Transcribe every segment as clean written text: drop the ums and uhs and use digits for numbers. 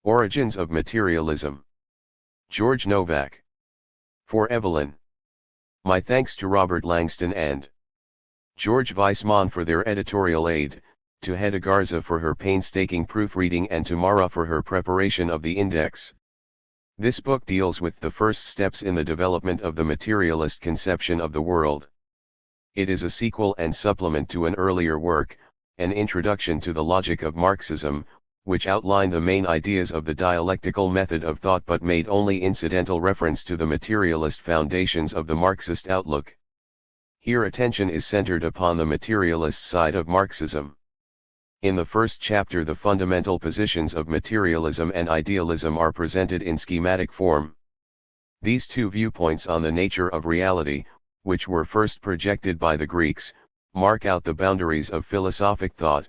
Origins of Materialism. George Novack. For Evelyn. My thanks to Robert Langston and George Weissman for their editorial aid, to Hedda Garza for her painstaking proofreading, and to Mara for her preparation of the index. This book deals with the first steps in the development of the materialist conception of the world. It is a sequel and supplement to an earlier work, An Introduction to the Logic of Marxism, which outlined the main ideas of the dialectical method of thought but made only incidental reference to the materialist foundations of the Marxist outlook. Here attention is centered upon the materialist side of Marxism. In the first chapter, the fundamental positions of materialism and idealism are presented in schematic form. These two viewpoints on the nature of reality, which were first projected by the Greeks, mark out the boundaries of philosophic thought.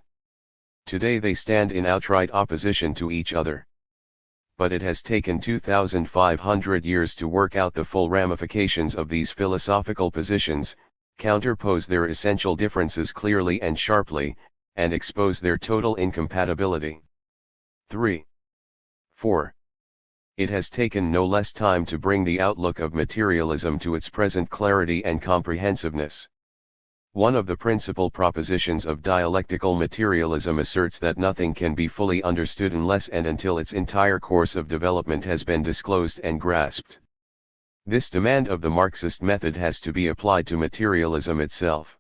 Today they stand in outright opposition to each other. But it has taken 2,500 years to work out the full ramifications of these philosophical positions, counterpose their essential differences clearly and sharply, and expose their total incompatibility. 3. 4. It has taken no less time to bring the outlook of materialism to its present clarity and comprehensiveness. One of the principal propositions of dialectical materialism asserts that nothing can be fully understood unless and until its entire course of development has been disclosed and grasped. This demand of the Marxist method has to be applied to materialism itself.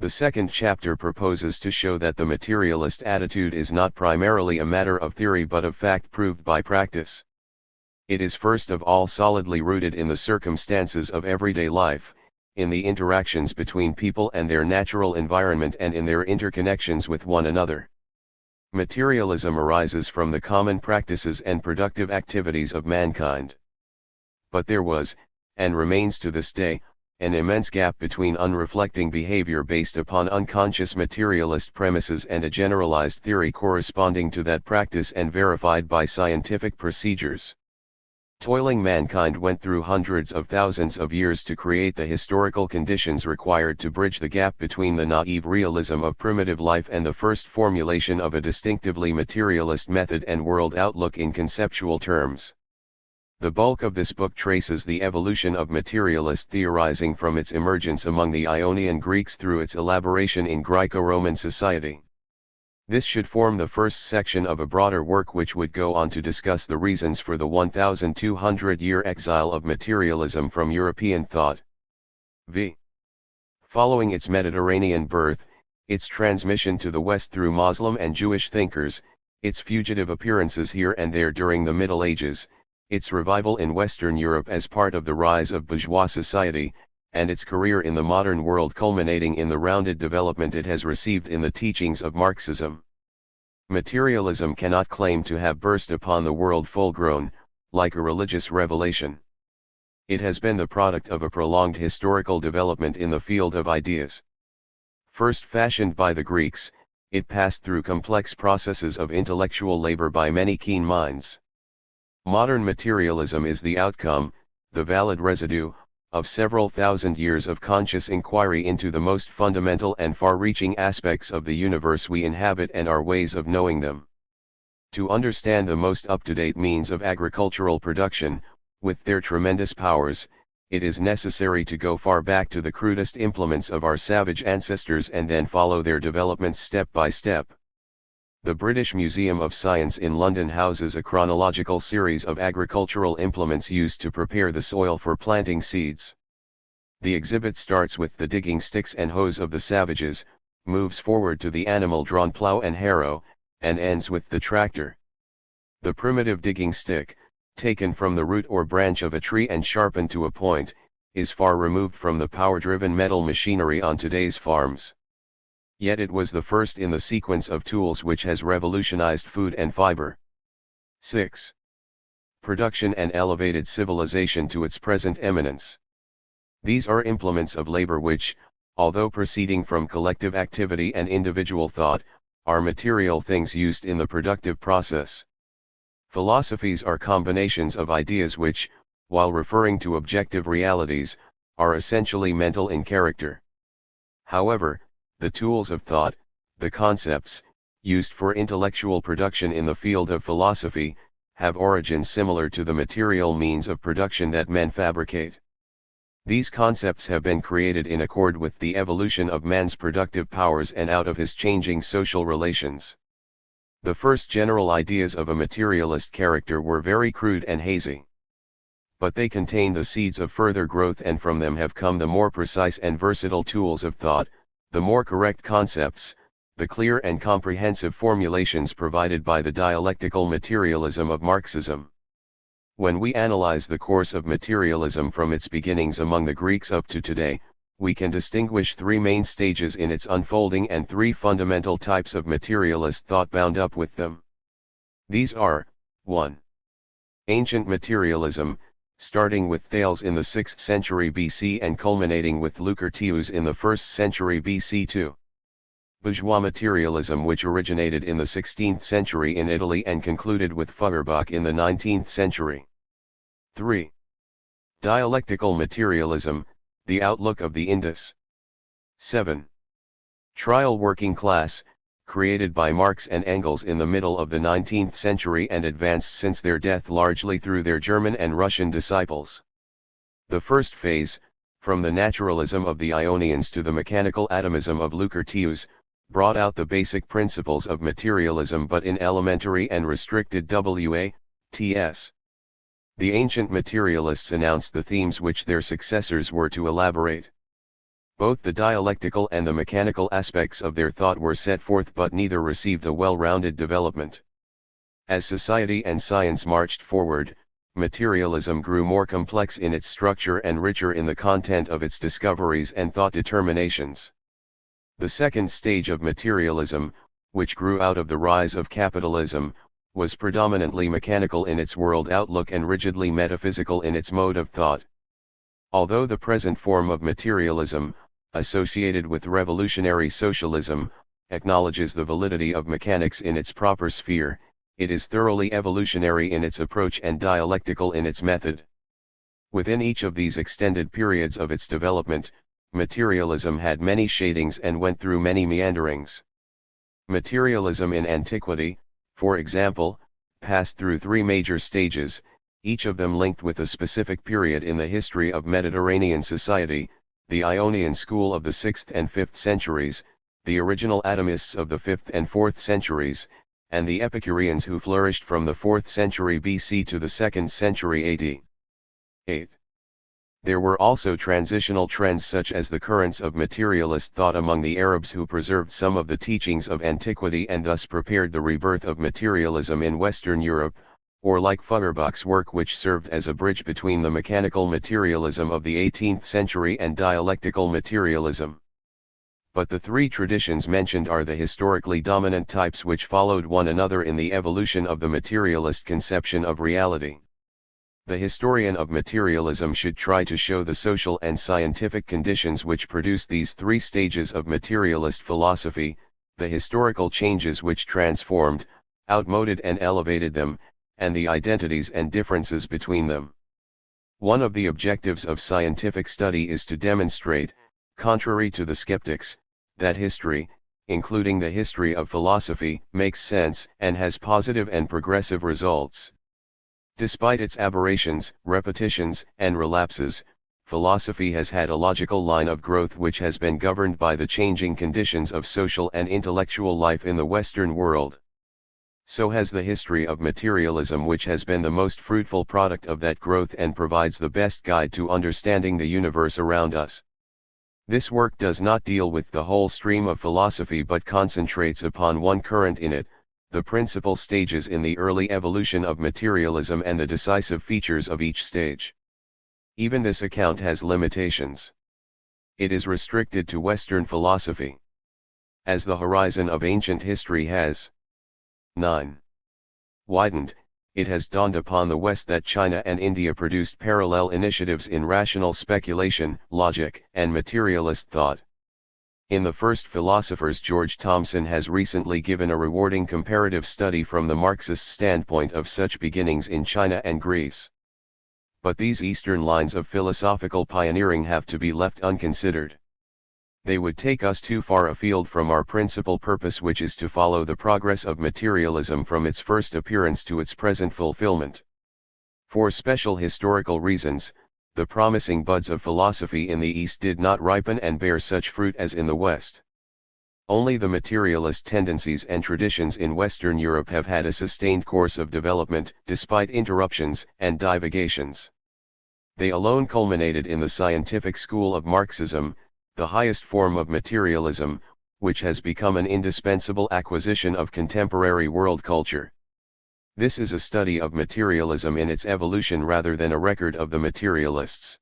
The second chapter proposes to show that the materialist attitude is not primarily a matter of theory but of fact proved by practice. It is first of all solidly rooted in the circumstances of everyday life, in the interactions between people and their natural environment, and in their interconnections with one another. Materialism arises from the common practices and productive activities of mankind. But there was, and remains to this day, an immense gap between unreflecting behavior based upon unconscious materialist premises and a generalized theory corresponding to that practice and verified by scientific procedures. Toiling mankind went through hundreds of thousands of years to create the historical conditions required to bridge the gap between the naive realism of primitive life and the first formulation of a distinctively materialist method and world outlook in conceptual terms. The bulk of this book traces the evolution of materialist theorizing from its emergence among the Ionian Greeks through its elaboration in Greco-Roman society. This should form the first section of a broader work which would go on to discuss the reasons for the 1,200-year exile of materialism from European thought. V. Following its Mediterranean birth, its transmission to the West through Muslim and Jewish thinkers, its fugitive appearances here and there during the Middle Ages, its revival in Western Europe as part of the rise of bourgeois society, and its career in the modern world culminating in the rounded development it has received in the teachings of Marxism. Materialism cannot claim to have burst upon the world full-grown, like a religious revelation. It has been the product of a prolonged historical development in the field of ideas. First fashioned by the Greeks, it passed through complex processes of intellectual labor by many keen minds. Modern materialism is the outcome, the valid residue, of several thousand years of conscious inquiry into the most fundamental and far-reaching aspects of the universe we inhabit and our ways of knowing them. To understand the most up-to-date means of agricultural production, with their tremendous powers, it is necessary to go far back to the crudest implements of our savage ancestors and then follow their developments step by step. The British Museum of Science in London houses a chronological series of agricultural implements used to prepare the soil for planting seeds. The exhibit starts with the digging sticks and hoes of the savages, moves forward to the animal-drawn plow and harrow, and ends with the tractor. The primitive digging stick, taken from the root or branch of a tree and sharpened to a point, is far removed from the power-driven metal machinery on today's farms. Yet it was the first in the sequence of tools which has revolutionized food and fiber. 6. Production and elevated civilization to its present eminence. These are implements of labor which, although proceeding from collective activity and individual thought, are material things used in the productive process. Philosophies are combinations of ideas which, while referring to objective realities, are essentially mental in character. However, the tools of thought, the concepts, used for intellectual production in the field of philosophy, have origins similar to the material means of production that men fabricate. These concepts have been created in accord with the evolution of man's productive powers and out of his changing social relations. The first general ideas of a materialist character were very crude and hazy. But they contain the seeds of further growth, and from them have come the more precise and versatile tools of thought, the more correct concepts, the clear and comprehensive formulations provided by the dialectical materialism of Marxism. When we analyze the course of materialism from its beginnings among the Greeks up to today, we can distinguish three main stages in its unfolding and three fundamental types of materialist thought bound up with them. These are, 1. Ancient materialism, starting with Thales in the 6th century BC and culminating with Lucretius in the 1st century BC. 2. Bourgeois materialism, which originated in the 16th century in Italy and concluded with Feuerbach in the 19th century. 3. Dialectical materialism, the outlook of the Indus. 7. Trial working class, created by Marx and Engels in the middle of the 19th century and advanced since their death largely through their German and Russian disciples. The first phase, from the naturalism of the Ionians to the mechanical atomism of Lucretius, brought out the basic principles of materialism but in elementary and restricted ways. The ancient materialists announced the themes which their successors were to elaborate. Both the dialectical and the mechanical aspects of their thought were set forth, but neither received a well-rounded development. As society and science marched forward, materialism grew more complex in its structure and richer in the content of its discoveries and thought determinations. The second stage of materialism, which grew out of the rise of capitalism, was predominantly mechanical in its world outlook and rigidly metaphysical in its mode of thought. Although the present form of materialism, associated with revolutionary socialism, acknowledges the validity of mechanics in its proper sphere, it is thoroughly evolutionary in its approach and dialectical in its method. Within each of these extended periods of its development, materialism had many shadings and went through many meanderings. Materialism in antiquity, for example, passed through three major stages, each of them linked with a specific period in the history of Mediterranean society: the Ionian school of the 6th and 5th centuries, the original atomists of the 5th and 4th centuries, and the Epicureans who flourished from the 4th century BC to the 2nd century AD. 8. There were also transitional trends such as the currents of materialist thought among the Arabs, who preserved some of the teachings of antiquity and thus prepared the rebirth of materialism in Western Europe, or like Feuerbach's work, which served as a bridge between the mechanical materialism of the 18th century and dialectical materialism. But the three traditions mentioned are the historically dominant types which followed one another in the evolution of the materialist conception of reality. The historian of materialism should try to show the social and scientific conditions which produced these three stages of materialist philosophy, the historical changes which transformed, outmoded and elevated them, and the identities and differences between them. One of the objectives of scientific study is to demonstrate, contrary to the skeptics, that history, including the history of philosophy, makes sense and has positive and progressive results. Despite its aberrations, repetitions, and relapses, philosophy has had a logical line of growth which has been governed by the changing conditions of social and intellectual life in the Western world. So has the history of materialism, which has been the most fruitful product of that growth and provides the best guide to understanding the universe around us. This work does not deal with the whole stream of philosophy but concentrates upon one current in it, the principal stages in the early evolution of materialism and the decisive features of each stage. Even this account has limitations. It is restricted to Western philosophy. As the horizon of ancient history has 9. widened, it has dawned upon the West that China and India produced parallel initiatives in rational speculation, logic, and materialist thought. In the first philosophers, George Thomson has recently given a rewarding comparative study from the Marxist standpoint of such beginnings in China and Greece. But these Eastern lines of philosophical pioneering have to be left unconsidered. They would take us too far afield from our principal purpose, which is to follow the progress of materialism from its first appearance to its present fulfillment. For special historical reasons, the promising buds of philosophy in the East did not ripen and bear such fruit as in the West. Only the materialist tendencies and traditions in Western Europe have had a sustained course of development, despite interruptions and divagations. They alone culminated in the scientific school of Marxism, the highest form of materialism, which has become an indispensable acquisition of contemporary world culture. This is a study of materialism in its evolution rather than a record of the materialists.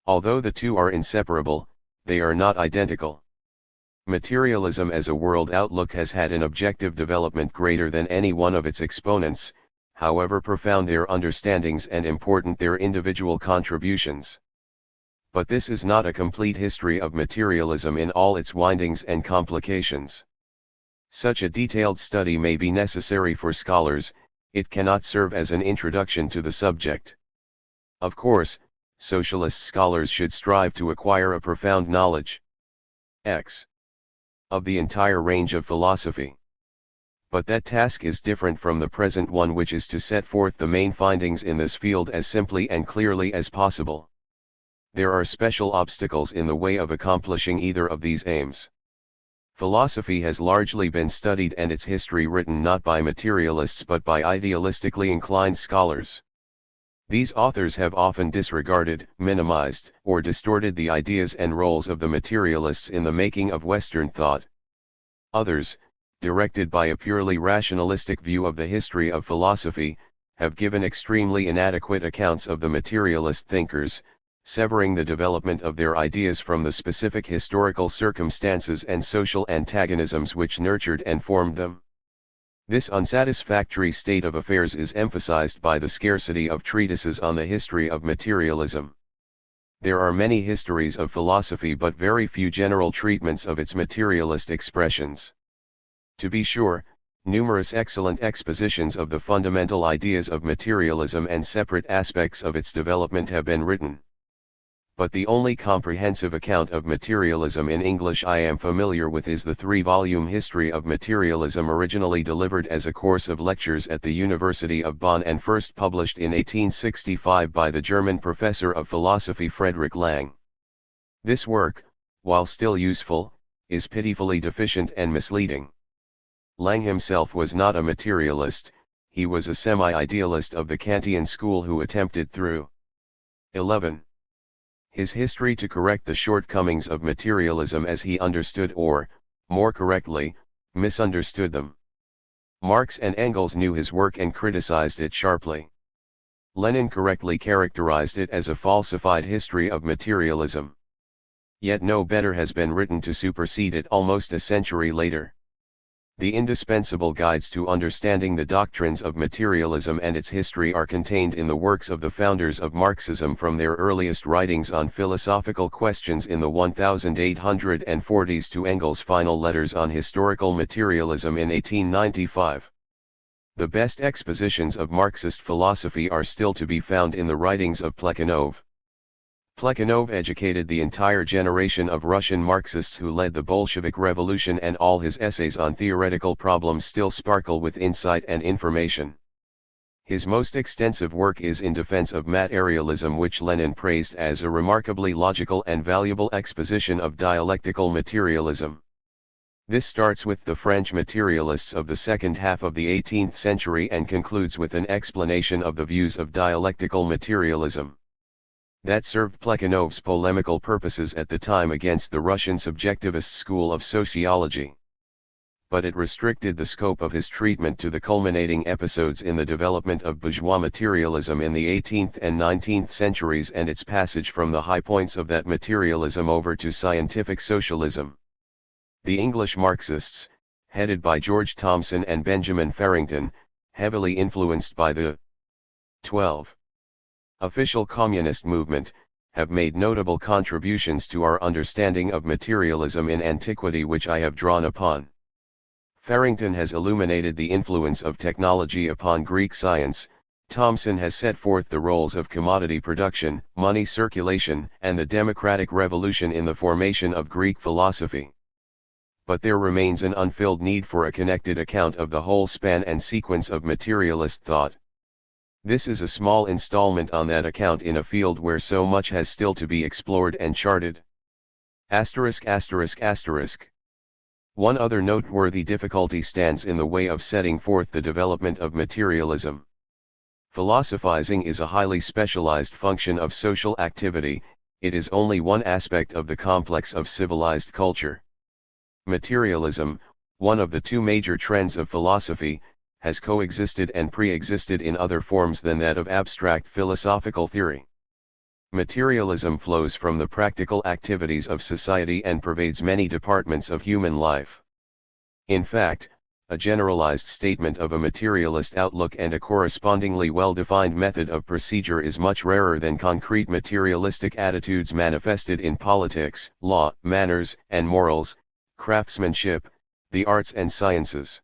Although the two are inseparable, they are not identical. Materialism as a world outlook has had an objective development greater than any one of its exponents, however profound their understandings and important their individual contributions. But this is not a complete history of materialism in all its windings and complications. Such a detailed study may be necessary for scholars, it cannot serve as an introduction to the subject. Of course, socialist scholars should strive to acquire a profound knowledge of the entire range of philosophy. But that task is different from the present one, which is to set forth the main findings in this field as simply and clearly as possible. There are special obstacles in the way of accomplishing either of these aims. Philosophy has largely been studied and its history written not by materialists but by idealistically inclined scholars. These authors have often disregarded, minimized, or distorted the ideas and roles of the materialists in the making of Western thought. Others, directed by a purely rationalistic view of the history of philosophy, have given extremely inadequate accounts of the materialist thinkers, severing the development of their ideas from the specific historical circumstances and social antagonisms which nurtured and formed them. This unsatisfactory state of affairs is emphasized by the scarcity of treatises on the history of materialism. There are many histories of philosophy but very few general treatments of its materialist expressions. To be sure, numerous excellent expositions of the fundamental ideas of materialism and separate aspects of its development have been written. But the only comprehensive account of materialism in English I am familiar with is the 3-volume History of Materialism, originally delivered as a course of lectures at the University of Bonn and first published in 1865 by the German professor of philosophy Friedrich Lang. This work, while still useful, is pitifully deficient and misleading. Lang himself was not a materialist, he was a semi-idealist of the Kantian school who attempted through 11. His history to correct the shortcomings of materialism as he understood or, more correctly, misunderstood them. Marx and Engels knew his work and criticized it sharply. Lenin correctly characterized it as a falsified history of materialism. Yet no better has been written to supersede it almost a century later. The indispensable guides to understanding the doctrines of materialism and its history are contained in the works of the founders of Marxism, from their earliest writings on philosophical questions in the 1840s to Engels' final letters on historical materialism in 1895. The best expositions of Marxist philosophy are still to be found in the writings of Plekhanov. Plekhanov educated the entire generation of Russian Marxists who led the Bolshevik Revolution, and all his essays on theoretical problems still sparkle with insight and information. His most extensive work is in defense of materialism, which Lenin praised as a remarkably logical and valuable exposition of dialectical materialism. This starts with the French materialists of the second half of the 18th century and concludes with an explanation of the views of dialectical materialism. That served Plekhanov's polemical purposes at the time against the Russian subjectivist school of sociology. But it restricted the scope of his treatment to the culminating episodes in the development of bourgeois materialism in the 18th and 19th centuries and its passage from the high points of that materialism over to scientific socialism. The English Marxists, headed by George Thomson and Benjamin Farrington, heavily influenced by the 12. Official communist movement, have made notable contributions to our understanding of materialism in antiquity, which I have drawn upon. Farrington has illuminated the influence of technology upon Greek science, Thomson has set forth the roles of commodity production, money circulation, and the democratic revolution in the formation of Greek philosophy. But there remains an unfilled need for a connected account of the whole span and sequence of materialist thought. This is a small installment on that account in a field where so much has still to be explored and charted. One other noteworthy difficulty stands in the way of setting forth the development of materialism. Philosophizing is a highly specialized function of social activity, it is only one aspect of the complex of civilized culture. Materialism, one of the two major trends of philosophy, has coexisted and pre-existed in other forms than that of abstract philosophical theory. Materialism flows from the practical activities of society and pervades many departments of human life. In fact, a generalized statement of a materialist outlook and a correspondingly well-defined method of procedure is much rarer than concrete materialistic attitudes manifested in politics, law, manners and morals, craftsmanship, the arts and sciences.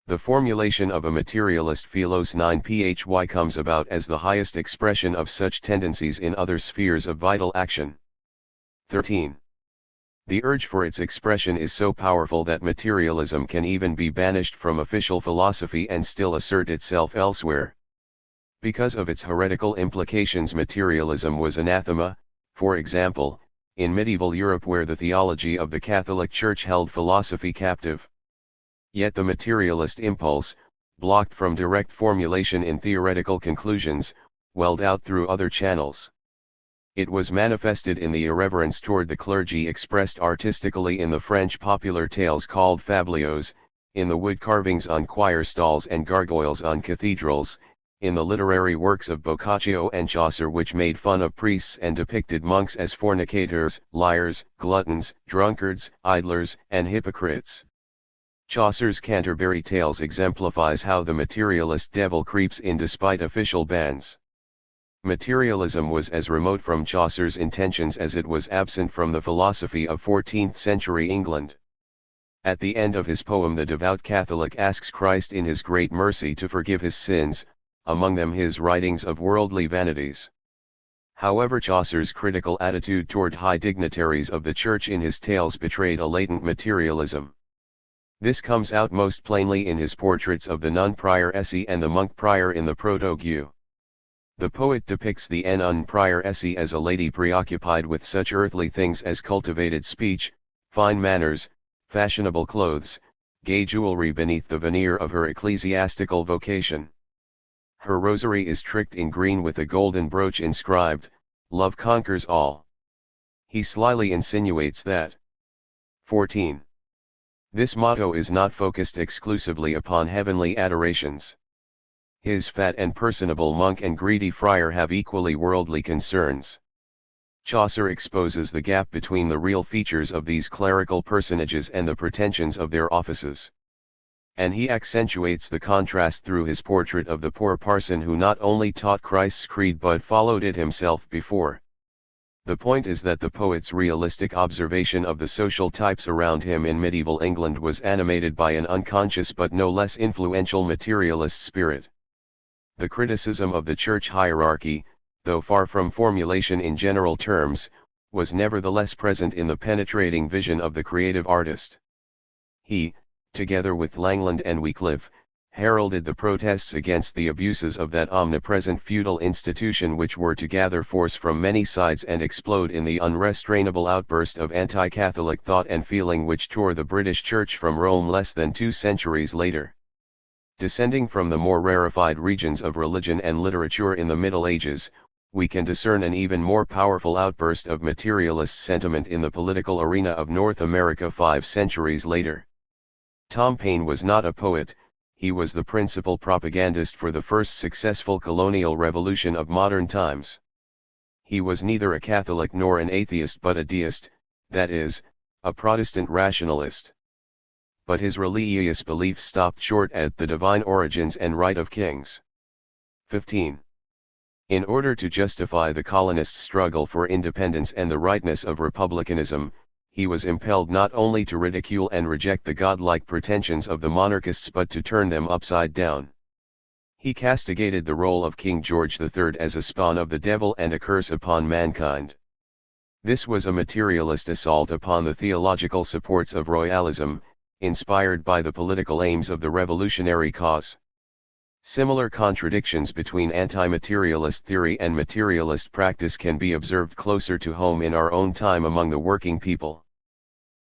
The formulation of a materialist philos 9phy comes about as the highest expression of such tendencies in other spheres of vital action. 13. The urge for its expression is so powerful that materialism can even be banished from official philosophy and still assert itself elsewhere. Because of its heretical implications, materialism was anathema, for example, in medieval Europe where the theology of the Catholic Church held philosophy captive. Yet the materialist impulse, blocked from direct formulation in theoretical conclusions, welled out through other channels. It was manifested in the irreverence toward the clergy expressed artistically in the French popular tales called fabliaux, in the wood carvings on choir stalls and gargoyles on cathedrals, in the literary works of Boccaccio and Chaucer which made fun of priests and depicted monks as fornicators, liars, gluttons, drunkards, idlers, and hypocrites. Chaucer's Canterbury Tales exemplifies how the materialist devil creeps in despite official bans. Materialism was as remote from Chaucer's intentions as it was absent from the philosophy of 14th-century England. At the end of his poem the devout Catholic asks Christ in his great mercy to forgive his sins, among them his writings of worldly vanities. However, Chaucer's critical attitude toward high dignitaries of the Church in his tales betrayed a latent materialism. This comes out most plainly in his portraits of the nun prior Essie and the monk prior in the Protogue. The poet depicts the nun prior Essie as a lady preoccupied with such earthly things as cultivated speech, fine manners, fashionable clothes, gay jewelry beneath the veneer of her ecclesiastical vocation. Her rosary is tricked in green with a golden brooch inscribed, "Love conquers all." He slyly insinuates that 14. This motto is not focused exclusively upon heavenly adorations. His fat and personable monk and greedy friar have equally worldly concerns. Chaucer exposes the gap between the real features of these clerical personages and the pretensions of their offices. And he accentuates the contrast through his portrait of the poor parson who not only taught Christ's creed but followed it himself before. The point is that the poet's realistic observation of the social types around him in medieval England was animated by an unconscious but no less influential materialist spirit. The criticism of the church hierarchy, though far from formulation in general terms, was nevertheless present in the penetrating vision of the creative artist. He, together with Langland and Wycliffe, heralded the protests against the abuses of that omnipresent feudal institution which were to gather force from many sides and explode in the unrestrainable outburst of anti-Catholic thought and feeling which tore the British Church from Rome less than 2 centuries later. Descending from the more rarefied regions of religion and literature in the Middle Ages, we can discern an even more powerful outburst of materialist sentiment in the political arena of North America 5 centuries later. Tom Paine was not a poet, he was the principal propagandist for the first successful colonial revolution of modern times. He was neither a Catholic nor an atheist but a deist, that is, a Protestant rationalist. But his religious belief stopped short at the divine origins and right of kings. 15. In order to justify the colonists' struggle for independence and the rightness of republicanism, he was impelled not only to ridicule and reject the godlike pretensions of the monarchists but to turn them upside down. He castigated the role of King George III as a spawn of the devil and a curse upon mankind. This was a materialist assault upon the theological supports of royalism, inspired by the political aims of the revolutionary cause. Similar contradictions between anti-materialist theory and materialist practice can be observed closer to home in our own time among the working people.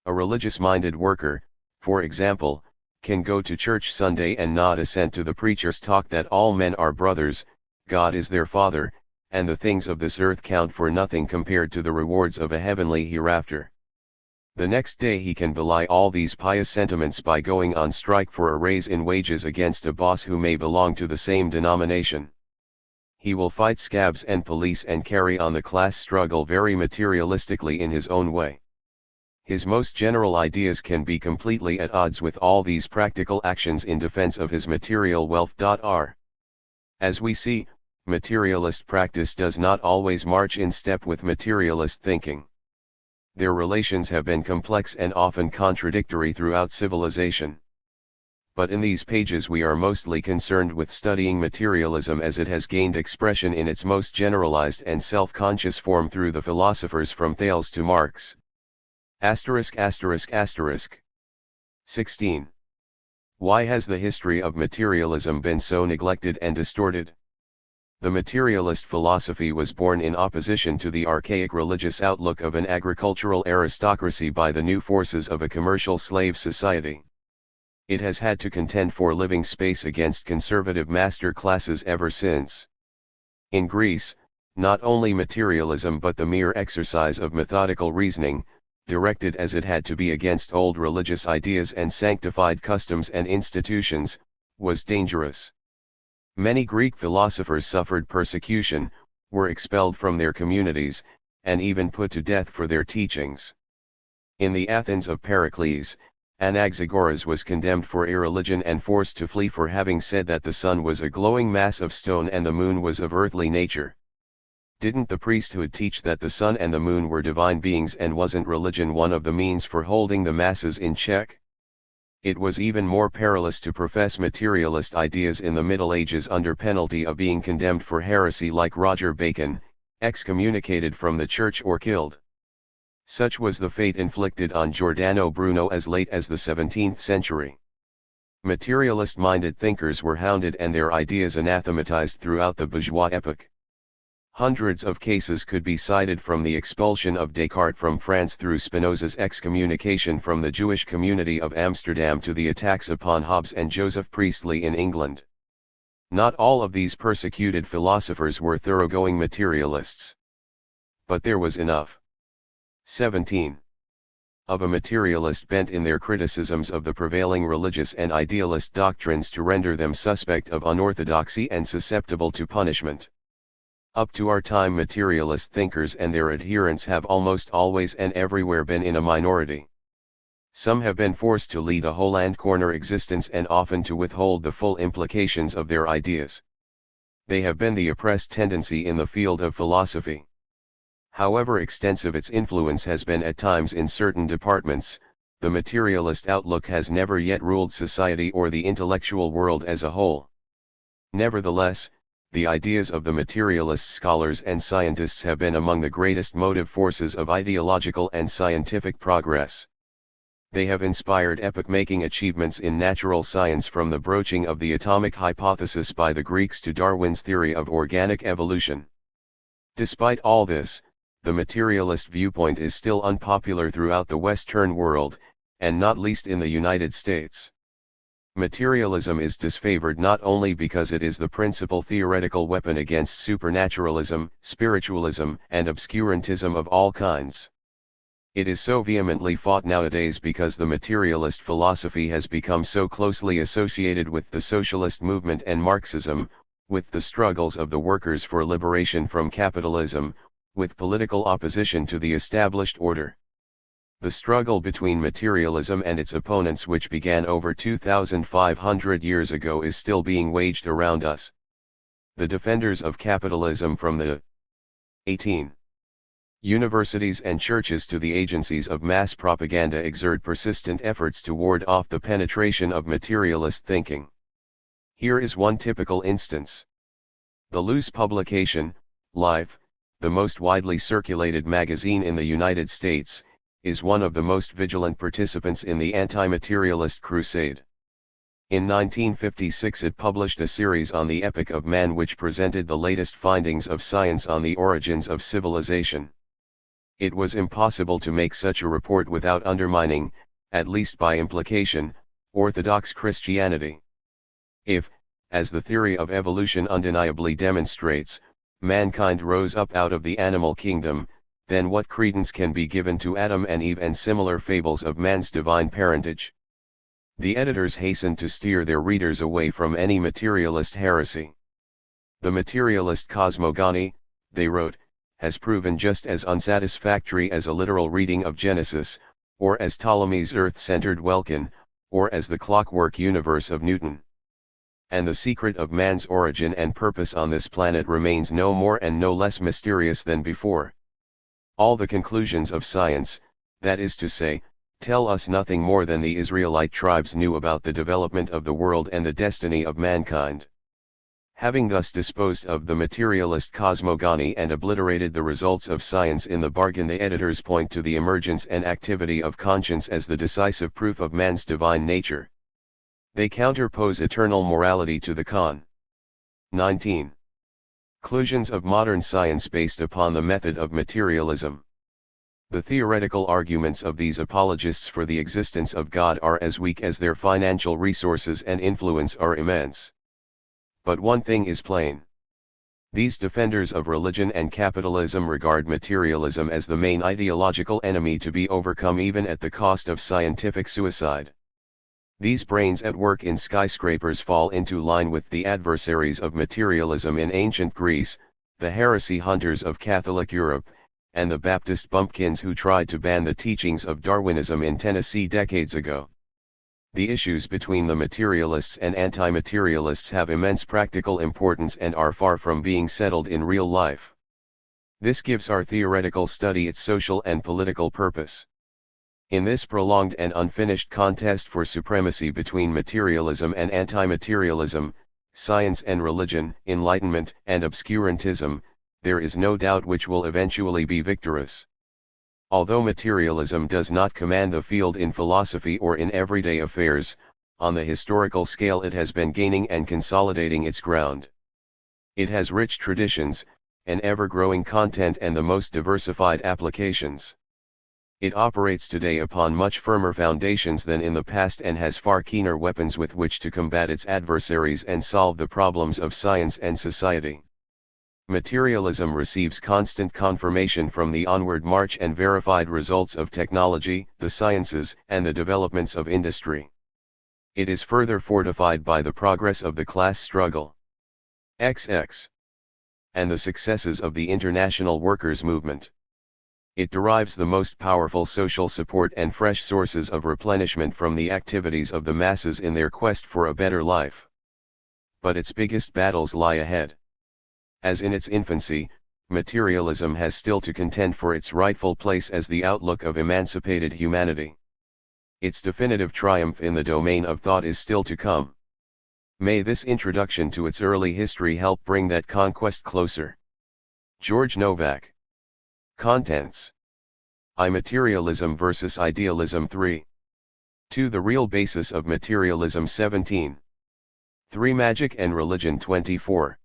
A religious-minded worker, for example, can go to church Sunday and not assent to the preacher's talk that all men are brothers, God is their father, and the things of this earth count for nothing compared to the rewards of a heavenly hereafter. The next day he can belie all these pious sentiments by going on strike for a raise in wages against a boss who may belong to the same denomination. He will fight scabs and police and carry on the class struggle very materialistically in his own way. His most general ideas can be completely at odds with all these practical actions in defense of his material wealth. As we see, materialist practice does not always march in step with materialist thinking. Their relations have been complex and often contradictory throughout civilization. But in these pages we are mostly concerned with studying materialism as it has gained expression in its most generalized and self-conscious form through the philosophers from Thales to Marx. *****. 16. Why has the history of materialism been so neglected and distorted? The materialist philosophy was born in opposition to the archaic religious outlook of an agricultural aristocracy by the new forces of a commercial slave society. It has had to contend for living space against conservative master classes ever since. In Greece, not only materialism but the mere exercise of methodical reasoning, directed as it had to be against old religious ideas and sanctified customs and institutions, was dangerous. Many Greek philosophers suffered persecution, were expelled from their communities, and even put to death for their teachings. In the Athens of Pericles, Anaxagoras was condemned for irreligion and forced to flee for having said that the sun was a glowing mass of stone and the moon was of earthly nature. Didn't the priesthood teach that the sun and the moon were divine beings, and wasn't religion one of the means for holding the masses in check? It was even more perilous to profess materialist ideas in the Middle Ages under penalty of being condemned for heresy, like Roger Bacon, excommunicated from the church or killed. Such was the fate inflicted on Giordano Bruno as late as the 17th century. Materialist-minded thinkers were hounded and their ideas anathematized throughout the bourgeois epoch. Hundreds of cases could be cited, from the expulsion of Descartes from France through Spinoza's excommunication from the Jewish community of Amsterdam to the attacks upon Hobbes and Joseph Priestley in England. Not all of these persecuted philosophers were thoroughgoing materialists. But there was enough. 17. Of a materialist bent in their criticisms of the prevailing religious and idealist doctrines to render them suspect of unorthodoxy and susceptible to punishment. Up to our time, materialist thinkers and their adherents have almost always and everywhere been in a minority. Some have been forced to lead a hole-and-corner existence and often to withhold the full implications of their ideas. They have been the oppressed tendency in the field of philosophy. However extensive its influence has been at times in certain departments, the materialist outlook has never yet ruled society or the intellectual world as a whole. Nevertheless, the ideas of the materialist scholars and scientists have been among the greatest motive forces of ideological and scientific progress. They have inspired epoch-making achievements in natural science, from the broaching of the atomic hypothesis by the Greeks to Darwin's theory of organic evolution. Despite all this, the materialist viewpoint is still unpopular throughout the Western world, and not least in the United States. Materialism is disfavored not only because it is the principal theoretical weapon against supernaturalism, spiritualism, and obscurantism of all kinds. It is so vehemently fought nowadays because the materialist philosophy has become so closely associated with the socialist movement and Marxism, with the struggles of the workers for liberation from capitalism, with political opposition to the established order. The struggle between materialism and its opponents, which began over 2,500 years ago, is still being waged around us. The defenders of capitalism, from the 18. Universities and churches to the agencies of mass propaganda, exert persistent efforts to ward off the penetration of materialist thinking. Here is one typical instance. The loose publication, Life, the most widely circulated magazine in the United States, is one of the most vigilant participants in the anti-materialist crusade. In 1956 it published a series on the Epoch of Man which presented the latest findings of science on the origins of civilization. It was impossible to make such a report without undermining, at least by implication, Orthodox Christianity. If, as the theory of evolution undeniably demonstrates, mankind rose up out of the animal kingdom, then what credence can be given to Adam and Eve and similar fables of man's divine parentage? The editors hastened to steer their readers away from any materialist heresy. The materialist cosmogony, they wrote, has proven just as unsatisfactory as a literal reading of Genesis, or as Ptolemy's earth-centered Welkin, or as the clockwork universe of Newton. And the secret of man's origin and purpose on this planet remains no more and no less mysterious than before. All the conclusions of science, that is to say, tell us nothing more than the Israelite tribes knew about the development of the world and the destiny of mankind. Having thus disposed of the materialist cosmogony and obliterated the results of science in the bargain, the editors point to the emergence and activity of conscience as the decisive proof of man's divine nature. They counterpose eternal morality to the con. 19. Conclusions of modern science based upon the method of materialism. The theoretical arguments of these apologists for the existence of God are as weak as their financial resources and influence are immense. But one thing is plain. These defenders of religion and capitalism regard materialism as the main ideological enemy to be overcome even at the cost of scientific suicide. These brains at work in skyscrapers fall into line with the adversaries of materialism in ancient Greece, the heresy hunters of Catholic Europe, and the Baptist bumpkins who tried to ban the teachings of Darwinism in Tennessee decades ago. The issues between the materialists and anti-materialists have immense practical importance and are far from being settled in real life. This gives our theoretical study its social and political purpose. In this prolonged and unfinished contest for supremacy between materialism and anti-materialism, science and religion, enlightenment and obscurantism, there is no doubt which will eventually be victorious. Although materialism does not command the field in philosophy or in everyday affairs, on the historical scale it has been gaining and consolidating its ground. It has rich traditions, an ever-growing content and the most diversified applications. It operates today upon much firmer foundations than in the past and has far keener weapons with which to combat its adversaries and solve the problems of science and society. Materialism receives constant confirmation from the onward march and verified results of technology, the sciences, and the developments of industry. It is further fortified by the progress of the class struggle. XX. And the successes of the international workers' movement. It derives the most powerful social support and fresh sources of replenishment from the activities of the masses in their quest for a better life. But its biggest battles lie ahead. As in its infancy, materialism has still to contend for its rightful place as the outlook of emancipated humanity. Its definitive triumph in the domain of thought is still to come. May this introduction to its early history help bring that conquest closer. George Novack. Contents. Materialism versus Idealism 3. 2. The real basis of materialism 17. 3. Magic and religion 24.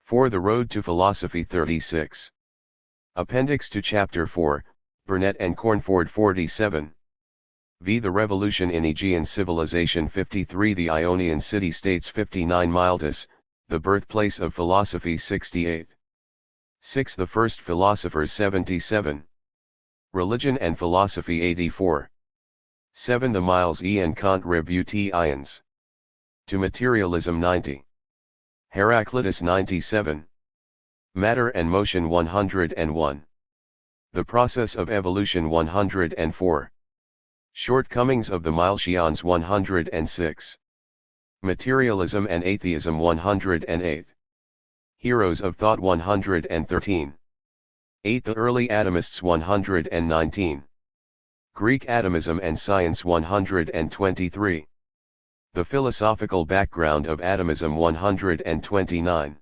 4. The road to philosophy 36. Appendix to Chapter 4, Burnett and Cornford 47. V. The revolution in Aegean civilization 53. The Ionian city-states 59. Miletus, the birthplace of philosophy 68. 6. The first philosophers 77. Religion and philosophy 84. 7. The Miles E. and Kant Rebuttions. To materialism 90. Heraclitus 97. Matter and motion 101. The process of evolution 104. Shortcomings of the Milesians 106. Materialism and atheism 108. Heroes of Thought 113. 8. The early atomists 119. Greek atomism and science 123. The philosophical background of atomism 129.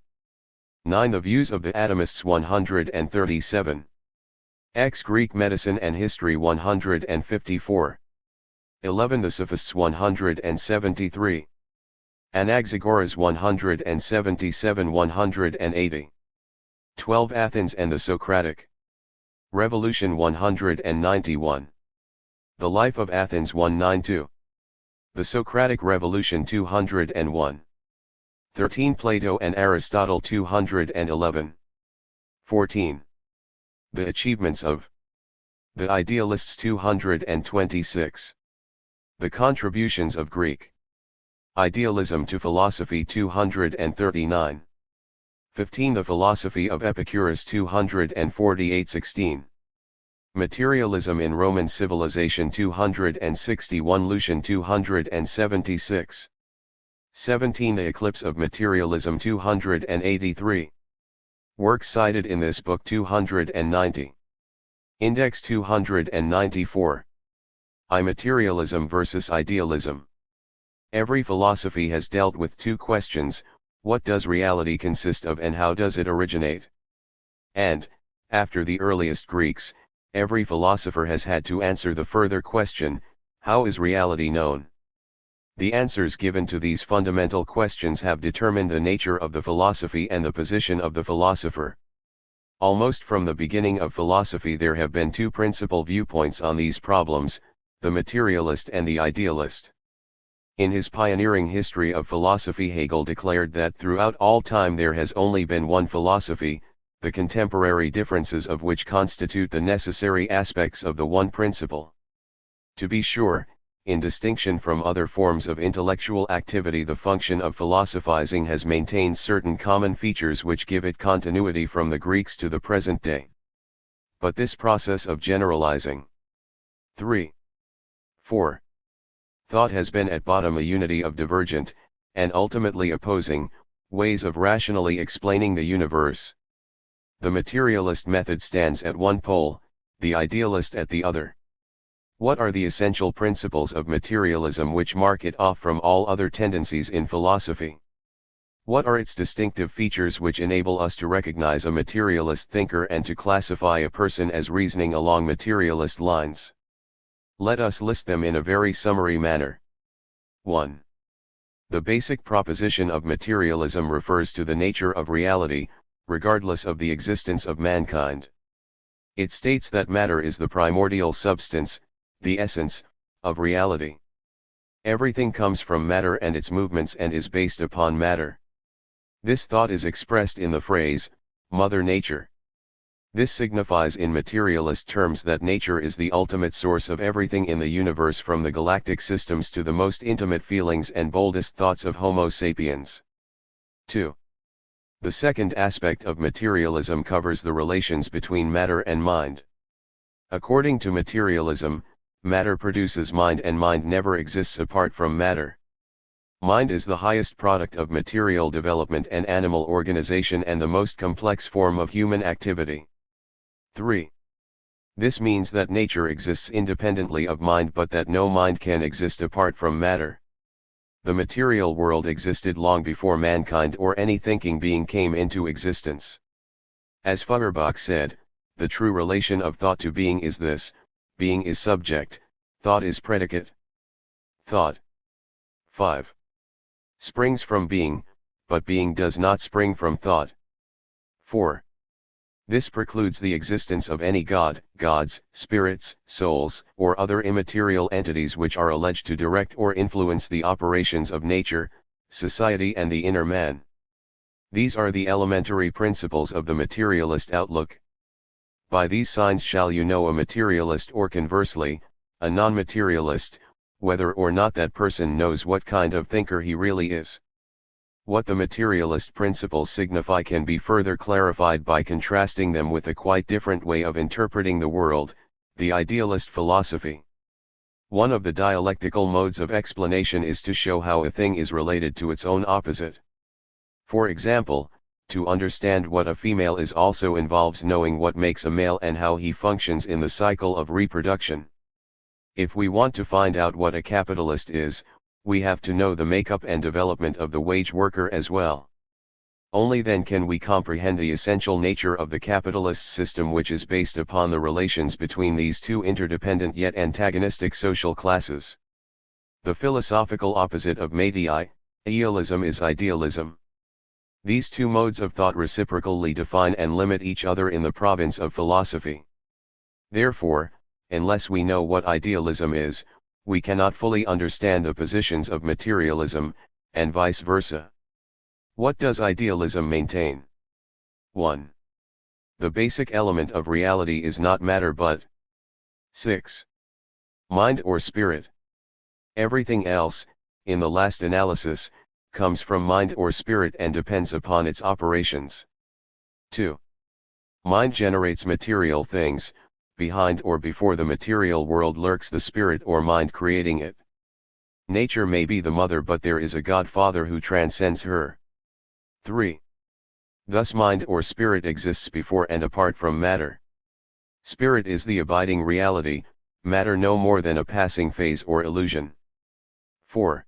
9. The views of the atomists 137. Greek medicine and history 154. 11. The sophists 173. Anaxagoras 177-180. 12. Athens and the Socratic Revolution 191. The life of Athens 192. The Socratic Revolution 201. 13. Plato and Aristotle 211. 14. The achievements of the idealists 226. The contributions of Greek idealism to philosophy 239. 15. The philosophy of Epicurus 248. 16. Materialism in Roman civilization 261. Lucian 276. 17. The eclipse of materialism 283. Works cited in this book 290. Index 294. Materialism versus idealism. Every philosophy has dealt with two questions: what does reality consist of and how does it originate? And, after the earliest Greeks, every philosopher has had to answer the further question, how is reality known? The answers given to these fundamental questions have determined the nature of the philosophy and the position of the philosopher. Almost from the beginning of philosophy there have been two principal viewpoints on these problems, the materialist and the idealist. In his pioneering history of philosophy, Hegel declared that throughout all time there has only been one philosophy, the contemporary differences of which constitute the necessary aspects of the one principle. To be sure, in distinction from other forms of intellectual activity, the function of philosophizing has maintained certain common features which give it continuity from the Greeks to the present day. But this process of generalizing 3. 4. Thought has been at bottom a unity of divergent, and ultimately opposing, ways of rationally explaining the universe. The materialist method stands at one pole, the idealist at the other. What are the essential principles of materialism which mark it off from all other tendencies in philosophy? What are its distinctive features which enable us to recognize a materialist thinker and to classify a person as reasoning along materialist lines? Let us list them in a very summary manner. 1. The basic proposition of materialism refers to the nature of reality, regardless of the existence of mankind. It states that matter is the primordial substance, the essence, of reality. Everything comes from matter and its movements and is based upon matter. This thought is expressed in the phrase, Mother Nature. This signifies in materialist terms that nature is the ultimate source of everything in the universe, from the galactic systems to the most intimate feelings and boldest thoughts of Homo sapiens. 2. The second aspect of materialism covers the relations between matter and mind. According to materialism, matter produces mind and mind never exists apart from matter. Mind is the highest product of material development and animal organization and the most complex form of human activity. 3. This means that nature exists independently of mind, but that no mind can exist apart from matter. The material world existed long before mankind or any thinking being came into existence. As Feuerbach said, the true relation of thought to being is this: being is subject, thought is predicate. Thought 5. Springs from being, but being does not spring from thought. 4. This precludes the existence of any god, gods, spirits, souls, or other immaterial entities which are alleged to direct or influence the operations of nature, society and the inner man. These are the elementary principles of the materialist outlook. By these signs shall you know a materialist, or conversely, a non-materialist, whether or not that person knows what kind of thinker he really is. What the materialist principles signify can be further clarified by contrasting them with a quite different way of interpreting the world, the idealist philosophy. One of the dialectical modes of explanation is to show how a thing is related to its own opposite. For example, to understand what a female is also involves knowing what makes a male and how he functions in the cycle of reproduction. If we want to find out what a capitalist is, we have to know the makeup and development of the wage worker as well. Only then can we comprehend the essential nature of the capitalist system, which is based upon the relations between these two interdependent yet antagonistic social classes. The philosophical opposite of materialism is idealism. These two modes of thought reciprocally define and limit each other in the province of philosophy. Therefore, unless we know what idealism is, we cannot fully understand the positions of materialism, and vice versa. What does idealism maintain? 1. The basic element of reality is not matter but 6. Mind or spirit. Everything else, in the last analysis, comes from mind or spirit and depends upon its operations. 2. Mind generates material things. Behind or before the material world lurks the spirit or mind creating it. Nature may be the mother, but there is a God-Father who transcends her. 3. Thus mind or spirit exists before and apart from matter. Spirit is the abiding reality, matter no more than a passing phase or illusion. 4.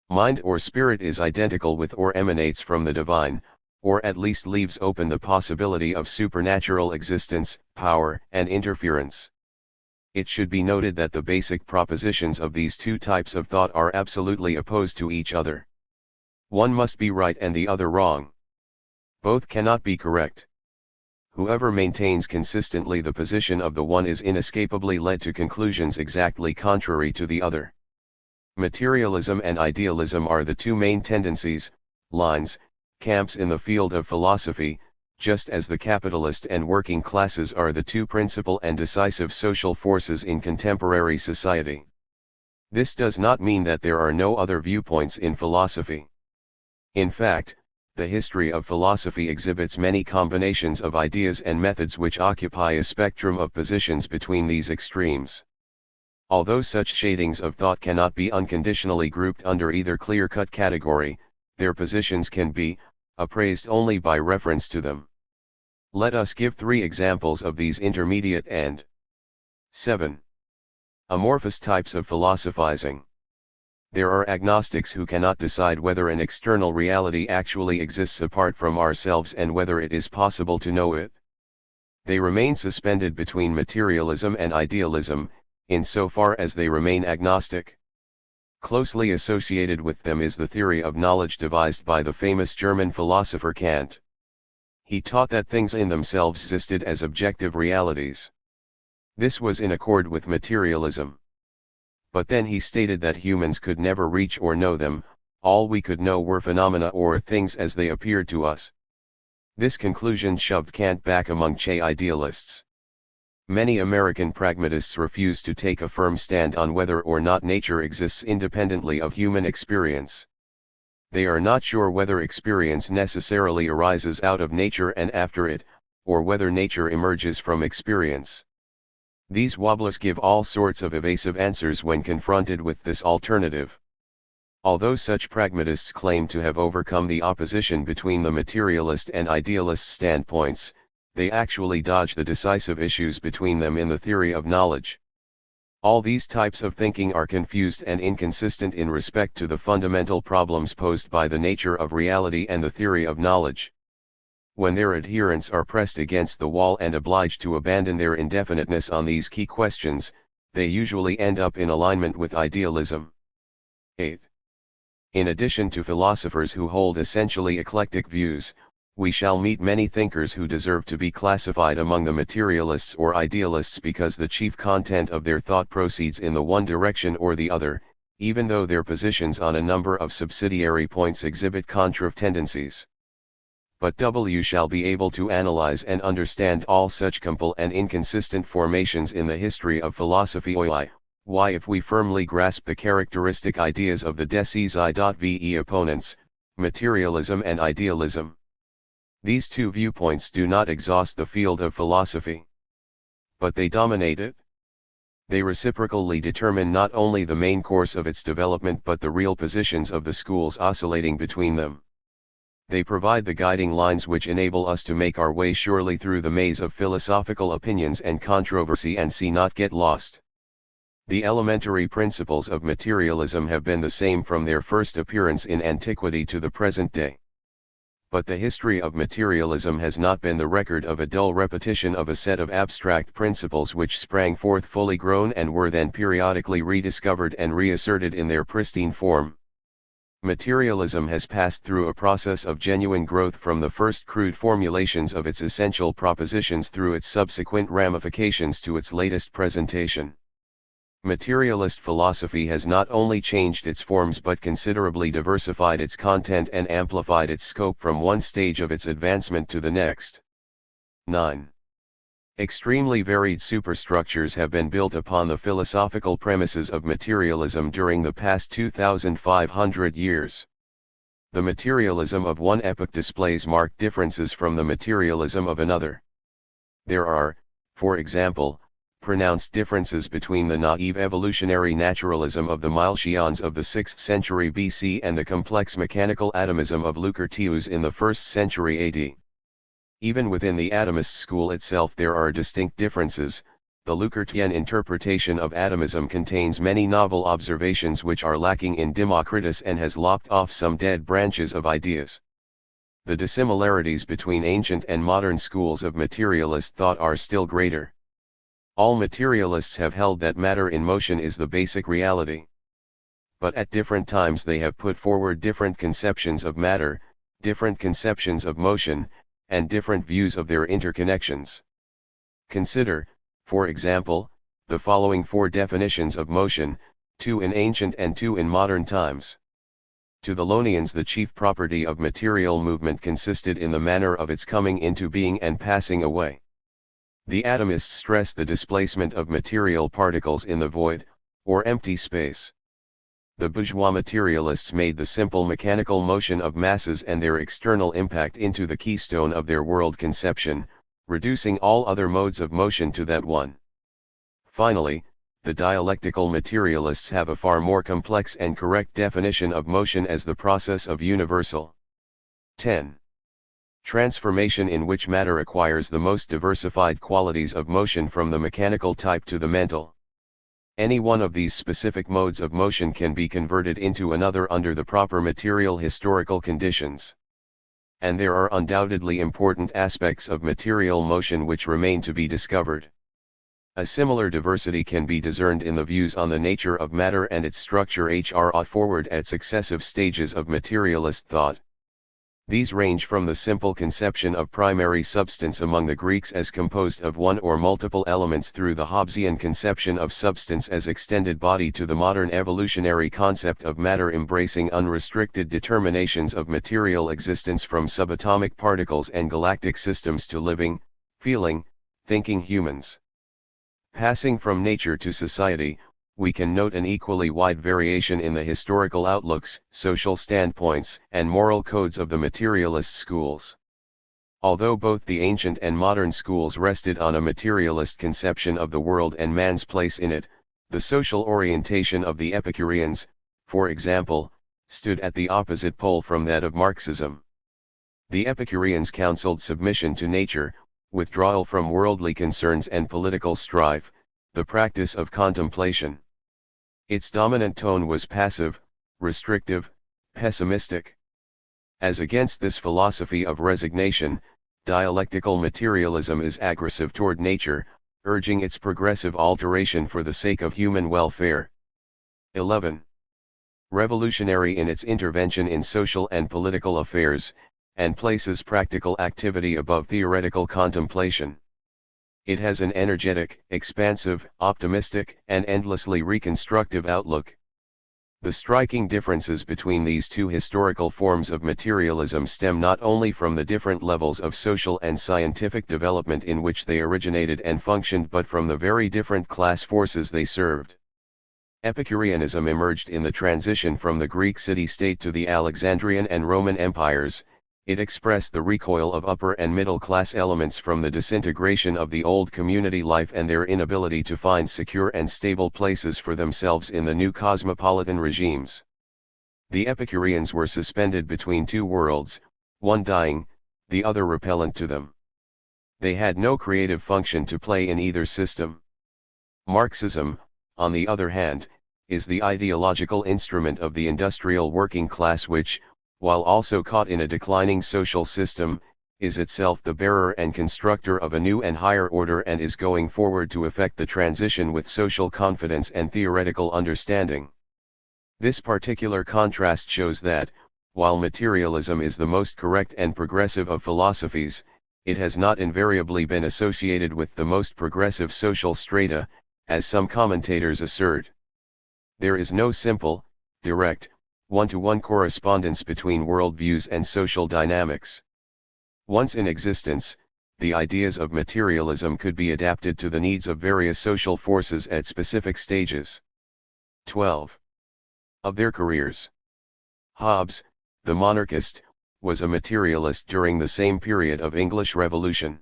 Mind or spirit is identical with or emanates from the divine, or at least leaves open the possibility of supernatural existence, power, and interference. It should be noted that the basic propositions of these two types of thought are absolutely opposed to each other. One must be right and the other wrong. Both cannot be correct. Whoever maintains consistently the position of the one is inescapably led to conclusions exactly contrary to the other. Materialism and idealism are the two main tendencies, lines, camps in the field of philosophy, just as the capitalist and working classes are the two principal and decisive social forces in contemporary society. This does not mean that there are no other viewpoints in philosophy. In fact, the history of philosophy exhibits many combinations of ideas and methods which occupy a spectrum of positions between these extremes. Although such shadings of thought cannot be unconditionally grouped under either clear-cut category, their positions can be appraised only by reference to them. Let us give 3 examples of these intermediate and 7. Amorphous types of philosophizing. There are agnostics who cannot decide whether an external reality actually exists apart from ourselves and whether it is possible to know it. They remain suspended between materialism and idealism, insofar as they remain agnostic. Closely associated with them is the theory of knowledge devised by the famous German philosopher Kant. He taught that things in themselves existed as objective realities. This was in accord with materialism. But then he stated that humans could never reach or know them, all we could know were phenomena or things as they appeared to us. This conclusion shoved Kant back among idealists. Many American pragmatists refuse to take a firm stand on whether or not nature exists independently of human experience. They are not sure whether experience necessarily arises out of nature and after it, or whether nature emerges from experience. These wobblers give all sorts of evasive answers when confronted with this alternative. Although such pragmatists claim to have overcome the opposition between the materialist and idealist standpoints, they actually dodge the decisive issues between them in the theory of knowledge. All these types of thinking are confused and inconsistent in respect to the fundamental problems posed by the nature of reality and the theory of knowledge. When their adherents are pressed against the wall and obliged to abandon their indefiniteness on these key questions, they usually end up in alignment with idealism. 8. In addition to philosophers who hold essentially eclectic views, we shall meet many thinkers who deserve to be classified among the materialists or idealists because the chief content of their thought proceeds in the one direction or the other, even though their positions on a number of subsidiary points exhibit contrary tendencies. But W shall be able to analyze and understand all such complex and inconsistent formations in the history of philosophy. Why, if we firmly grasp the characteristic ideas of the DECIV opponents, materialism and idealism. These two viewpoints do not exhaust the field of philosophy, but they dominate it. They reciprocally determine not only the main course of its development but the real positions of the schools oscillating between them. They provide the guiding lines which enable us to make our way surely through the maze of philosophical opinions and controversy and not get lost. The elementary principles of materialism have been the same from their first appearance in antiquity to the present day. But the history of materialism has not been the record of a dull repetition of a set of abstract principles which sprang forth fully grown and were then periodically rediscovered and reasserted in their pristine form. Materialism has passed through a process of genuine growth from the first crude formulations of its essential propositions through its subsequent ramifications to its latest presentation. Materialist philosophy has not only changed its forms but considerably diversified its content and amplified its scope from one stage of its advancement to the next. 9. Extremely varied superstructures have been built upon the philosophical premises of materialism during the past 2,500 years. The materialism of one epoch displays marked differences from the materialism of another. There are, for example, pronounced differences between the naive evolutionary naturalism of the Milesians of the 6th century BC and the complex mechanical atomism of Lucretius in the 1st century AD. Even within the atomist school itself there are distinct differences. The Lucretian interpretation of atomism contains many novel observations which are lacking in Democritus and has lopped off some dead branches of ideas. The dissimilarities between ancient and modern schools of materialist thought are still greater. All materialists have held that matter in motion is the basic reality. But at different times they have put forward different conceptions of matter, different conceptions of motion, and different views of their interconnections. Consider, for example, the following four definitions of motion, two in ancient and two in modern times. To the Ionians the chief property of material movement consisted in the manner of its coming into being and passing away. The atomists stress the displacement of material particles in the void, or empty space. The bourgeois materialists made the simple mechanical motion of masses and their external impact into the keystone of their world conception, reducing all other modes of motion to that one. Finally, the dialectical materialists have a far more complex and correct definition of motion as the process of universal 10. Transformation in which matter acquires the most diversified qualities of motion from the mechanical type to the mental. Any one of these specific modes of motion can be converted into another under the proper material historical conditions. And there are undoubtedly important aspects of material motion which remain to be discovered. A similar diversity can be discerned in the views on the nature of matter and its structure which are forward at successive stages of materialist thought. These range from the simple conception of primary substance among the Greeks as composed of one or multiple elements through the Hobbesian conception of substance as extended body to the modern evolutionary concept of matter embracing unrestricted determinations of material existence from subatomic particles and galactic systems to living, feeling, thinking humans. Passing from nature to society, we can note an equally wide variation in the historical outlooks, social standpoints, and moral codes of the materialist schools. Although both the ancient and modern schools rested on a materialist conception of the world and man's place in it, the social orientation of the Epicureans, for example, stood at the opposite pole from that of Marxism. The Epicureans counseled submission to nature, withdrawal from worldly concerns and political strife, the practice of contemplation. Its dominant tone was passive, restrictive, pessimistic. As against this philosophy of resignation, dialectical materialism is aggressive toward nature, urging its progressive alteration for the sake of human welfare. 11. Revolutionary in its intervention in social and political affairs, and places practical activity above theoretical contemplation. It has an energetic, expansive, optimistic, and endlessly reconstructive outlook. The striking differences between these two historical forms of materialism stem not only from the different levels of social and scientific development in which they originated and functioned but from the very different class forces they served. Epicureanism emerged in the transition from the Greek city-state to the Alexandrian and Roman empires. It expressed the recoil of upper and middle class elements from the disintegration of the old community life and their inability to find secure and stable places for themselves in the new cosmopolitan regimes. The Epicureans were suspended between two worlds, one dying, the other repellent to them. They had no creative function to play in either system. Marxism, on the other hand, is the ideological instrument of the industrial working class which, while also caught in a declining social system, is itself the bearer and constructor of a new and higher order and is going forward to effect the transition with social confidence and theoretical understanding. This particular contrast shows that, while materialism is the most correct and progressive of philosophies, it has not invariably been associated with the most progressive social strata, as some commentators assert. There is no simple, direct, one-to-one correspondence between worldviews and social dynamics. Once in existence, the ideas of materialism could be adapted to the needs of various social forces at specific stages. 12. Of their careers. Hobbes, the monarchist, was a materialist during the same period of English Revolution.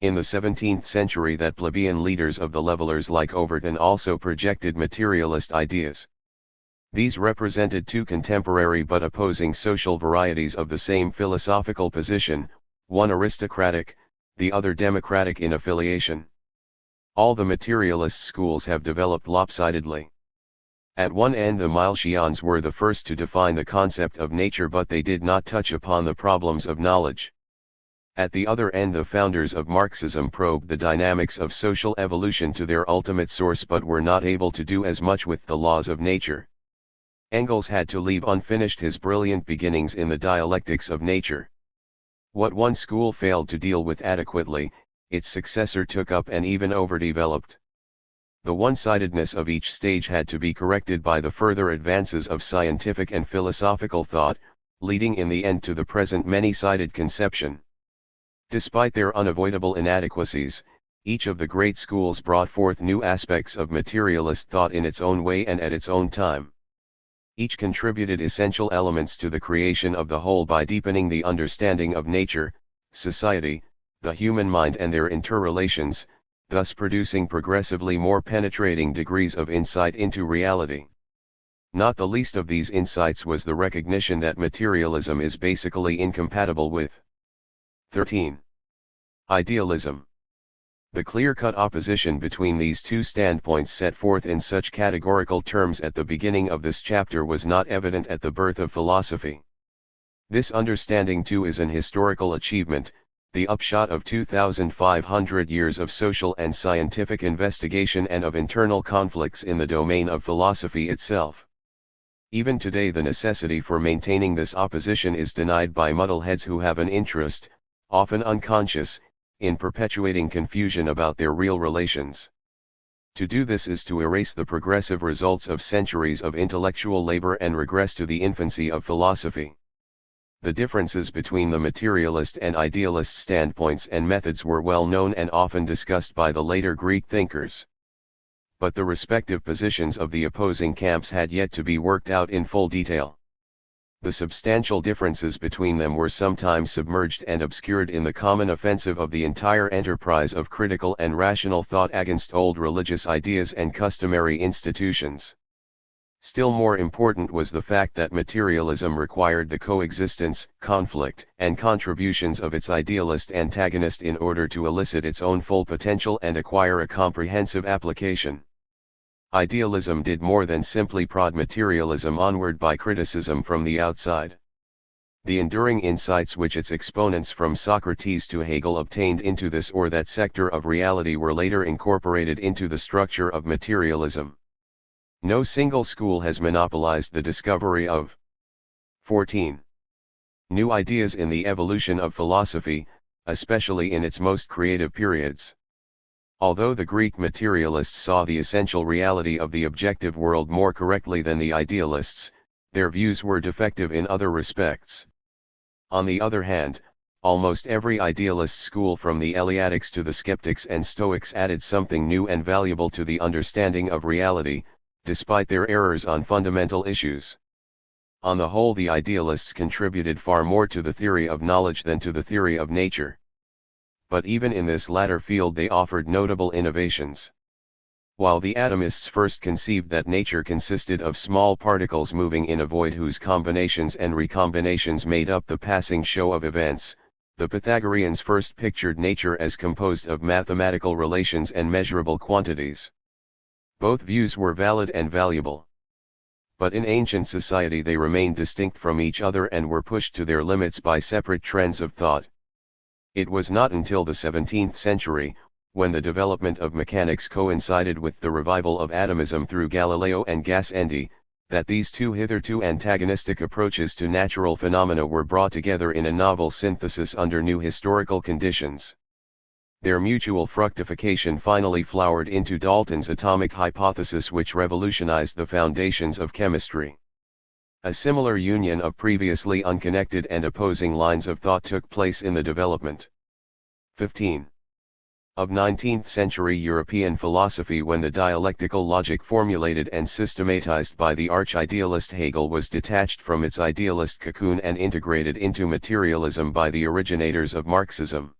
In the 17th century that plebeian leaders of the levellers like Overton also projected materialist ideas. These represented two contemporary but opposing social varieties of the same philosophical position, one aristocratic, the other democratic in affiliation. All the materialist schools have developed lopsidedly. At one end the Milesians were the first to define the concept of nature, but they did not touch upon the problems of knowledge. At the other end the founders of Marxism probed the dynamics of social evolution to their ultimate source but were not able to do as much with the laws of nature. Engels had to leave unfinished his brilliant beginnings in the dialectics of nature. What one school failed to deal with adequately, its successor took up and even overdeveloped. The one-sidedness of each stage had to be corrected by the further advances of scientific and philosophical thought, leading in the end to the present many-sided conception. Despite their unavoidable inadequacies, each of the great schools brought forth new aspects of materialist thought in its own way and at its own time. Each contributed essential elements to the creation of the whole by deepening the understanding of nature, society, the human mind and their interrelations, thus producing progressively more penetrating degrees of insight into reality. Not the least of these insights was the recognition that materialism is basically incompatible with 13. Idealism. The clear-cut opposition between these two standpoints set forth in such categorical terms at the beginning of this chapter was not evident at the birth of philosophy. This understanding too is an historical achievement, the upshot of 2,500 years of social and scientific investigation and of internal conflicts in the domain of philosophy itself. Even today the necessity for maintaining this opposition is denied by muddleheads who have an interest, often unconscious, in perpetuating confusion about their real relations. To do this is to erase the progressive results of centuries of intellectual labor and regress to the infancy of philosophy. The differences between the materialist and idealist standpoints and methods were well known and often discussed by the later Greek thinkers. But the respective positions of the opposing camps had yet to be worked out in full detail. The substantial differences between them were sometimes submerged and obscured in the common offensive of the entire enterprise of critical and rational thought against old religious ideas and customary institutions. Still more important was the fact that materialism required the coexistence, conflict, and contributions of its idealist antagonist in order to elicit its own full potential and acquire a comprehensive application. Idealism did more than simply prod materialism onward by criticism from the outside. The enduring insights which its exponents from Socrates to Hegel obtained into this or that sector of reality were later incorporated into the structure of materialism. No single school has monopolized the discovery of 14. New ideas in the evolution of philosophy, especially in its most creative periods. Although the Greek materialists saw the essential reality of the objective world more correctly than the idealists, their views were defective in other respects. On the other hand, almost every idealist school from the Eleatics to the Skeptics and Stoics added something new and valuable to the understanding of reality, despite their errors on fundamental issues. On the whole, the idealists contributed far more to the theory of knowledge than to the theory of nature. But even in this latter field they offered notable innovations. While the atomists first conceived that nature consisted of small particles moving in a void whose combinations and recombinations made up the passing show of events, the Pythagoreans first pictured nature as composed of mathematical relations and measurable quantities. Both views were valid and valuable. But in ancient society they remained distinct from each other and were pushed to their limits by separate trends of thought. It was not until the 17th century, when the development of mechanics coincided with the revival of atomism through Galileo and Gassendi, that these two hitherto antagonistic approaches to natural phenomena were brought together in a novel synthesis under new historical conditions. Their mutual fructification finally flowered into Dalton's atomic hypothesis, which revolutionized the foundations of chemistry. A similar union of previously unconnected and opposing lines of thought took place in the development 15. Of 19th century European philosophy, when the dialectical logic formulated and systematized by the arch-idealist Hegel was detached from its idealist cocoon and integrated into materialism by the originators of Marxism.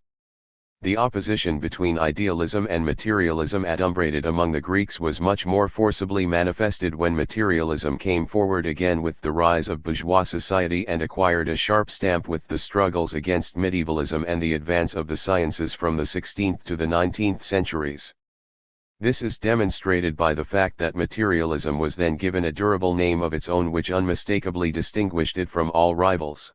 The opposition between idealism and materialism adumbrated among the Greeks was much more forcibly manifested when materialism came forward again with the rise of bourgeois society and acquired a sharp stamp with the struggles against medievalism and the advance of the sciences from the 16th to the 19th centuries. This is demonstrated by the fact that materialism was then given a durable name of its own which unmistakably distinguished it from all rivals.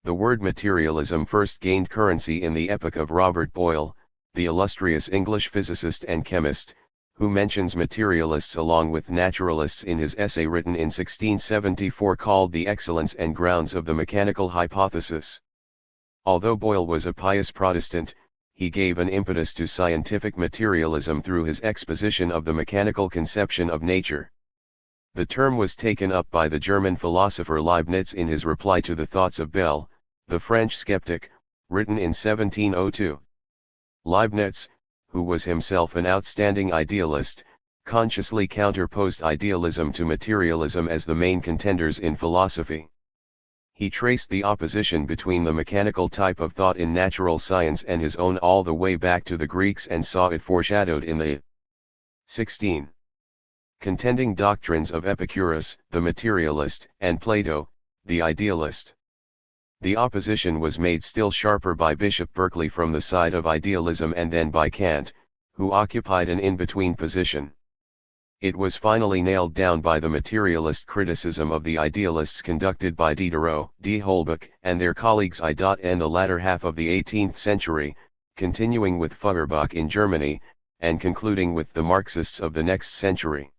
The word materialism first gained currency in the epoch of Robert Boyle, the illustrious English physicist and chemist, who mentions materialists along with naturalists in his essay written in 1674 called The Excellence and Grounds of the Mechanical Hypothesis. Although Boyle was a pious Protestant, he gave an impetus to scientific materialism through his exposition of the mechanical conception of nature. The term was taken up by the German philosopher Leibniz in his reply to the thoughts of Bell, the French skeptic, written in 1702. Leibniz, who was himself an outstanding idealist, consciously counterposed idealism to materialism as the main contenders in philosophy. He traced the opposition between the mechanical type of thought in natural science and his own all the way back to the Greeks and saw it foreshadowed in the 16. Contending doctrines of Epicurus, the materialist, and Plato, the idealist. The opposition was made still sharper by Bishop Berkeley from the side of idealism and then by Kant, who occupied an in-between position. It was finally nailed down by the materialist criticism of the idealists conducted by Diderot, d'Holbach, and their colleagues in the latter half of the 18th century, continuing with Feuerbach in Germany, and concluding with the Marxists of the next century.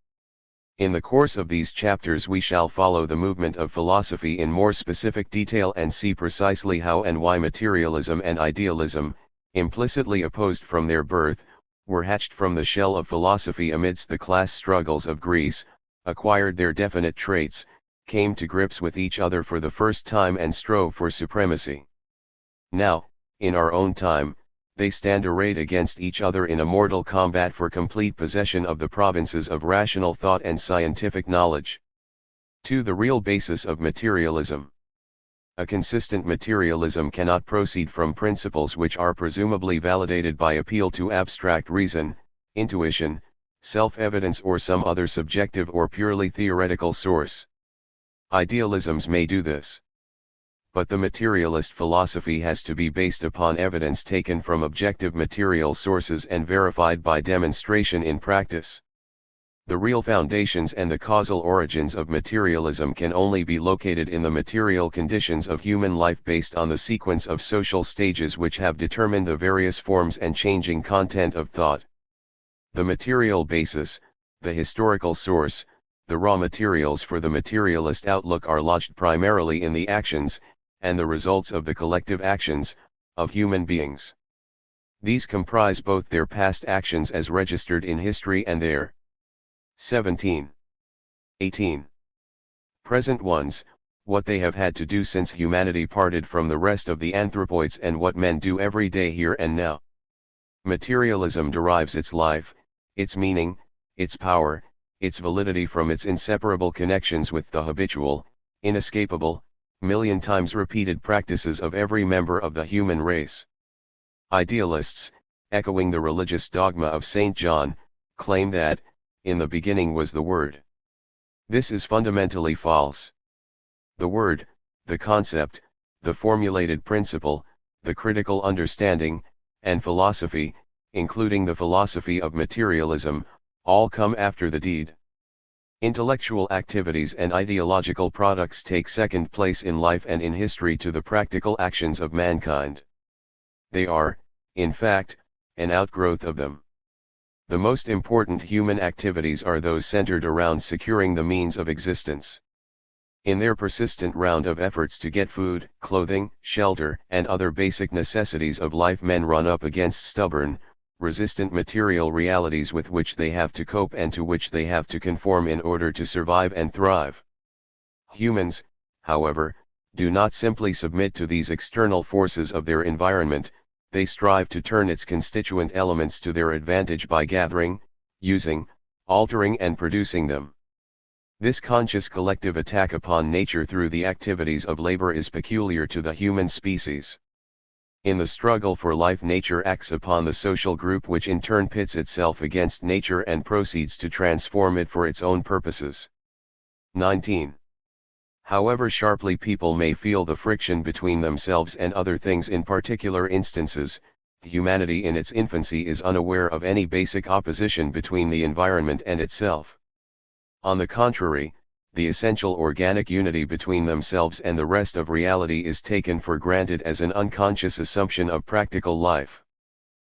In the course of these chapters we shall follow the movement of philosophy in more specific detail and see precisely how and why materialism and idealism, implicitly opposed from their birth, were hatched from the shell of philosophy amidst the class struggles of Greece, acquired their definite traits, came to grips with each other for the first time and strove for supremacy. Now, in our own time, they stand arrayed against each other in a mortal combat for complete possession of the provinces of rational thought and scientific knowledge. 2. The real basis of materialism. A consistent materialism cannot proceed from principles which are presumably validated by appeal to abstract reason, intuition, self-evidence or some other subjective or purely theoretical source. Idealisms may do this. But the materialist philosophy has to be based upon evidence taken from objective material sources and verified by demonstration in practice. The real foundations and the causal origins of materialism can only be located in the material conditions of human life based on the sequence of social stages which have determined the various forms and changing content of thought. The material basis, the historical source, the raw materials for the materialist outlook are lodged primarily in the actions, and the results of the collective actions, of human beings. These comprise both their past actions as registered in history and their 17. 18. Present ones, what they have had to do since humanity parted from the rest of the anthropoids and what men do every day here and now. Materialism derives its life, its meaning, its power, its validity from its inseparable connections with the habitual, inescapable, million times repeated practices of every member of the human race. Idealists, echoing the religious dogma of St. John, claim that, in the beginning was the Word. This is fundamentally false. The Word, the concept, the formulated principle, the critical understanding, and philosophy, including the philosophy of materialism, all come after the deed. Intellectual activities and ideological products take second place in life and in history to the practical actions of mankind. They are, in fact, an outgrowth of them. The most important human activities are those centered around securing the means of existence. In their persistent round of efforts to get food, clothing, shelter, and other basic necessities of life, men run up against stubborn, resistant material realities with which they have to cope and to which they have to conform in order to survive and thrive. Humans, however, do not simply submit to these external forces of their environment, they strive to turn its constituent elements to their advantage by gathering, using, altering and producing them. This conscious collective attack upon nature through the activities of labor is peculiar to the human species. In the struggle for life, nature acts upon the social group, which in turn pits itself against nature and proceeds to transform it for its own purposes. 19. However sharply people may feel the friction between themselves and other things in particular instances, humanity in its infancy is unaware of any basic opposition between the environment and itself. On the contrary, the essential organic unity between themselves and the rest of reality is taken for granted as an unconscious assumption of practical life.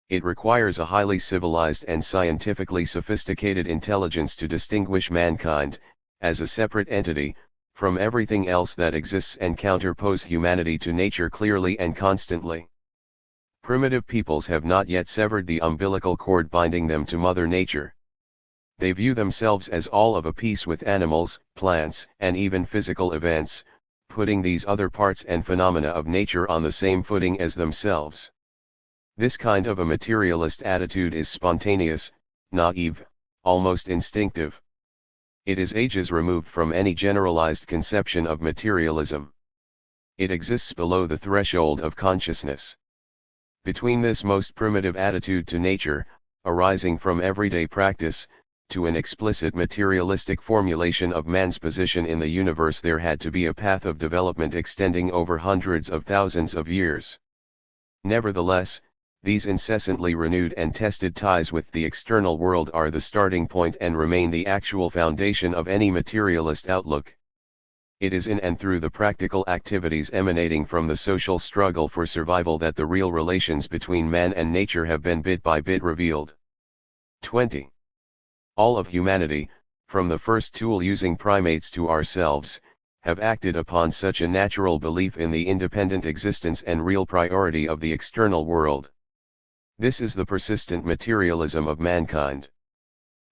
It requires a highly civilized and scientifically sophisticated intelligence to distinguish mankind, as a separate entity, from everything else that exists and counterpose humanity to nature clearly and constantly. Primitive peoples have not yet severed the umbilical cord binding them to Mother Nature. They view themselves as all of a piece with animals, plants, and even physical events, putting these other parts and phenomena of nature on the same footing as themselves. This kind of a materialist attitude is spontaneous, naive, almost instinctive. It is ages removed from any generalized conception of materialism. It exists below the threshold of consciousness. Between this most primitive attitude to nature, arising from everyday practice, to an explicit materialistic formulation of man's position in the universe, there had to be a path of development extending over hundreds of thousands of years. Nevertheless, these incessantly renewed and tested ties with the external world are the starting point and remain the actual foundation of any materialist outlook. It is in and through the practical activities emanating from the social struggle for survival that the real relations between man and nature have been bit by bit revealed. 20. All of humanity, from the first tool-using primates to ourselves, have acted upon such a natural belief in the independent existence and real priority of the external world. This is the persistent materialism of mankind.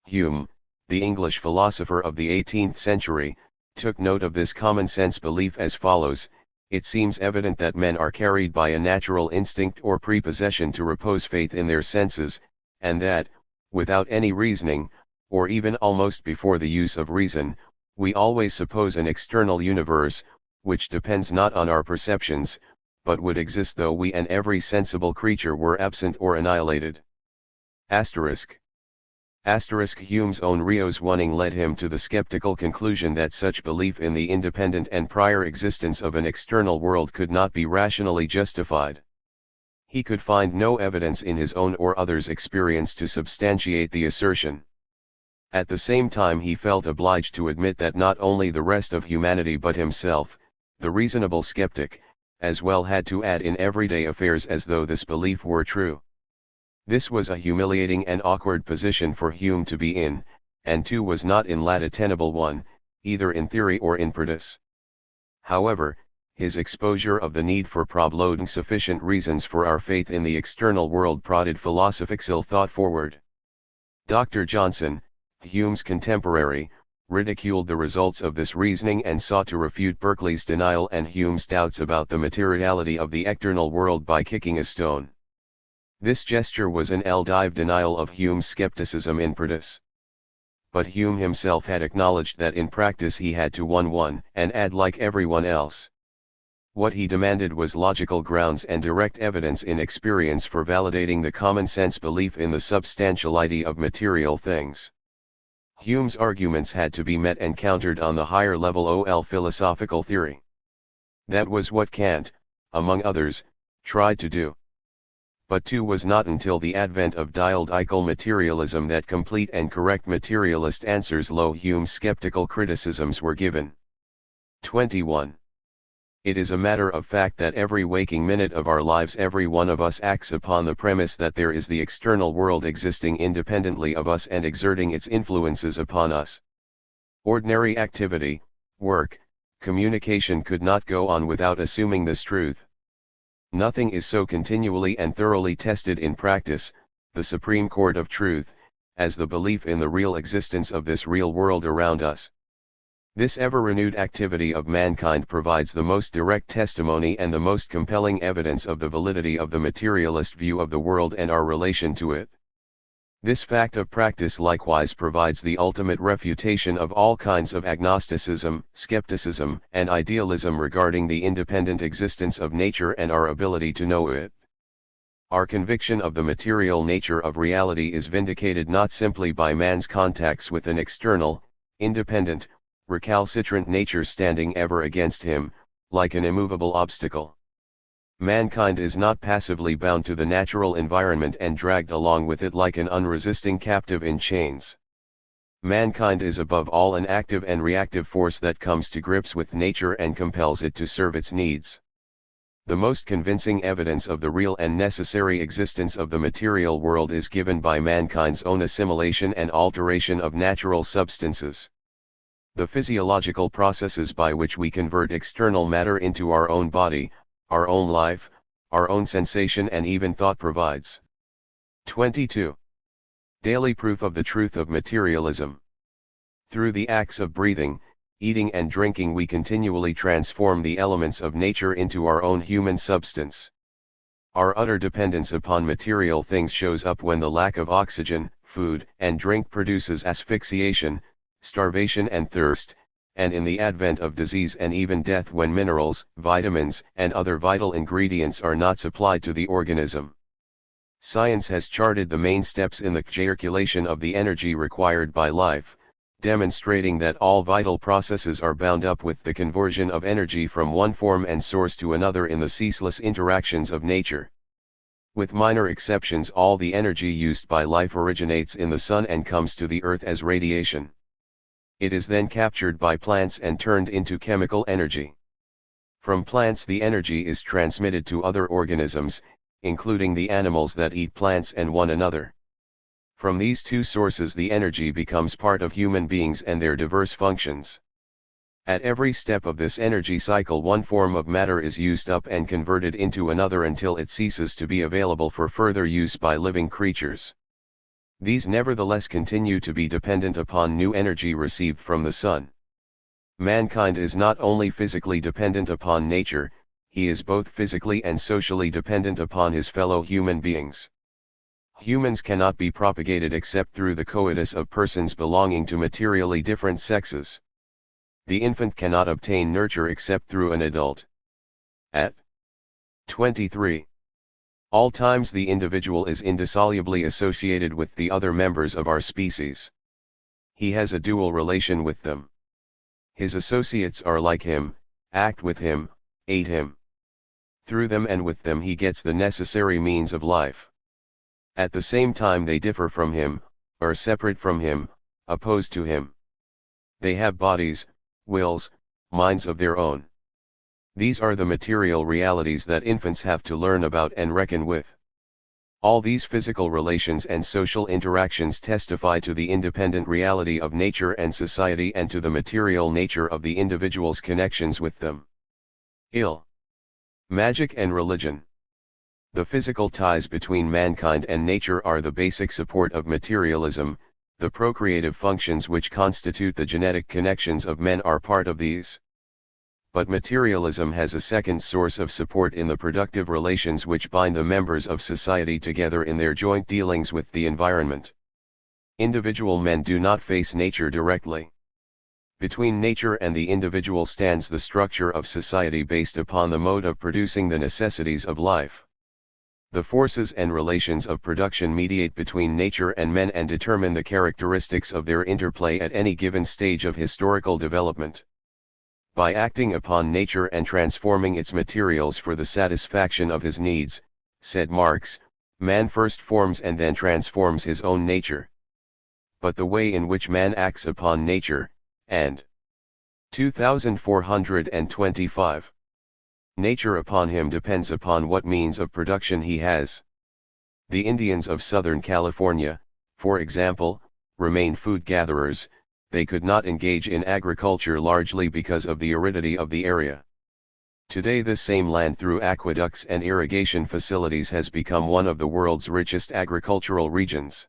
Hume, the English philosopher of the 18th century, took note of this common-sense belief as follows: "It seems evident that men are carried by a natural instinct or prepossession to repose faith in their senses, and that, without any reasoning, or even almost before the use of reason, we always suppose an external universe, which depends not on our perceptions, but would exist though we and every sensible creature were absent or annihilated." Hume's own Rios Wunning led him to the skeptical conclusion that such belief in the independent and prior existence of an external world could not be rationally justified. He could find no evidence in his own or others' experience to substantiate the assertion. At the same time, he felt obliged to admit that not only the rest of humanity but himself, the reasonable skeptic, as well had to add in everyday affairs as though this belief were true. This was a humiliating and awkward position for Hume to be in, and too was not in lat a tenable one, either in theory or in practice. However, his exposure of the need for providing sufficient reasons for our faith in the external world prodded philosophical thought forward. Dr. Johnson, Hume's contemporary, ridiculed the results of this reasoning and sought to refute Berkeley's denial and Hume's doubts about the materiality of the external world by kicking a stone. This gesture was an live denial of Hume's skepticism in practice. But Hume himself had acknowledged that in practice he had to 1 and add like everyone else. What he demanded was logical grounds and direct evidence in experience for validating the common-sense belief in the substantiality of material things. Hume's arguments had to be met and countered on the higher level of philosophical theory. That was what Kant, among others, tried to do. But too was not until the advent of dialectical materialism that complete and correct materialist answers to Hume's skeptical criticisms were given. 21. It is a matter of fact that every waking minute of our lives every one of us acts upon the premise that there is the external world existing independently of us and exerting its influences upon us. Ordinary activity, work, communication could not go on without assuming this truth. Nothing is so continually and thoroughly tested in practice, the supreme court of truth, as the belief in the real existence of this real world around us. This ever-renewed activity of mankind provides the most direct testimony and the most compelling evidence of the validity of the materialist view of the world and our relation to it. This fact of practice likewise provides the ultimate refutation of all kinds of agnosticism, skepticism, and idealism regarding the independent existence of nature and our ability to know it. Our conviction of the material nature of reality is vindicated not simply by man's contacts with an external, independent, recalcitrant nature standing ever against him, like an immovable obstacle. Mankind is not passively bound to the natural environment and dragged along with it like an unresisting captive in chains. Mankind is above all an active and reactive force that comes to grips with nature and compels it to serve its needs. The most convincing evidence of the real and necessary existence of the material world is given by mankind's own assimilation and alteration of natural substances. The physiological processes by which we convert external matter into our own body, our own life, our own sensation and even thought provides. 22. Daily proof of the truth of materialism. Through the acts of breathing, eating and drinking we continually transform the elements of nature into our own human substance. Our utter dependence upon material things shows up when the lack of oxygen, food, and drink produces asphyxiation, starvation and thirst, and in the advent of disease and even death when minerals, vitamins, and other vital ingredients are not supplied to the organism. Science has charted the main steps in the circulation of the energy required by life, demonstrating that all vital processes are bound up with the conversion of energy from one form and source to another in the ceaseless interactions of nature. With minor exceptions, all the energy used by life originates in the sun and comes to the earth as radiation. It is then captured by plants and turned into chemical energy. From plants the energy is transmitted to other organisms, including the animals that eat plants and one another. From these two sources the energy becomes part of human beings and their diverse functions. At every step of this energy cycle one form of matter is used up and converted into another until it ceases to be available for further use by living creatures. These nevertheless continue to be dependent upon new energy received from the sun. Mankind is not only physically dependent upon nature, he is both physically and socially dependent upon his fellow human beings. Humans cannot be propagated except through the coitus of persons belonging to materially different sexes. The infant cannot obtain nurture except through an adult. At 23. All times the individual is indissolubly associated with the other members of our species. He has a dual relation with them. His associates are like him, act with him, aid him. Through them and with them he gets the necessary means of life. At the same time they differ from him, are separate from him, opposed to him. They have bodies, wills, minds of their own. These are the material realities that infants have to learn about and reckon with. All these physical relations and social interactions testify to the independent reality of nature and society and to the material nature of the individual's connections with them. Magic and religion. The physical ties between mankind and nature are the basic support of materialism. The procreative functions which constitute the genetic connections of men are part of these. But materialism has a second source of support in the productive relations which bind the members of society together in their joint dealings with the environment. Individual men do not face nature directly. Between nature and the individual stands the structure of society based upon the mode of producing the necessities of life. The forces and relations of production mediate between nature and men and determine the characteristics of their interplay at any given stage of historical development. By acting upon nature and transforming its materials for the satisfaction of his needs, said Marx, Man first forms and then transforms his own nature. But the way in which man acts upon nature, and 2425. Nature upon him depends upon what means of production he has. The Indians of Southern California, for example, remained food gatherers. They could not engage in agriculture largely because of the aridity of the area. Today this same land through aqueducts and irrigation facilities has become one of the world's richest agricultural regions.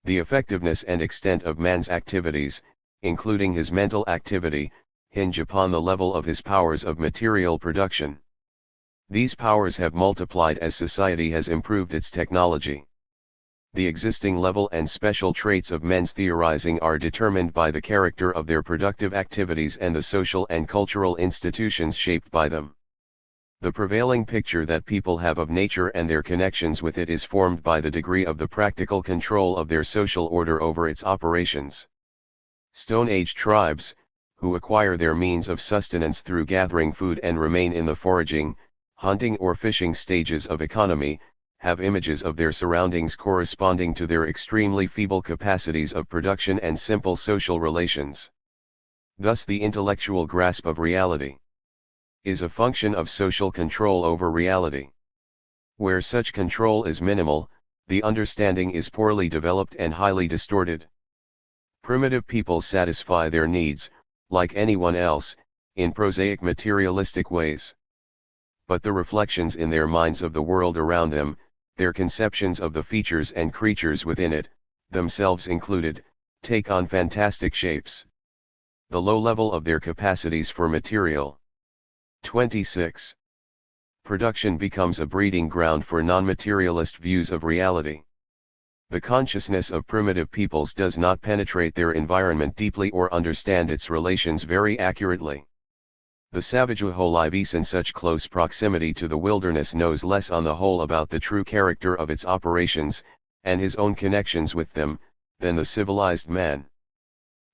The effectiveness and extent of man's activities, including his mental activity, hinge upon the level of his powers of material production. These powers have multiplied as society has improved its technology. The existing level and special traits of men's theorizing are determined by the character of their productive activities and the social and cultural institutions shaped by them. The prevailing picture that people have of nature and their connections with it is formed by the degree of the practical control of their social order over its operations. Stone Age tribes, who acquire their means of sustenance through gathering food and remain in the foraging, hunting or fishing stages of economy, have images of their surroundings corresponding to their extremely feeble capacities of production and simple social relations. Thus the intellectual grasp of reality is a function of social control over reality. Where such control is minimal, the understanding is poorly developed and highly distorted. Primitive peoples satisfy their needs, like anyone else, in prosaic materialistic ways. But the reflections in their minds of the world around them, their conceptions of the features and creatures within it, themselves included, take on fantastic shapes. The low level of their capacities for material. 26. Production becomes a breeding ground for non-materialist views of reality. The consciousness of primitive peoples does not penetrate their environment deeply or understand its relations very accurately. The savage who lives in such close proximity to the wilderness knows less on the whole about the true character of its operations, and his own connections with them, than the civilized man.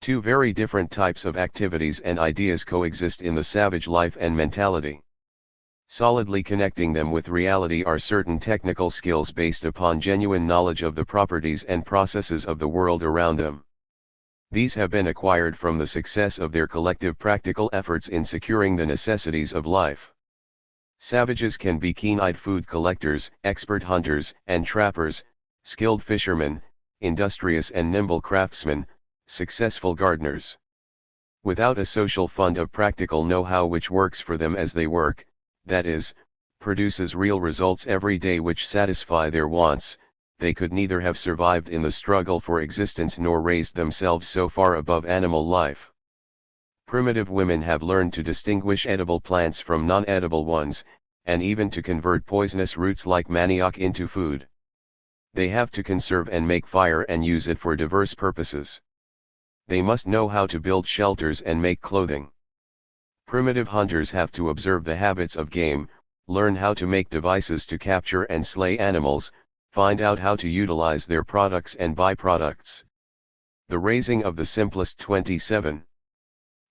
Two very different types of activities and ideas coexist in the savage life and mentality. Solidly connecting them with reality are certain technical skills based upon genuine knowledge of the properties and processes of the world around them. These have been acquired from the success of their collective practical efforts in securing the necessities of life. Savages can be keen-eyed food collectors, expert hunters and trappers, skilled fishermen, industrious and nimble craftsmen, successful gardeners. Without a social fund of practical know-how which works for them as they work, that is, produces real results every day which satisfy their wants, they could neither have survived in the struggle for existence nor raised themselves so far above animal life. Primitive women have learned to distinguish edible plants from non-edible ones, and even to convert poisonous roots like manioc into food. They have to conserve and make fire and use it for diverse purposes. They must know how to build shelters and make clothing. Primitive hunters have to observe the habits of game, learn how to make devices to capture and slay animals, find out how to utilize their products and byproducts. The raising of the simplest 27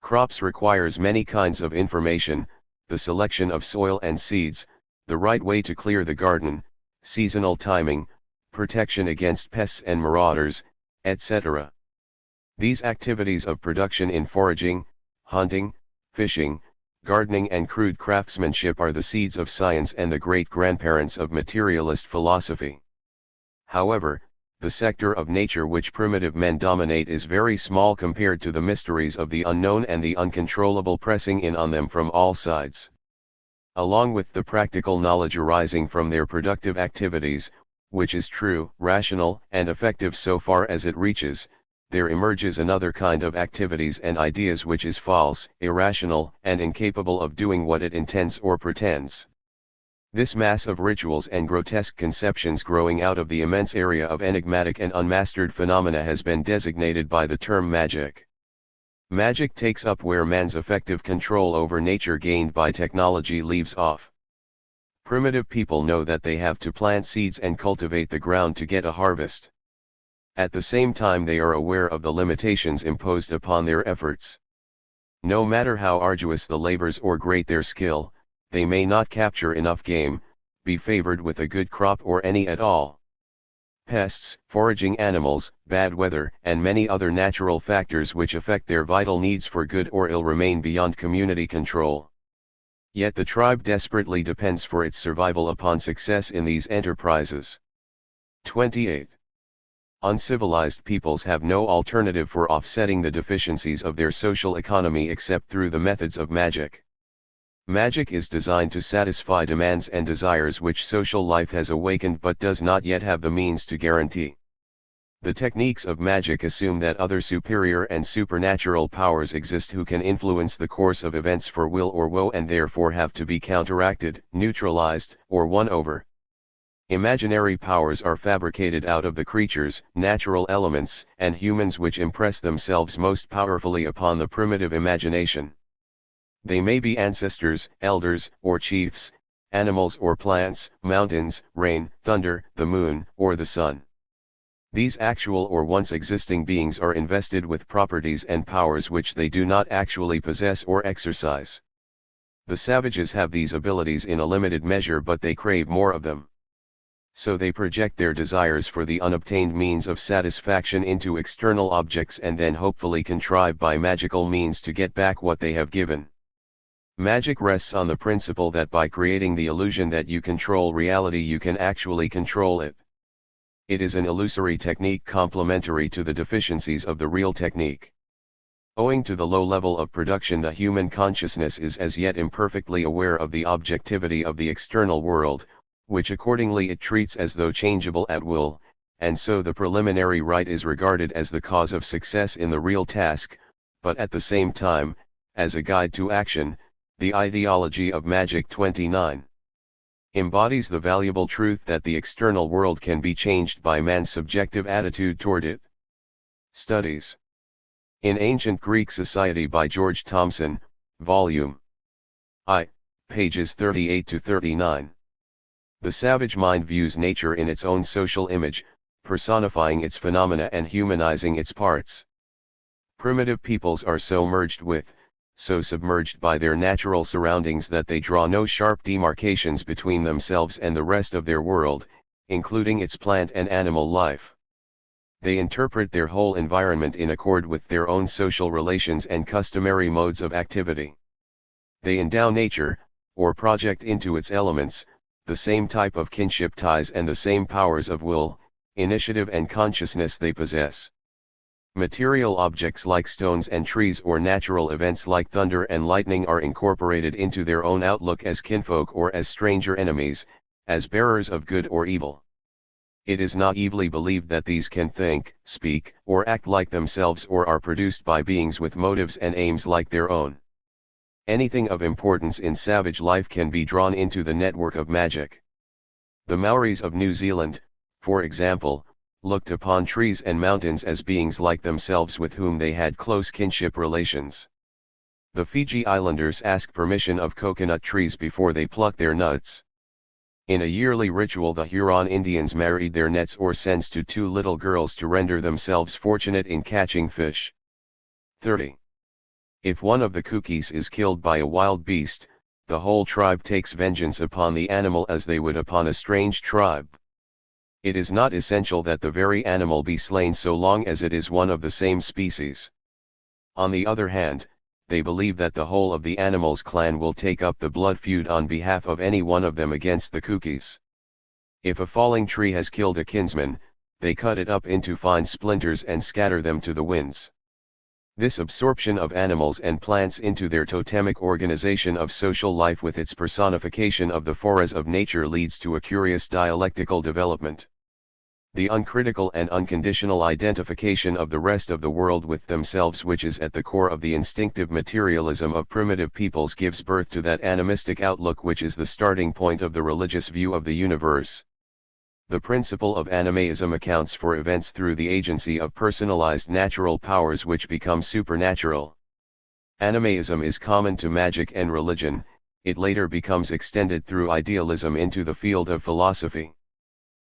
crops requires many kinds of information, the selection of soil and seeds, the right way to clear the garden, seasonal timing, protection against pests and marauders, etc. These activities of production in foraging, hunting, fishing, gardening and crude craftsmanship are the seeds of science and the great-grandparents of materialist philosophy. However, the sector of nature which primitive men dominate is very small compared to the mysteries of the unknown and the uncontrollable pressing in on them from all sides. Along with the practical knowledge arising from their productive activities, which is true, rational, and effective so far as it reaches, there emerges another kind of activities and ideas which is false, irrational, and incapable of doing what it intends or pretends. This mass of rituals and grotesque conceptions growing out of the immense area of enigmatic and unmastered phenomena has been designated by the term magic. Magic takes up where man's effective control over nature gained by technology leaves off. Primitive people know that they have to plant seeds and cultivate the ground to get a harvest. At the same time they are aware of the limitations imposed upon their efforts. No matter how arduous the labors or great their skill, they may not capture enough game, be favored with a good crop or any at all. Pests, foraging animals, bad weather, and many other natural factors which affect their vital needs for good or ill remain beyond community control. Yet the tribe desperately depends for its survival upon success in these enterprises. 28. Uncivilized peoples have no alternative for offsetting the deficiencies of their social economy except through the methods of magic. Magic is designed to satisfy demands and desires which social life has awakened but does not yet have the means to guarantee. The techniques of magic assume that other superior and supernatural powers exist who can influence the course of events for will or woe and therefore have to be counteracted, neutralized, or won over. Imaginary powers are fabricated out of the creatures, natural elements, and humans which impress themselves most powerfully upon the primitive imagination. They may be ancestors, elders, or chiefs, animals or plants, mountains, rain, thunder, the moon, or the sun. These actual or once existing beings are invested with properties and powers which they do not actually possess or exercise. The savages have these abilities in a limited measure but they crave more of them. So they project their desires for the unobtained means of satisfaction into external objects and then hopefully contrive by magical means to get back what they have given. Magic rests on the principle that by creating the illusion that you control reality you can actually control it. It is an illusory technique complementary to the deficiencies of the real technique. Owing to the low level of production, the human consciousness is as yet imperfectly aware of the objectivity of the external world, which accordingly it treats as though changeable at will, and so the preliminary rite is regarded as the cause of success in the real task, but at the same time, as a guide to action. The ideology of magic 29 embodies the valuable truth that the external world can be changed by man's subjective attitude toward it. Studies in Ancient Greek Society by George Thomson, Volume I, pages 38 to 39. The savage mind views nature in its own social image, personifying its phenomena and humanizing its parts. Primitive peoples are so merged with, so submerged by their natural surroundings that they draw no sharp demarcations between themselves and the rest of their world, including its plant and animal life. They interpret their whole environment in accord with their own social relations and customary modes of activity. They endow nature, or project into its elements, the same type of kinship ties and the same powers of will, initiative and consciousness they possess. Material objects like stones and trees or natural events like thunder and lightning are incorporated into their own outlook as kinfolk or as stranger enemies, as bearers of good or evil. It is naively believed that these can think, speak, or act like themselves or are produced by beings with motives and aims like their own. Anything of importance in savage life can be drawn into the network of magic. The Maoris of New Zealand, for example, looked upon trees and mountains as beings like themselves with whom they had close kinship relations. The Fiji Islanders ask permission of coconut trees before they pluck their nuts. In a yearly ritual, the Huron Indians married their nets or sens to two little girls to render themselves fortunate in catching fish. 30. If one of the Kookies is killed by a wild beast, the whole tribe takes vengeance upon the animal as they would upon a strange tribe. It is not essential that the very animal be slain so long as it is one of the same species. On the other hand, they believe that the whole of the animal's clan will take up the blood feud on behalf of any one of them against the Kookies. If a falling tree has killed a kinsman, they cut it up into fine splinters and scatter them to the winds. This absorption of animals and plants into their totemic organization of social life with its personification of the forces of nature leads to a curious dialectical development. The uncritical and unconditional identification of the rest of the world with themselves, which is at the core of the instinctive materialism of primitive peoples, gives birth to that animistic outlook which is the starting point of the religious view of the universe. The principle of animism accounts for events through the agency of personalized natural powers which become supernatural. Animism is common to magic and religion. It later becomes extended through idealism into the field of philosophy.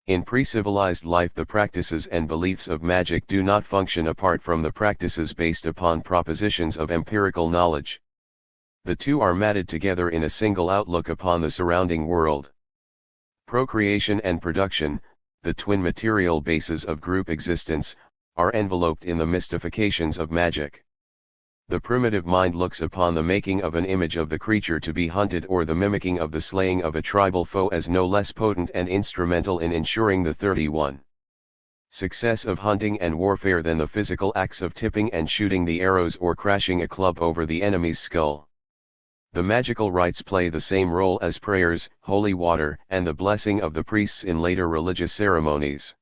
In pre-civilized life, the practices and beliefs of magic do not function apart from the practices based upon propositions of empirical knowledge. The two are matted together in a single outlook upon the surrounding world. Procreation and production, the twin material bases of group existence, are enveloped in the mystifications of magic. The primitive mind looks upon the making of an image of the creature to be hunted or the mimicking of the slaying of a tribal foe as no less potent and instrumental in ensuring the 31 success of hunting and warfare than the physical acts of tipping and shooting the arrows or crashing a club over the enemy's skull. The magical rites play the same role as prayers, holy water, and the blessing of the priests in later religious ceremonies.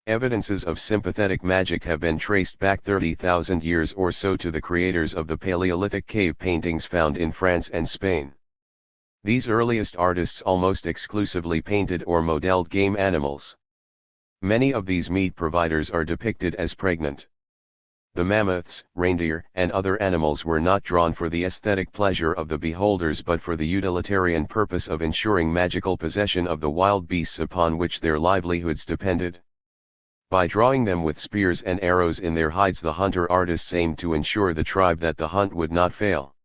Evidences of sympathetic magic have been traced back 30,000 years or so to the creators of the Paleolithic cave paintings found in France and Spain. These earliest artists almost exclusively painted or modeled game animals. Many of these meat providers are depicted as pregnant. The mammoths, reindeer, and other animals were not drawn for the aesthetic pleasure of the beholders but for the utilitarian purpose of ensuring magical possession of the wild beasts upon which their livelihoods depended. By drawing them with spears and arrows in their hides, the hunter artists aimed to ensure the tribe that the hunt would not fail.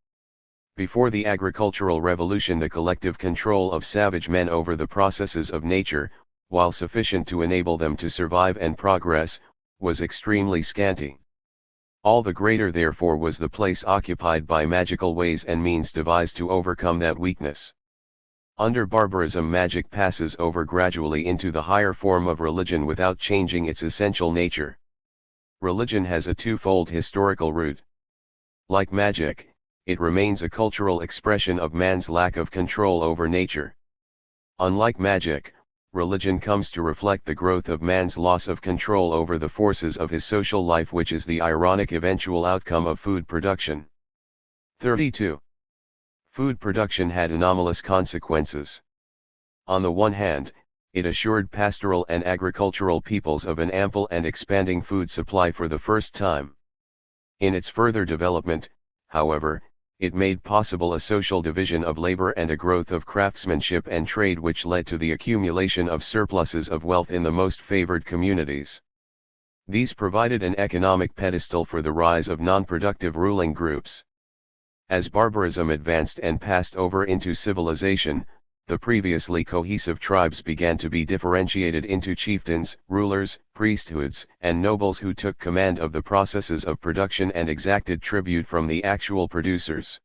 Before the agricultural revolution, the collective control of savage men over the processes of nature, while sufficient to enable them to survive and progress, was extremely scanty. All the greater therefore was the place occupied by magical ways and means devised to overcome that weakness. Under barbarism, magic passes over gradually into the higher form of religion without changing its essential nature. Religion has a twofold historical root. Like magic, it remains a cultural expression of man's lack of control over nature. Unlike magic, religion comes to reflect the growth of man's loss of control over the forces of his social life, which is the ironic eventual outcome of food production. 32. Food production had anomalous consequences. On the one hand, it assured pastoral and agricultural peoples of an ample and expanding food supply for the first time. In its further development, however, it made possible a social division of labor and a growth of craftsmanship and trade which led to the accumulation of surpluses of wealth in the most favored communities. These provided an economic pedestal for the rise of non-productive ruling groups. As barbarism advanced and passed over into civilization, the previously cohesive tribes began to be differentiated into chieftains, rulers, priesthoods, and nobles who took command of the processes of production and exacted tribute from the actual producers.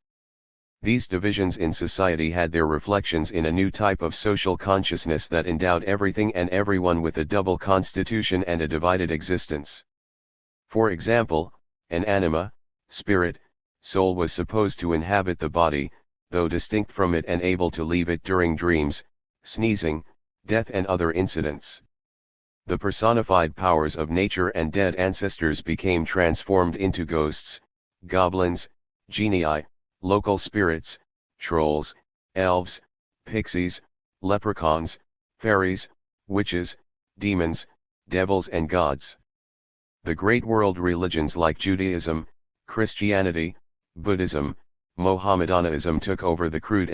These divisions in society had their reflections in a new type of social consciousness that endowed everything and everyone with a double constitution and a divided existence. For example, an anima, spirit, soul was supposed to inhabit the body, though distinct from it and able to leave it during dreams, sneezing, death and other incidents. The personified powers of nature and dead ancestors became transformed into ghosts, goblins, genii, local spirits, trolls, elves, pixies, leprechauns, fairies, witches, demons, devils and gods. The great world religions like Judaism, Christianity, Buddhism, Mohammedanism took over the crude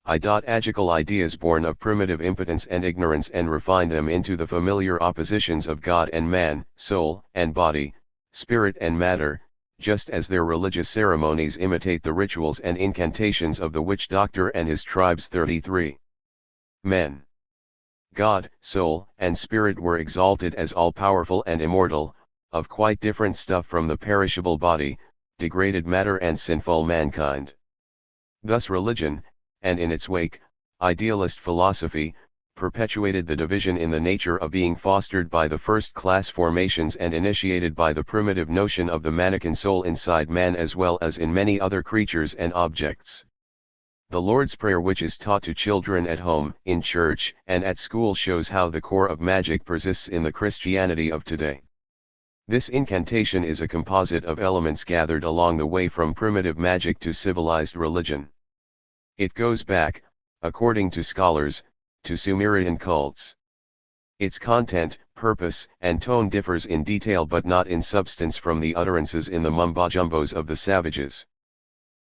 ideological ideas born of primitive impotence and ignorance and refined them into the familiar oppositions of God and man, soul and body, spirit and matter, just as their religious ceremonies imitate the rituals and incantations of the witch doctor and his tribes. 33. Men. God, soul, and spirit were exalted as all-powerful and immortal, of quite different stuff from the perishable body, degraded matter and sinful mankind. Thus religion, and in its wake, idealist philosophy, perpetuated the division in the nature of being fostered by the first-class formations and initiated by the primitive notion of the mannequin soul inside man as well as in many other creatures and objects. The Lord's Prayer, which is taught to children at home, in church, and at school, shows how the core of magic persists in the Christianity of today. This incantation is a composite of elements gathered along the way from primitive magic to civilized religion. It goes back, according to scholars, to Sumerian cults. Its content, purpose, and tone differs in detail but not in substance from the utterances in the mumbo-jumbos of the savages.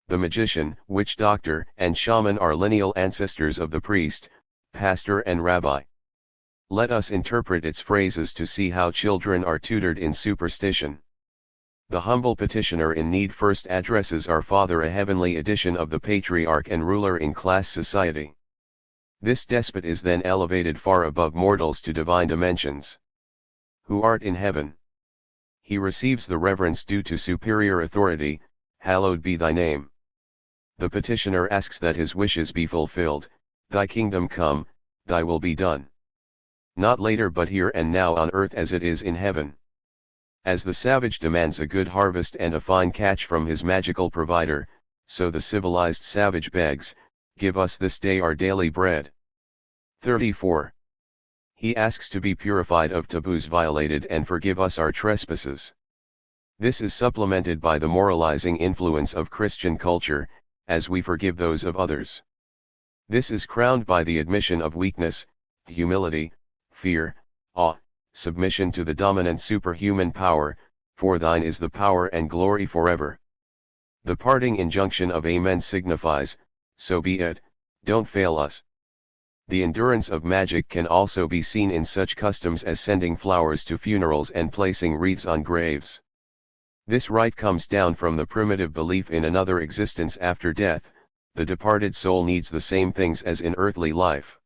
The magician, witch doctor, and shaman are lineal ancestors of the priest, pastor and rabbi. Let us interpret its phrases to see how children are tutored in superstition. The humble petitioner in need first addresses Our Father, a heavenly edition of the patriarch and ruler in class society. This despot is then elevated far above mortals to divine dimensions. Who art in heaven. He receives the reverence due to superior authority, hallowed be thy name. The petitioner asks that his wishes be fulfilled, thy kingdom come, thy will be done. Not later but here and now on earth as it is in heaven. As the savage demands a good harvest and a fine catch from his magical provider, so the civilized savage begs, give us this day our daily bread. 34. He asks to be purified of taboos violated and forgive us our trespasses. This is supplemented by the moralizing influence of Christian culture, as we forgive those of others. This is crowned by the admission of weakness, humility, fear, awe, submission to the dominant superhuman power, for thine is the power and glory forever. The parting injunction of Amen signifies, so be it, don't fail us. The endurance of magic can also be seen in such customs as sending flowers to funerals and placing wreaths on graves. This rite comes down from the primitive belief in another existence after death. The departed soul needs the same things as in earthly life.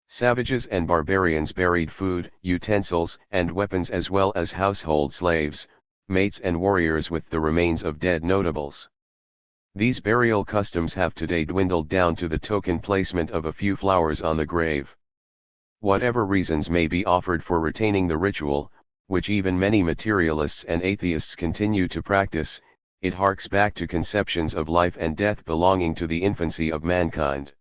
Savages and barbarians buried food, utensils, and weapons as well as household slaves, mates and warriors with the remains of dead notables. These burial customs have today dwindled down to the token placement of a few flowers on the grave. Whatever reasons may be offered for retaining the ritual, which even many materialists and atheists continue to practice, it harks back to conceptions of life and death belonging to the infancy of mankind.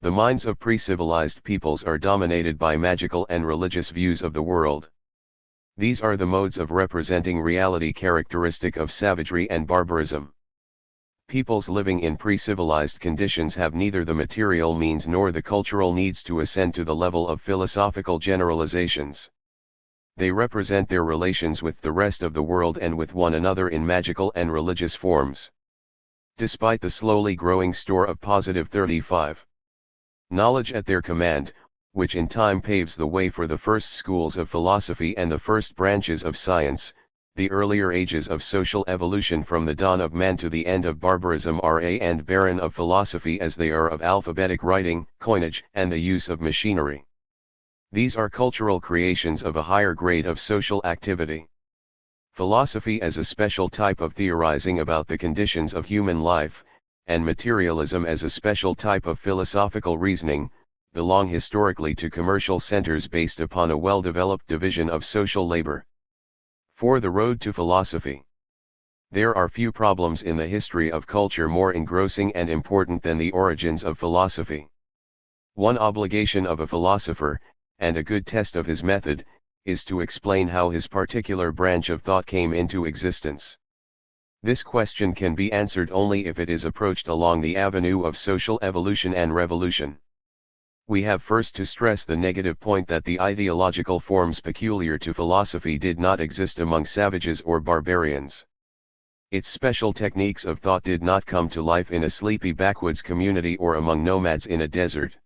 The minds of pre-civilized peoples are dominated by magical and religious views of the world. These are the modes of representing reality characteristic of savagery and barbarism. Peoples living in pre-civilized conditions have neither the material means nor the cultural needs to ascend to the level of philosophical generalizations. They represent their relations with the rest of the world and with one another in magical and religious forms. Despite the slowly growing store of positive 35 knowledge at their command, which in time paves the way for the first schools of philosophy and the first branches of science, the earlier ages of social evolution from the dawn of man to the end of barbarism are and barren of philosophy as they are of alphabetic writing, coinage, and the use of machinery. These are cultural creations of a higher grade of social activity. Philosophy as a special type of theorizing about the conditions of human life, and materialism as a special type of philosophical reasoning, belong historically to commercial centers based upon a well-developed division of social labor. For the road to philosophy. There are few problems in the history of culture more engrossing and important than the origins of philosophy. One obligation of a philosopher, and a good test of his method, is to explain how his particular branch of thought came into existence. This question can be answered only if it is approached along the avenue of social evolution and revolution. We have first to stress the negative point that the ideological forms peculiar to philosophy did not exist among savages or barbarians. Its special techniques of thought did not come to life in a sleepy backwoods community or among nomads in a desert.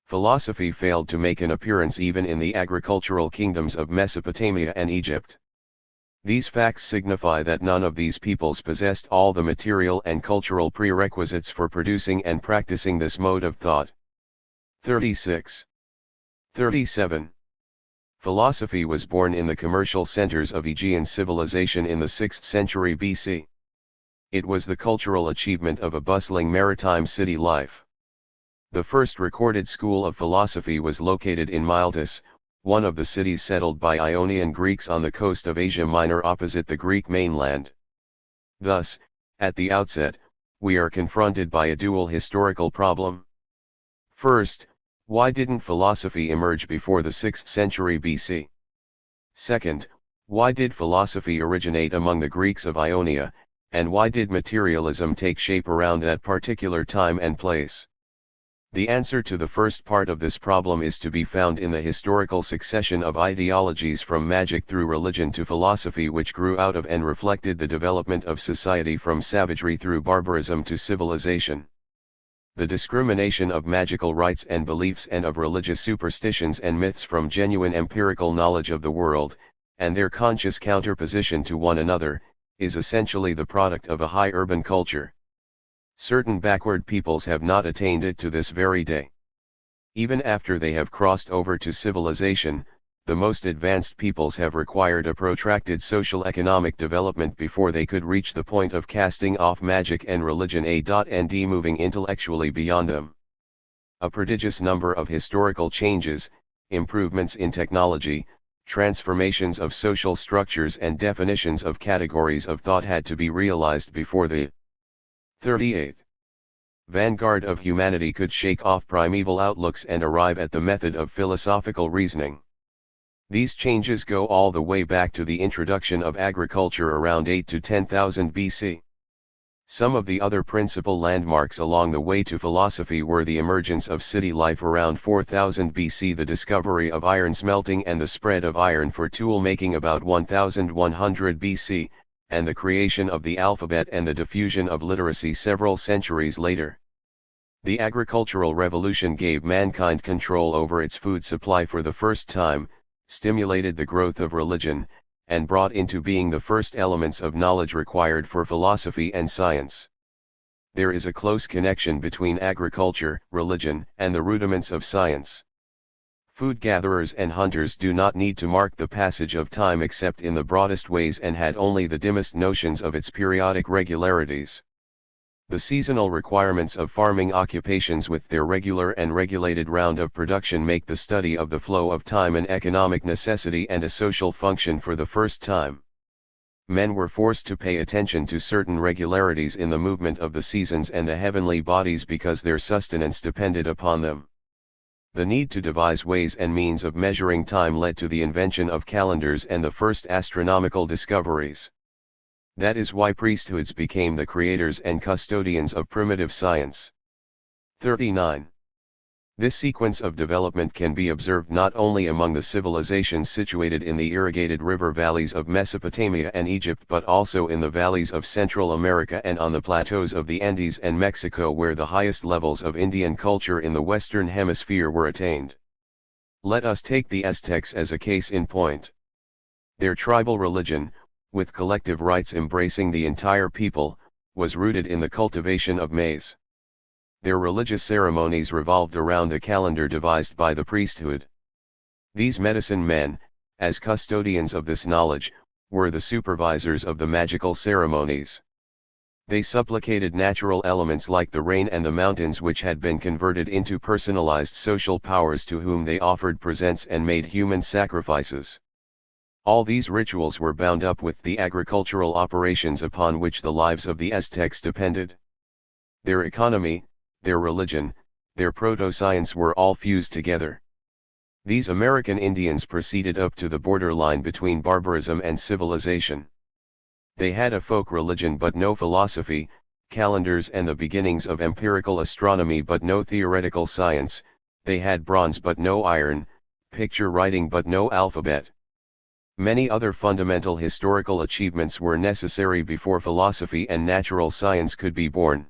Philosophy failed to make an appearance even in the agricultural kingdoms of Mesopotamia and Egypt. These facts signify that none of these peoples possessed all the material and cultural prerequisites for producing and practicing this mode of thought. 36. 37. Philosophy was born in the commercial centers of Aegean civilization in the 6th century BC. It was the cultural achievement of a bustling maritime city life. The first recorded school of philosophy was located in Miletus, one of the cities settled by Ionian Greeks on the coast of Asia Minor opposite the Greek mainland. Thus, at the outset, we are confronted by a dual historical problem. First, why didn't philosophy emerge before the 6th century BC? Second, why did philosophy originate among the Greeks of Ionia, and why did materialism take shape around that particular time and place? The answer to the first part of this problem is to be found in the historical succession of ideologies from magic through religion to philosophy which grew out of and reflected the development of society from savagery through barbarism to civilization. The discrimination of magical rites and beliefs and of religious superstitions and myths from genuine empirical knowledge of the world, and their conscious counterposition to one another, is essentially the product of a high urban culture. Certain backward peoples have not attained it to this very day. Even after they have crossed over to civilization, the most advanced peoples have required a protracted social-economic development before they could reach the point of casting off magic and religion and moving intellectually beyond them. A prodigious number of historical changes, improvements in technology, transformations of social structures and definitions of categories of thought had to be realized before the 38th vanguard of humanity could shake off primeval outlooks and arrive at the method of philosophical reasoning. These changes go all the way back to the introduction of agriculture around 8 to 10,000 BC. Some of the other principal landmarks along the way to philosophy were the emergence of city life around 4000 BC, the discovery of iron smelting and the spread of iron for tool making about 1100 BC, and the creation of the alphabet and the diffusion of literacy several centuries later. The agricultural revolution gave mankind control over its food supply for the first time, stimulated the growth of religion, and brought into being the first elements of knowledge required for philosophy and science. There is a close connection between agriculture, religion, and the rudiments of science. Food gatherers and hunters do not need to mark the passage of time except in the broadest ways and had only the dimmest notions of its periodic regularities. The seasonal requirements of farming occupations with their regular and regulated round of production make the study of the flow of time an economic necessity and a social function for the first time. Men were forced to pay attention to certain regularities in the movement of the seasons and the heavenly bodies because their sustenance depended upon them. The need to devise ways and means of measuring time led to the invention of calendars and the first astronomical discoveries. That is why priesthoods became the creators and custodians of primitive science. 39. This sequence of development can be observed not only among the civilizations situated in the irrigated river valleys of Mesopotamia and Egypt but also in the valleys of Central America and on the plateaus of the Andes and Mexico, where the highest levels of Indian culture in the Western Hemisphere were attained. Let us take the Aztecs as a case in point. Their tribal religion, with collective rites embracing the entire people, was rooted in the cultivation of maize. Their religious ceremonies revolved around a calendar devised by the priesthood. These medicine men, as custodians of this knowledge, were the supervisors of the magical ceremonies. They supplicated natural elements like the rain and the mountains, which had been converted into personalized social powers, to whom they offered presents and made human sacrifices. All these rituals were bound up with the agricultural operations upon which the lives of the Aztecs depended. Their economy, their religion, their proto-science were all fused together. These American Indians proceeded up to the borderline between barbarism and civilization. They had a folk religion but no philosophy, calendars and the beginnings of empirical astronomy but no theoretical science. They had bronze but no iron, picture writing but no alphabet. Many other fundamental historical achievements were necessary before philosophy and natural science could be born.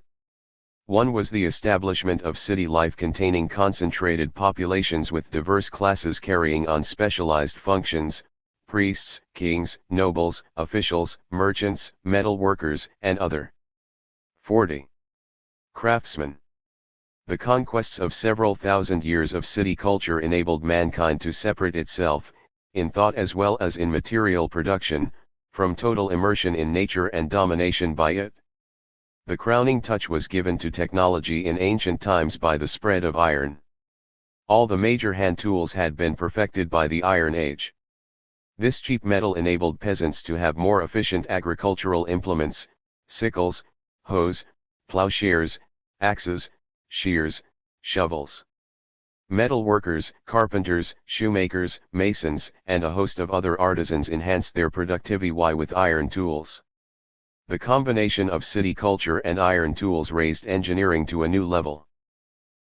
One was the establishment of city life containing concentrated populations with diverse classes carrying on specialized functions: priests, kings, nobles, officials, merchants, metal workers, and other. 40. Craftsmen. The conquests of several thousand years of city culture enabled mankind to separate itself, in thought as well as in material production, from total immersion in nature and domination by it. The crowning touch was given to technology in ancient times by the spread of iron. All the major hand tools had been perfected by the Iron Age. This cheap metal enabled peasants to have more efficient agricultural implements: sickles, hoes, plowshares, axes, shears, shovels. Metal workers, carpenters, shoemakers, masons, and a host of other artisans enhanced their productivity with iron tools. The combination of city culture and iron tools raised engineering to a new level.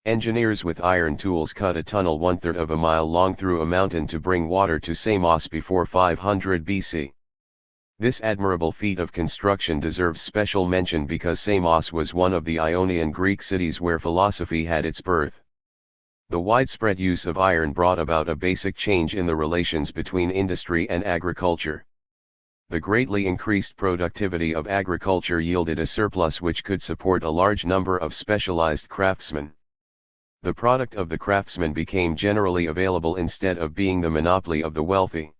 Engineers with iron tools cut a tunnel 1/3 of a mile long through a mountain to bring water to Samos before 500 BC. This admirable feat of construction deserves special mention because Samos was one of the Ionian Greek cities where philosophy had its birth. The widespread use of iron brought about a basic change in the relations between industry and agriculture. The greatly increased productivity of agriculture yielded a surplus which could support a large number of specialized craftsmen. The product of the craftsman became generally available instead of being the monopoly of the wealthy.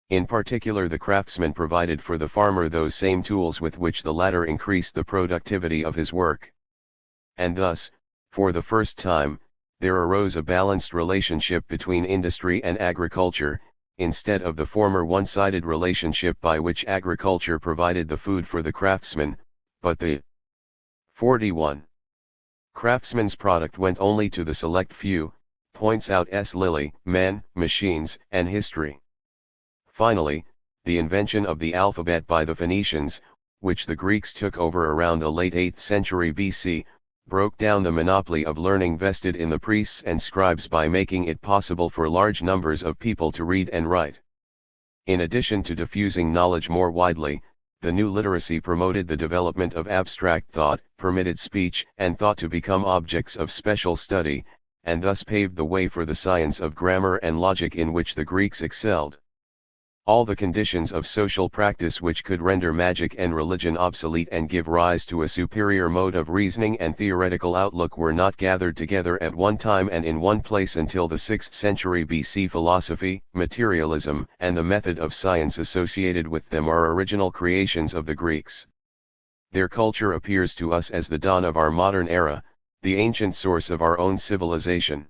In particular, the craftsman provided for the farmer those same tools with which the latter increased the productivity of his work. And thus, for the first time, there arose a balanced relationship between industry and agriculture, instead of the former one-sided relationship by which agriculture provided the food for the craftsman, but the 41. Craftsman's product went only to the select few, points out S. Lilly, Men, Machines, and History. Finally, the invention of the alphabet by the Phoenicians, which the Greeks took over around the late 8th century BC, broke down the monopoly of learning vested in the priests and scribes by making it possible for large numbers of people to read and write. In addition to diffusing knowledge more widely, the new literacy promoted the development of abstract thought, permitted speech and thought to become objects of special study, and thus paved the way for the science of grammar and logic in which the Greeks excelled. All the conditions of social practice which could render magic and religion obsolete and give rise to a superior mode of reasoning and theoretical outlook were not gathered together at one time and in one place until the 6th century BC. Philosophy, materialism, and the method of science associated with them are original creations of the Greeks. Their culture appears to us as the dawn of our modern era, the ancient source of our own civilization.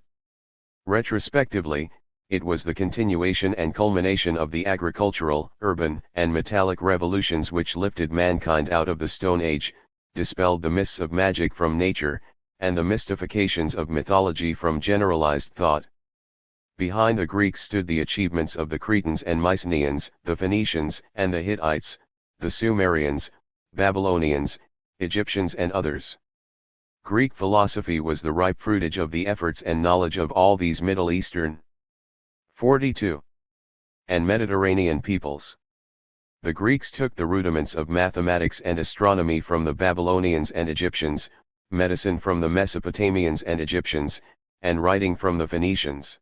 Retrospectively, it was the continuation and culmination of the agricultural, urban, and metallic revolutions which lifted mankind out of the Stone Age, dispelled the myths of magic from nature, and the mystifications of mythology from generalized thought. Behind the Greeks stood the achievements of the Cretans and Mycenaeans, the Phoenicians and the Hittites, the Sumerians, Babylonians, Egyptians and others. Greek philosophy was the ripe fruitage of the efforts and knowledge of all these Middle Eastern, 42. and Mediterranean peoples. The Greeks took the rudiments of mathematics and astronomy from the Babylonians and Egyptians, medicine from the Mesopotamians and Egyptians, and writing from the Phoenicians.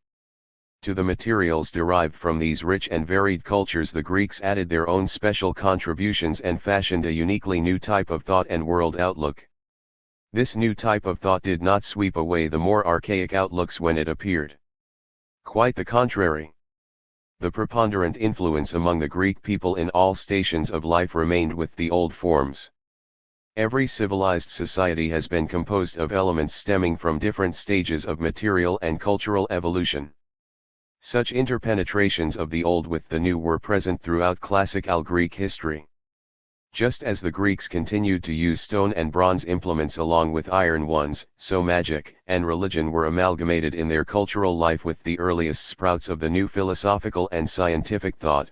To the materials derived from these rich and varied cultures the Greeks added their own special contributions and fashioned a uniquely new type of thought and world outlook. This new type of thought did not sweep away the more archaic outlooks when it appeared. Quite the contrary. The preponderant influence among the Greek people in all stations of life remained with the old forms. Every civilized society has been composed of elements stemming from different stages of material and cultural evolution. Such interpenetrations of the old with the new were present throughout classical Greek history. Just as the Greeks continued to use stone and bronze implements along with iron ones, so magic and religion were amalgamated in their cultural life with the earliest sprouts of the new philosophical and scientific thought.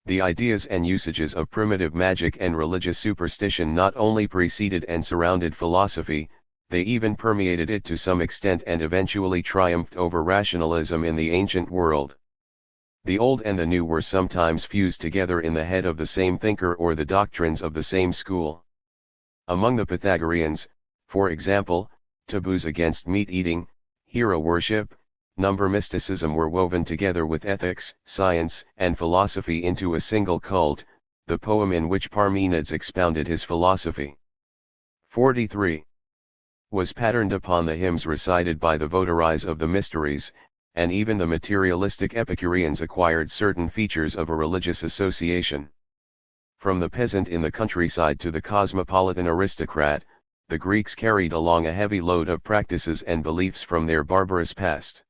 The ideas and usages of primitive magic and religious superstition not only preceded and surrounded philosophy, they even permeated it to some extent and eventually triumphed over rationalism in the ancient world. The old and the new were sometimes fused together in the head of the same thinker or the doctrines of the same school. Among the Pythagoreans, for example, taboos against meat-eating, hero worship, number mysticism were woven together with ethics, science, and philosophy into a single cult, the poem in which Parmenides expounded his philosophy. 43. Was patterned upon the hymns recited by the votaries of the mysteries, and even the materialistic Epicureans acquired certain features of a religious association. From the peasant in the countryside to the cosmopolitan aristocrat, the Greeks carried along a heavy load of practices and beliefs from their barbarous past.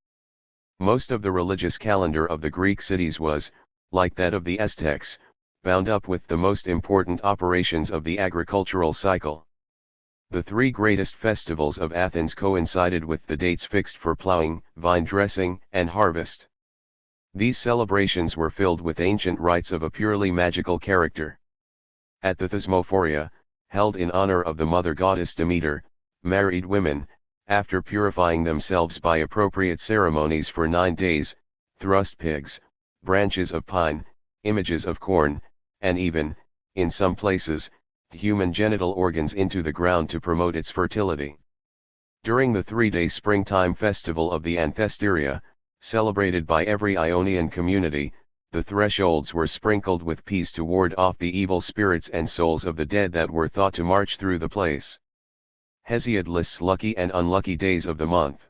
Most of the religious calendar of the Greek cities was, like that of the Aztecs, bound up with the most important operations of the agricultural cycle. The three greatest festivals of Athens coincided with the dates fixed for plowing, vine dressing, and harvest. These celebrations were filled with ancient rites of a purely magical character. At the Thesmophoria, held in honor of the mother goddess Demeter, married women, after purifying themselves by appropriate ceremonies for 9 days, thrust pigs, branches of pine, images of corn, and even, in some places, human genital organs into the ground to promote its fertility. During the 3-day springtime festival of the Anthesteria, celebrated by every Ionian community, the thresholds were sprinkled with peas to ward off the evil spirits and souls of the dead that were thought to march through the place. Hesiod lists lucky and unlucky days of the month.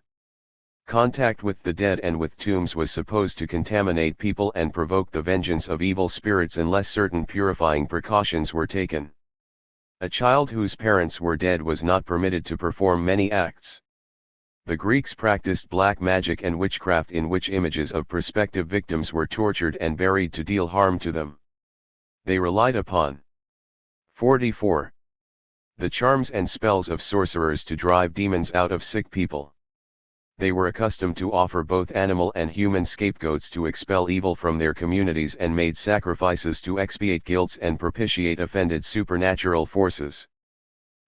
Contact with the dead and with tombs was supposed to contaminate people and provoke the vengeance of evil spirits unless certain purifying precautions were taken. A child whose parents were dead was not permitted to perform many acts. The Greeks practiced black magic and witchcraft, in which images of prospective victims were tortured and buried to deal harm to them. They relied upon 44. The charms and spells of sorcerers to drive demons out of sick people. They were accustomed to offer both animal and human scapegoats to expel evil from their communities and made sacrifices to expiate guilts and propitiate offended supernatural forces.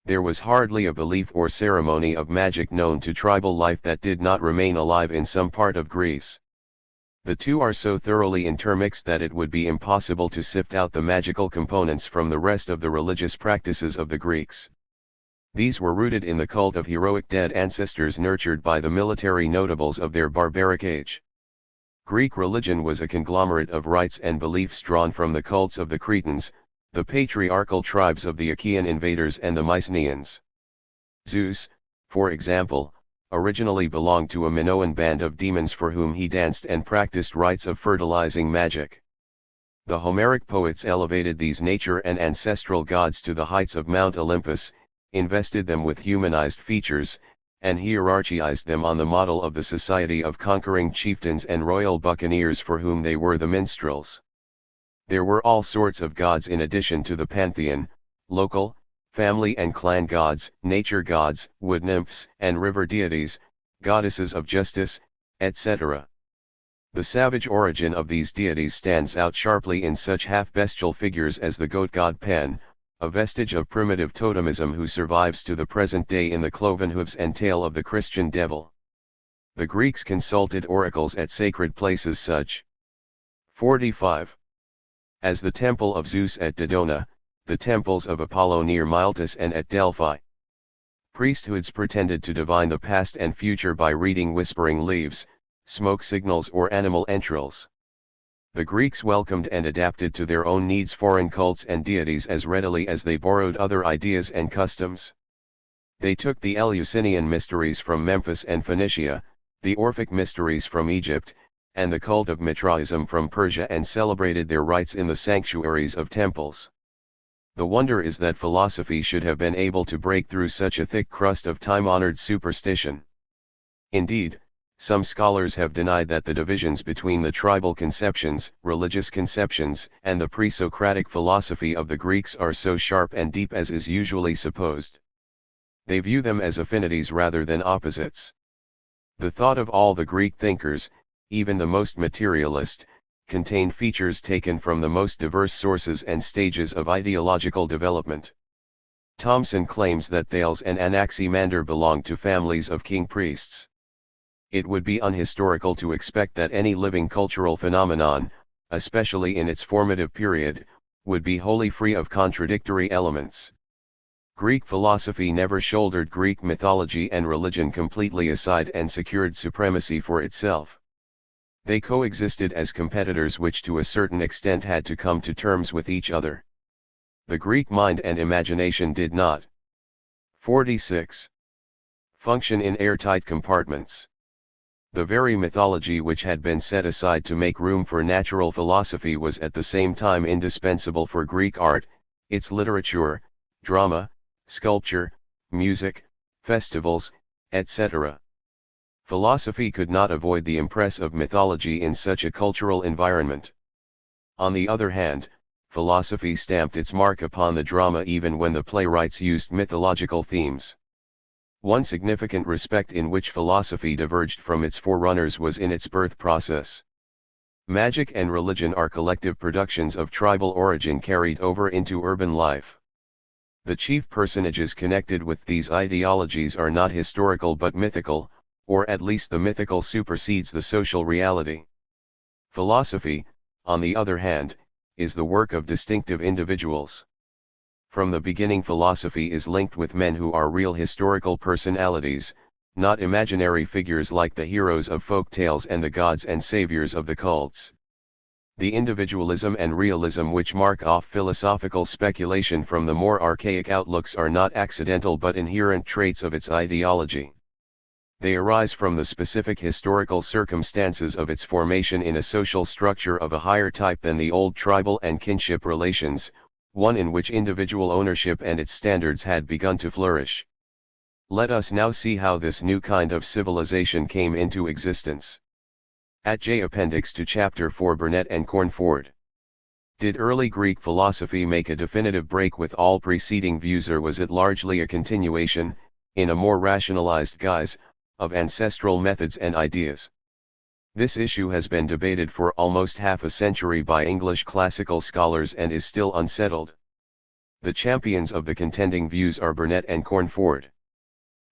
There was hardly a belief or ceremony of magic known to tribal life that did not remain alive in some part of Greece. The two are so thoroughly intermixed that it would be impossible to sift out the magical components from the rest of the religious practices of the Greeks. These were rooted in the cult of heroic dead ancestors nurtured by the military notables of their barbaric age. Greek religion was a conglomerate of rites and beliefs drawn from the cults of the Cretans, the patriarchal tribes of the Achaean invaders and the Mycenaeans. Zeus, for example, originally belonged to a Minoan band of demons for whom he danced and practiced rites of fertilizing magic. The Homeric poets elevated these nature and ancestral gods to the heights of Mount Olympus, invested them with humanized features, and hierarchized them on the model of the society of conquering chieftains and royal buccaneers for whom they were the minstrels. There were all sorts of gods in addition to the pantheon: local, family and clan gods, nature gods, wood nymphs and river deities, goddesses of justice, etc. The savage origin of these deities stands out sharply in such half-bestial figures as the goat god Pan, a vestige of primitive totemism who survives to the present day in the cloven hooves and tail of the Christian devil. The Greeks consulted oracles at sacred places such 45. As the temple of Zeus at Dodona, the temples of Apollo near Miletus and at Delphi. Priesthoods pretended to divine the past and future by reading whispering leaves, smoke signals or animal entrails. The Greeks welcomed and adapted to their own needs foreign cults and deities as readily as they borrowed other ideas and customs. They took the Eleusinian mysteries from Memphis and Phoenicia, the Orphic mysteries from Egypt, and the cult of Materialism from Persia and celebrated their rites in the sanctuaries of temples. The wonder is that philosophy should have been able to break through such a thick crust of time-honored superstition. Indeed, some scholars have denied that the divisions between the tribal conceptions, religious conceptions, and the pre-Socratic philosophy of the Greeks are so sharp and deep as is usually supposed. They view them as affinities rather than opposites. The thought of all the Greek thinkers, even the most materialist, contained features taken from the most diverse sources and stages of ideological development. Thomson claims that Thales and Anaximander belonged to families of king priests. It would be unhistorical to expect that any living cultural phenomenon, especially in its formative period, would be wholly free of contradictory elements. Greek philosophy never shouldered Greek mythology and religion completely aside and secured supremacy for itself. They coexisted as competitors which to a certain extent had to come to terms with each other. The Greek mind and imagination did not. 46. Function in airtight compartments. The very mythology which had been set aside to make room for natural philosophy was at the same time indispensable for Greek art, its literature, drama, sculpture, music, festivals, etc. Philosophy could not avoid the impress of mythology in such a cultural environment. On the other hand, philosophy stamped its mark upon the drama even when the playwrights used mythological themes. One significant respect in which philosophy diverged from its forerunners was in its birth process. Magic and religion are collective productions of tribal origin carried over into urban life. The chief personages connected with these ideologies are not historical but mythical, or at least the mythical supersedes the social reality. Philosophy, on the other hand, is the work of distinctive individuals. From the beginning philosophy is linked with men who are real historical personalities, not imaginary figures like the heroes of folk tales and the gods and saviors of the cults. The individualism and realism which mark off philosophical speculation from the more archaic outlooks are not accidental but inherent traits of its ideology. They arise from the specific historical circumstances of its formation in a social structure of a higher type than the old tribal and kinship relations, one in which individual ownership and its standards had begun to flourish. Let us now see how this new kind of civilization came into existence. At J. Appendix to Chapter 4 Burnet and Cornford. Did early Greek philosophy make a definitive break with all preceding views, or was it largely a continuation, in a more rationalized guise, of ancestral methods and ideas? This issue has been debated for almost half a century by English classical scholars and is still unsettled. The champions of the contending views are Burnet and Cornford.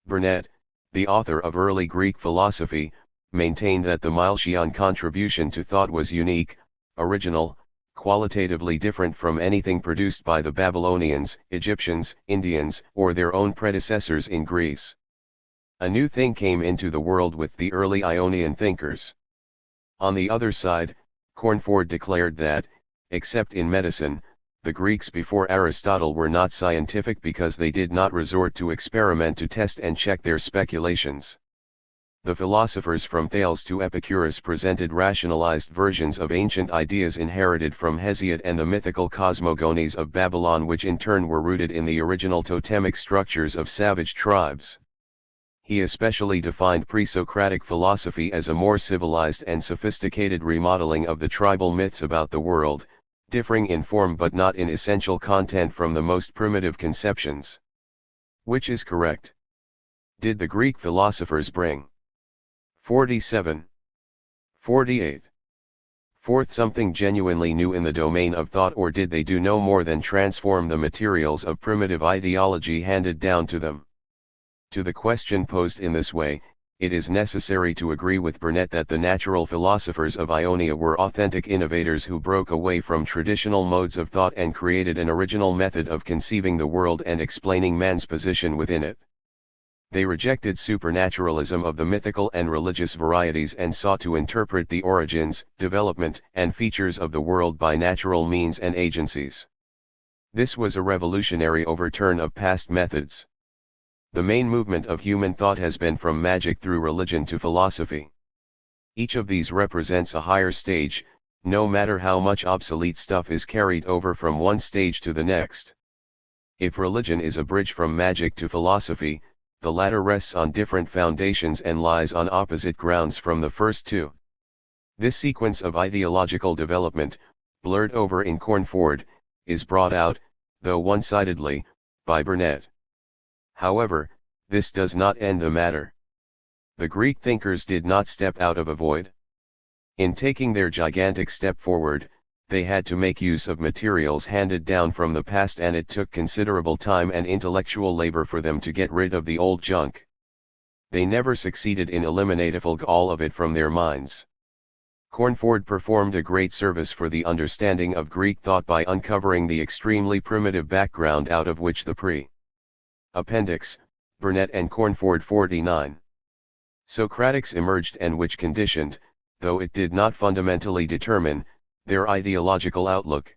Burnet, the author of early Greek philosophy, maintained that the Milesian contribution to thought was unique, original, qualitatively different from anything produced by the Babylonians, Egyptians, Indians, or their own predecessors in Greece. A new thing came into the world with the early Ionian thinkers. On the other side, Cornford declared that, except in medicine, the Greeks before Aristotle were not scientific because they did not resort to experiment to test and check their speculations. The philosophers from Thales to Epicurus presented rationalized versions of ancient ideas inherited from Hesiod and the mythical cosmogonies of Babylon, which in turn were rooted in the original totemic structures of savage tribes. He especially defined pre-Socratic philosophy as a more civilized and sophisticated remodeling of the tribal myths about the world, differing in form but not in essential content from the most primitive conceptions. Which is correct? Did the Greek philosophers bring 47. 48. Forth something genuinely new in the domain of thought, or did they do no more than transform the materials of primitive ideology handed down to them? To the question posed in this way, it is necessary to agree with Burnet that the natural philosophers of Ionia were authentic innovators who broke away from traditional modes of thought and created an original method of conceiving the world and explaining man's position within it. They rejected supernaturalism of the mythical and religious varieties and sought to interpret the origins, development, and features of the world by natural means and agencies. This was a revolutionary overturn of past methods. The main movement of human thought has been from magic through religion to philosophy. Each of these represents a higher stage, no matter how much obsolete stuff is carried over from one stage to the next. If religion is a bridge from magic to philosophy, the latter rests on different foundations and lies on opposite grounds from the first two. This sequence of ideological development, blurred over in Cornford, is brought out, though one-sidedly, by Burnet. However, this does not end the matter. The Greek thinkers did not step out of a void. In taking their gigantic step forward, they had to make use of materials handed down from the past, and it took considerable time and intellectual labor for them to get rid of the old junk. They never succeeded in eliminating all of it from their minds. Cornford performed a great service for the understanding of Greek thought by uncovering the extremely primitive background out of which the Appendix, Burnet and Cornford 49. Socratics emerged, and which conditioned, though it did not fundamentally determine, their ideological outlook.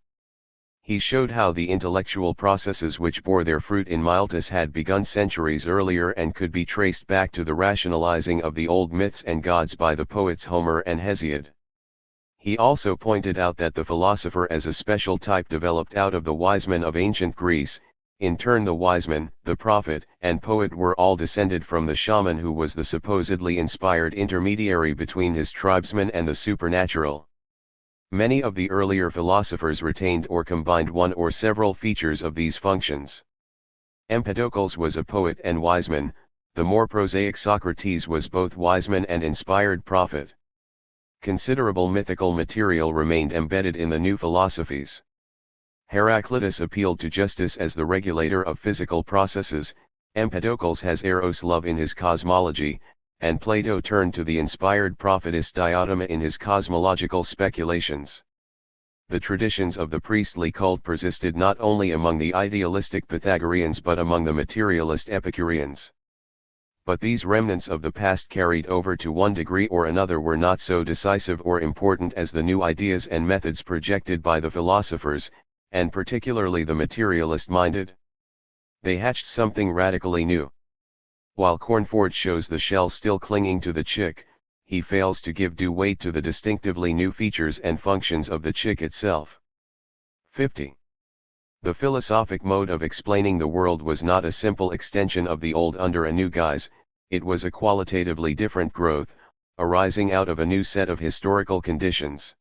He showed how the intellectual processes which bore their fruit in Miletus had begun centuries earlier and could be traced back to the rationalizing of the old myths and gods by the poets Homer and Hesiod. He also pointed out that the philosopher as a special type developed out of the wise men of ancient Greece. In turn, the wise man, the prophet, and poet were all descended from the shaman, who was the supposedly inspired intermediary between his tribesmen and the supernatural. Many of the earlier philosophers retained or combined one or several features of these functions. Empedocles was a poet and wise man, the more prosaic Socrates was both wise man and inspired prophet. Considerable mythical material remained embedded in the new philosophies. Heraclitus appealed to justice as the regulator of physical processes, Empedocles has eros love in his cosmology, and Plato turned to the inspired prophetess Diotima in his cosmological speculations. The traditions of the priestly cult persisted not only among the idealistic Pythagoreans but among the materialist Epicureans. But these remnants of the past carried over to one degree or another were not so decisive or important as the new ideas and methods projected by the philosophers, and particularly the materialist-minded. They hatched something radically new. While Cornford shows the shell still clinging to the chick, he fails to give due weight to the distinctively new features and functions of the chick itself. 50. The philosophic mode of explaining the world was not a simple extension of the old under a new guise, it was a qualitatively different growth, arising out of a new set of historical conditions.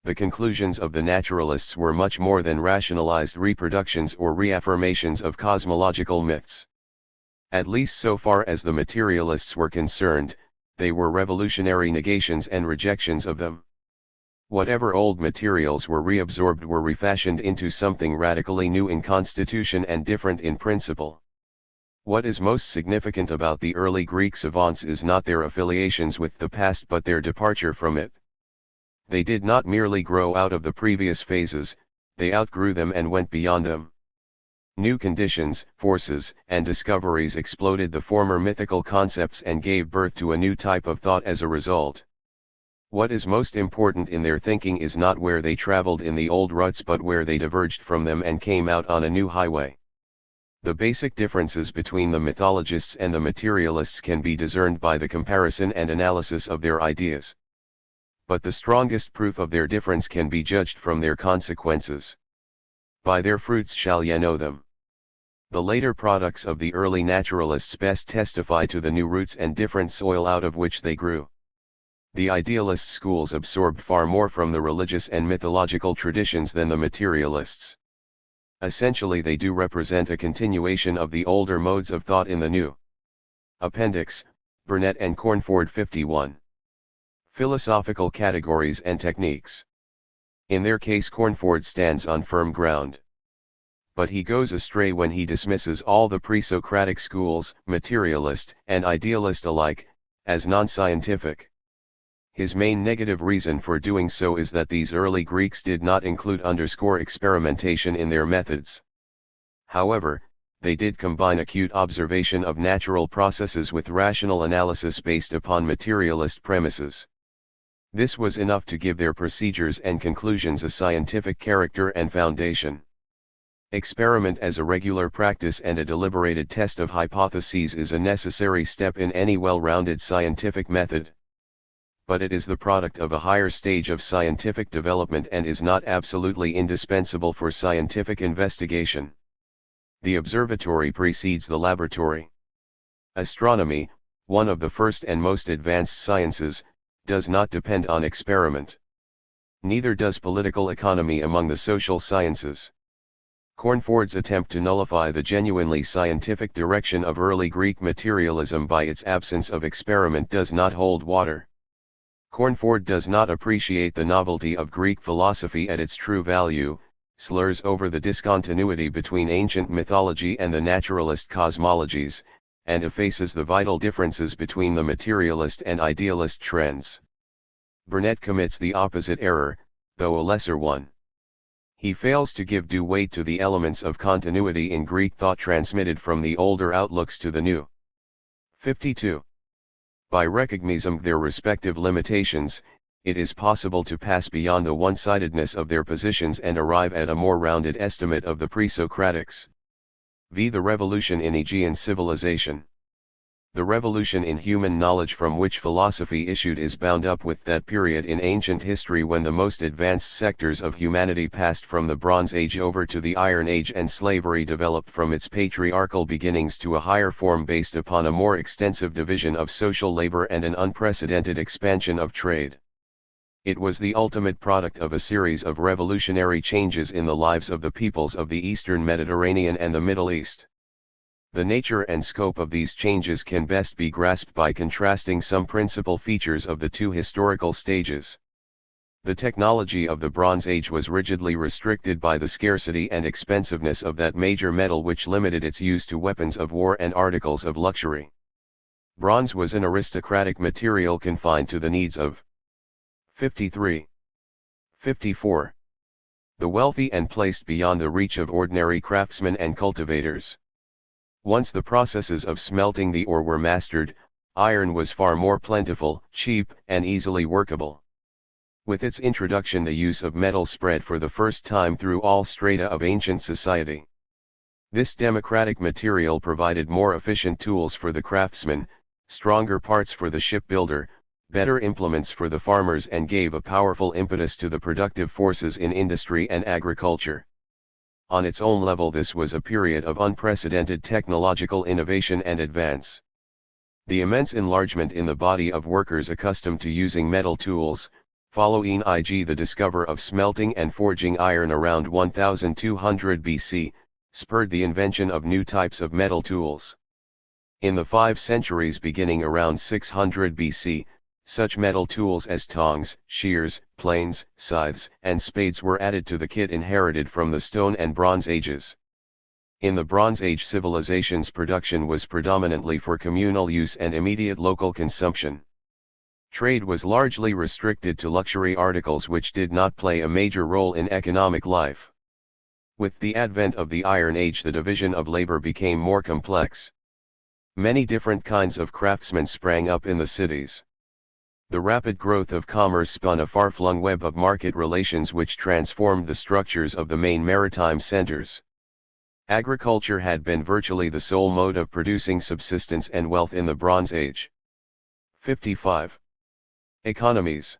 The conclusions of the naturalists were much more than rationalized reproductions or reaffirmations of cosmological myths. At least so far as the materialists were concerned, they were revolutionary negations and rejections of them. Whatever old materials were reabsorbed were refashioned into something radically new in constitution and different in principle. What is most significant about the early Greek savants is not their affiliations with the past but their departure from it. They did not merely grow out of the previous phases, they outgrew them and went beyond them. New conditions, forces, and discoveries exploded the former mythical concepts and gave birth to a new type of thought as a result. What is most important in their thinking is not where they traveled in the old ruts but where they diverged from them and came out on a new highway. The basic differences between the mythologists and the materialists can be discerned by the comparison and analysis of their ideas. But the strongest proof of their difference can be judged from their consequences. By their fruits shall ye know them. The later products of the early naturalists best testify to the new roots and different soil out of which they grew. The idealist schools absorbed far more from the religious and mythological traditions than the materialists. Essentially they do represent a continuation of the older modes of thought in the new. Appendix, Burnett and Cornford 51. Philosophical categories and techniques. In their case Cornford stands on firm ground. But he goes astray when he dismisses all the pre-Socratic schools, materialist and idealist alike, as non-scientific. His main negative reason for doing so is that these early Greeks did not include experimentation in their methods. However, they did combine acute observation of natural processes with rational analysis based upon materialist premises. This was enough to give their procedures and conclusions a scientific character and foundation. Experiment as a regular practice and a deliberated test of hypotheses is a necessary step in any well-rounded scientific method. But it is the product of a higher stage of scientific development and is not absolutely indispensable for scientific investigation. The observatory precedes the laboratory. Astronomy, one of the first and most advanced sciences, does not depend on experiment. Neither does political economy among the social sciences. Cornford's attempt to nullify the genuinely scientific direction of early Greek materialism by its absence of experiment does not hold water. Cornford does not appreciate the novelty of Greek philosophy at its true value, slurs over the discontinuity between ancient mythology and the naturalist cosmologies, and effaces the vital differences between the materialist and idealist trends. Burnett commits the opposite error, though a lesser one. He fails to give due weight to the elements of continuity in Greek thought transmitted from the older outlooks to the new. 52. By recognizing their respective limitations, it is possible to pass beyond the one-sidedness of their positions and arrive at a more rounded estimate of the pre-Socratics. V. The revolution in Aegean civilization. The revolution in human knowledge from which philosophy issued is bound up with that period in ancient history when the most advanced sectors of humanity passed from the Bronze Age over to the Iron Age and slavery developed from its patriarchal beginnings to a higher form based upon a more extensive division of social labor and an unprecedented expansion of trade. It was the ultimate product of a series of revolutionary changes in the lives of the peoples of the Eastern Mediterranean and the Middle East. The nature and scope of these changes can best be grasped by contrasting some principal features of the two historical stages. The technology of the Bronze Age was rigidly restricted by the scarcity and expensiveness of that major metal which limited its use to weapons of war and articles of luxury. Bronze was an aristocratic material confined to the needs of 53. 54. The wealthy and placed beyond the reach of ordinary craftsmen and cultivators. Once the processes of smelting the ore were mastered, iron was far more plentiful, cheap, and easily workable. With its introduction, the use of metal spread for the first time through all strata of ancient society. This democratic material provided more efficient tools for the craftsman, stronger parts for the shipbuilder, better implements for the farmers, and gave a powerful impetus to the productive forces in industry and agriculture. On its own level, this was a period of unprecedented technological innovation and advance. The immense enlargement in the body of workers accustomed to using metal tools, following the discovery of smelting and forging iron around 1200 BC, spurred the invention of new types of metal tools. In the 5 centuries beginning around 600 BC, such metal tools as tongs, shears, planes, scythes, and spades were added to the kit inherited from the Stone and Bronze Ages. In the Bronze Age, civilization's production was predominantly for communal use and immediate local consumption. Trade was largely restricted to luxury articles which did not play a major role in economic life. With the advent of the Iron Age, the division of labor became more complex. Many different kinds of craftsmen sprang up in the cities. The rapid growth of commerce spun a far-flung web of market relations which transformed the structures of the main maritime centers. Agriculture had been virtually the sole mode of producing subsistence and wealth in the Bronze Age. 55. Economies.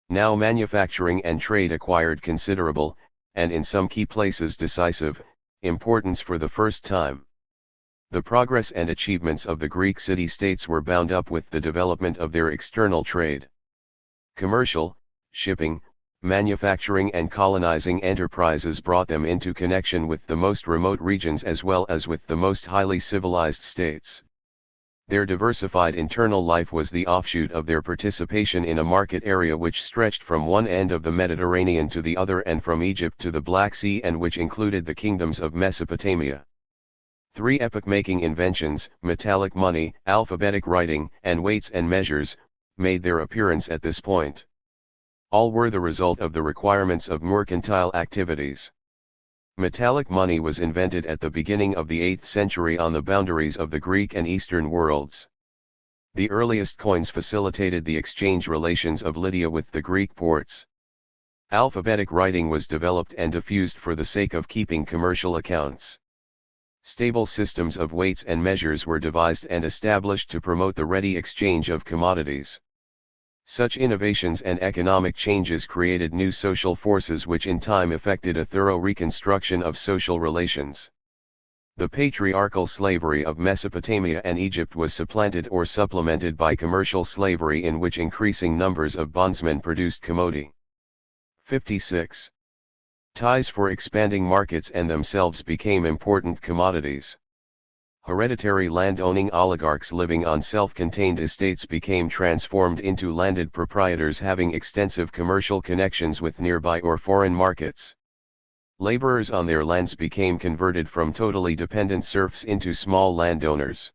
Now manufacturing and trade acquired considerable, and in some key places decisive, importance for the first time. The progress and achievements of the Greek city-states were bound up with the development of their external trade. Commercial, shipping, manufacturing and colonizing enterprises brought them into connection with the most remote regions as well as with the most highly civilized states. Their diversified internal life was the offshoot of their participation in a market area which stretched from one end of the Mediterranean to the other and from Egypt to the Black Sea, and which included the kingdoms of Mesopotamia. 3 epoch-making inventions, metallic money, alphabetic writing, and weights and measures, made their appearance at this point. All were the result of the requirements of mercantile activities. Metallic money was invented at the beginning of the 8th century on the boundaries of the Greek and Eastern worlds. The earliest coins facilitated the exchange relations of Lydia with the Greek ports. Alphabetic writing was developed and diffused for the sake of keeping commercial accounts. Stable systems of weights and measures were devised and established to promote the ready exchange of commodities. Such innovations and economic changes created new social forces which in time effected a thorough reconstruction of social relations. The patriarchal slavery of Mesopotamia and Egypt was supplanted or supplemented by commercial slavery in which increasing numbers of bondsmen produced commodity. 56. Ties for expanding markets and themselves became important commodities. Hereditary land-owning oligarchs living on self-contained estates became transformed into landed proprietors having extensive commercial connections with nearby or foreign markets. Laborers on their lands became converted from totally dependent serfs into small landowners.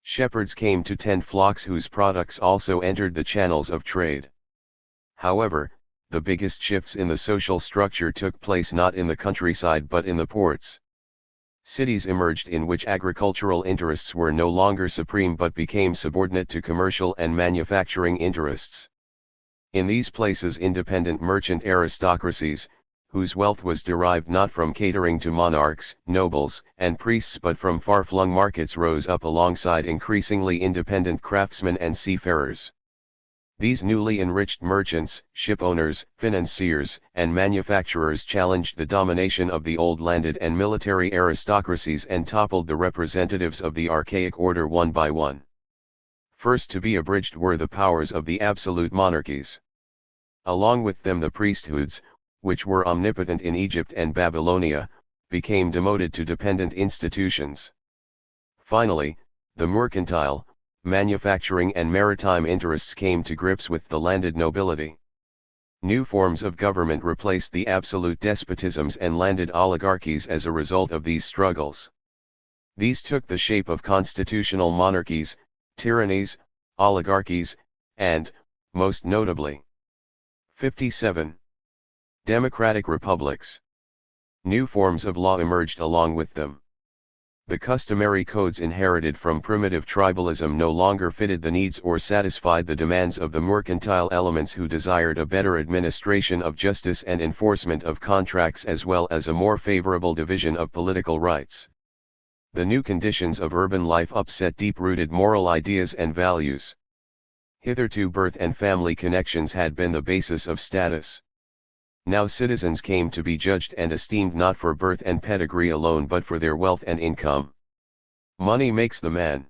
Shepherds came to tend flocks whose products also entered the channels of trade. However, the biggest shifts in the social structure took place not in the countryside but in the ports. Cities emerged in which agricultural interests were no longer supreme but became subordinate to commercial and manufacturing interests. In these places, independent merchant aristocracies, whose wealth was derived not from catering to monarchs, nobles, and priests but from far-flung markets, rose up alongside increasingly independent craftsmen and seafarers. These newly enriched merchants, shipowners, financiers, and manufacturers challenged the domination of the old landed and military aristocracies and toppled the representatives of the archaic order one by one. First to be abridged were the powers of the absolute monarchies. Along with them the priesthoods, which were omnipotent in Egypt and Babylonia, became demoted to dependent institutions. Finally, the mercantile, manufacturing and maritime interests came to grips with the landed nobility. New forms of government replaced the absolute despotisms and landed oligarchies as a result of these struggles. These took the shape of constitutional monarchies, tyrannies, oligarchies, and, most notably, 57. Democratic republics. New forms of law emerged along with them. The customary codes inherited from primitive tribalism no longer fitted the needs or satisfied the demands of the mercantile elements who desired a better administration of justice and enforcement of contracts as well as a more favorable division of political rights. The new conditions of urban life upset deep-rooted moral ideas and values. Hitherto birth and family connections had been the basis of status. Now citizens came to be judged and esteemed not for birth and pedigree alone but for their wealth and income. Money makes the man.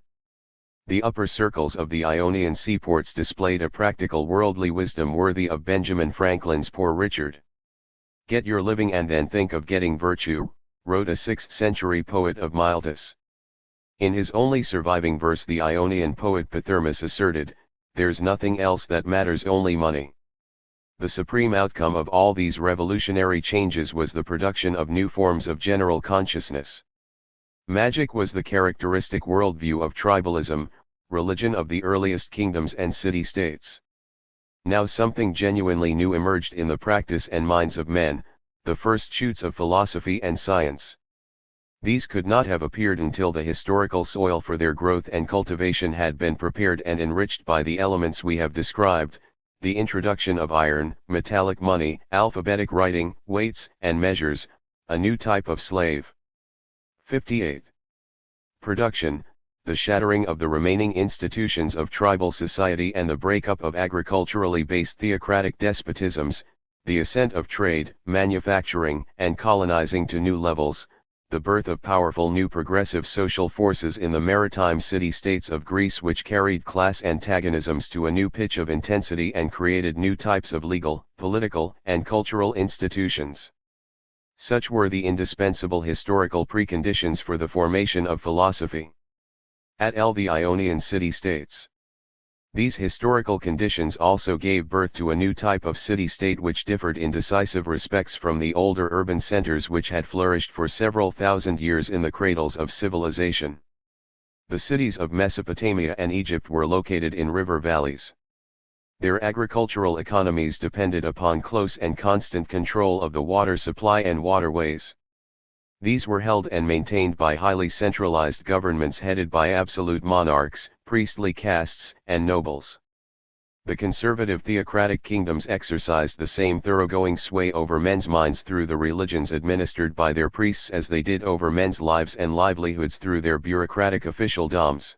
The upper circles of the Ionian seaports displayed a practical worldly wisdom worthy of Benjamin Franklin's Poor Richard. "Get your living and then think of getting virtue," wrote a 6th century poet of Miletus. In his only surviving verse the Ionian poet Pythermus asserted, "There's nothing else that matters, only money." The supreme outcome of all these revolutionary changes was the production of new forms of general consciousness. Magic was the characteristic worldview of tribalism, religion of the earliest kingdoms and city-states. Now something genuinely new emerged in the practice and minds of men, the first shoots of philosophy and science. These could not have appeared until the historical soil for their growth and cultivation had been prepared and enriched by the elements we have described: the introduction of iron, metallic money, alphabetic writing, weights and measures, a new type of slave. 58. Production, the shattering of the remaining institutions of tribal society and the breakup of agriculturally based theocratic despotisms, the ascent of trade, manufacturing, and colonizing to new levels, the birth of powerful new progressive social forces in the maritime city-states of Greece which carried class antagonisms to a new pitch of intensity and created new types of legal, political, and cultural institutions. Such were the indispensable historical preconditions for the formation of philosophy. At the Ionian city-states. These historical conditions also gave birth to a new type of city-state which differed in decisive respects from the older urban centers which had flourished for several thousand years in the cradles of civilization. The cities of Mesopotamia and Egypt were located in river valleys. Their agricultural economies depended upon close and constant control of the water supply and waterways. These were held and maintained by highly centralized governments headed by absolute monarchs, priestly castes, and nobles. The conservative theocratic kingdoms exercised the same thoroughgoing sway over men's minds through the religions administered by their priests as they did over men's lives and livelihoods through their bureaucratic officialdoms.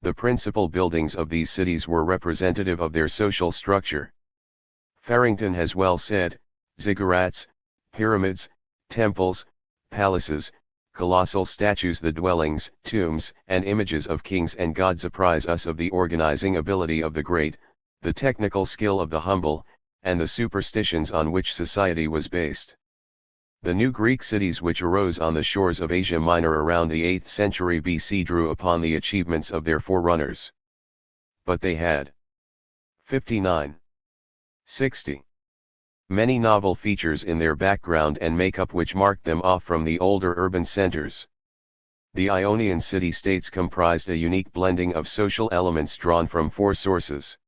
The principal buildings of these cities were representative of their social structure. Farrington has well said, "Ziggurats, pyramids, temples, palaces, colossal statues, the dwellings, tombs, and images of kings and gods apprise us of the organizing ability of the great, the technical skill of the humble, and the superstitions on which society was based." The new Greek cities which arose on the shores of Asia Minor around the 8th century BC drew upon the achievements of their forerunners. But they had 59. 60. Many novel features in their background and makeup which marked them off from the older urban centers. The Ionian city-states comprised a unique blending of social elements drawn from four sources.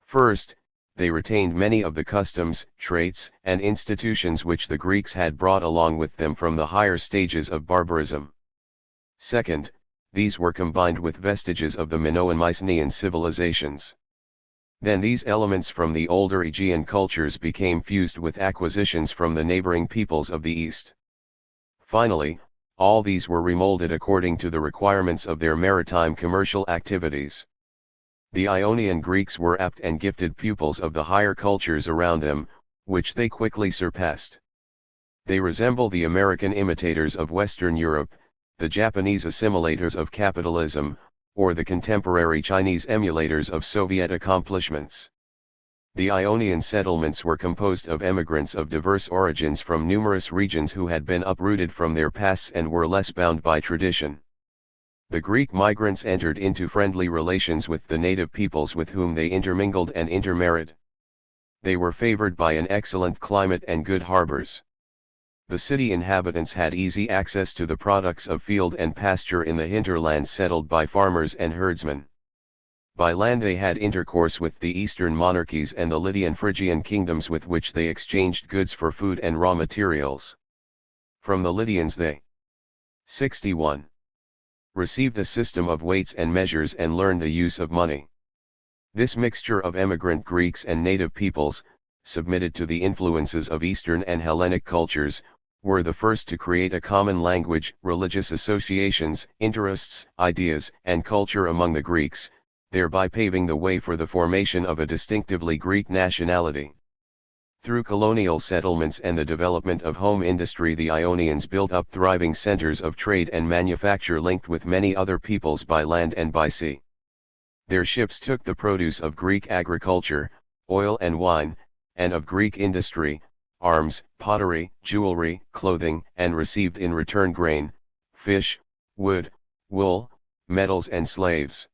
First, they retained many of the customs, traits, and institutions which the Greeks had brought along with them from the higher stages of barbarism. Second, these were combined with vestiges of the Minoan-Mycenaean civilizations. Then these elements from the older Aegean cultures became fused with acquisitions from the neighboring peoples of the East. Finally, all these were remolded according to the requirements of their maritime commercial activities. The Ionian Greeks were apt and gifted pupils of the higher cultures around them, which they quickly surpassed. They resemble the American imitators of Western Europe, the Japanese assimilators of capitalism, or the contemporary Chinese emulators of Soviet accomplishments. The Ionian settlements were composed of emigrants of diverse origins from numerous regions who had been uprooted from their pasts and were less bound by tradition. The Greek migrants entered into friendly relations with the native peoples with whom they intermingled and intermarried. They were favored by an excellent climate and good harbors. The city inhabitants had easy access to the products of field and pasture in the hinterlands settled by farmers and herdsmen. By land they had intercourse with the eastern monarchies and the Lydian Phrygian kingdoms with which they exchanged goods for food and raw materials. From the Lydians they 61. Received a system of weights and measures and learned the use of money. This mixture of emigrant Greeks and native peoples, submitted to the influences of Eastern and Hellenic cultures, were the first to create a common language, religious associations, interests, ideas, and culture among the Greeks, thereby paving the way for the formation of a distinctively Greek nationality. Through colonial settlements and the development of home industry, the Ionians built up thriving centers of trade and manufacture linked with many other peoples by land and by sea. Their ships took the produce of Greek agriculture, oil and wine, and of Greek industry, arms, pottery, jewelry, clothing, and received in return grain, fish, wood, wool, metals and slaves.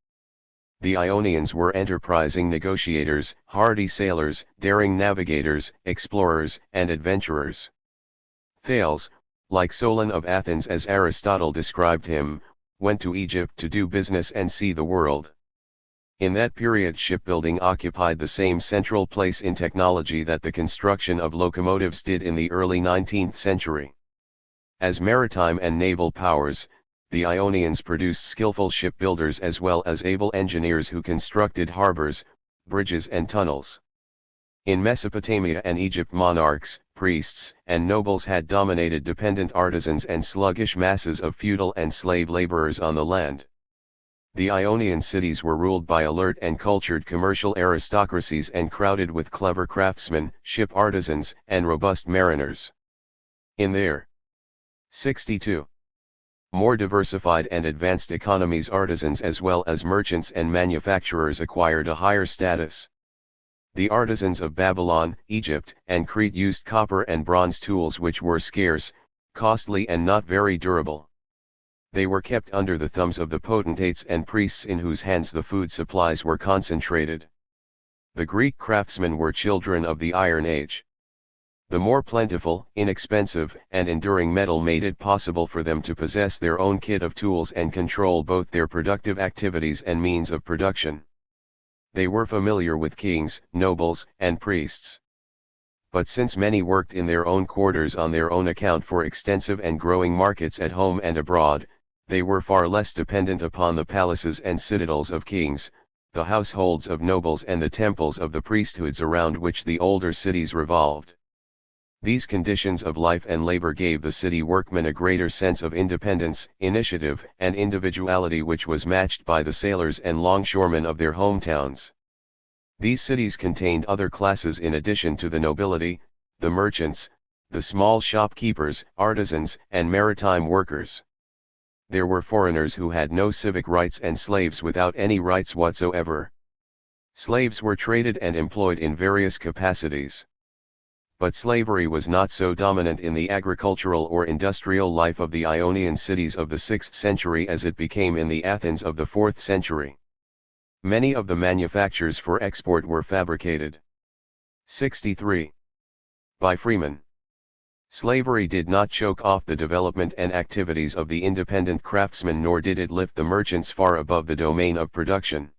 The Ionians were enterprising negotiators, hardy sailors, daring navigators, explorers, and adventurers. Thales, like Solon of Athens as Aristotle described him, went to Egypt to do business and see the world. In that period, shipbuilding occupied the same central place in technology that the construction of locomotives did in the early 19th century. As maritime and naval powers, the Ionians produced skillful shipbuilders as well as able engineers who constructed harbors, bridges and tunnels. In Mesopotamia and Egypt, monarchs, priests, and nobles had dominated dependent artisans and sluggish masses of feudal and slave laborers on the land. The Ionian cities were ruled by alert and cultured commercial aristocracies and crowded with clever craftsmen, ship artisans, and robust mariners. In their 62. More diversified and advanced economies, artisans as well as merchants and manufacturers acquired a higher status. The artisans of Babylon, Egypt, and Crete used copper and bronze tools which were scarce, costly and not very durable. They were kept under the thumbs of the potentates and priests in whose hands the food supplies were concentrated. The Greek craftsmen were children of the Iron Age. The more plentiful, inexpensive, and enduring metal made it possible for them to possess their own kit of tools and control both their productive activities and means of production. They were familiar with kings, nobles, and priests. But since many worked in their own quarters on their own account for extensive and growing markets at home and abroad, they were far less dependent upon the palaces and citadels of kings, the households of nobles and the temples of the priesthoods around which the older cities revolved. These conditions of life and labor gave the city workmen a greater sense of independence, initiative, and individuality which was matched by the sailors and longshoremen of their hometowns. These cities contained other classes in addition to the nobility, the merchants, the small shopkeepers, artisans, and maritime workers. There were foreigners who had no civic rights and slaves without any rights whatsoever. Slaves were traded and employed in various capacities. But slavery was not so dominant in the agricultural or industrial life of the Ionian cities of the 6th century as it became in the Athens of the 4th century. Many of the manufactures for export were fabricated. 63. By freemen. Slavery did not choke off the development and activities of the independent craftsmen, nor did it lift the merchants far above the domain of production.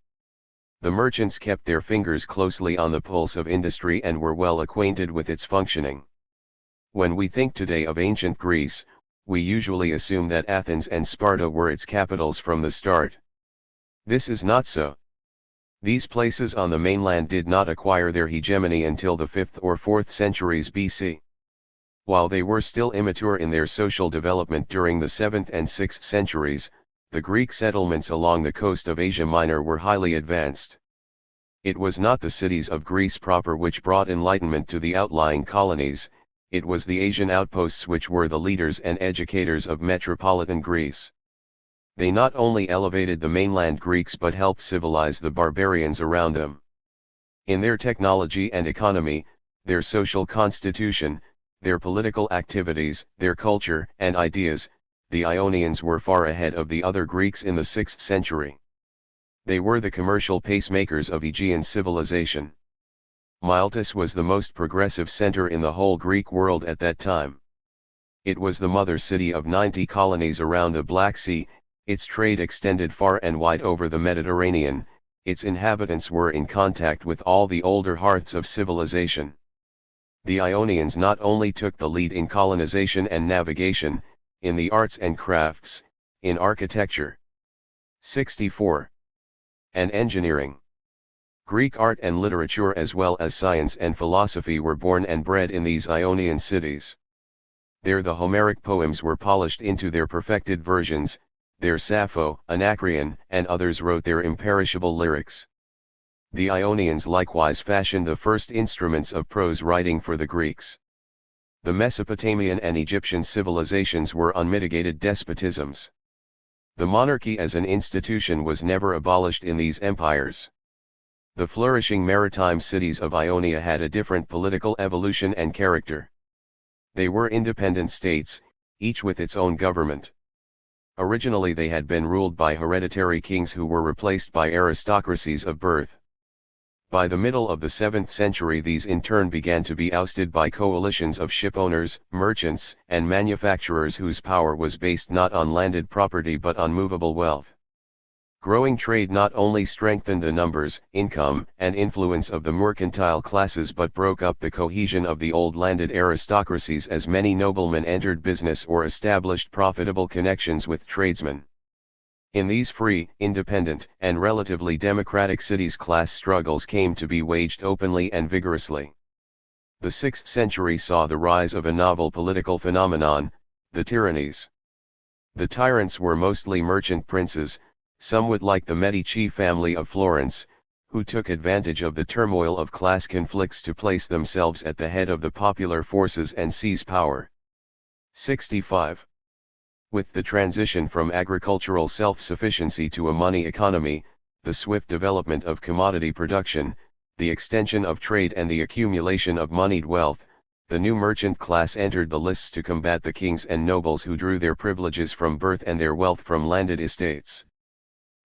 The merchants kept their fingers closely on the pulse of industry and were well acquainted with its functioning. When we think today of ancient Greece, we usually assume that Athens and Sparta were its capitals from the start. This is not so. These places on the mainland did not acquire their hegemony until the 5th or 4th centuries BC. While they were still immature in their social development during the 7th and 6th centuries, the Greek settlements along the coast of Asia Minor were highly advanced. It was not the cities of Greece proper which brought enlightenment to the outlying colonies, it was the Asian outposts which were the leaders and educators of metropolitan Greece. They not only elevated the mainland Greeks but helped civilize the barbarians around them. In their technology and economy, their social constitution, their political activities, their culture and ideas, the Ionians were far ahead of the other Greeks in the 6th century. They were the commercial pacemakers of Aegean civilization. Miletus was the most progressive center in the whole Greek world at that time. It was the mother city of 90 colonies around the Black Sea, its trade extended far and wide over the Mediterranean, its inhabitants were in contact with all the older hearths of civilization. The Ionians not only took the lead in colonization and navigation, in the arts and crafts, in architecture. 64. And engineering. Greek art and literature as well as science and philosophy were born and bred in these Ionian cities. There the Homeric poems were polished into their perfected versions, there Sappho, Anacreon, and others wrote their imperishable lyrics. The Ionians likewise fashioned the first instruments of prose writing for the Greeks. The Mesopotamian and Egyptian civilizations were unmitigated despotisms. The monarchy as an institution was never abolished in these empires. The flourishing maritime cities of Ionia had a different political evolution and character. They were independent states, each with its own government. Originally they had been ruled by hereditary kings who were replaced by aristocracies of birth. By the middle of the 7th century these in turn began to be ousted by coalitions of shipowners, merchants, and manufacturers whose power was based not on landed property but on movable wealth. Growing trade not only strengthened the numbers, income, and influence of the mercantile classes but broke up the cohesion of the old landed aristocracies as many noblemen entered business or established profitable connections with tradesmen. In these free, independent, and relatively democratic cities class struggles came to be waged openly and vigorously. The 6th century saw the rise of a novel political phenomenon, the tyrannies. The tyrants were mostly merchant princes, somewhat like the Medici family of Florence, who took advantage of the turmoil of class conflicts to place themselves at the head of the popular forces and seize power. 65. With the transition from agricultural self-sufficiency to a money economy, the swift development of commodity production, the extension of trade and the accumulation of moneyed wealth, the new merchant class entered the lists to combat the kings and nobles who drew their privileges from birth and their wealth from landed estates.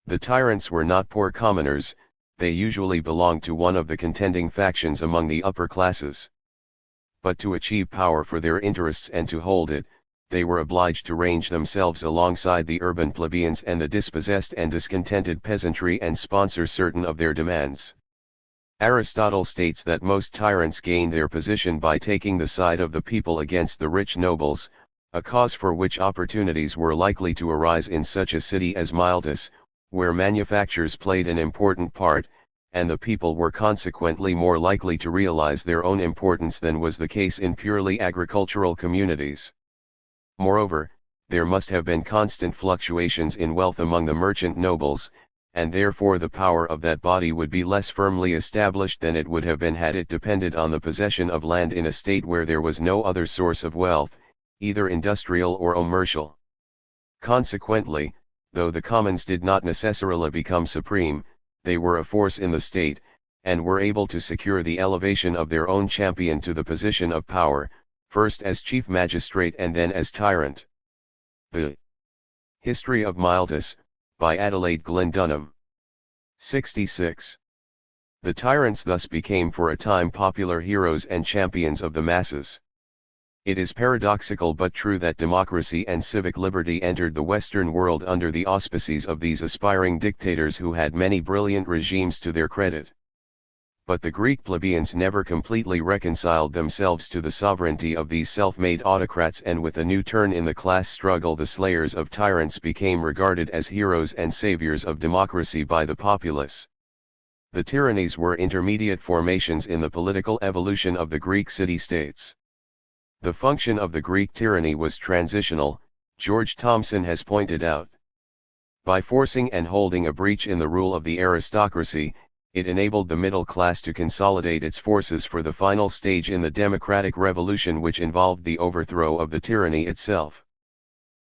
The tyrants were not poor commoners, they usually belonged to one of the contending factions among the upper classes. But to achieve power for their interests and to hold it, they were obliged to range themselves alongside the urban plebeians and the dispossessed and discontented peasantry and sponsor certain of their demands. Aristotle states that most tyrants gained their position by taking the side of the people against the rich nobles, a cause for which opportunities were likely to arise in such a city as Miletus, where manufactures played an important part, and the people were consequently more likely to realize their own importance than was the case in purely agricultural communities. Moreover, there must have been constant fluctuations in wealth among the merchant nobles, and therefore the power of that body would be less firmly established than it would have been had it depended on the possession of land in a state where there was no other source of wealth, either industrial or commercial. Consequently, though the commons did not necessarily become supreme, they were a force in the state, and were able to secure the elevation of their own champion to the position of power, first as chief magistrate and then as tyrant. The History of Miletus, by Adelaide Glendunham. 66. The tyrants thus became for a time popular heroes and champions of the masses. It is paradoxical but true that democracy and civic liberty entered the Western world under the auspices of these aspiring dictators who had many brilliant regimes to their credit. But the Greek plebeians never completely reconciled themselves to the sovereignty of these self-made autocrats, and with a new turn in the class struggle the slayers of tyrants became regarded as heroes and saviors of democracy by the populace. The tyrannies were intermediate formations in the political evolution of the Greek city-states. The function of the Greek tyranny was transitional, George Thomson has pointed out. By forcing and holding a breach in the rule of the aristocracy, it enabled the middle class to consolidate its forces for the final stage in the democratic revolution which involved the overthrow of the tyranny itself.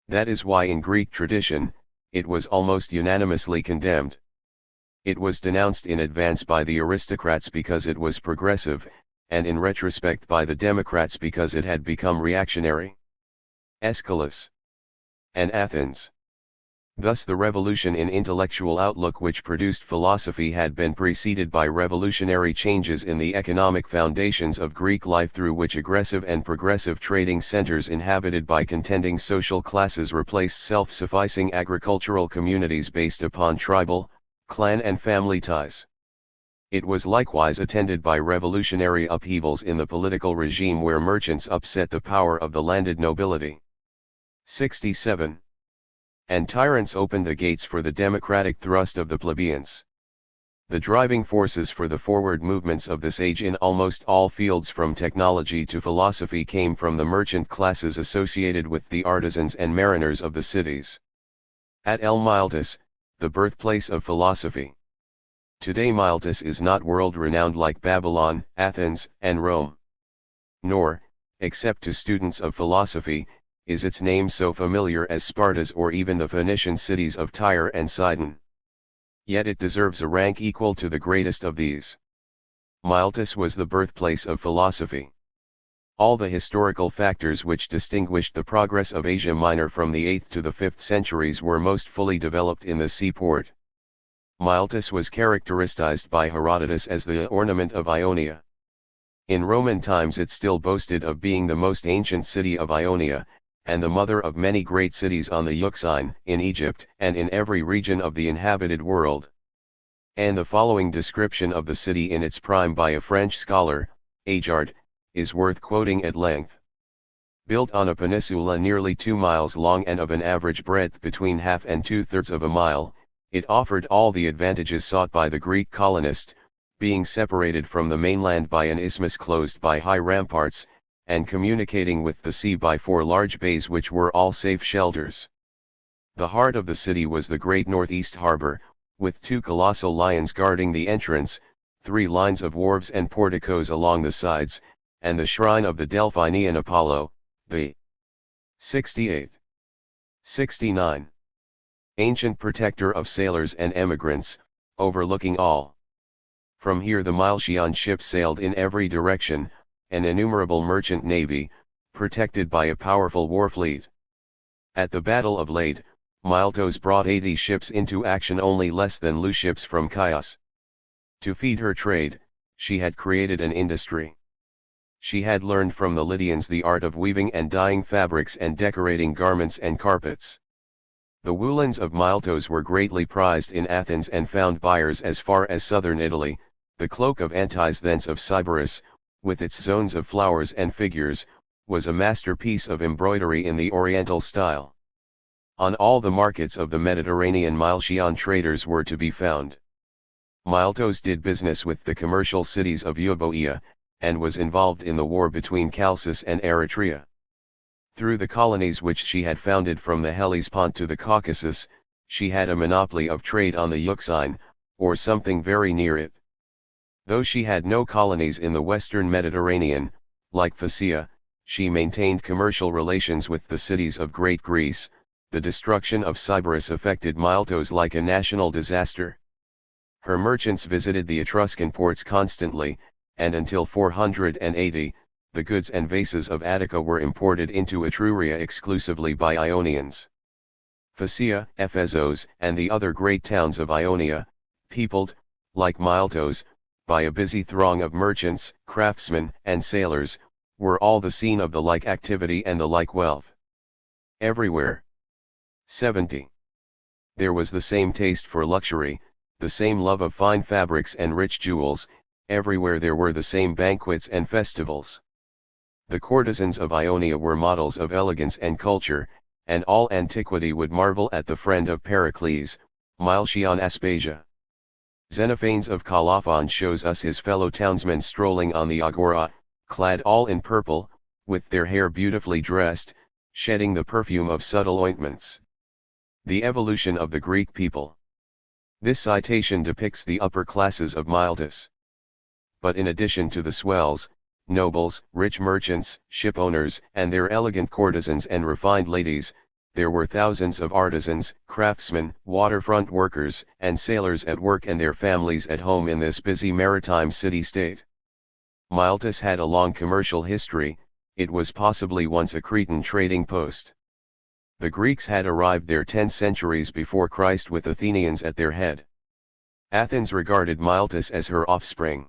That is why in Greek tradition, it was almost unanimously condemned. It was denounced in advance by the aristocrats because it was progressive, and in retrospect by the democrats because it had become reactionary. Aeschylus and Athens. Thus the revolution in intellectual outlook which produced philosophy had been preceded by revolutionary changes in the economic foundations of Greek life through which aggressive and progressive trading centers inhabited by contending social classes replaced self-sufficing agricultural communities based upon tribal, clan and family ties. It was likewise attended by revolutionary upheavals in the political regime where merchants upset the power of the landed nobility. 67. And tyrants opened the gates for the democratic thrust of the plebeians. The driving forces for the forward movements of this age in almost all fields from technology to philosophy came from the merchant classes associated with the artisans and mariners of the cities. At El Miletus, the birthplace of philosophy. Today Miletus is not world-renowned like Babylon, Athens, and Rome. Nor, except to students of philosophy, is its name so familiar as Sparta's or even the Phoenician cities of Tyre and Sidon. Yet it deserves a rank equal to the greatest of these. Miletus was the birthplace of philosophy. All the historical factors which distinguished the progress of Asia Minor from the 8th to the 5th centuries were most fully developed in the seaport. Miletus was characterized by Herodotus as the ornament of Ionia. In Roman times it still boasted of being the most ancient city of Ionia, and the mother of many great cities on the Euxine, in Egypt, and in every region of the inhabited world. And the following description of the city in its prime by a French scholar, Agard, is worth quoting at length. Built on a peninsula nearly 2 miles long and of an average breadth between half and 2/3 of a mile, it offered all the advantages sought by the Greek colonist, being separated from the mainland by an isthmus closed by high ramparts, and communicating with the sea by 4 large bays which were all safe shelters. The heart of the city was the great northeast harbor, with 2 colossal lions guarding the entrance, 3 lines of wharves and porticos along the sides, and the shrine of the Delphinian Apollo, the 68. 69. Ancient protector of sailors and emigrants, overlooking all. From here the Milesian ships sailed in every direction, an innumerable merchant navy, protected by a powerful war fleet. At the Battle of Lade, Miletus brought 80 ships into action, only less than Lu ships from Chios. To feed her trade, she had created an industry. She had learned from the Lydians the art of weaving and dyeing fabrics and decorating garments and carpets. The woolens of Miletus were greatly prized in Athens and found buyers as far as southern Italy. The cloak of Antis thence of Sybaris, with its zones of flowers and figures, was a masterpiece of embroidery in the Oriental style. On all the markets of the Mediterranean Milesian traders were to be found. Miletus did business with the commercial cities of Euboea, and was involved in the war between Chalcis and Eretria. Through the colonies which she had founded from the Hellespont to the Caucasus, she had a monopoly of trade on the Euxine, or something very near it. Though she had no colonies in the western Mediterranean, like Phaeacia, she maintained commercial relations with the cities of Great Greece. The destruction of Sybaris affected Miletus like a national disaster. Her merchants visited the Etruscan ports constantly, and until 480, the goods and vases of Attica were imported into Etruria exclusively by Ionians. Phaeacia, Ephesos, and the other great towns of Ionia, peopled, like Miletus, by a busy throng of merchants, craftsmen, and sailors, were all the scene of the like activity and the like wealth. Everywhere. 70. There was the same taste for luxury, the same love of fine fabrics and rich jewels, everywhere there were the same banquets and festivals. The courtesans of Ionia were models of elegance and culture, and all antiquity would marvel at the friend of Pericles, Milesian Aspasia. Xenophanes of Colophon shows us his fellow townsmen strolling on the agora, clad all in purple, with their hair beautifully dressed, shedding the perfume of subtle ointments. The evolution of the Greek people. This citation depicts the upper classes of Miletus. But in addition to the swells, nobles, rich merchants, shipowners, and their elegant courtesans and refined ladies, there were thousands of artisans, craftsmen, waterfront workers, and sailors at work and their families at home in this busy maritime city-state. Miletus had a long commercial history. It was possibly once a Cretan trading post. The Greeks had arrived there 10 centuries before Christ with Athenians at their head. Athens regarded Miletus as her offspring.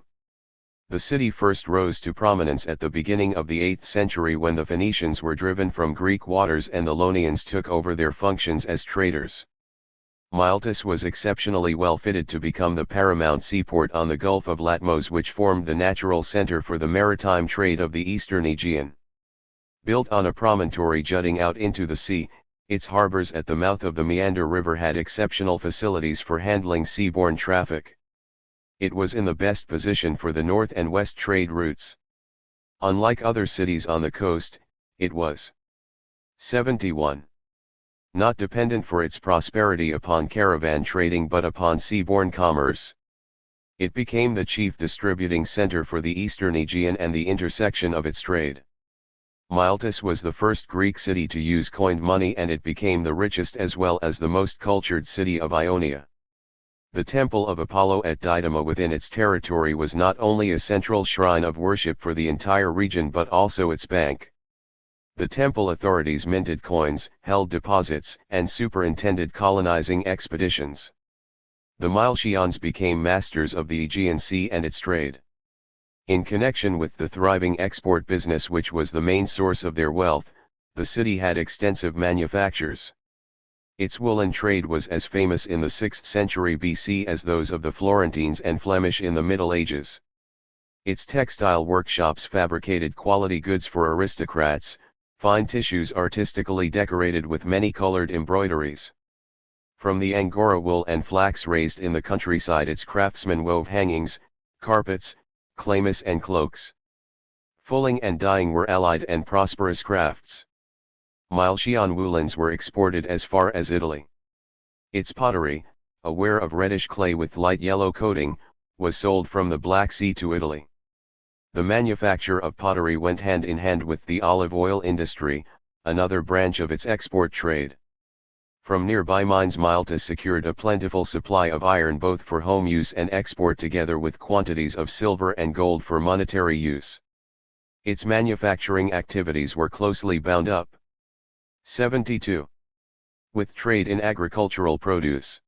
The city first rose to prominence at the beginning of the 8th century when the Phoenicians were driven from Greek waters and the Ionians took over their functions as traders. Miletus was exceptionally well fitted to become the paramount seaport on the Gulf of Latmos, which formed the natural center for the maritime trade of the eastern Aegean. Built on a promontory jutting out into the sea, its harbors at the mouth of the Meander River had exceptional facilities for handling seaborne traffic. It was in the best position for the north and west trade routes. Unlike other cities on the coast, it was 71. Not dependent for its prosperity upon caravan trading but upon seaborne commerce. It became the chief distributing center for the Eastern Aegean and the intersection of its trade. Miletus was the first Greek city to use coined money, and it became the richest as well as the most cultured city of Ionia. The temple of Apollo at Didyma within its territory was not only a central shrine of worship for the entire region but also its bank. The temple authorities minted coins, held deposits, and superintended colonizing expeditions. The Milesians became masters of the Aegean Sea and its trade. In connection with the thriving export business, which was the main source of their wealth, the city had extensive manufactures. Its woolen trade was as famous in the 6th century BC as those of the Florentines and Flemish in the Middle Ages. Its textile workshops fabricated quality goods for aristocrats, fine tissues artistically decorated with many-colored embroideries. From the Angora wool and flax raised in the countryside, its craftsmen wove hangings, carpets, chlamys and cloaks. Fulling and dyeing were allied and prosperous crafts. Milesian woolens were exported as far as Italy. Its pottery, a ware of reddish clay with light yellow coating, was sold from the Black Sea to Italy. The manufacture of pottery went hand in hand with the olive oil industry, another branch of its export trade. From nearby mines, Miletus secured a plentiful supply of iron both for home use and export, together with quantities of silver and gold for monetary use. Its manufacturing activities were closely bound up. 72. With trade in agricultural produce.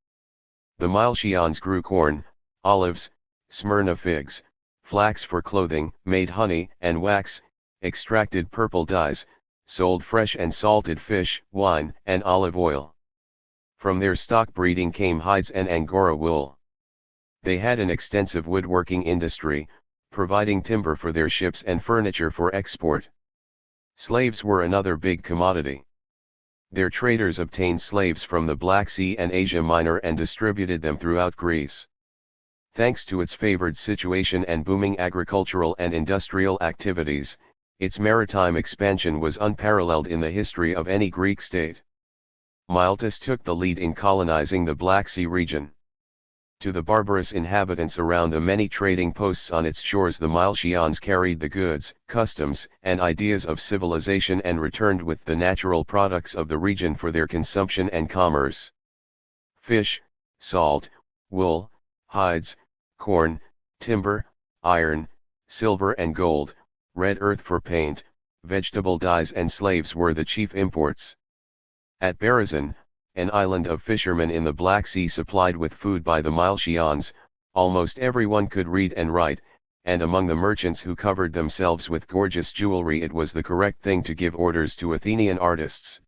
The Milesians grew corn, olives, Smyrna figs, flax for clothing, made honey and wax, extracted purple dyes, sold fresh and salted fish, wine, and olive oil. From their stock breeding came hides and Angora wool. They had an extensive woodworking industry, providing timber for their ships and furniture for export. Slaves were another big commodity. Their traders obtained slaves from the Black Sea and Asia Minor and distributed them throughout Greece. Thanks to its favored situation and booming agricultural and industrial activities, its maritime expansion was unparalleled in the history of any Greek state. Miletus took the lead in colonizing the Black Sea region. To the barbarous inhabitants around the many trading posts on its shores, the Milesians carried the goods, customs, and ideas of civilization and returned with the natural products of the region for their consumption and commerce. Fish, salt, wool, hides, corn, timber, iron, silver and gold, red earth for paint, vegetable dyes and slaves were the chief imports. At Berezin, an island of fishermen in the Black Sea supplied with food by the Milesians, almost everyone could read and write, and among the merchants who covered themselves with gorgeous jewelry it was the correct thing to give orders to Athenian artists.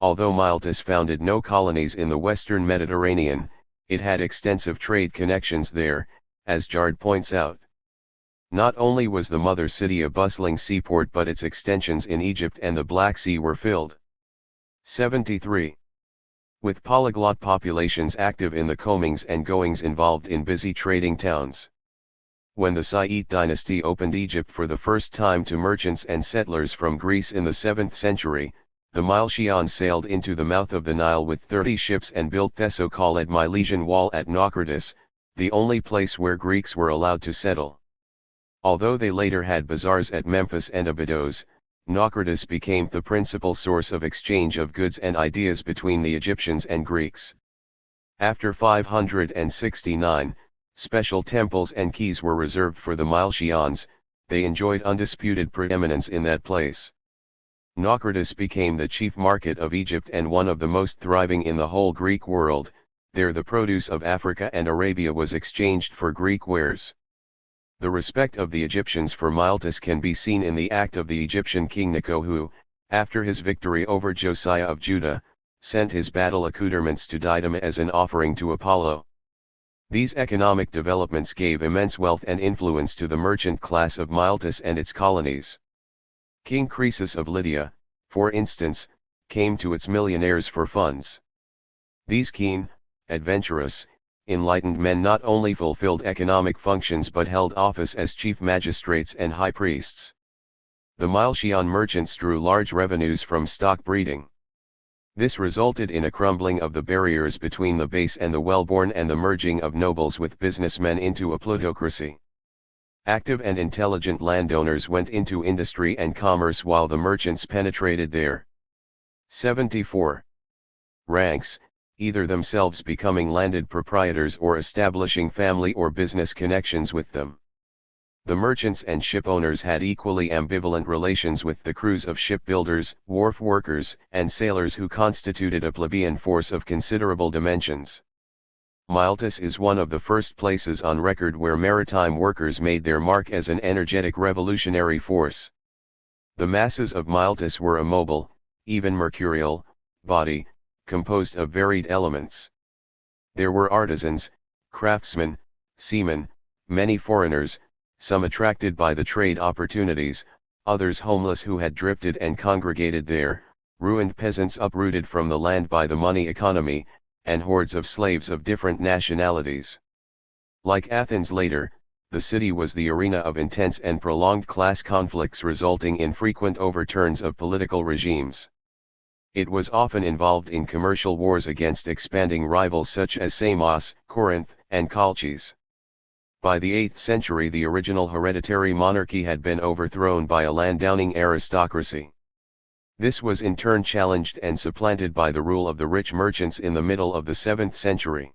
Although Miletus founded no colonies in the western Mediterranean, it had extensive trade connections there, as Jard points out. Not only was the mother city a bustling seaport, but its extensions in Egypt and the Black Sea were filled. 73. With polyglot populations active in the comings and goings involved in busy trading towns. When the Saite dynasty opened Egypt for the first time to merchants and settlers from Greece in the 7th century, the Milesians sailed into the mouth of the Nile with 30 ships and built the so-called Milesian Wall at Naucratis, the only place where Greeks were allowed to settle. Although they later had bazaars at Memphis and Abydos, Naucratis became the principal source of exchange of goods and ideas between the Egyptians and Greeks. After 569, special temples and keys were reserved for the Milesians. They enjoyed undisputed preeminence in that place. Naucratis became the chief market of Egypt and one of the most thriving in the whole Greek world. There the produce of Africa and Arabia was exchanged for Greek wares. The respect of the Egyptians for Miletus can be seen in the act of the Egyptian king Necho, who, after his victory over Josiah of Judah, sent his battle accoutrements to Didyma as an offering to Apollo. These economic developments gave immense wealth and influence to the merchant class of Miletus and its colonies. King Croesus of Lydia, for instance, came to its millionaires for funds. These keen, adventurous, enlightened men not only fulfilled economic functions but held office as chief magistrates and high priests. The Milesian merchants drew large revenues from stock breeding. This resulted in a crumbling of the barriers between the base and the well-born and the merging of nobles with businessmen into a plutocracy. Active and intelligent landowners went into industry and commerce while the merchants penetrated their 74 ranks, either themselves becoming landed proprietors or establishing family or business connections with them. The merchants and ship owners had equally ambivalent relations with the crews of shipbuilders, wharf workers, and sailors who constituted a plebeian force of considerable dimensions. Miletus is one of the first places on record where maritime workers made their mark as an energetic revolutionary force. The masses of Miletus were a mobile, even mercurial, body, composed of varied elements. There were artisans, craftsmen, seamen, many foreigners, some attracted by the trade opportunities, others homeless who had drifted and congregated there, ruined peasants uprooted from the land by the money economy, and hordes of slaves of different nationalities. Like Athens later, the city was the arena of intense and prolonged class conflicts resulting in frequent overturns of political regimes. It was often involved in commercial wars against expanding rivals such as Samos, Corinth, and Colchis. By the 8th century the original hereditary monarchy had been overthrown by a landowning aristocracy. This was in turn challenged and supplanted by the rule of the rich merchants in the middle of the 7th century.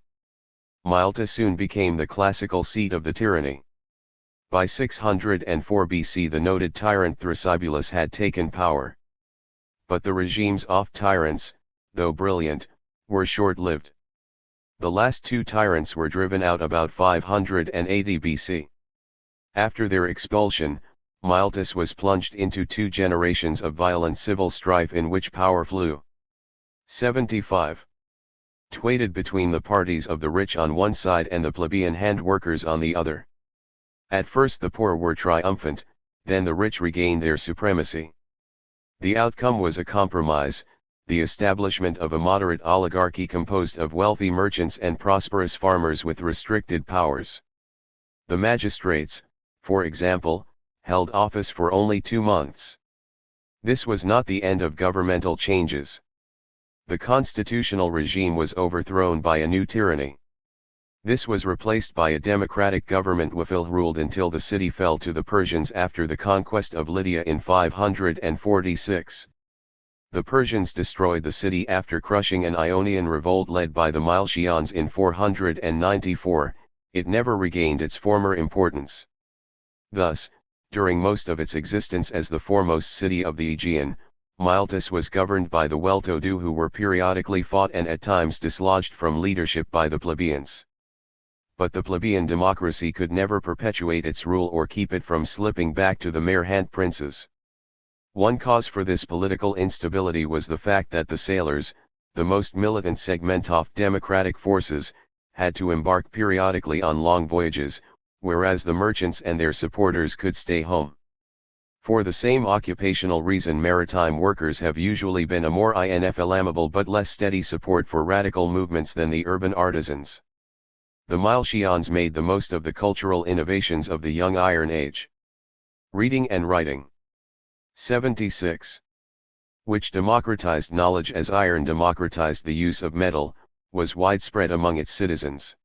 Miletus soon became the classical seat of the tyranny. By 604 BC the noted tyrant Thrasybulus had taken power. But the regime's off-tyrants, though brilliant, were short-lived. The last two tyrants were driven out about 580 BC. After their expulsion, Miletus was plunged into 2 generations of violent civil strife in which power flew. 75. Twaded between the parties of the rich on one side and the plebeian hand-workers on the other. At first the poor were triumphant, then the rich regained their supremacy. The outcome was a compromise, the establishment of a moderate oligarchy composed of wealthy merchants and prosperous farmers with restricted powers. The magistrates, for example, held office for only 2 months. This was not the end of governmental changes. The constitutional regime was overthrown by a new tyranny. This was replaced by a democratic government which ruled until the city fell to the Persians after the conquest of Lydia in 546. The Persians destroyed the city after crushing an Ionian revolt led by the Milesians in 494, it never regained its former importance. Thus, during most of its existence as the foremost city of the Aegean, Miletus was governed by the well-to-do who were periodically fought and at times dislodged from leadership by the plebeians. But the plebeian democracy could never perpetuate its rule or keep it from slipping back to the mere hand princes. One cause for this political instability was the fact that the sailors, the most militant segment of democratic forces, had to embark periodically on long voyages, whereas the merchants and their supporters could stay home. For the same occupational reason maritime workers have usually been a more inflammable but less steady support for radical movements than the urban artisans. The Milesians made the most of the cultural innovations of the young Iron Age. Reading and writing. 76. Which democratized knowledge as iron democratized the use of metal, was widespread among its citizens.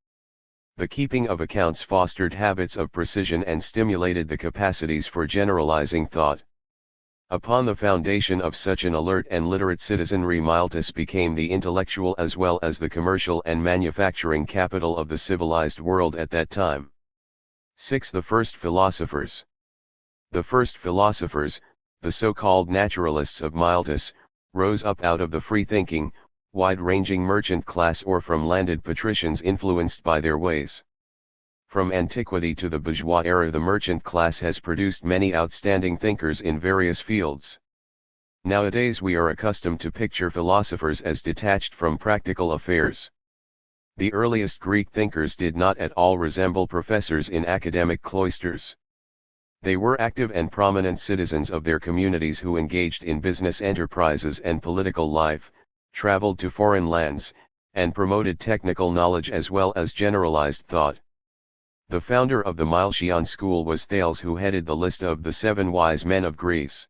The keeping of accounts fostered habits of precision and stimulated the capacities for generalizing thought. Upon the foundation of such an alert and literate citizenry Miletus became the intellectual as well as the commercial and manufacturing capital of the civilized world at that time. 6. The first philosophers. The first philosophers, the so-called naturalists of Miletus, rose up out of the free-thinking, wide-ranging merchant class or from landed patricians influenced by their ways. From antiquity to the bourgeois era the merchant class has produced many outstanding thinkers in various fields. Nowadays we are accustomed to picture philosophers as detached from practical affairs. The earliest Greek thinkers did not at all resemble professors in academic cloisters. They were active and prominent citizens of their communities who engaged in business enterprises and political life, traveled to foreign lands, and promoted technical knowledge as well as generalized thought. The founder of the Milesian school was Thales, who headed the list of the 7 wise men of Greece.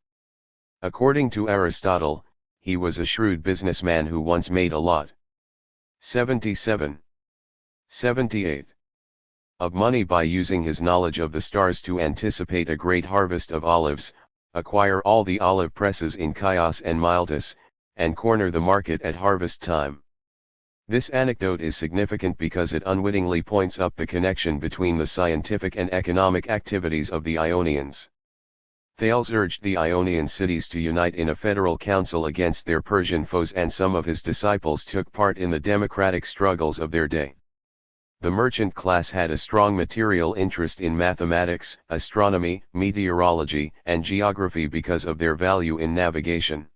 According to Aristotle, he was a shrewd businessman who once made a lot. 77. 78. Of money by using his knowledge of the stars to anticipate a great harvest of olives, acquire all the olive presses in Chios and Miletus, and corner the market at harvest time. This anecdote is significant because it unwittingly points up the connection between the scientific and economic activities of the Ionians. Thales urged the Ionian cities to unite in a federal council against their Persian foes, and some of his disciples took part in the democratic struggles of their day. The merchant class had a strong material interest in mathematics, astronomy, meteorology, and geography because of their value in navigation.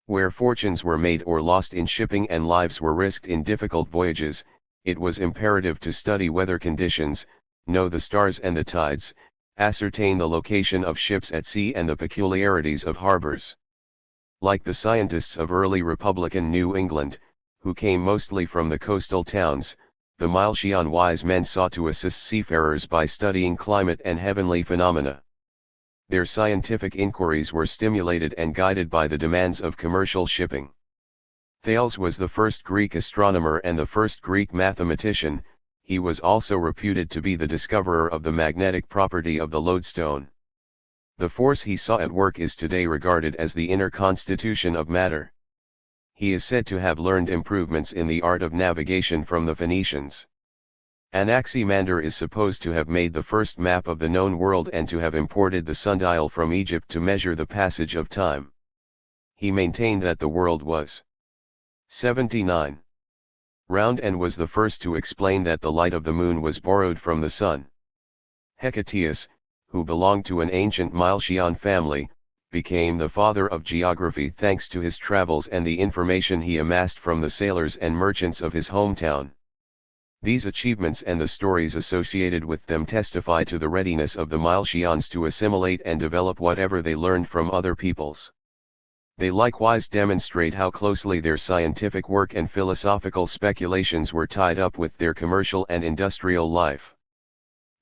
Where fortunes were made or lost in shipping and lives were risked in difficult voyages, it was imperative to study weather conditions, know the stars and the tides, ascertain the location of ships at sea and the peculiarities of harbors. Like the scientists of early Republican New England, who came mostly from the coastal towns, the Milesian wise men sought to assist seafarers by studying climate and heavenly phenomena. Their scientific inquiries were stimulated and guided by the demands of commercial shipping. Thales was the first Greek astronomer and the first Greek mathematician. He was also reputed to be the discoverer of the magnetic property of the lodestone. The force he saw at work is today regarded as the inner constitution of matter. He is said to have learned improvements in the art of navigation from the Phoenicians. Anaximander is supposed to have made the first map of the known world and to have imported the sundial from Egypt to measure the passage of time. He maintained that the world was 79. Round, and was the first to explain that the light of the moon was borrowed from the sun. Hecataeus, who belonged to an ancient Milesian family, became the father of geography thanks to his travels and the information he amassed from the sailors and merchants of his hometown. These achievements and the stories associated with them testify to the readiness of the Milesians to assimilate and develop whatever they learned from other peoples. They likewise demonstrate how closely their scientific work and philosophical speculations were tied up with their commercial and industrial life.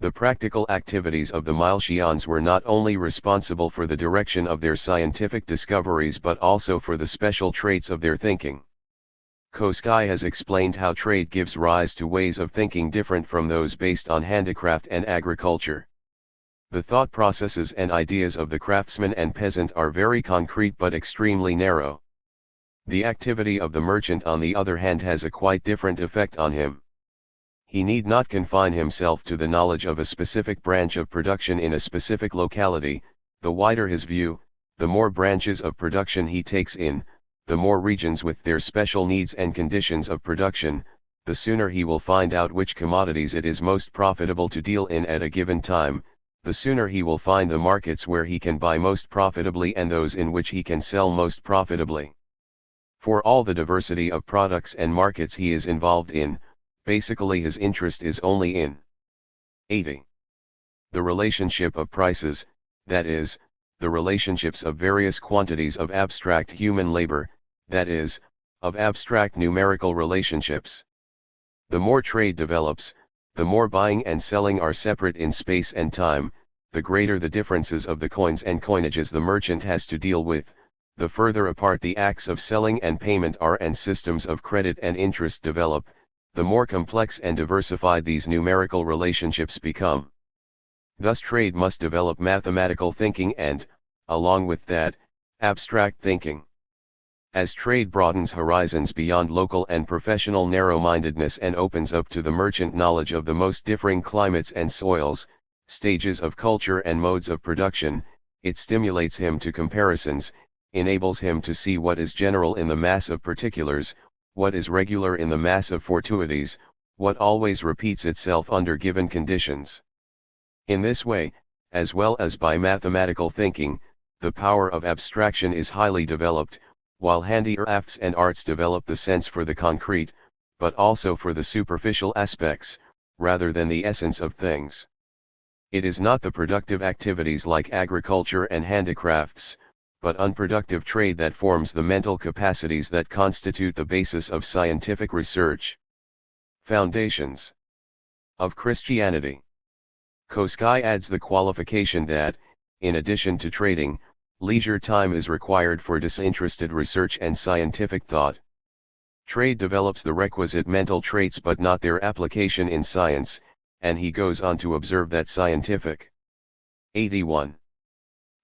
The practical activities of the Milesians were not only responsible for the direction of their scientific discoveries but also for the special traits of their thinking. Koski has explained how trade gives rise to ways of thinking different from those based on handicraft and agriculture. The thought processes and ideas of the craftsman and peasant are very concrete but extremely narrow. The activity of the merchant, on the other hand, has a quite different effect on him. He need not confine himself to the knowledge of a specific branch of production in a specific locality. The wider his view, the more branches of production he takes in, the more regions with their special needs and conditions of production, the sooner he will find out which commodities it is most profitable to deal in at a given time, the sooner he will find the markets where he can buy most profitably and those in which he can sell most profitably. For all the diversity of products and markets he is involved in, basically his interest is only in 80. The relationship of prices, that is, the relationships of various quantities of abstract human labor, that is, of abstract numerical relationships. The more trade develops, the more buying and selling are separate in space and time, the greater the differences of the coins and coinages the merchant has to deal with, the further apart the acts of selling and payment are and systems of credit and interest develop, the more complex and diversified these numerical relationships become. Thus trade must develop mathematical thinking and, along with that, abstract thinking. As trade broadens horizons beyond local and professional narrow-mindedness and opens up to the merchant knowledge of the most differing climates and soils, stages of culture and modes of production, it stimulates him to comparisons, enables him to see what is general in the mass of particulars, what is regular in the mass of fortuities, what always repeats itself under given conditions. In this way, as well as by mathematical thinking, the power of abstraction is highly developed, while handicrafts and arts develop the sense for the concrete, but also for the superficial aspects, rather than the essence of things. It is not the productive activities like agriculture and handicrafts, but unproductive trade that forms the mental capacities that constitute the basis of scientific research. Foundations of Christianity. Koski adds the qualification that, in addition to trading, leisure time is required for disinterested research and scientific thought. Trade develops the requisite mental traits but not their application in science, and he goes on to observe that scientific 81.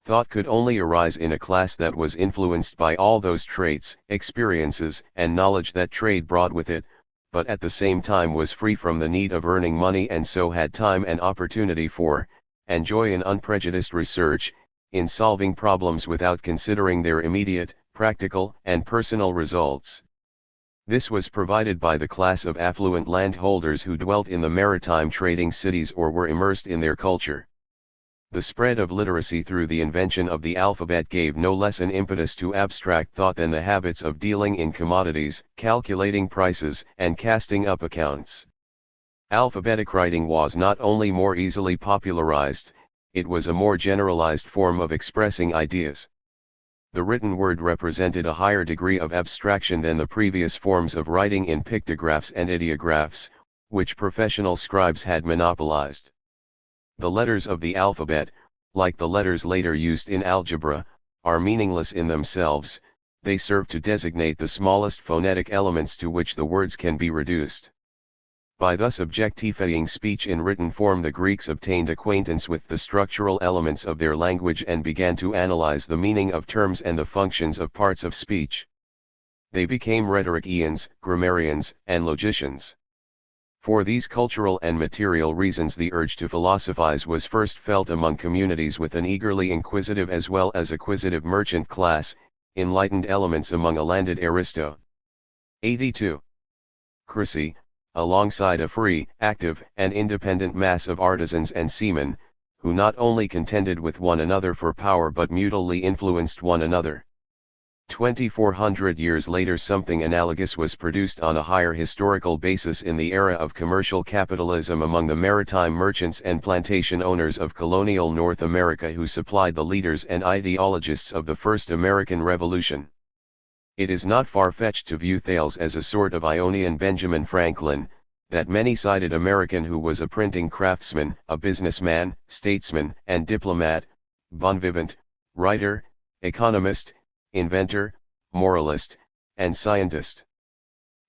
Thought could only arise in a class that was influenced by all those traits, experiences, and knowledge that trade brought with it, but at the same time was free from the need of earning money and so had time and opportunity for, and joy in unprejudiced research, in solving problems without considering their immediate, practical, and personal results. This was provided by the class of affluent landholders who dwelt in the maritime trading cities or were immersed in their culture. The spread of literacy through the invention of the alphabet gave no less an impetus to abstract thought than the habits of dealing in commodities, calculating prices, and casting up accounts. Alphabetic writing was not only more easily popularized, it was a more generalized form of expressing ideas. The written word represented a higher degree of abstraction than the previous forms of writing in pictographs and ideographs, which professional scribes had monopolized. The letters of the alphabet, like the letters later used in algebra, are meaningless in themselves, they serve to designate the smallest phonetic elements to which the words can be reduced. By thus objectifying speech in written form, the Greeks obtained acquaintance with the structural elements of their language and began to analyze the meaning of terms and the functions of parts of speech. They became rhetoricians, grammarians, and logicians. For these cultural and material reasons, the urge to philosophize was first felt among communities with an eagerly inquisitive as well as acquisitive merchant class, enlightened elements among a landed aristo. 82. Crisy, alongside a free, active, and independent mass of artisans and seamen, who not only contended with one another for power but mutually influenced one another. 2,400 years later, something analogous was produced on a higher historical basis in the era of commercial capitalism among the maritime merchants and plantation owners of colonial North America, who supplied the leaders and ideologists of the first American Revolution. It is not far-fetched to view Thales as a sort of Ionian Benjamin Franklin, that many-sided American who was a printing craftsman, a businessman, statesman, and diplomat, bon vivant, writer, economist, inventor, moralist, and scientist.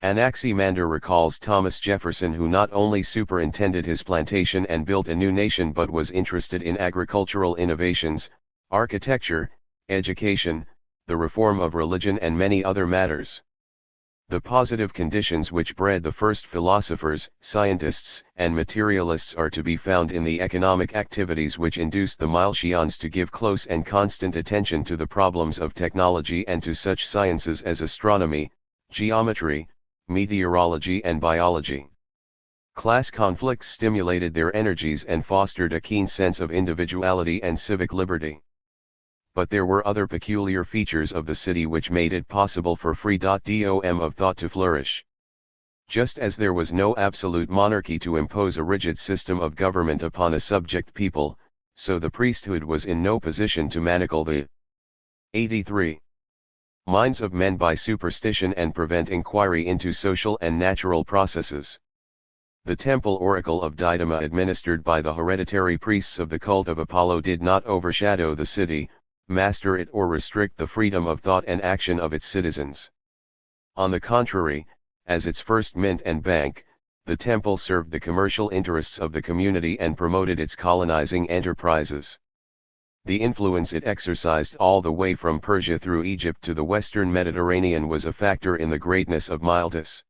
Anaximander recalls Thomas Jefferson, who not only superintended his plantation and built a new nation but was interested in agricultural innovations, architecture, education, the reform of religion and many other matters. The positive conditions which bred the first philosophers, scientists, and materialists are to be found in the economic activities which induced the Milesians to give close and constant attention to the problems of technology and to such sciences as astronomy, geometry, meteorology and biology. Class conflicts stimulated their energies and fostered a keen sense of individuality and civic liberty. But there were other peculiar features of the city which made it possible for freedom of thought to flourish. Just as there was no absolute monarchy to impose a rigid system of government upon a subject people, so the priesthood was in no position to manacle the 83 minds of men by superstition and prevent inquiry into social and natural processes. The temple oracle of Didyma, administered by the hereditary priests of the cult of Apollo, did not overshadow the city, master it, or restrict the freedom of thought and action of its citizens. On the contrary, as its first mint and bank, the temple served the commercial interests of the community and promoted its colonizing enterprises. The influence it exercised all the way from Persia through Egypt to the western Mediterranean was a factor in the greatness of Miletus.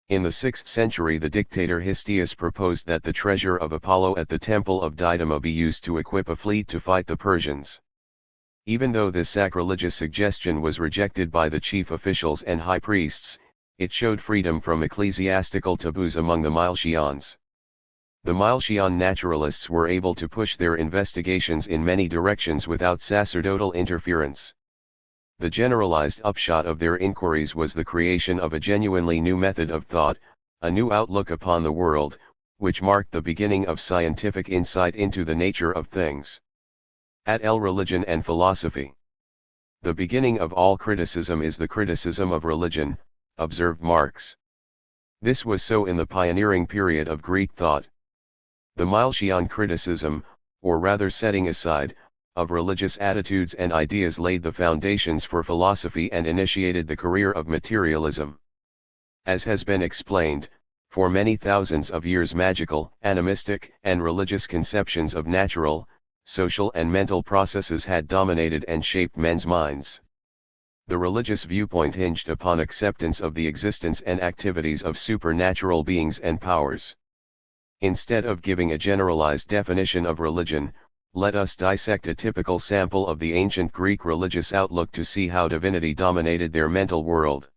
In the 6th century, the dictator Histiaeus proposed that the treasure of Apollo at the temple of Didyma be used to equip a fleet to fight the Persians. Even though this sacrilegious suggestion was rejected by the chief officials and high priests, it showed freedom from ecclesiastical taboos among the Milesians. The Milesian naturalists were able to push their investigations in many directions without sacerdotal interference. The generalized upshot of their inquiries was the creation of a genuinely new method of thought, a new outlook upon the world, which marked the beginning of scientific insight into the nature of things. At L. Religion and Philosophy. The beginning of all criticism is the criticism of religion, observed Marx. This was so in the pioneering period of Greek thought. The Milesian criticism, or rather setting aside, of religious attitudes and ideas laid the foundations for philosophy and initiated the career of materialism. As has been explained, for many thousands of years magical, animistic, and religious conceptions of natural, social and mental processes had dominated and shaped men's minds. The religious viewpoint hinged upon acceptance of the existence and activities of supernatural beings and powers. Instead of giving a generalized definition of religion, let us dissect a typical sample of the ancient Greek religious outlook to see how divinity dominated their mental world.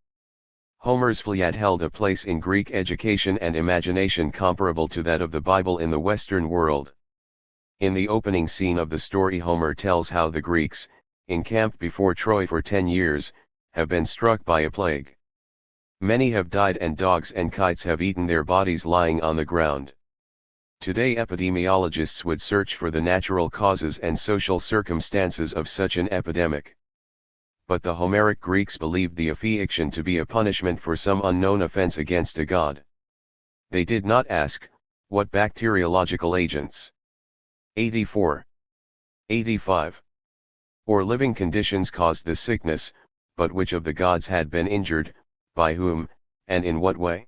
Homer's Iliad held a place in Greek education and imagination comparable to that of the Bible in the Western world. In the opening scene of the story, Homer tells how the Greeks, encamped before Troy for 10 years, have been struck by a plague. Many have died and dogs and kites have eaten their bodies lying on the ground. Today epidemiologists would search for the natural causes and social circumstances of such an epidemic. But the Homeric Greeks believed the affliction to be a punishment for some unknown offense against a god. They did not ask, what bacteriological agents, 84, 85, or living conditions caused the sickness, but which of the gods had been injured, by whom, and in what way?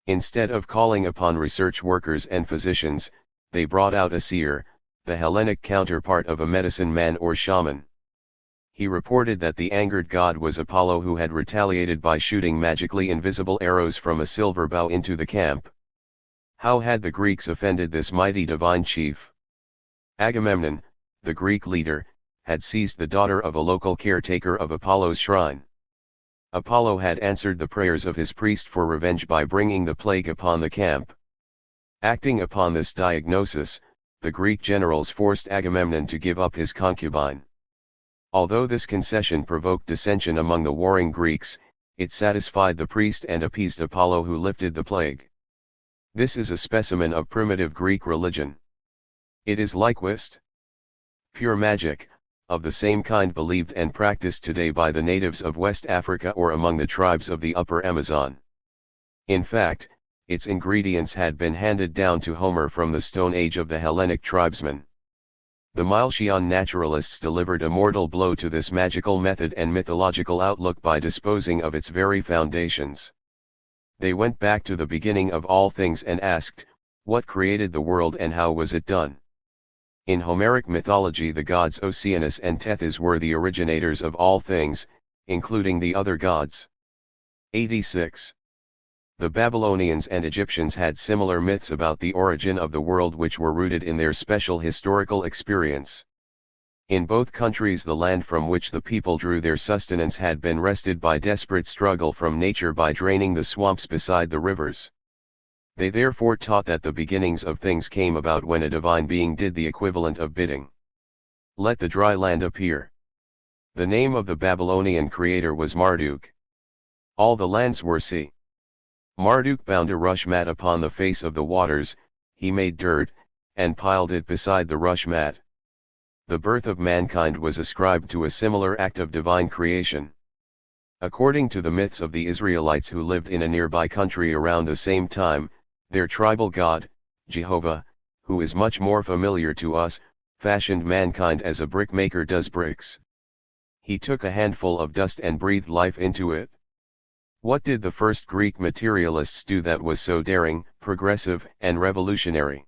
Instead of calling upon research workers and physicians, they brought out a seer, the Hellenic counterpart of a medicine man or shaman. He reported that the angered god was Apollo, who had retaliated by shooting magically invisible arrows from a silver bow into the camp. How had the Greeks offended this mighty divine chief? Agamemnon, the Greek leader, had seized the daughter of a local caretaker of Apollo's shrine. Apollo had answered the prayers of his priest for revenge by bringing the plague upon the camp. Acting upon this diagnosis, the Greek generals forced Agamemnon to give up his concubine. Although this concession provoked dissension among the warring Greeks, it satisfied the priest and appeased Apollo, who lifted the plague. This is a specimen of primitive Greek religion. It is like whist, pure magic, of the same kind believed and practiced today by the natives of West Africa or among the tribes of the Upper Amazon. In fact, its ingredients had been handed down to Homer from the Stone Age of the Hellenic tribesmen. The Milesian naturalists delivered a mortal blow to this magical method and mythological outlook by disposing of its very foundations. They went back to the beginning of all things and asked, what created the world and how was it done? In Homeric mythology, the gods Oceanus and Tethys were the originators of all things, including the other gods. 86. The Babylonians and Egyptians had similar myths about the origin of the world, which were rooted in their special historical experience. In both countries, the land from which the people drew their sustenance had been wrested by desperate struggle from nature by draining the swamps beside the rivers. They therefore taught that the beginnings of things came about when a divine being did the equivalent of bidding. Let the dry land appear. The name of the Babylonian creator was Marduk. All the lands were sea. Marduk bound a rush mat upon the face of the waters, he made dirt, and piled it beside the rush mat. The birth of mankind was ascribed to a similar act of divine creation. According to the myths of the Israelites who lived in a nearby country around the same time, their tribal god, Jehovah, who is much more familiar to us, fashioned mankind as a brickmaker does bricks. He took a handful of dust and breathed life into it. What did the first Greek materialists do that was so daring, progressive, and revolutionary?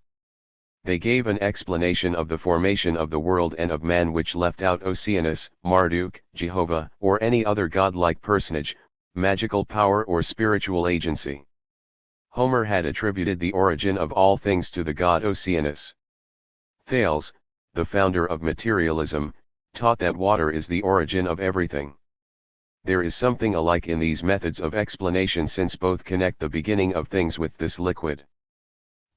They gave an explanation of the formation of the world and of man which left out Oceanus, Marduk, Jehovah, or any other godlike personage, magical power or spiritual agency. Homer had attributed the origin of all things to the god Oceanus. Thales, the founder of materialism, taught that water is the origin of everything. There is something alike in these methods of explanation, since both connect the beginning of things with this liquid.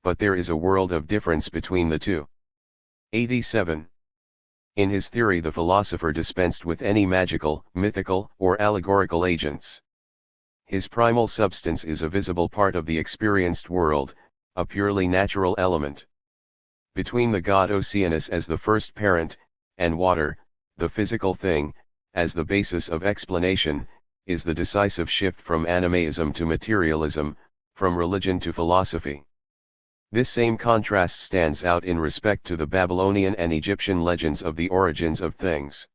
But there is a world of difference between the two. 87. In his theory, the philosopher dispensed with any magical, mythical, or allegorical agents. His primal substance is a visible part of the experienced world, a purely natural element. Between the god Oceanus as the first parent, and water, the physical thing, as the basis of explanation, is the decisive shift from animism to materialism, from religion to philosophy. This same contrast stands out in respect to the Babylonian and Egyptian legends of the origins of things.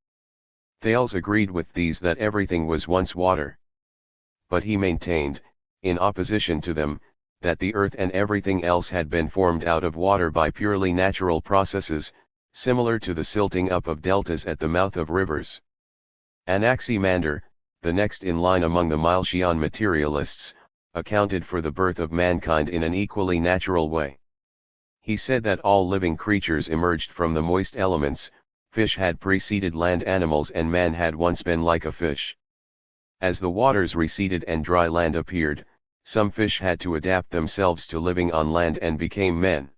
Thales agreed with these that everything was once water. But he maintained, in opposition to them, that the earth and everything else had been formed out of water by purely natural processes, similar to the silting up of deltas at the mouth of rivers. Anaximander, the next in line among the Milesian materialists, accounted for the birth of mankind in an equally natural way. He said that all living creatures emerged from the moist elements, fish had preceded land animals and man had once been like a fish. As the waters receded and dry land appeared, some fish had to adapt themselves to living on land and became men.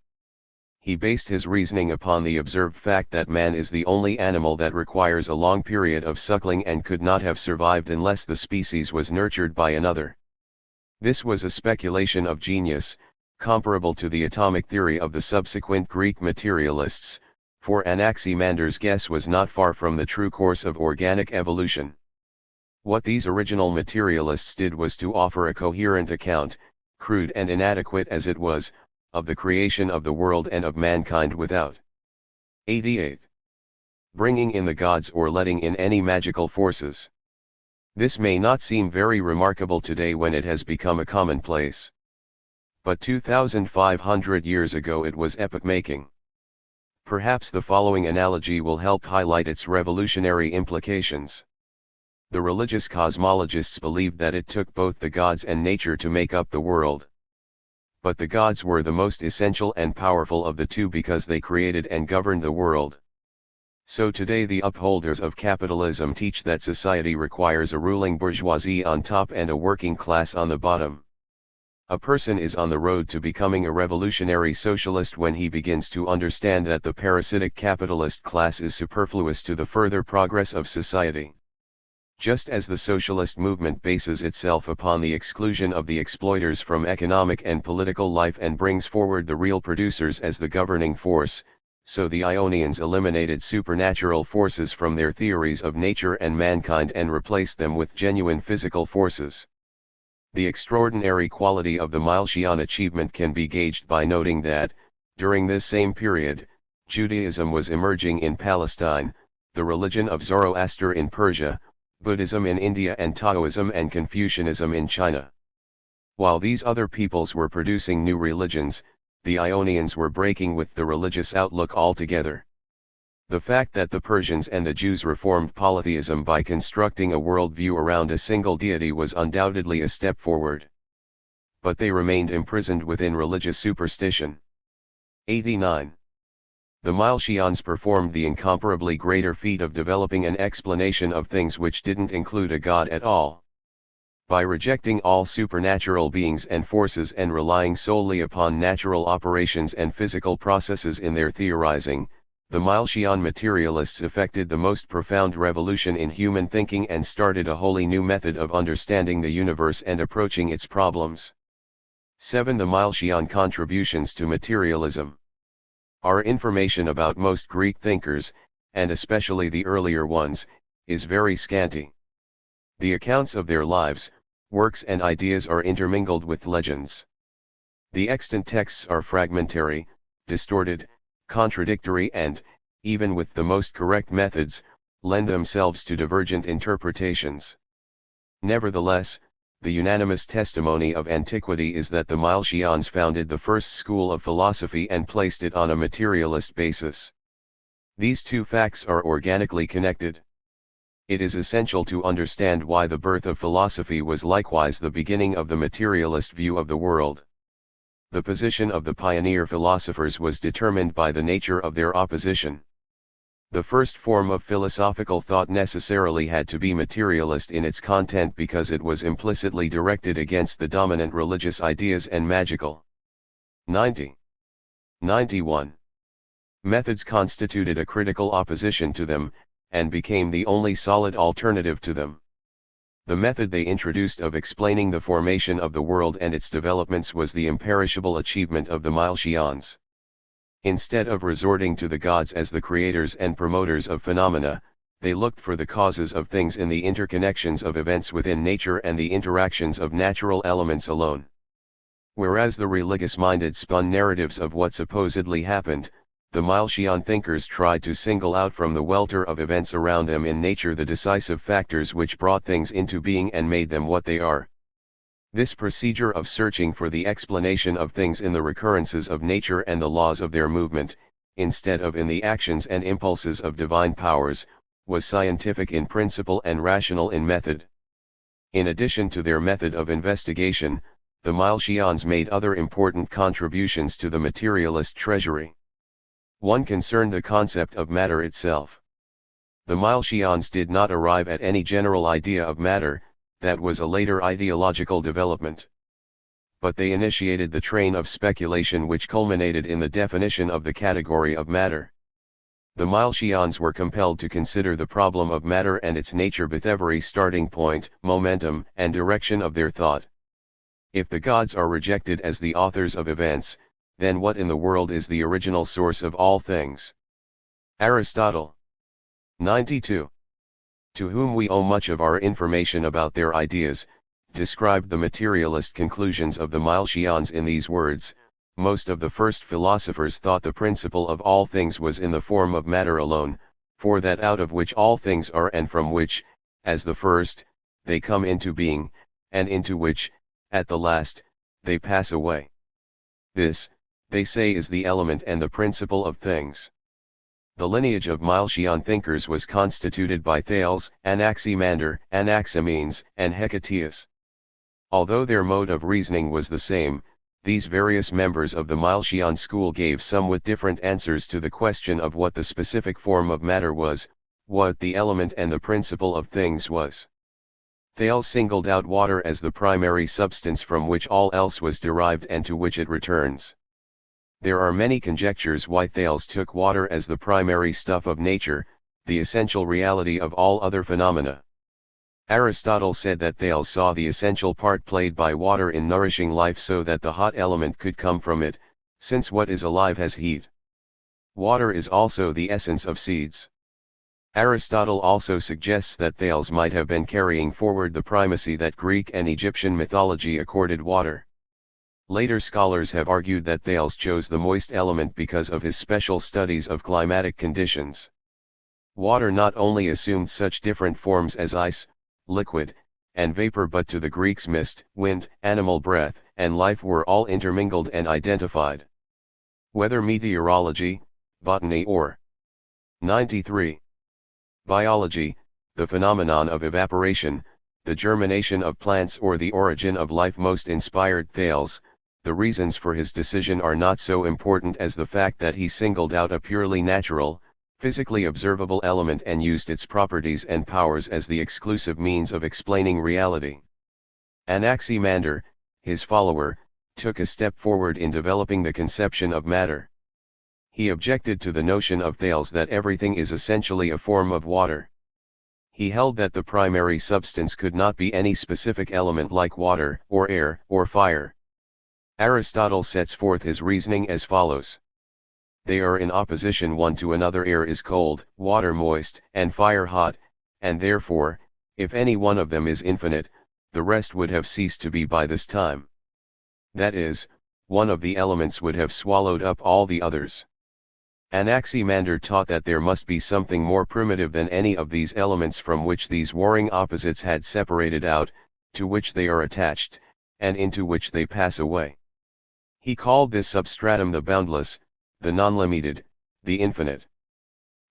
He based his reasoning upon the observed fact that man is the only animal that requires a long period of suckling and could not have survived unless the species was nurtured by another. This was a speculation of genius, comparable to the atomic theory of the subsequent Greek materialists, for Anaximander's guess was not far from the true course of organic evolution. What these original materialists did was to offer a coherent account, crude and inadequate as it was, of the creation of the world and of mankind without. 88. Bringing in the gods or letting in any magical forces. This may not seem very remarkable today when it has become a commonplace. But 2,500 years ago it was epoch-making. Perhaps the following analogy will help highlight its revolutionary implications. The religious cosmologists believed that it took both the gods and nature to make up the world. But the gods were the most essential and powerful of the two because they created and governed the world. So today the upholders of capitalism teach that society requires a ruling bourgeoisie on top and a working class on the bottom. A person is on the road to becoming a revolutionary socialist when he begins to understand that the parasitic capitalist class is superfluous to the further progress of society. Just as the socialist movement bases itself upon the exclusion of the exploiters from economic and political life and brings forward the real producers as the governing force, so the Ionians eliminated supernatural forces from their theories of nature and mankind and replaced them with genuine physical forces. The extraordinary quality of the Milesian achievement can be gauged by noting that, during this same period, Judaism was emerging in Palestine, the religion of Zoroaster in Persia, Buddhism in India and Taoism and Confucianism in China. While these other peoples were producing new religions, the Ionians were breaking with the religious outlook altogether. The fact that the Persians and the Jews reformed polytheism by constructing a worldview around a single deity was undoubtedly a step forward. But they remained imprisoned within religious superstition. 89. The Milesians performed the incomparably greater feat of developing an explanation of things which didn't include a god at all. By rejecting all supernatural beings and forces and relying solely upon natural operations and physical processes in their theorizing, the Milesian materialists effected the most profound revolution in human thinking and started a wholly new method of understanding the universe and approaching its problems. 7. The Milesian contributions to materialism. Our information about most Greek thinkers, and especially the earlier ones, is very scanty. The accounts of their lives, works and ideas are intermingled with legends. The extant texts are fragmentary, distorted, contradictory and, even with the most correct methods, lend themselves to divergent interpretations. Nevertheless, the unanimous testimony of antiquity is that the Milesians founded the first school of philosophy and placed it on a materialist basis. These two facts are organically connected. It is essential to understand why the birth of philosophy was likewise the beginning of the materialist view of the world. The position of the pioneer philosophers was determined by the nature of their opposition. The first form of philosophical thought necessarily had to be materialist in its content because it was implicitly directed against the dominant religious ideas and magical. 90. 91. Methods constituted a critical opposition to them, and became the only solid alternative to them. The method they introduced of explaining the formation of the world and its developments was the imperishable achievement of the Milesians. Instead of resorting to the gods as the creators and promoters of phenomena, they looked for the causes of things in the interconnections of events within nature and the interactions of natural elements alone. Whereas the religious-minded spun narratives of what supposedly happened, the Milesian thinkers tried to single out from the welter of events around them in nature the decisive factors which brought things into being and made them what they are. This procedure of searching for the explanation of things in the recurrences of nature and the laws of their movement, instead of in the actions and impulses of divine powers, was scientific in principle and rational in method. In addition to their method of investigation, the Milesians made other important contributions to the materialist treasury. One concerned the concept of matter itself. The Milesians did not arrive at any general idea of matter, that was a later ideological development. But they initiated the train of speculation which culminated in the definition of the category of matter. The Milesians were compelled to consider the problem of matter and its nature with every starting point, momentum, and direction of their thought. If the gods are rejected as the authors of events, then what in the world is the original source of all things? Aristotle. 92. To whom we owe much of our information about their ideas, described the materialist conclusions of the Milesians in these words: most of the first philosophers thought the principle of all things was in the form of matter alone, for that out of which all things are and from which, as the first, they come into being, and into which, at the last, they pass away. This, they say, is the element and the principle of things. The lineage of Milesian thinkers was constituted by Thales, Anaximander, Anaximenes, and Hecataeus. Although their mode of reasoning was the same, these various members of the Milesian school gave somewhat different answers to the question of what the specific form of matter was, what the element and the principle of things was. Thales singled out water as the primary substance from which all else was derived and to which it returns. There are many conjectures why Thales took water as the primary stuff of nature, the essential reality of all other phenomena. Aristotle said that Thales saw the essential part played by water in nourishing life so that the hot element could come from it, since what is alive has heat. Water is also the essence of seeds. Aristotle also suggests that Thales might have been carrying forward the primacy that Greek and Egyptian mythology accorded water. Later scholars have argued that Thales chose the moist element because of his special studies of climatic conditions. Water not only assumed such different forms as ice, liquid, and vapor, but to the Greeks mist, wind, animal breath, and life were all intermingled and identified. Whether meteorology, botany or 93. Biology, the phenomenon of evaporation, the germination of plants or the origin of life most inspired Thales, the reasons for his decision are not so important as the fact that he singled out a purely natural, physically observable element and used its properties and powers as the exclusive means of explaining reality. Anaximander, his follower, took a step forward in developing the conception of matter. He objected to the notion of Thales that everything is essentially a form of water. He held that the primary substance could not be any specific element like water, or air, or fire. Aristotle sets forth his reasoning as follows. They are in opposition one to another. Air is cold, water moist, and fire hot, and therefore, if any one of them is infinite, the rest would have ceased to be by this time. That is, one of the elements would have swallowed up all the others. Anaximander taught that there must be something more primitive than any of these elements from which these warring opposites had separated out, to which they are attached, and into which they pass away. He called this substratum the boundless, the non-limited, the infinite.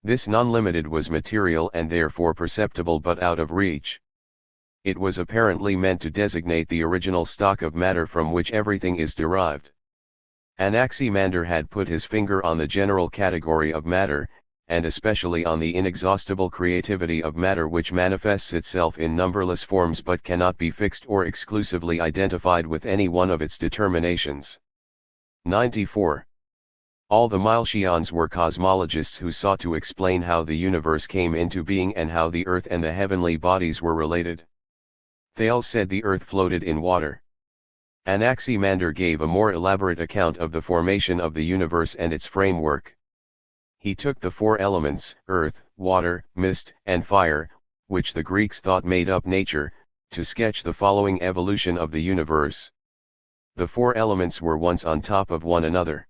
This non-limited was material and therefore perceptible but out of reach. It was apparently meant to designate the original stock of matter from which everything is derived. Anaximander had put his finger on the general category of matter, and especially on the inexhaustible creativity of matter which manifests itself in numberless forms but cannot be fixed or exclusively identified with any one of its determinations. 94. All the Milesians were cosmologists who sought to explain how the universe came into being and how the earth and the heavenly bodies were related. Thales said the earth floated in water. Anaximander gave a more elaborate account of the formation of the universe and its framework. He took the four elements, earth, water, mist, and fire, which the Greeks thought made up nature, to sketch the following evolution of the universe. The four elements were once on top of one another.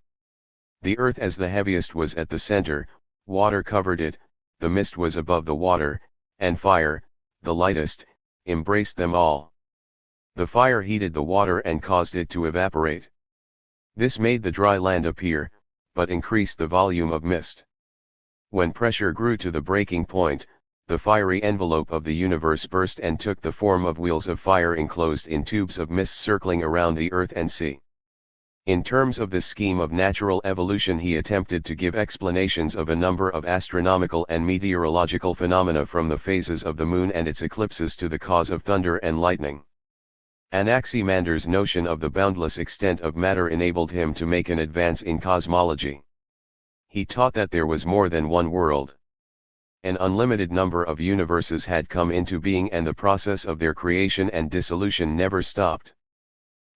The earth as the heaviest was at the center, water covered it, the mist was above the water, and fire, the lightest, embraced them all. The fire heated the water and caused it to evaporate. This made the dry land appear, but increased the volume of mist. When pressure grew to the breaking point, the fiery envelope of the universe burst and took the form of wheels of fire enclosed in tubes of mist circling around the earth and sea. In terms of this scheme of natural evolution, he attempted to give explanations of a number of astronomical and meteorological phenomena, from the phases of the moon and its eclipses to the cause of thunder and lightning. Anaximander's notion of the boundless extent of matter enabled him to make an advance in cosmology. He taught that there was more than one world. An unlimited number of universes had come into being, and the process of their creation and dissolution never stopped.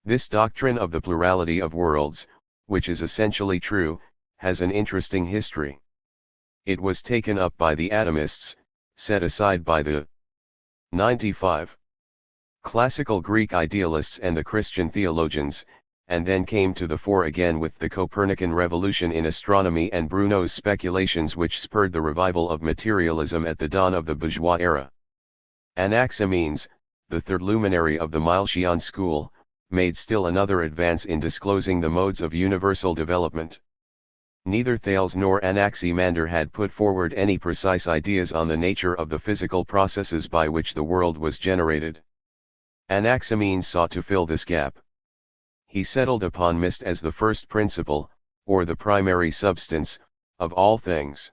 This doctrine of the plurality of worlds, which is essentially true, has an interesting history. It was taken up by the atomists, set aside by the 95 classical Greek idealists and the Christian theologians, and then came to the fore again with the Copernican revolution in astronomy and Bruno's speculations, which spurred the revival of materialism at the dawn of the bourgeois era. Anaximenes, the third luminary of the Milesian school, made still another advance in disclosing the modes of universal development. Neither Thales nor Anaximander had put forward any precise ideas on the nature of the physical processes by which the world was generated. Anaximenes sought to fill this gap. He settled upon mist as the first principle, or the primary substance, of all things.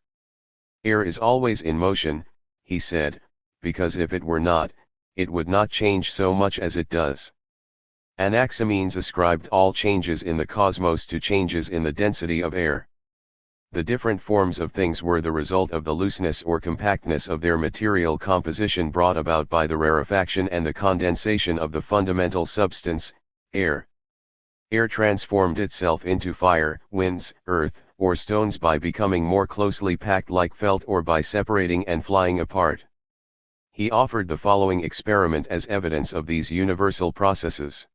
Air is always in motion, he said, because if it were not, it would not change so much as it does. Anaximenes ascribed all changes in the cosmos to changes in the density of air. The different forms of things were the result of the looseness or compactness of their material composition, brought about by the rarefaction and the condensation of the fundamental substance, air. Air transformed itself into fire, winds, earth, or stones by becoming more closely packed like felt, or by separating and flying apart. He offered the following experiment as evidence of these universal processes.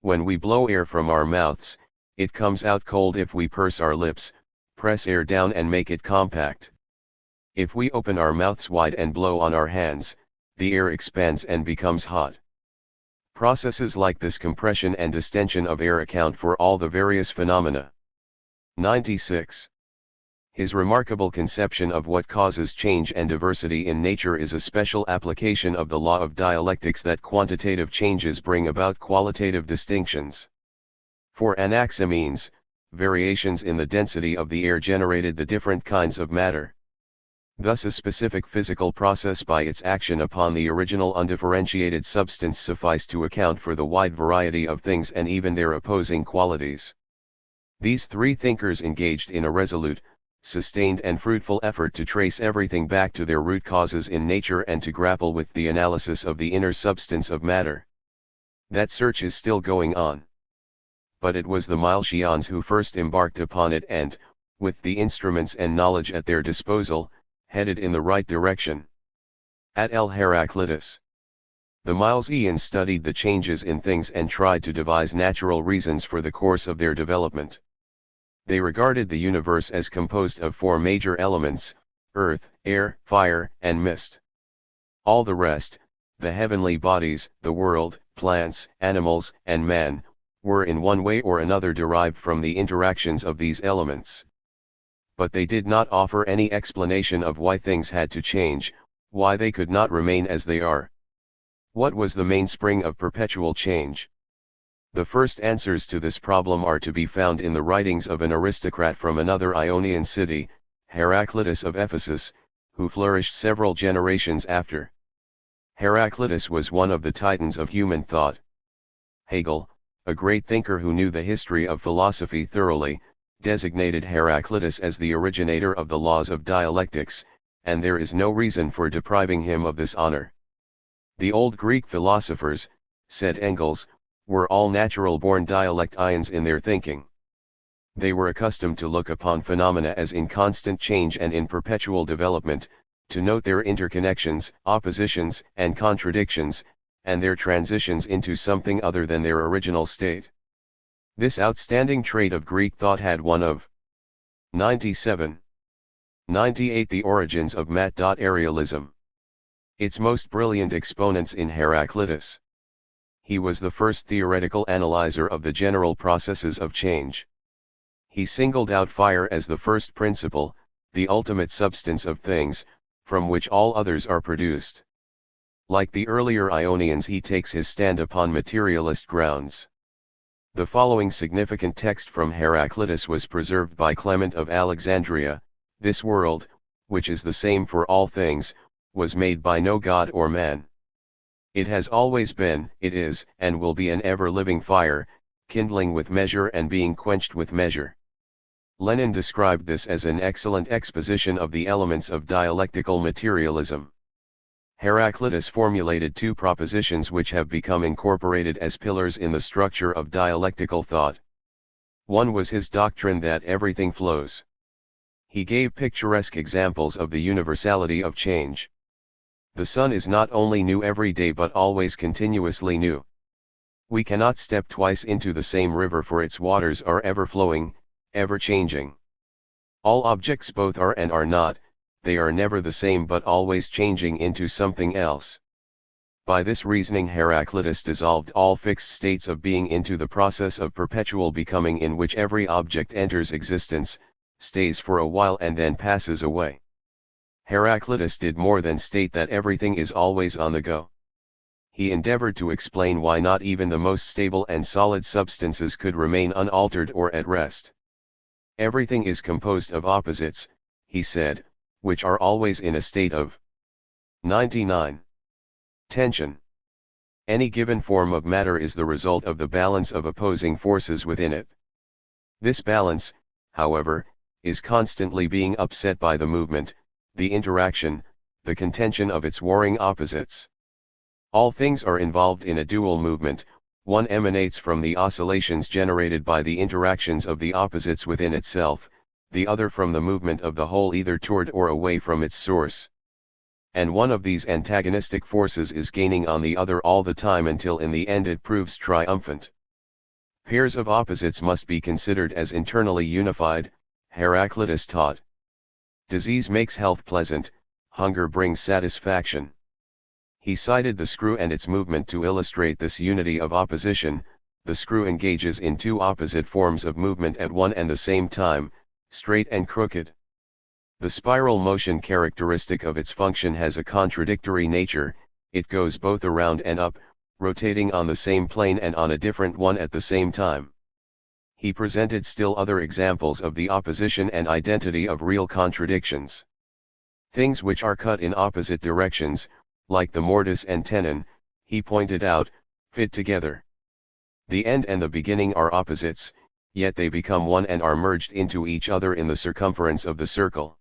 When we blow air from our mouths, it comes out cold. If we purse our lips, press air down and make it compact. If we open our mouths wide and blow on our hands, the air expands and becomes hot. Processes like this compression and distension of air account for all the various phenomena. 96. His remarkable conception of what causes change and diversity in nature is a special application of the law of dialectics, that quantitative changes bring about qualitative distinctions. For Anaximenes, variations in the density of the air generated the different kinds of matter. Thus a specific physical process by its action upon the original undifferentiated substance sufficed to account for the wide variety of things and even their opposing qualities. These three thinkers engaged in a resolute, sustained and fruitful effort to trace everything back to their root causes in nature and to grapple with the analysis of the inner substance of matter. That search is still going on. But it was the Milesians who first embarked upon it and, with the instruments and knowledge at their disposal, headed in the right direction. At El Heraclitus. The Milesians studied the changes in things and tried to devise natural reasons for the course of their development. They regarded the universe as composed of four major elements: earth, air, fire, and mist. All the rest, the heavenly bodies, the world, plants, animals, and man, were in one way or another derived from the interactions of these elements. But they did not offer any explanation of why things had to change, why they could not remain as they are. What was the mainspring of perpetual change? The first answers to this problem are to be found in the writings of an aristocrat from another Ionian city, Heraclitus of Ephesus, who flourished several generations after. Heraclitus was one of the titans of human thought. Hegel, a great thinker who knew the history of philosophy thoroughly, designated Heraclitus as the originator of the laws of dialectics, and there is no reason for depriving him of this honor. The old Greek philosophers, said Engels, were all natural-born dialecticians in their thinking. They were accustomed to look upon phenomena as in constant change and in perpetual development, to note their interconnections, oppositions, and contradictions, and their transitions into something other than their original state. This outstanding trait of Greek thought had one of 97. 98. The origins of Materialism. Its most brilliant exponents in Heraclitus. He was the first theoretical analyzer of the general processes of change. He singled out fire as the first principle, the ultimate substance of things, from which all others are produced. Like the earlier Ionians, he takes his stand upon materialist grounds. The following significant text from Heraclitus was preserved by Clement of Alexandria: "This world, which is the same for all things, was made by no god or man. It has always been, it is, and will be an ever-living fire, kindling with measure and being quenched with measure." Lenin described this as an excellent exposition of the elements of dialectical materialism. Heraclitus formulated two propositions which have become incorporated as pillars in the structure of dialectical thought. One was his doctrine that everything flows. He gave picturesque examples of the universality of change. The sun is not only new every day but always continuously new. We cannot step twice into the same river, for its waters are ever flowing, ever changing. All objects both are and are not, they are never the same but always changing into something else. By this reasoning Heraclitus dissolved all fixed states of being into the process of perpetual becoming, in which every object enters existence, stays for a while and then passes away. Heraclitus did more than state that everything is always on the go. He endeavored to explain why not even the most stable and solid substances could remain unaltered or at rest. Everything is composed of opposites, he said, which are always in a state of 99. Tension. Any given form of matter is the result of the balance of opposing forces within it. This balance, however, is constantly being upset by the movement, the interaction, the contention of its warring opposites. All things are involved in a dual movement. One emanates from the oscillations generated by the interactions of the opposites within itself, the other from the movement of the whole either toward or away from its source. And one of these antagonistic forces is gaining on the other all the time until in the end it proves triumphant. Pairs of opposites must be considered as internally unified, Heraclitus taught. Disease makes health pleasant, hunger brings satisfaction. He cited the screw and its movement to illustrate this unity of opposition. The screw engages in two opposite forms of movement at one and the same time, straight and crooked. The spiral motion characteristic of its function has a contradictory nature. It goes both around and up, rotating on the same plane and on a different one at the same time. He presented still other examples of the opposition and identity of real contradictions. Things which are cut in opposite directions, like the mortise and tenon, he pointed out, fit together. The end and the beginning are opposites, yet they become one and are merged into each other in the circumference of the circle.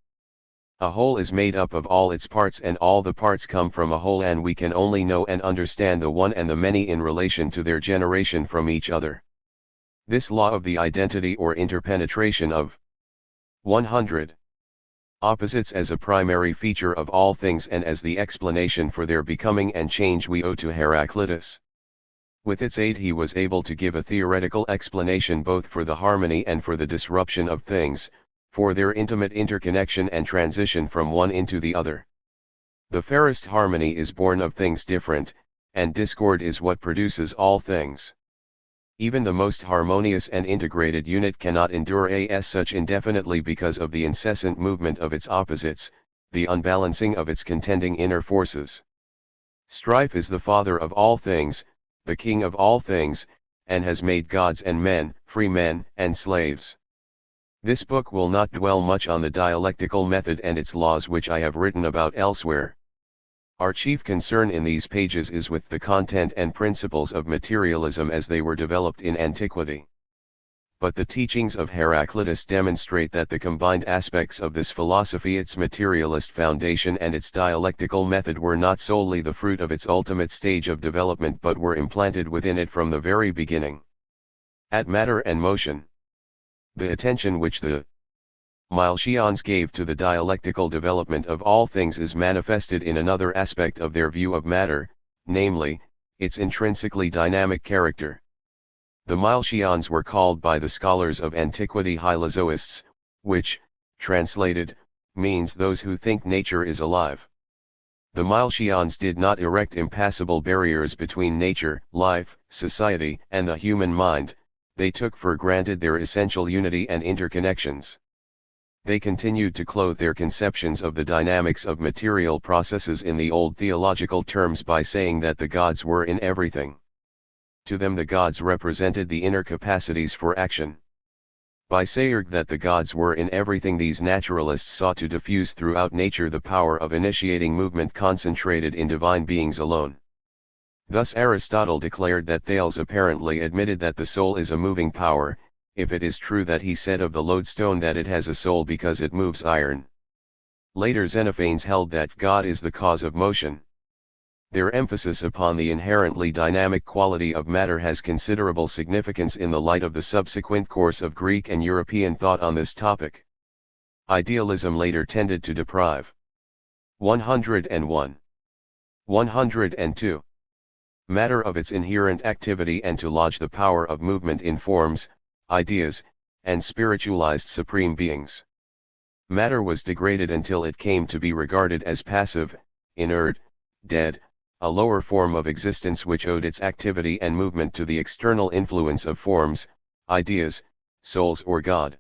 A whole is made up of all its parts, and all the parts come from a whole, and we can only know and understand the one and the many in relation to their generation from each other. This law of the identity or interpenetration of 100. Opposites as a primary feature of all things and as the explanation for their becoming and change we owe to Heraclitus. With its aid he was able to give a theoretical explanation both for the harmony and for the disruption of things, for their intimate interconnection and transition from one into the other. The fairest harmony is born of things different, and discord is what produces all things. Even the most harmonious and integrated unit cannot endure as such indefinitely because of the incessant movement of its opposites, the unbalancing of its contending inner forces. Strife is the father of all things, the king of all things, and has made gods and men, free men and slaves. This book will not dwell much on the dialectical method and its laws, which I have written about elsewhere. Our chief concern in these pages is with the content and principles of materialism as they were developed in antiquity. but the teachings of Heraclitus demonstrate that the combined aspects of this philosophy, its materialist foundation and its dialectical method, were not solely the fruit of its ultimate stage of development but were implanted within it from the very beginning. At matter and motion. The attention which the Milesians gave to the dialectical development of all things is manifested in another aspect of their view of matter, namely, its intrinsically dynamic character. The Milesians were called by the scholars of antiquity hylozoists, which, translated, means those who think nature is alive. The Milesians did not erect impassable barriers between nature, life, society, and the human mind. They took for granted their essential unity and interconnections. They continued to clothe their conceptions of the dynamics of material processes in the old theological terms by saying that the gods were in everything. To them the gods represented the inner capacities for action. By saying that the gods were in everything, these naturalists sought to diffuse throughout nature the power of initiating movement concentrated in divine beings alone. Thus Aristotle declared that Thales apparently admitted that the soul is a moving power, if it is true that he said of the lodestone that it has a soul because it moves iron. Later Xenophanes held that God is the cause of motion. Their emphasis upon the inherently dynamic quality of matter has considerable significance in the light of the subsequent course of Greek and European thought on this topic. Idealism later tended to deprive 101. 102. Matter of its inherent activity and to lodge the power of movement in forms, ideas, and spiritualized supreme beings. Matter was degraded until it came to be regarded as passive, inert, dead, a lower form of existence which owed its activity and movement to the external influence of forms, ideas, souls or God.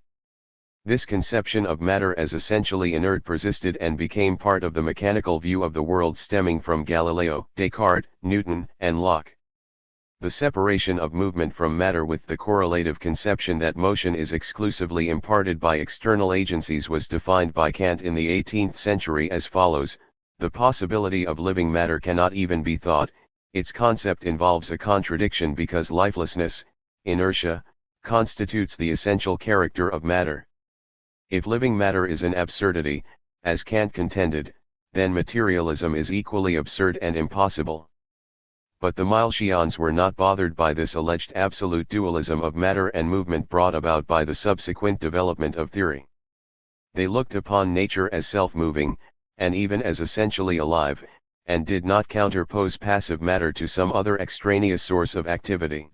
This conception of matter as essentially inert persisted and became part of the mechanical view of the world stemming from Galileo, Descartes, Newton, and Locke. The separation of movement from matter with the correlative conception that motion is exclusively imparted by external agencies was defined by Kant in the 18th century as follows: the possibility of living matter cannot even be thought. Its concept involves a contradiction because lifelessness, inertia, constitutes the essential character of matter. If living matter is an absurdity, as Kant contended, then materialism is equally absurd and impossible. But the Milesians were not bothered by this alleged absolute dualism of matter and movement brought about by the subsequent development of theory. They looked upon nature as self-moving, and even as essentially alive, and did not counterpose passive matter to some other extraneous source of activity.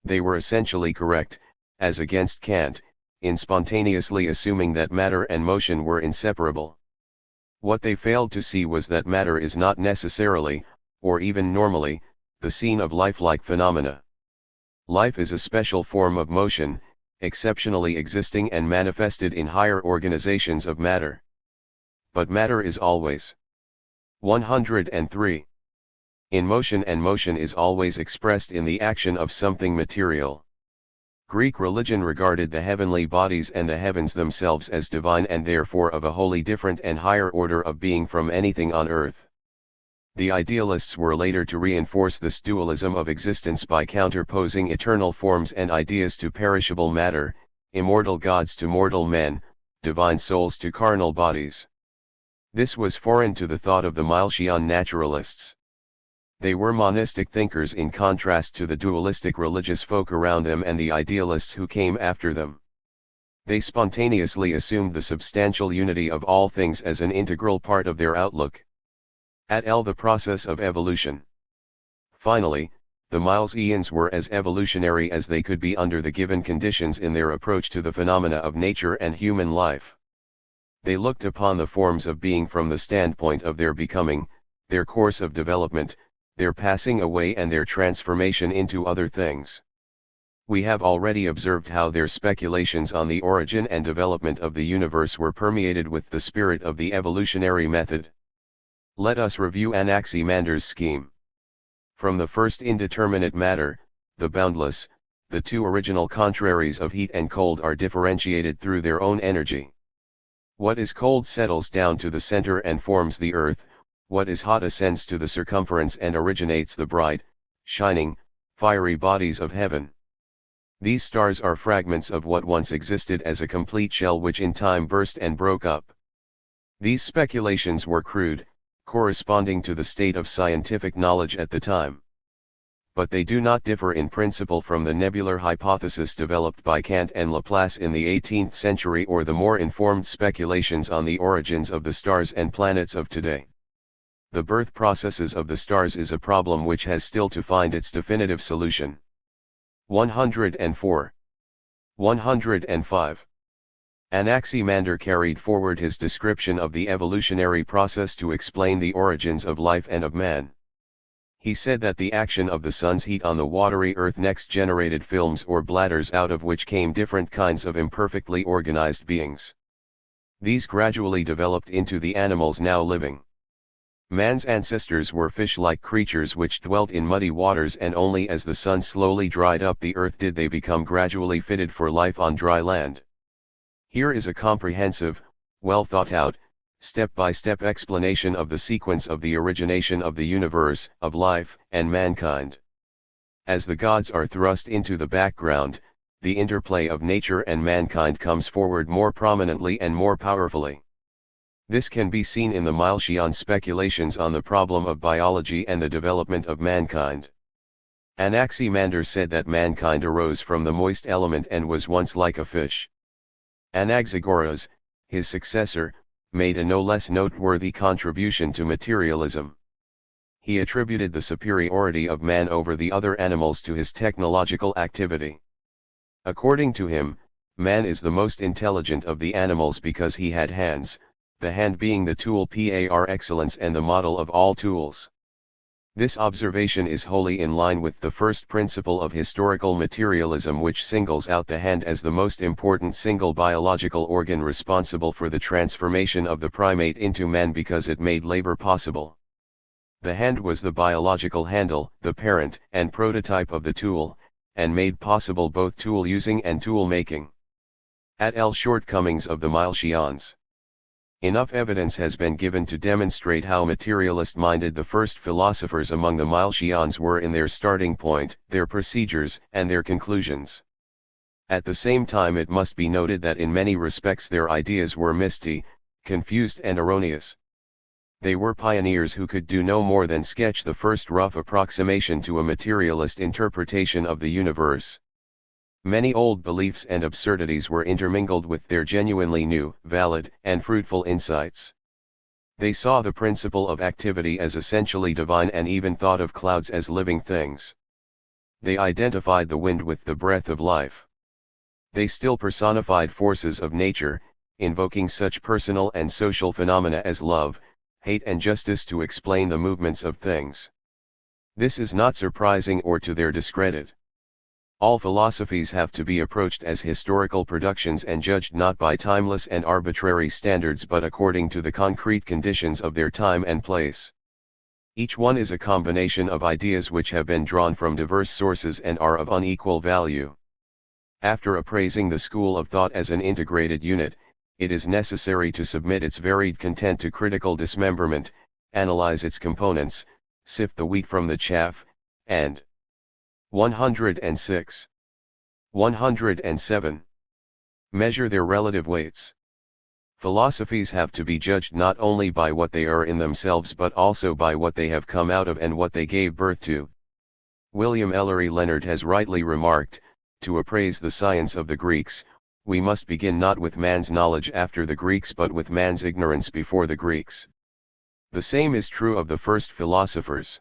They were essentially correct, as against Kant, in spontaneously assuming that matter and motion were inseparable. What they failed to see was that matter is not necessarily, or even normally, the scene of lifelike phenomena. Life is a special form of motion, exceptionally existing and manifested in higher organizations of matter. But matter is always 103 in motion, and motion is always expressed in the action of something material. Greek religion regarded the heavenly bodies and the heavens themselves as divine and therefore of a wholly different and higher order of being from anything on earth. The idealists were later to reinforce this dualism of existence by counterposing eternal forms and ideas to perishable matter, immortal gods to mortal men, divine souls to carnal bodies. This was foreign to the thought of the Milesian naturalists. They were monistic thinkers in contrast to the dualistic religious folk around them and the idealists who came after them. They spontaneously assumed the substantial unity of all things as an integral part of their outlook. The process of evolution. Finally, the Milesians were as evolutionary as they could be under the given conditions in their approach to the phenomena of nature and human life. They looked upon the forms of being from the standpoint of their becoming, their course of development, their passing away and their transformation into other things. We have already observed how their speculations on the origin and development of the universe were permeated with the spirit of the evolutionary method. Let us review Anaximander's scheme. From the first indeterminate matter, the boundless, the two original contraries of heat and cold are differentiated through their own energy. What is cold settles down to the center and forms the earth, what is hot ascends to the circumference and originates the bright, shining, fiery bodies of heaven. These stars are fragments of what once existed as a complete shell which in time burst and broke up. These speculations were crude, corresponding to the state of scientific knowledge at the time. But they do not differ in principle from the nebular hypothesis developed by Kant and Laplace in the 18th century or the more informed speculations on the origins of the stars and planets of today. The birth processes of the stars is a problem which has still to find its definitive solution. 104. 105. Anaximander carried forward his description of the evolutionary process to explain the origins of life and of man. He said that the action of the sun's heat on the watery earth next generated films or bladders out of which came different kinds of imperfectly organized beings. These gradually developed into the animals now living. Man's ancestors were fish-like creatures which dwelt in muddy waters, and only as the sun slowly dried up the earth did they become gradually fitted for life on dry land. Here is a comprehensive, well thought out, step-by-step explanation of the sequence of the origination of the universe, of life, and mankind. As the gods are thrust into the background, the interplay of nature and mankind comes forward more prominently and more powerfully. This can be seen in the Milesian speculations on the problem of biology and the development of mankind. Anaximander said that mankind arose from the moist element and was once like a fish. Anaxagoras, his successor, made a no less noteworthy contribution to materialism. He attributed the superiority of man over the other animals to his technological activity. According to him, man is the most intelligent of the animals because he had hands, the hand being the tool par excellence and the model of all tools. This observation is wholly in line with the first principle of historical materialism, which singles out the hand as the most important single biological organ responsible for the transformation of the primate into man because it made labor possible. The hand was the biological handle, the parent and prototype of the tool, and made possible both tool using and tool making. At L. Shortcomings of the Milesians. Enough evidence has been given to demonstrate how materialist-minded the first philosophers among the Milesians were in their starting point, their procedures, and their conclusions. At the same time, it must be noted that in many respects their ideas were misty, confused and erroneous. They were pioneers who could do no more than sketch the first rough approximation to a materialist interpretation of the universe. Many old beliefs and absurdities were intermingled with their genuinely new, valid, and fruitful insights. They saw the principle of activity as essentially divine and even thought of clouds as living things. They identified the wind with the breath of life. They still personified forces of nature, invoking such personal and social phenomena as love, hate and justice to explain the movements of things. This is not surprising or to their discredit. All philosophies have to be approached as historical productions and judged not by timeless and arbitrary standards but according to the concrete conditions of their time and place. Each one is a combination of ideas which have been drawn from diverse sources and are of unequal value. After appraising the school of thought as an integrated unit, it is necessary to submit its varied content to critical dismemberment, analyze its components, sift the wheat from the chaff, and 106. 107. Measure their relative weights. Philosophies have to be judged not only by what they are in themselves but also by what they have come out of and what they gave birth to. William Ellery Leonard has rightly remarked, to appraise the science of the Greeks, we must begin not with man's knowledge after the Greeks but with man's ignorance before the Greeks. The same is true of the first philosophers.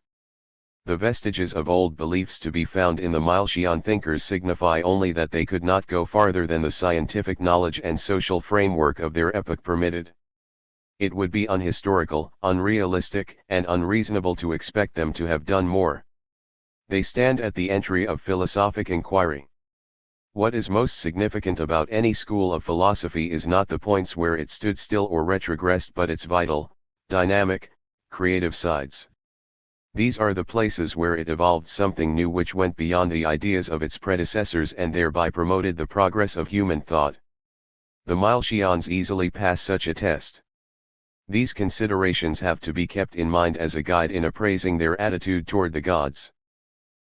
The vestiges of old beliefs to be found in the Milesian thinkers signify only that they could not go farther than the scientific knowledge and social framework of their epoch permitted. It would be unhistorical, unrealistic, and unreasonable to expect them to have done more. They stand at the entry of philosophic inquiry. What is most significant about any school of philosophy is not the points where it stood still or retrogressed but its vital, dynamic, creative sides. These are the places where it evolved something new which went beyond the ideas of its predecessors and thereby promoted the progress of human thought. The Milesians easily pass such a test. These considerations have to be kept in mind as a guide in appraising their attitude toward the gods.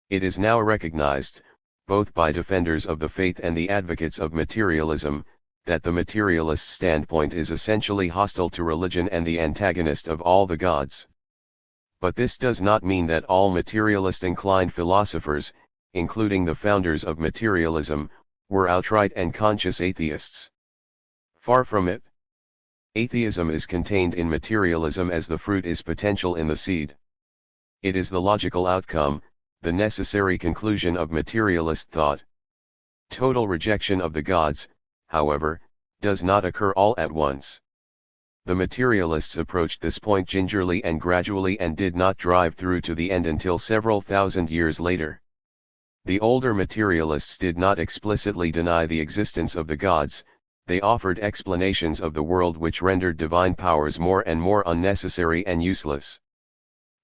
It is now recognized, both by defenders of the faith and the advocates of materialism, that the materialist standpoint is essentially hostile to religion and the antagonist of all the gods. But this does not mean that all materialist-inclined philosophers, including the founders of materialism, were outright and conscious atheists. Far from it. Atheism is contained in materialism as the fruit is potential in the seed. It is the logical outcome, the necessary conclusion of materialist thought. Total rejection of the gods, however, does not occur all at once. The materialists approached this point gingerly and gradually and did not drive through to the end until several thousand years later. The older materialists did not explicitly deny the existence of the gods, they offered explanations of the world which rendered divine powers more and more unnecessary and useless.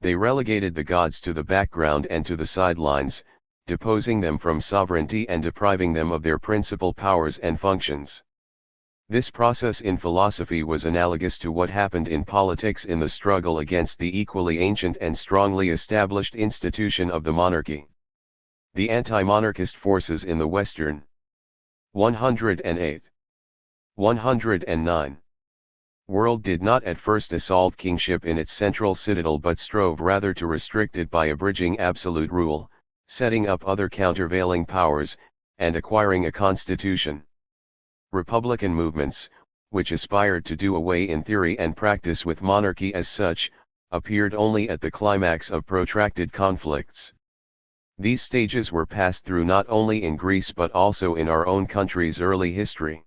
They relegated the gods to the background and to the sidelines, deposing them from sovereignty and depriving them of their principal powers and functions. This process in philosophy was analogous to what happened in politics in the struggle against the equally ancient and strongly established institution of the monarchy. The anti-monarchist forces in the Western 108. 109. World did not at first assault kingship in its central citadel but strove rather to restrict it by abridging absolute rule, setting up other countervailing powers, and acquiring a constitution. Republican movements, which aspired to do away in theory and practice with monarchy as such, appeared only at the climax of protracted conflicts. These stages were passed through not only in Greece but also in our own country's early history.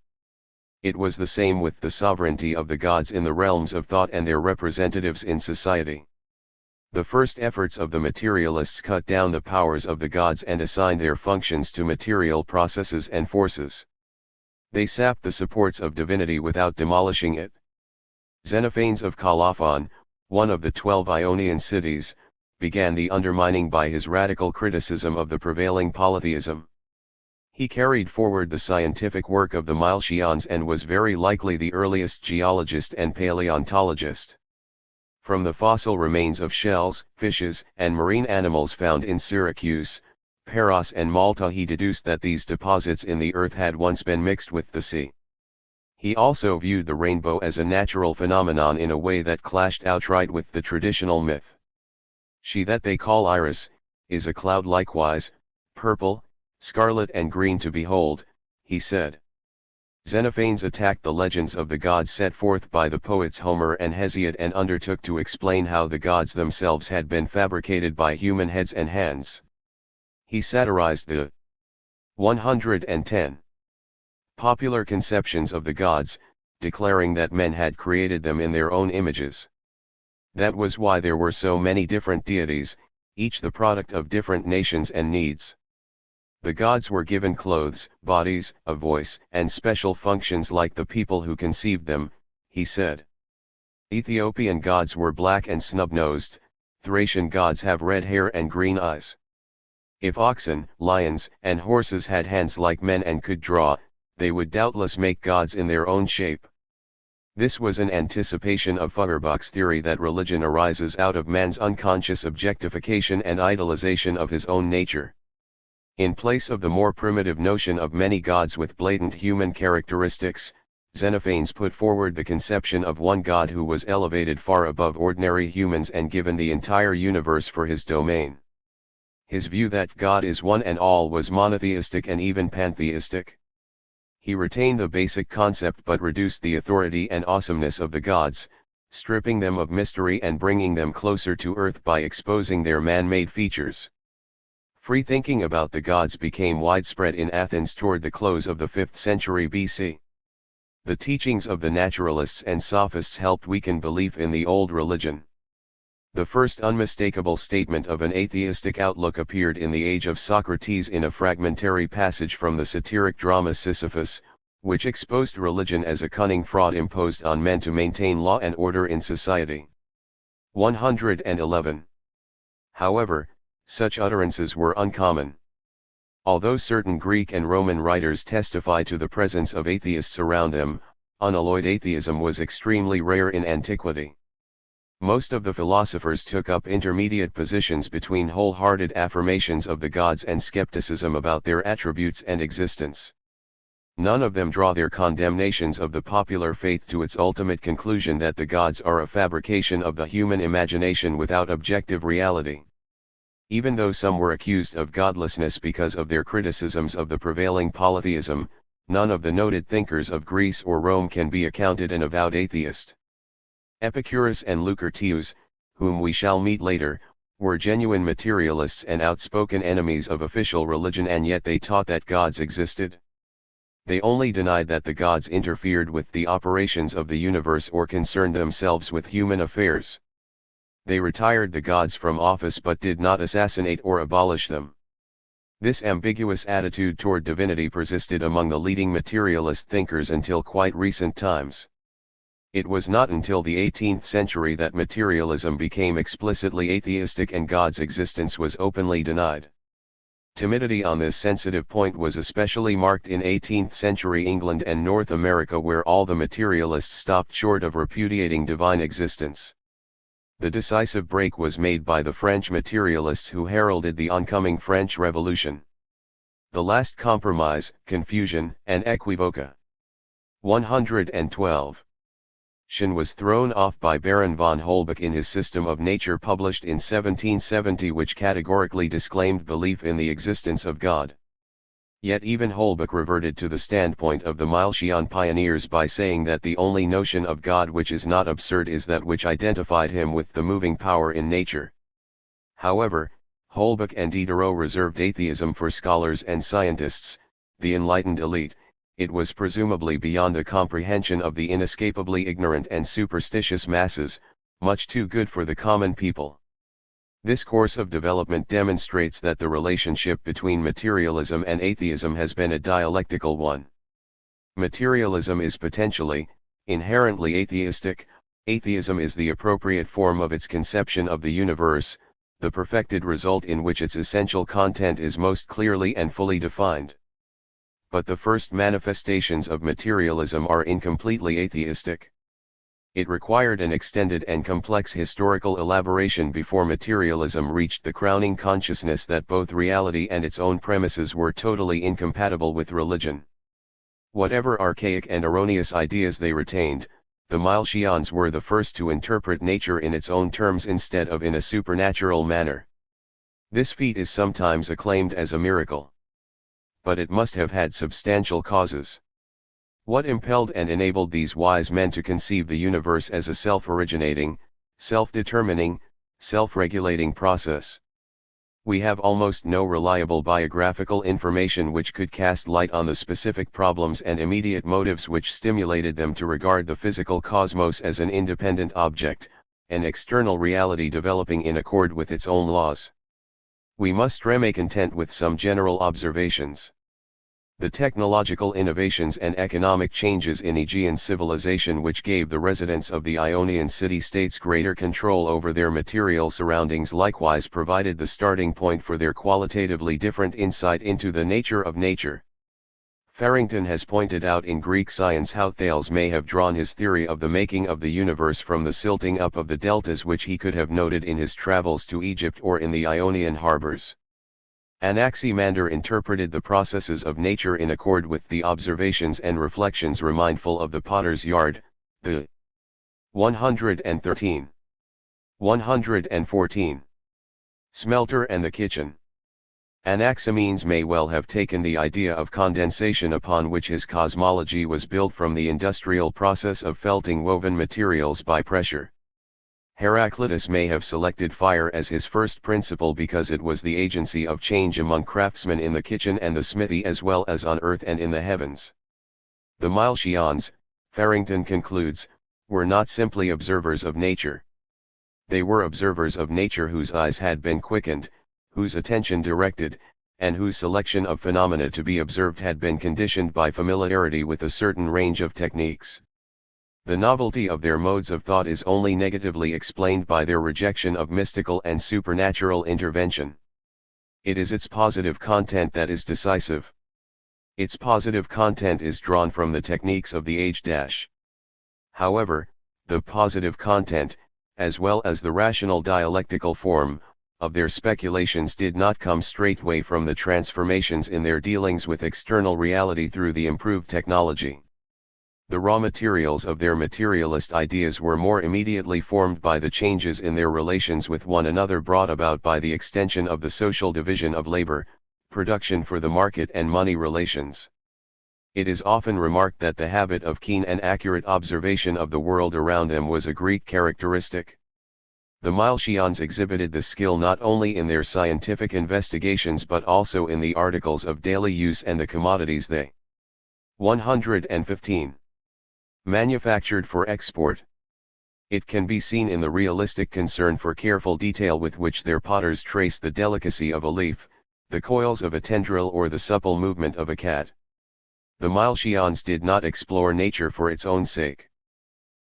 It was the same with the sovereignty of the gods in the realms of thought and their representatives in society. The first efforts of the materialists cut down the powers of the gods and assigned their functions to material processes and forces. They sapped the supports of divinity without demolishing it. Xenophanes of Colophon, one of the 12 Ionian cities, began the undermining by his radical criticism of the prevailing polytheism. He carried forward the scientific work of the Milesians and was very likely the earliest geologist and paleontologist. From the fossil remains of shells, fishes, and marine animals found in Syracuse, Paros and Malta he deduced that these deposits in the earth had once been mixed with the sea. He also viewed the rainbow as a natural phenomenon in a way that clashed outright with the traditional myth. She that they call Iris, is a cloud likewise, purple, scarlet and green to behold, he said. Xenophanes attacked the legends of the gods set forth by the poets Homer and Hesiod and undertook to explain how the gods themselves had been fabricated by human heads and hands. He satirized the 110 popular conceptions of the gods, declaring that men had created them in their own images. That was why there were so many different deities, each the product of different nations and needs. The gods were given clothes, bodies, a voice, and special functions like the people who conceived them, he said. Ethiopian gods were black and snub-nosed, Thracian gods have red hair and green eyes. If oxen, lions, and horses had hands like men and could draw, they would doubtless make gods in their own shape. This was an anticipation of Feuerbach's theory that religion arises out of man's unconscious objectification and idolization of his own nature. In place of the more primitive notion of many gods with blatant human characteristics, Xenophanes put forward the conception of one God who was elevated far above ordinary humans and given the entire universe for his domain. His view that God is one and all was monotheistic and even pantheistic. He retained the basic concept but reduced the authority and awesomeness of the gods, stripping them of mystery and bringing them closer to earth by exposing their man-made features. Free thinking about the gods became widespread in Athens toward the close of the 5th century BC. The teachings of the naturalists and sophists helped weaken belief in the old religion. The first unmistakable statement of an atheistic outlook appeared in the age of Socrates in a fragmentary passage from the satiric drama Sisyphus, which exposed religion as a cunning fraud imposed on men to maintain law and order in society. 111. However, such utterances were uncommon. Although certain Greek and Roman writers testify to the presence of atheists around them, unalloyed atheism was extremely rare in antiquity. Most of the philosophers took up intermediate positions between wholehearted affirmations of the gods and skepticism about their attributes and existence. None of them draw their condemnations of the popular faith to its ultimate conclusion that the gods are a fabrication of the human imagination without objective reality. Even though some were accused of godlessness because of their criticisms of the prevailing polytheism, none of the noted thinkers of Greece or Rome can be accounted an avowed atheist. Epicurus and Lucretius, whom we shall meet later, were genuine materialists and outspoken enemies of official religion, and yet they taught that gods existed. They only denied that the gods interfered with the operations of the universe or concerned themselves with human affairs. They retired the gods from office but did not assassinate or abolish them. This ambiguous attitude toward divinity persisted among the leading materialist thinkers until quite recent times. It was not until the 18th century that materialism became explicitly atheistic and God's existence was openly denied. Timidity on this sensitive point was especially marked in 18th century England and North America, where all the materialists stopped short of repudiating divine existence. The decisive break was made by the French materialists who heralded the oncoming French Revolution. The last compromise, confusion, and equivoca. 112. Schen was thrown off by Baron von Holbach in his System of Nature published in 1770, which categorically disclaimed belief in the existence of God. Yet even Holbach reverted to the standpoint of the Milesian pioneers by saying that the only notion of God which is not absurd is that which identified him with the moving power in nature. However, Holbach and Diderot reserved atheism for scholars and scientists, the enlightened elite. It was presumably beyond the comprehension of the inescapably ignorant and superstitious masses, much too good for the common people. This course of development demonstrates that the relationship between materialism and atheism has been a dialectical one. Materialism is potentially, inherently atheistic. Atheism is the appropriate form of its conception of the universe, the perfected result in which its essential content is most clearly and fully defined. But the first manifestations of materialism are incompletely atheistic. It required an extended and complex historical elaboration before materialism reached the crowning consciousness that both reality and its own premises were totally incompatible with religion. Whatever archaic and erroneous ideas they retained, the Milesians were the first to interpret nature in its own terms instead of in a supernatural manner. This feat is sometimes acclaimed as a miracle. But it must have had substantial causes. What impelled and enabled these wise men to conceive the universe as a self-originating, self-determining, self-regulating process? We have almost no reliable biographical information which could cast light on the specific problems and immediate motives which stimulated them to regard the physical cosmos as an independent object, an external reality developing in accord with its own laws. We must remain content with some general observations. The technological innovations and economic changes in Aegean civilization which gave the residents of the Ionian city-states greater control over their material surroundings likewise provided the starting point for their qualitatively different insight into the nature of nature. Farrington has pointed out in Greek science how Thales may have drawn his theory of the making of the universe from the silting up of the deltas which he could have noted in his travels to Egypt or in the Ionian harbors. Anaximander interpreted the processes of nature in accord with the observations and reflections remindful of the potter's yard, the 113. 114. Smelter and the kitchen. Anaximenes may well have taken the idea of condensation upon which his cosmology was built from the industrial process of felting woven materials by pressure. Heraclitus may have selected fire as his first principle because it was the agency of change among craftsmen in the kitchen and the smithy as well as on earth and in the heavens. The Milesians, Farrington concludes, were not simply observers of nature. They were observers of nature whose eyes had been quickened, whose attention directed, and whose selection of phenomena to be observed had been conditioned by familiarity with a certain range of techniques. The novelty of their modes of thought is only negatively explained by their rejection of mystical and supernatural intervention. It is its positive content that is decisive. Its positive content is drawn from the techniques of the age. However, the positive content, as well as the rational dialectical form, of their speculations did not come straightway from the transformations in their dealings with external reality through the improved technology. The raw materials of their materialist ideas were more immediately formed by the changes in their relations with one another brought about by the extension of the social division of labor, production for the market and money relations. It is often remarked that the habit of keen and accurate observation of the world around them was a Greek characteristic. The Milesians exhibited this skill not only in their scientific investigations but also in the articles of daily use and the commodities they 115. Manufactured for export. It can be seen in the realistic concern for careful detail with which their potters trace the delicacy of a leaf, the coils of a tendril or the supple movement of a cat. The Milesians did not explore nature for its own sake.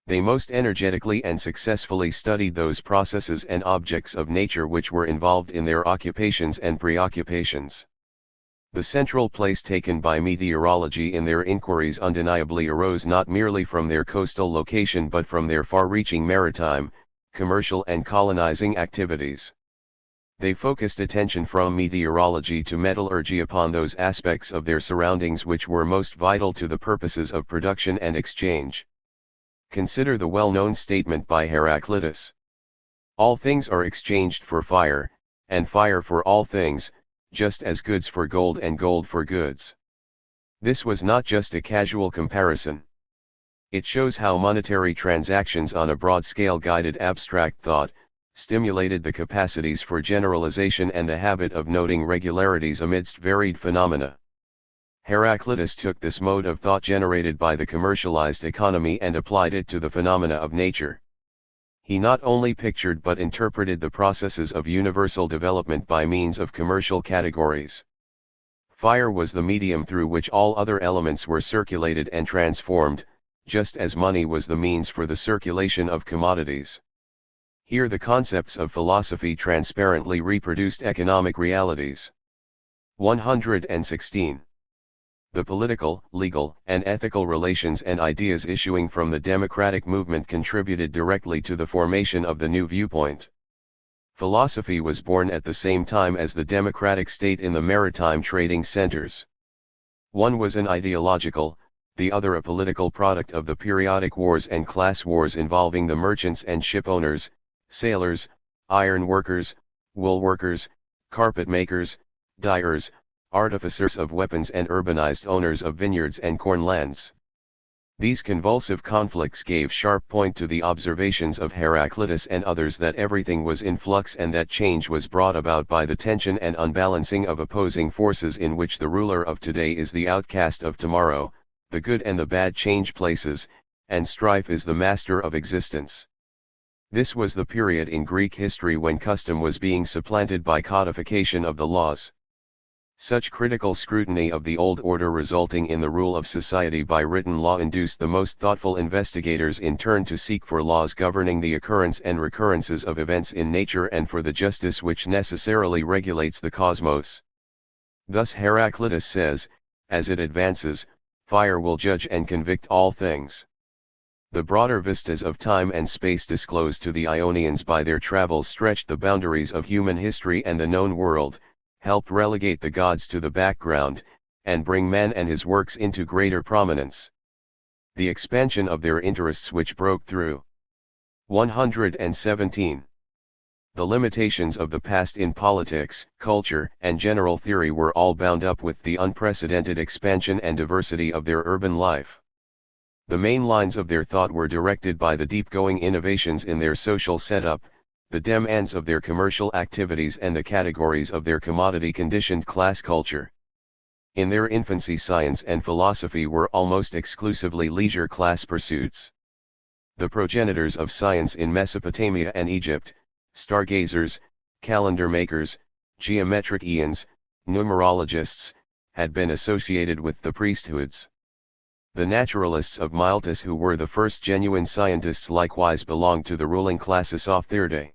They most energetically and successfully studied those processes and objects of nature which were involved in their occupations and preoccupations. The central place taken by meteorology in their inquiries undeniably arose not merely from their coastal location but from their far-reaching maritime, commercial and colonizing activities. They focused attention from meteorology to metallurgy upon those aspects of their surroundings which were most vital to the purposes of production and exchange. Consider the well-known statement by Heraclitus. All things are exchanged for fire, and fire for all things, just as goods for gold and gold for goods. This was not just a casual comparison. It shows how monetary transactions on a broad scale guided abstract thought, stimulated the capacities for generalization and the habit of noting regularities amidst varied phenomena. Heraclitus took this mode of thought generated by the commercialized economy and applied it to the phenomena of nature. He not only pictured but interpreted the processes of universal development by means of commercial categories. Fire was the medium through which all other elements were circulated and transformed, just as money was the means for the circulation of commodities. Here the concepts of philosophy transparently reproduced economic realities. 116. The political, legal, and ethical relations and ideas issuing from the democratic movement contributed directly to the formation of the new viewpoint. Philosophy was born at the same time as the democratic state in the maritime trading centers. One was an ideological, the other a political product of the periodic wars and class wars involving the merchants and ship owners, sailors, iron workers, wool workers, carpet makers, dyers, artificers of weapons and urbanized owners of vineyards and cornlands. These convulsive conflicts gave sharp point to the observations of Heraclitus and others that everything was in flux and that change was brought about by the tension and unbalancing of opposing forces in which the ruler of today is the outcast of tomorrow, the good and the bad change places, and strife is the master of existence. This was the period in Greek history when custom was being supplanted by codification of the laws. Such critical scrutiny of the old order resulting in the rule of society by written law induced the most thoughtful investigators in turn to seek for laws governing the occurrence and recurrences of events in nature and for the justice which necessarily regulates the cosmos. Thus Heraclitus says, as it advances, fire will judge and convict all things. The broader vistas of time and space disclosed to the Ionians by their travels stretched the boundaries of human history and the known world, helped relegate the gods to the background, and bring man and his works into greater prominence. The expansion of their interests which broke through. 117. The limitations of the past in politics, culture, and general theory were all bound up with the unprecedented expansion and diversity of their urban life. The main lines of their thought were directed by the deep-going innovations in their social setup, the demands of their commercial activities and the categories of their commodity-conditioned class culture. In their infancy science and philosophy were almost exclusively leisure class pursuits. The progenitors of science in Mesopotamia and Egypt, stargazers, calendar makers, geometric eons, numerologists, had been associated with the priesthoods. The naturalists of Miletus, who were the first genuine scientists, likewise belonged to the ruling classes of their day.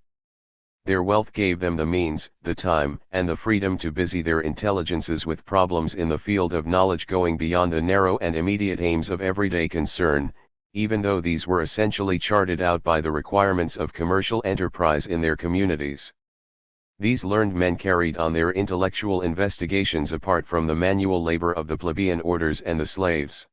Their wealth gave them the means, the time, and the freedom to busy their intelligences with problems in the field of knowledge going beyond the narrow and immediate aims of everyday concern, even though these were essentially charted out by the requirements of commercial enterprise in their communities. These learned men carried on their intellectual investigations apart from the manual labor of the plebeian orders and the slaves.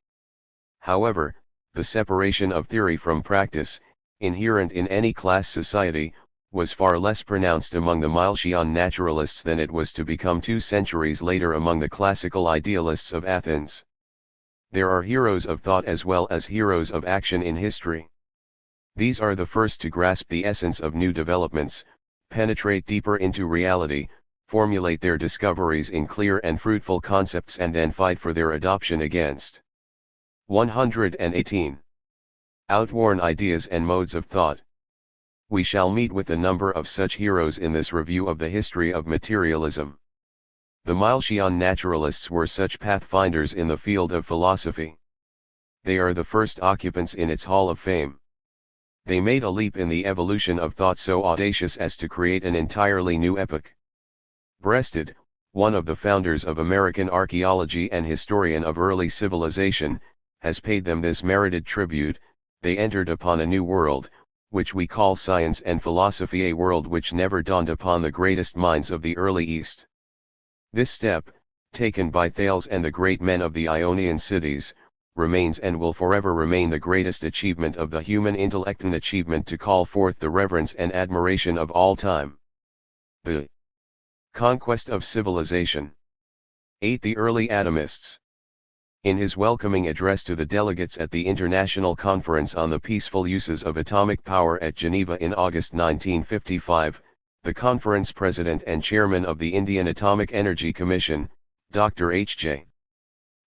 However, the separation of theory from practice, inherent in any class society, was far less pronounced among the Milesian naturalists than it was to become 2 centuries later among the classical idealists of Athens. There are heroes of thought as well as heroes of action in history. These are the first to grasp the essence of new developments, penetrate deeper into reality, formulate their discoveries in clear and fruitful concepts and then fight for their adoption against 118. Outworn ideas and modes of thought. We shall meet with a number of such heroes in this review of the history of materialism. The Milesian naturalists were such pathfinders in the field of philosophy. They are the first occupants in its hall of fame. They made a leap in the evolution of thought so audacious as to create an entirely new epoch. Breasted, one of the founders of American archaeology and historian of early civilization, has paid them this merited tribute. They entered upon a new world, which we call science and philosophy, a world which never dawned upon the greatest minds of the early East. This step, taken by Thales and the great men of the Ionian cities, remains and will forever remain the greatest achievement of the human intellect, an achievement to call forth the reverence and admiration of all time. The conquest of civilization. 8. The early atomists. In his welcoming address to the delegates at the International Conference on the Peaceful Uses of Atomic Power at Geneva in August 1955, the conference president and chairman of the Indian Atomic Energy Commission, Dr. H.J.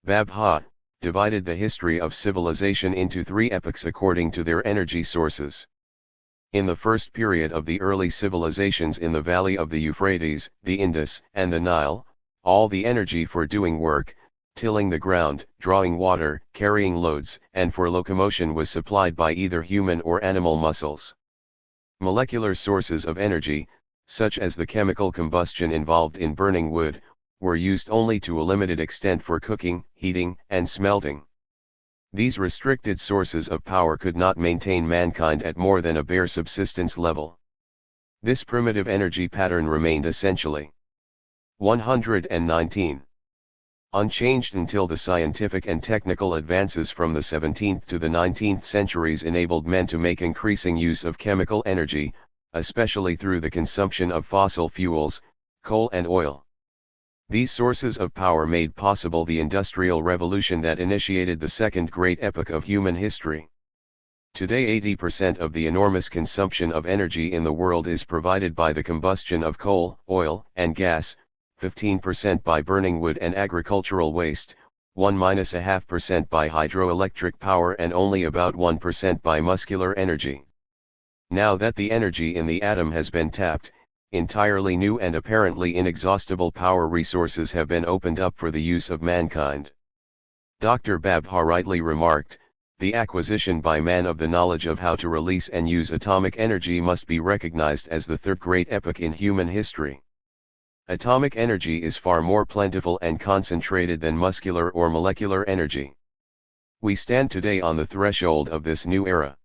Babha, divided the history of civilization into 3 epochs according to their energy sources. In the first period of the early civilizations in the valley of the Euphrates, the Indus, and the Nile, all the energy for doing work, tilling the ground, drawing water, carrying loads, and for locomotion was supplied by either human or animal muscles. Molecular sources of energy, such as the chemical combustion involved in burning wood, were used only to a limited extent for cooking, heating, and smelting. These restricted sources of power could not maintain mankind at more than a bare subsistence level. This primitive energy pattern remained essentially 119. Unchanged until the scientific and technical advances from the 17th to the 19th centuries enabled men to make increasing use of chemical energy, especially through the consumption of fossil fuels, coal and oil. These sources of power made possible the Industrial Revolution that initiated the second great epoch of human history. Today 80% of the enormous consumption of energy in the world is provided by the combustion of coal, oil, and gas, 15% by burning wood and agricultural waste, 1–1/2% by hydroelectric power and only about 1% by muscular energy. Now that the energy in the atom has been tapped, entirely new and apparently inexhaustible power resources have been opened up for the use of mankind. Dr. Babha rightly remarked, the acquisition by man of the knowledge of how to release and use atomic energy must be recognized as the third great epoch in human history. Atomic energy is far more plentiful and concentrated than muscular or molecular energy. We stand today on the threshold of this new era.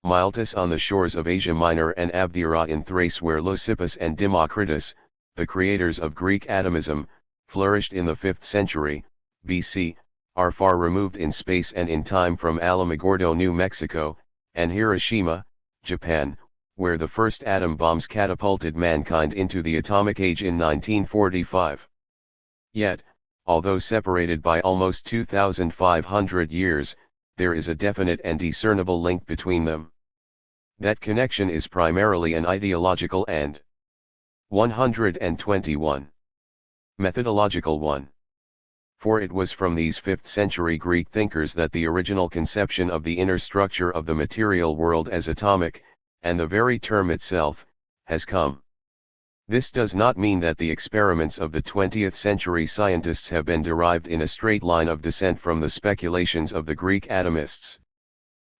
Miletus on the shores of Asia Minor and Abdera in Thrace, where Leucippus and Democritus, the creators of Greek atomism, flourished in the 5th century BC, are far removed in space and in time from Alamogordo, New Mexico, and Hiroshima, Japan, where the first atom bombs catapulted mankind into the atomic age in 1945. Yet, although separated by almost 2,500 years, there is a definite and discernible link between them. That connection is primarily an ideological and 121. Methodological one. For it was from these 5th century Greek thinkers that the original conception of the inner structure of the material world as atomic, and the very term itself, has come. This does not mean that the experiments of the 20th century scientists have been derived in a straight line of descent from the speculations of the Greek atomists.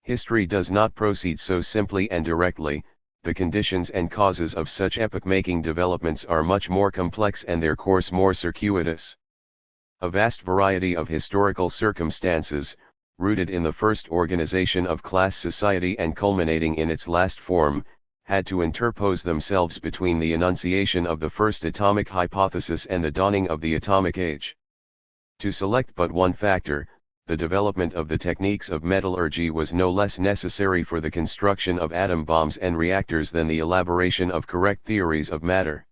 History does not proceed so simply and directly. The conditions and causes of such epoch-making developments are much more complex and their course more circuitous. A vast variety of historical circumstances, rooted in the first organization of class society and culminating in its last form, had to interpose themselves between the enunciation of the first atomic hypothesis and the dawning of the atomic age. To select but one factor, the development of the techniques of metallurgy was no less necessary for the construction of atom bombs and reactors than the elaboration of correct theories of matter.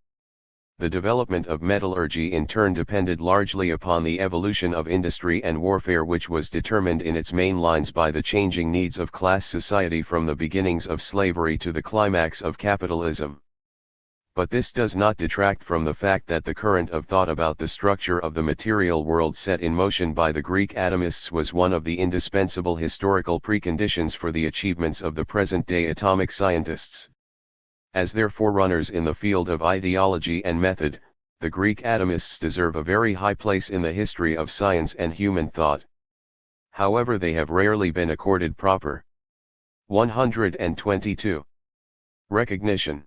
The development of metallurgy in turn depended largely upon the evolution of industry and warfare, which was determined in its main lines by the changing needs of class society from the beginnings of slavery to the climax of capitalism. But this does not detract from the fact that the current of thought about the structure of the material world set in motion by the Greek atomists was one of the indispensable historical preconditions for the achievements of the present-day atomic scientists. As their forerunners in the field of ideology and method, the Greek atomists deserve a very high place in the history of science and human thought. However, they have rarely been accorded proper 122 recognition.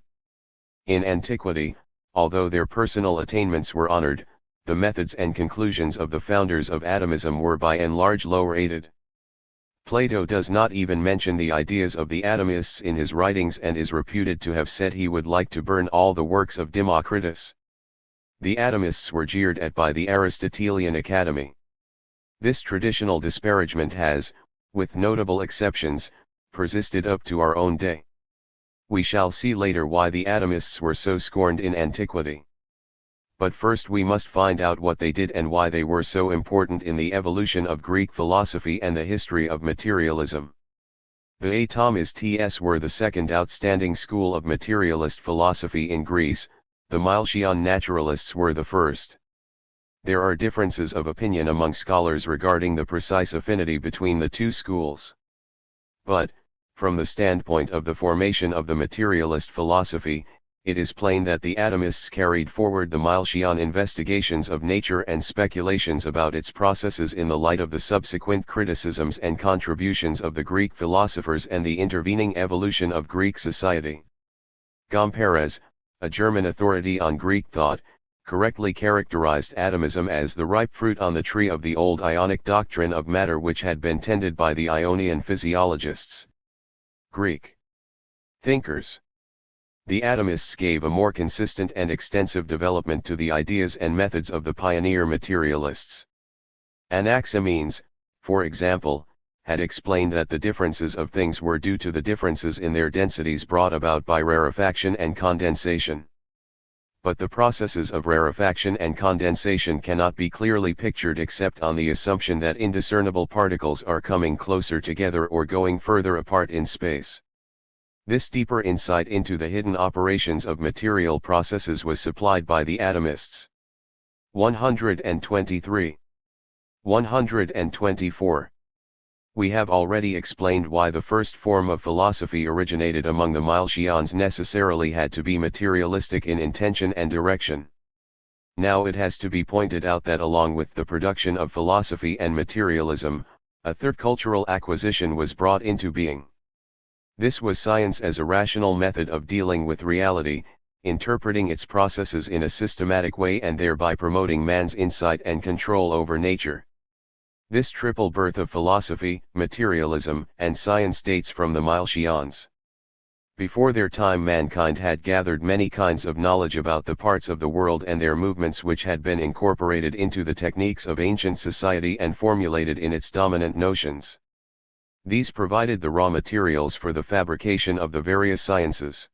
In antiquity, although their personal attainments were honored, the methods and conclusions of the founders of atomism were by and large low-rated. Plato does not even mention the ideas of the atomists in his writings and is reputed to have said he would like to burn all the works of Democritus. The atomists were jeered at by the Aristotelian Academy. This traditional disparagement has, with notable exceptions, persisted up to our own day. We shall see later why the atomists were so scorned in antiquity. But first we must find out what they did and why they were so important in the evolution of Greek philosophy and the history of materialism. The atomists were the second outstanding school of materialist philosophy in Greece, the Milesian naturalists were the first. There are differences of opinion among scholars regarding the precise affinity between the two schools. But, from the standpoint of the formation of the materialist philosophy, it is plain that the atomists carried forward the Milesian investigations of nature and speculations about its processes in the light of the subsequent criticisms and contributions of the Greek philosophers and the intervening evolution of Greek society. Gomperez, a German authority on Greek thought, correctly characterized atomism as the ripe fruit on the tree of the old Ionic doctrine of matter which had been tended by the Ionian physiologists. Greek thinkers. The atomists gave a more consistent and extensive development to the ideas and methods of the pioneer materialists. Anaximenes, for example, had explained that the differences of things were due to the differences in their densities brought about by rarefaction and condensation. But the processes of rarefaction and condensation cannot be clearly pictured except on the assumption that indiscernible particles are coming closer together or going further apart in space. This deeper insight into the hidden operations of material processes was supplied by the atomists. 123. 124. We have already explained why the first form of philosophy originated among the Milesians necessarily had to be materialistic in intention and direction. Now it has to be pointed out that along with the production of philosophy and materialism, a third cultural acquisition was brought into being. This was science as a rational method of dealing with reality, interpreting its processes in a systematic way and thereby promoting man's insight and control over nature. This triple birth of philosophy, materialism, and science dates from the Milesians. Before their time, mankind had gathered many kinds of knowledge about the parts of the world and their movements which had been incorporated into the techniques of ancient society and formulated in its dominant notions. These provided the raw materials for the fabrication of the various sciences.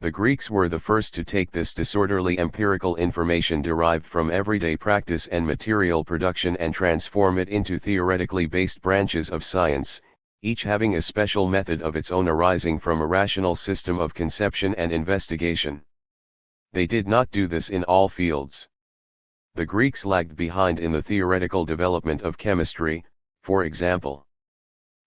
The Greeks were the first to take this disorderly empirical information derived from everyday practice and material production and transform it into theoretically based branches of science, each having a special method of its own arising from a rational system of conception and investigation. They did not do this in all fields. The Greeks lagged behind in the theoretical development of chemistry, for example.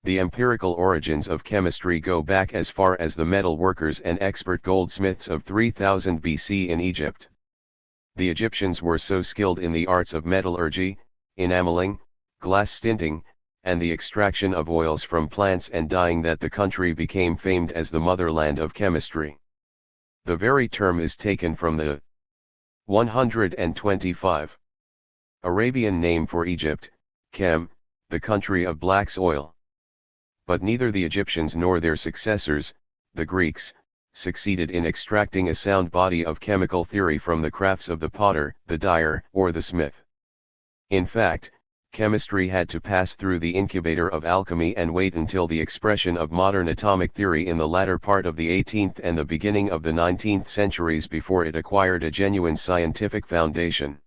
The empirical origins of chemistry go back as far as the metal workers and expert goldsmiths of 3000 BC in Egypt. The Egyptians were so skilled in the arts of metallurgy, enameling, glass stinting, and the extraction of oils from plants and dyeing that the country became famed as the motherland of chemistry. The very term is taken from the 125 Arabian name for Egypt, Chem, the country of black soil. But neither the Egyptians nor their successors, the Greeks, succeeded in extracting a sound body of chemical theory from the crafts of the potter, the dyer, or the smith. In fact, chemistry had to pass through the incubator of alchemy and wait until the expression of modern atomic theory in the latter part of the 18th and the beginning of the 19th centuries before it acquired a genuine scientific foundation.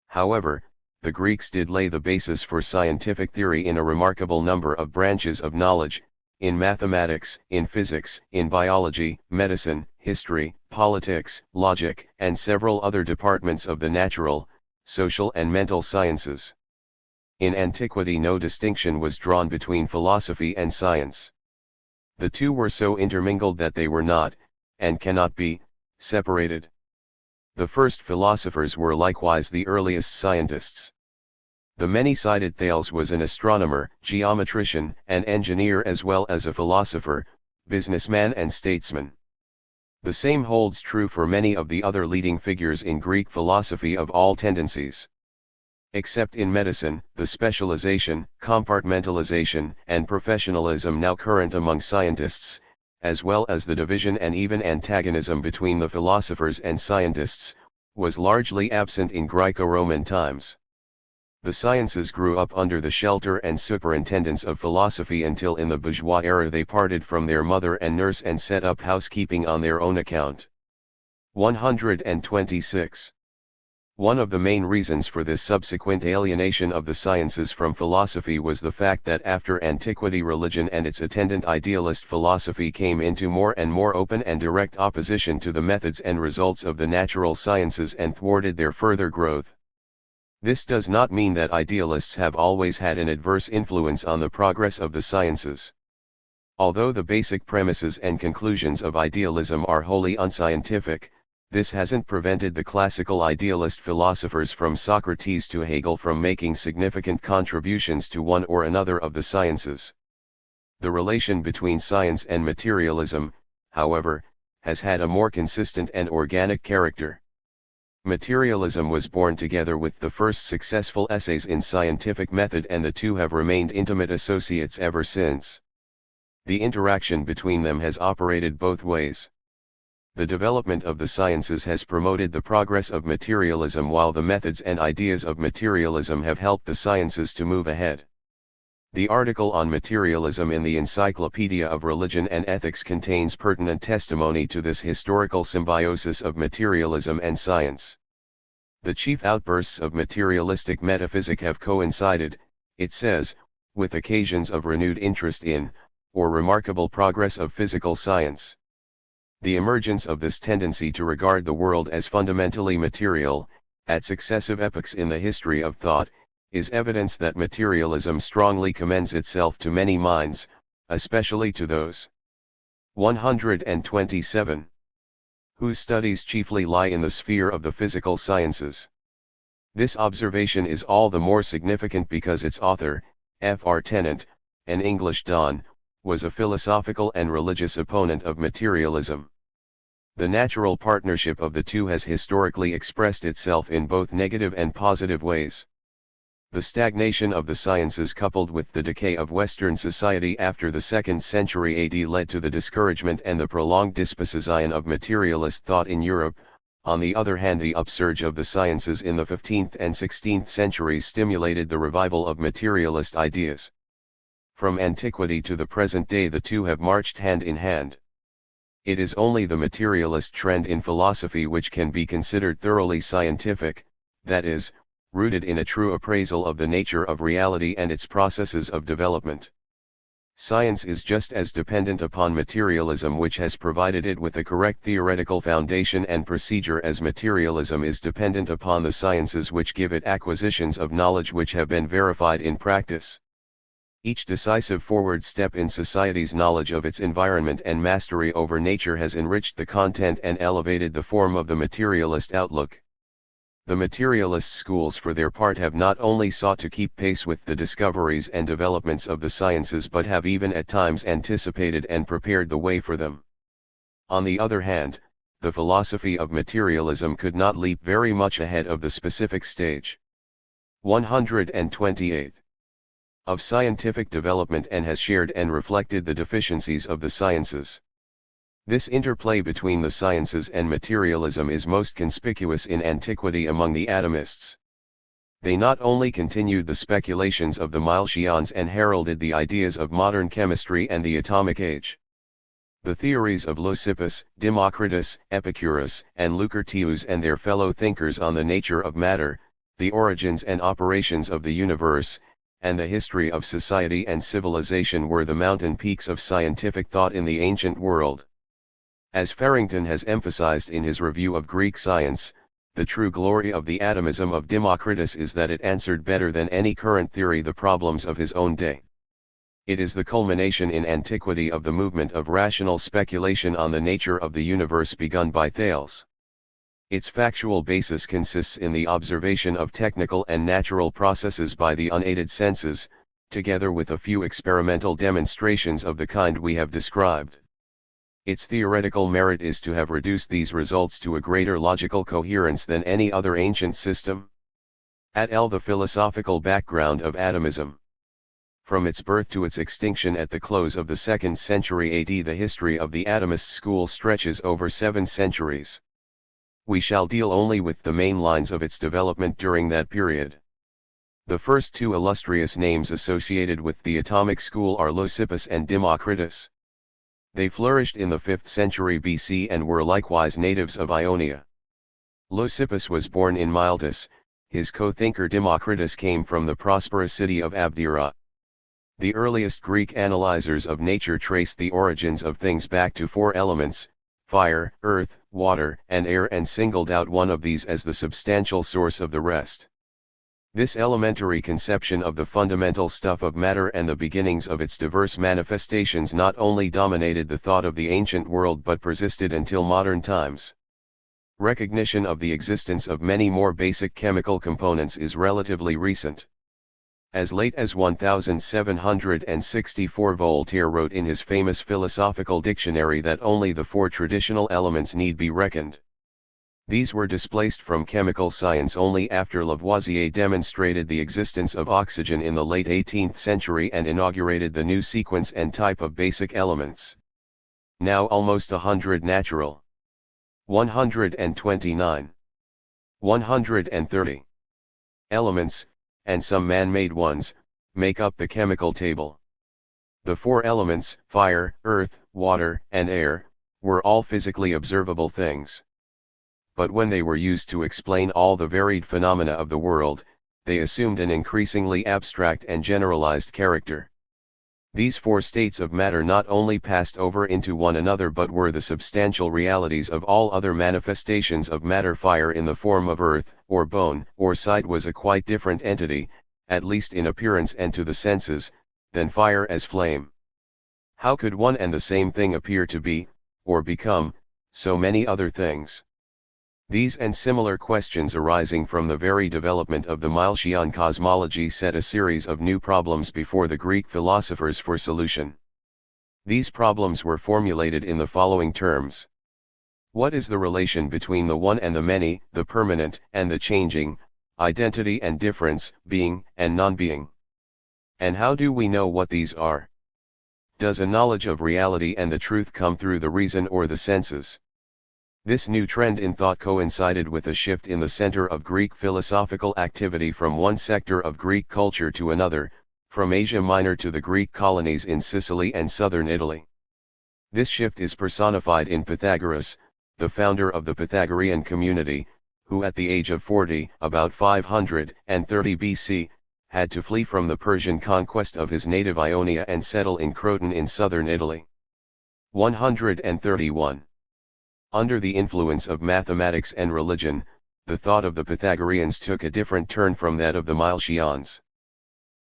However, the Greeks did lay the basis for scientific theory in a remarkable number of branches of knowledge, in mathematics, in physics, in biology, medicine, history, politics, logic, and several other departments of the natural, social and mental sciences. In antiquity no distinction was drawn between philosophy and science. The two were so intermingled that they were not, and cannot be, separated. The first philosophers were likewise the earliest scientists. The many-sided Thales was an astronomer, geometrician, and engineer as well as a philosopher, businessman and statesman. The same holds true for many of the other leading figures in Greek philosophy of all tendencies. Except in medicine, the specialization, compartmentalization, and professionalism now current among scientists, as well as the division and even antagonism between the philosophers and scientists, was largely absent in Greco-Roman times. The sciences grew up under the shelter and superintendence of philosophy until in the bourgeois era they parted from their mother and nurse and set up housekeeping on their own account. 126. One of the main reasons for this subsequent alienation of the sciences from philosophy was the fact that after antiquity religion and its attendant idealist philosophy came into more and more open and direct opposition to the methods and results of the natural sciences and thwarted their further growth. This does not mean that idealists have always had an adverse influence on the progress of the sciences. Although the basic premises and conclusions of idealism are wholly unscientific, this hasn't prevented the classical idealist philosophers from Socrates to Hegel from making significant contributions to one or another of the sciences. The relation between science and materialism, however, has had a more consistent and organic character. Materialism was born together with the first successful essays in scientific method and the two have remained intimate associates ever since. The interaction between them has operated both ways. The development of the sciences has promoted the progress of materialism while the methods and ideas of materialism have helped the sciences to move ahead. The article on materialism in the Encyclopedia of Religion and Ethics contains pertinent testimony to this historical symbiosis of materialism and science. The chief outbursts of materialistic metaphysic have coincided, it says, with occasions of renewed interest in, or remarkable progress of physical science. The emergence of this tendency to regard the world as fundamentally material, at successive epochs in the history of thought, is evidence that materialism strongly commends itself to many minds, especially to those 127 whose studies chiefly lie in the sphere of the physical sciences. This observation is all the more significant because its author, Fr. Tennant, an English Don, was a philosophical and religious opponent of materialism. The natural partnership of the two has historically expressed itself in both negative and positive ways. The stagnation of the sciences coupled with the decay of Western society after the 2nd century AD led to the discouragement and the prolonged dispossession of materialist thought in Europe. On the other hand, the upsurge of the sciences in the 15th and 16th centuries stimulated the revival of materialist ideas. From antiquity to the present day the two have marched hand in hand. It is only the materialist trend in philosophy which can be considered thoroughly scientific, that is, rooted in a true appraisal of the nature of reality and its processes of development. Science is just as dependent upon materialism, which has provided it with a correct theoretical foundation and procedure, as materialism is dependent upon the sciences which give it acquisitions of knowledge which have been verified in practice. Each decisive forward step in society's knowledge of its environment and mastery over nature has enriched the content and elevated the form of the materialist outlook. The materialist schools for their part have not only sought to keep pace with the discoveries and developments of the sciences but have even at times anticipated and prepared the way for them. On the other hand, the philosophy of materialism could not leap very much ahead of the specific stage. 128. of scientific development and has shared and reflected the deficiencies of the sciences. This interplay between the sciences and materialism is most conspicuous in antiquity among the atomists. They not only continued the speculations of the Milesians and heralded the ideas of modern chemistry and the atomic age. The theories of Leucippus, Democritus, Epicurus, and Lucretius and their fellow thinkers on the nature of matter, the origins and operations of the universe, and the history of society and civilization were the mountain peaks of scientific thought in the ancient world. As Farrington has emphasized in his review of Greek science, the true glory of the atomism of Democritus is that it answered better than any current theory the problems of his own day. It is the culmination in antiquity of the movement of rational speculation on the nature of the universe begun by Thales. Its factual basis consists in the observation of technical and natural processes by the unaided senses, together with a few experimental demonstrations of the kind we have described. Its theoretical merit is to have reduced these results to a greater logical coherence than any other ancient system. At L. The philosophical background of atomism. From its birth to its extinction at the close of the 2nd century AD, the history of the atomist school stretches over 7 centuries. We shall deal only with the main lines of its development during that period. The first 2 illustrious names associated with the atomic school are Leucippus and Democritus. They flourished in the 5th century BC and were likewise natives of Ionia. Leucippus was born in Miletus, his co-thinker Democritus came from the prosperous city of Abdera. The earliest Greek analyzers of nature traced the origins of things back to 4 elements, fire, earth, water, and air, and singled out one of these as the substantial source of the rest. This elementary conception of the fundamental stuff of matter and the beginnings of its diverse manifestations not only dominated the thought of the ancient world but persisted until modern times. Recognition of the existence of many more basic chemical components is relatively recent. As late as 1764 Voltaire wrote in his famous philosophical dictionary that only the 4 traditional elements need be reckoned. These were displaced from chemical science only after Lavoisier demonstrated the existence of oxygen in the late 18th century and inaugurated the new sequence and type of basic elements. Now almost 100 natural, 129, 130 elements, and some man-made ones, make up the chemical table. The 4 elements, fire, earth, water, and air, were all physically observable things. But when they were used to explain all the varied phenomena of the world, they assumed an increasingly abstract and generalized character. These 4 states of matter not only passed over into one another but were the substantial realities of all other manifestations of matter. Fire in the form of earth, or bone, or sight was a quite different entity, at least in appearance and to the senses, than fire as flame. How could one and the same thing appear to be, or become, so many other things? These and similar questions arising from the very development of the Milesian cosmology set a series of new problems before the Greek philosophers for solution. These problems were formulated in the following terms. What is the relation between the one and the many, the permanent and the changing, identity and difference, being and non-being? And how do we know what these are? Does a knowledge of reality and the truth come through the reason or the senses? This new trend in thought coincided with a shift in the center of Greek philosophical activity from one sector of Greek culture to another, from Asia Minor to the Greek colonies in Sicily and southern Italy. This shift is personified in Pythagoras, the founder of the Pythagorean community, who at the age of 40, about 530 BC, had to flee from the Persian conquest of his native Ionia and settle in Croton in southern Italy. 131. Under the influence of mathematics and religion, the thought of the Pythagoreans took a different turn from that of the Milesians.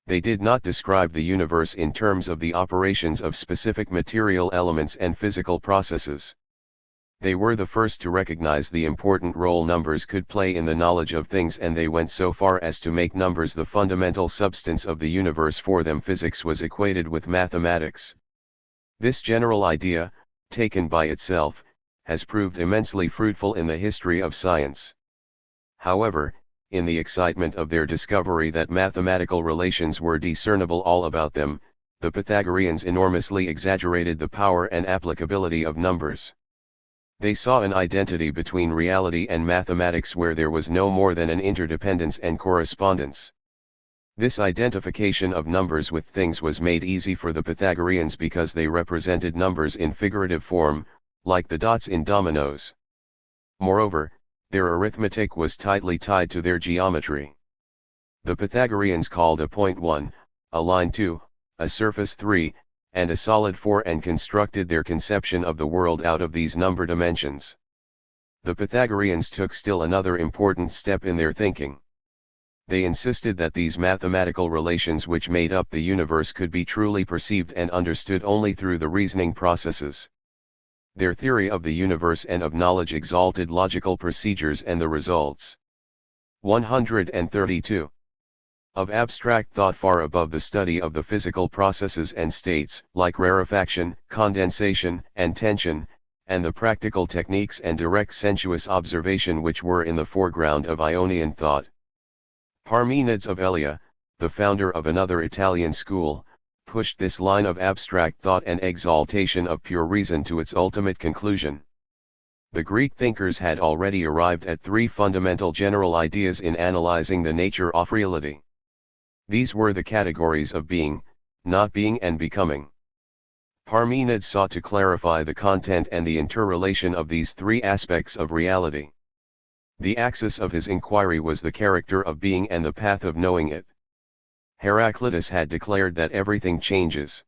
They did not describe the universe in terms of the operations of specific material elements and physical processes. They were the first to recognize the important role numbers could play in the knowledge of things, and they went so far as to make numbers the fundamental substance of the universe. For them, physics was equated with mathematics. This general idea, taken by itself, has proved immensely fruitful in the history of science. However, in the excitement of their discovery that mathematical relations were discernible all about them, the Pythagoreans enormously exaggerated the power and applicability of numbers. They saw an identity between reality and mathematics where there was no more than an interdependence and correspondence. This identification of numbers with things was made easy for the Pythagoreans because they represented numbers in figurative form, like the dots in dominoes. Moreover, their arithmetic was tightly tied to their geometry. The Pythagoreans called a point 1, a line 2, a surface 3, and a solid 4 and constructed their conception of the world out of these number dimensions. The Pythagoreans took still another important step in their thinking. They insisted that these mathematical relations which made up the universe could be truly perceived and understood only through the reasoning processes. Their theory of the universe and of knowledge exalted logical procedures and the results. 132. Of abstract thought far above the study of the physical processes and states, like rarefaction, condensation, and tension, and the practical techniques and direct sensuous observation which were in the foreground of Ionian thought. Parmenides of Elea, the founder of another Italian school, pushed this line of abstract thought and exaltation of pure reason to its ultimate conclusion. The Greek thinkers had already arrived at three fundamental general ideas in analyzing the nature of reality. These were the categories of being, not being and becoming. Parmenides sought to clarify the content and the interrelation of these three aspects of reality. The axis of his inquiry was the character of being and the path of knowing it. Heraclitus had declared that everything changes.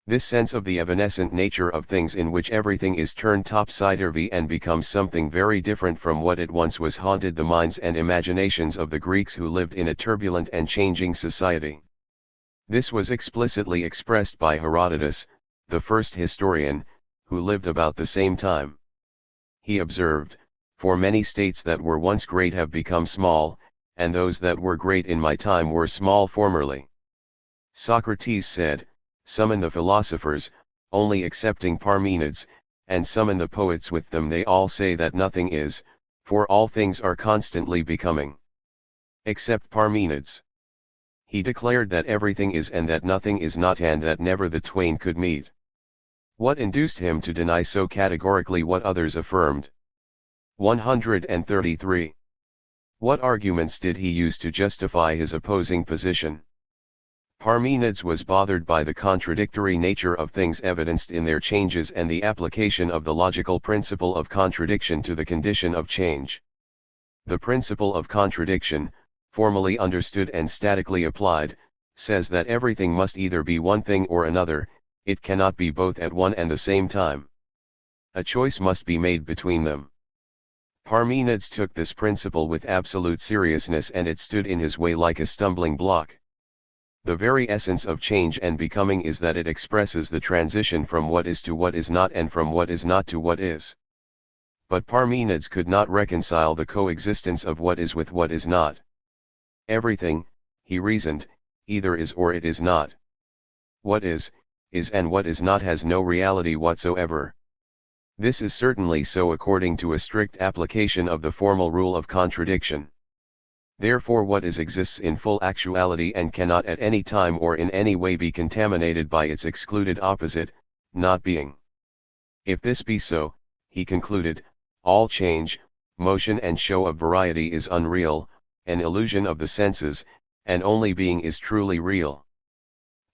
This sense of the evanescent nature of things in which everything is turned topsy-turvy and becomes something very different from what it once was haunted the minds and imaginations of the Greeks who lived in a turbulent and changing society. This was explicitly expressed by Herodotus, the first historian, who lived about the same time. He observed, "For many states that were once great have become small, and those that were great in my time were small formerly." Socrates said, "Summon the philosophers, only excepting Parmenides, and summon the poets with them, they all say that nothing is, for all things are constantly becoming. Except Parmenides. He declared that everything is and that nothing is not, and that never the twain could meet." What induced him to deny so categorically what others affirmed? 133. What arguments did he use to justify his opposing position? Parmenides was bothered by the contradictory nature of things evidenced in their changes and the application of the logical principle of contradiction to the condition of change. The principle of contradiction, formally understood and statically applied, says that everything must either be one thing or another, it cannot be both at one and the same time. A choice must be made between them. Parmenides took this principle with absolute seriousness, and it stood in his way like a stumbling block. The very essence of change and becoming is that it expresses the transition from what is to what is not and from what is not to what is. But Parmenides could not reconcile the coexistence of what is with what is not. Everything, he reasoned, either is or it is not. What is, and what is not has no reality whatsoever. This is certainly so according to a strict application of the formal rule of contradiction. Therefore what is exists in full actuality and cannot at any time or in any way be contaminated by its excluded opposite, not being. If this be so, he concluded, all change, motion and show of variety is unreal, an illusion of the senses, and only being is truly real.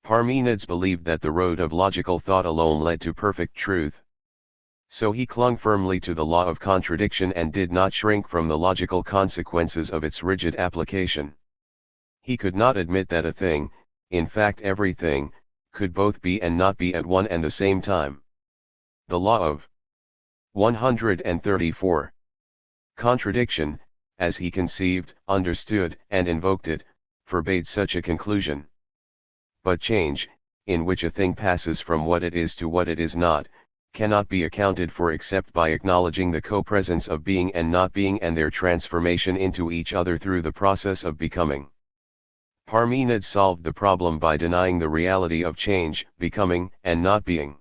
Parmenides believed that the road of logical thought alone led to perfect truth. So he clung firmly to the law of contradiction and did not shrink from the logical consequences of its rigid application. He could not admit that a thing, in fact everything, could both be and not be at one and the same time. The law of 134. Contradiction, as he conceived, understood, and invoked it, forbade such a conclusion. But change, in which a thing passes from what it is to what it is not, cannot be accounted for except by acknowledging the co-presence of being and not being and their transformation into each other through the process of becoming. Parmenides solved the problem by denying the reality of change, becoming, and not being.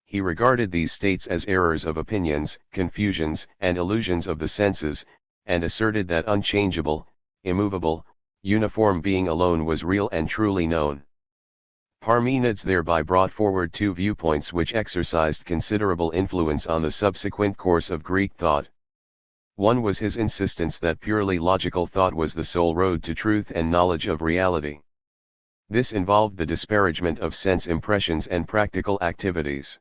He regarded these states as errors of opinions, confusions, and illusions of the senses, and asserted that unchangeable, immovable, uniform being alone was real and truly known. Parmenides thereby brought forward two viewpoints which exercised considerable influence on the subsequent course of Greek thought. One was his insistence that purely logical thought was the sole road to truth and knowledge of reality. This involved the disparagement of sense impressions and practical activities.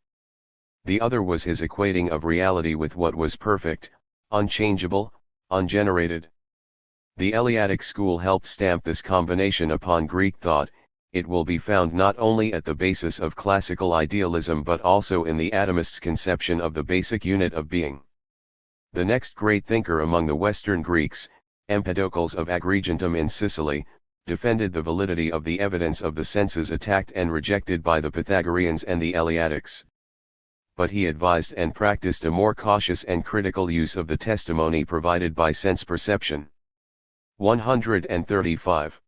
The other was his equating of reality with what was perfect, unchangeable, ungenerated. The Eleatic school helped stamp this combination upon Greek thought. It will be found not only at the basis of classical idealism but also in the atomists' conception of the basic unit of being. The next great thinker among the Western Greeks, Empedocles of Agrigentum in Sicily, defended the validity of the evidence of the senses attacked and rejected by the Pythagoreans and the Eleatics. But he advised and practiced a more cautious and critical use of the testimony provided by sense perception. 135.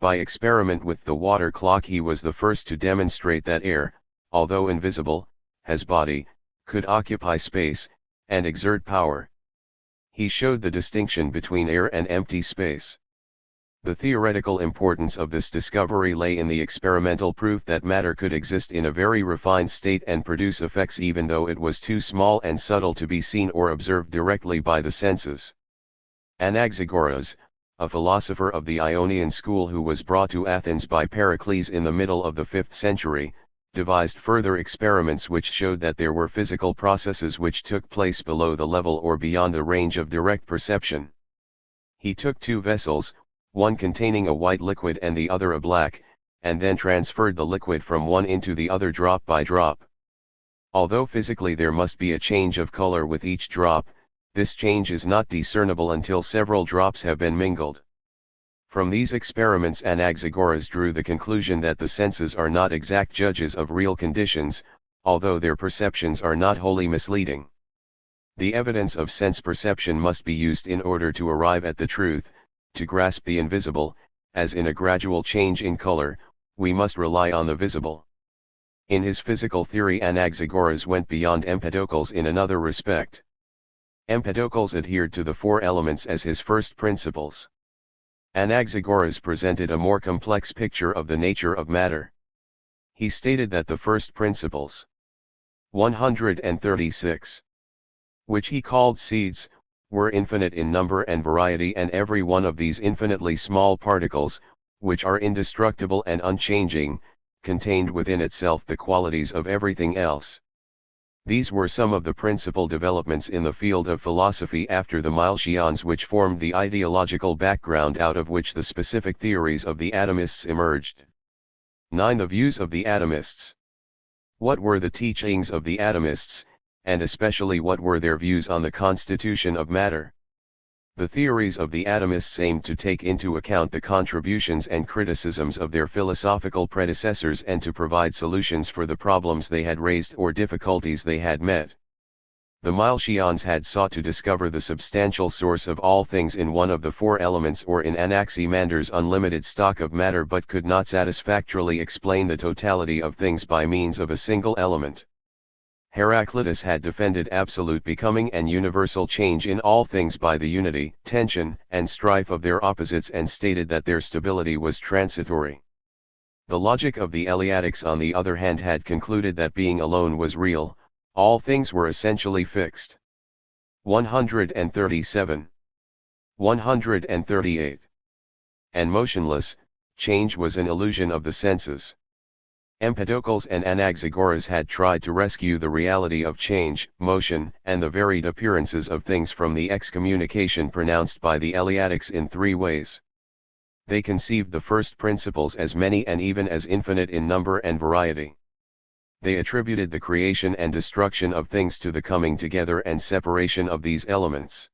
By experiment with the water clock he was the first to demonstrate that air, although invisible, has body, could occupy space, and exert power. He showed the distinction between air and empty space. The theoretical importance of this discovery lay in the experimental proof that matter could exist in a very refined state and produce effects even though it was too small and subtle to be seen or observed directly by the senses. Anaxagoras, a philosopher of the Ionian school who was brought to Athens by Pericles in the middle of the 5th century, devised further experiments which showed that there were physical processes which took place below the level or beyond the range of direct perception. He took two vessels, one containing a white liquid and the other a black, and then transferred the liquid from one into the other drop by drop. Although physically there must be a change of color with each drop, this change is not discernible until several drops have been mingled. From these experiments Anaxagoras drew the conclusion that the senses are not exact judges of real conditions, although their perceptions are not wholly misleading. The evidence of sense perception must be used in order to arrive at the truth. To grasp the invisible, as in a gradual change in color, we must rely on the visible. In his physical theory Anaxagoras went beyond Empedocles in another respect. Empedocles adhered to the four elements as his first principles. Anaxagoras presented a more complex picture of the nature of matter. He stated that the first principles, 136, which he called seeds, were infinite in number and variety, and every one of these infinitely small particles, which are indestructible and unchanging, contained within itself the qualities of everything else. These were some of the principal developments in the field of philosophy after the Milesians, which formed the ideological background out of which the specific theories of the atomists emerged. 9. The views of the atomists. What were the teachings of the atomists, and especially what were their views on the constitution of matter? The theories of the atomists aimed to take into account the contributions and criticisms of their philosophical predecessors and to provide solutions for the problems they had raised or difficulties they had met. The Milesians had sought to discover the substantial source of all things in one of the four elements or in Anaximander's unlimited stock of matter, but could not satisfactorily explain the totality of things by means of a single element. Heraclitus had defended absolute becoming and universal change in all things by the unity, tension, and strife of their opposites, and stated that their stability was transitory. The logic of the Eleatics on the other hand had concluded that being alone was real, all things were essentially fixed. 137. 138. And motionless, change was an illusion of the senses. Empedocles and Anaxagoras had tried to rescue the reality of change, motion, and the varied appearances of things from the excommunication pronounced by the Eleatics in three ways. They conceived the first principles as many and even as infinite in number and variety. They attributed the creation and destruction of things to the coming together and separation of these elements.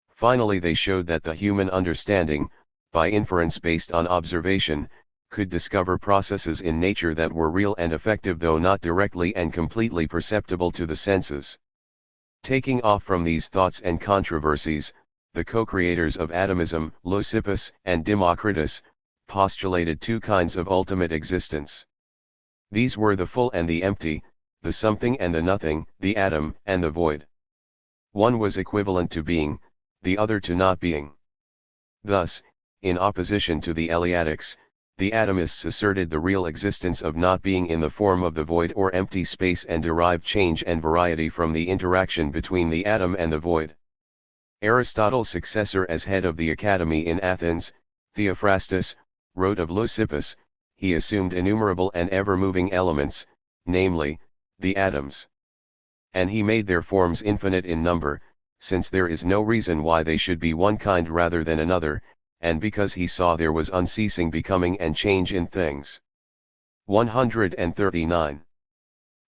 Finally, they showed that the human understanding, by inference based on observation, could discover processes in nature that were real and effective though not directly and completely perceptible to the senses. Taking off from these thoughts and controversies, the co-creators of atomism, Leucippus and Democritus, postulated two kinds of ultimate existence. These were the full and the empty, the something and the nothing, the atom and the void. One was equivalent to being, the other to not being. Thus, in opposition to the Eleatics, the atomists asserted the real existence of not being in the form of the void or empty space and derived change and variety from the interaction between the atom and the void. Aristotle's successor as head of the academy in Athens, Theophrastus, wrote of Leucippus, he assumed innumerable and ever-moving elements, namely, the atoms. And he made their forms infinite in number, since there is no reason why they should be one kind rather than another, and because he saw there was unceasing becoming and change in things. 139.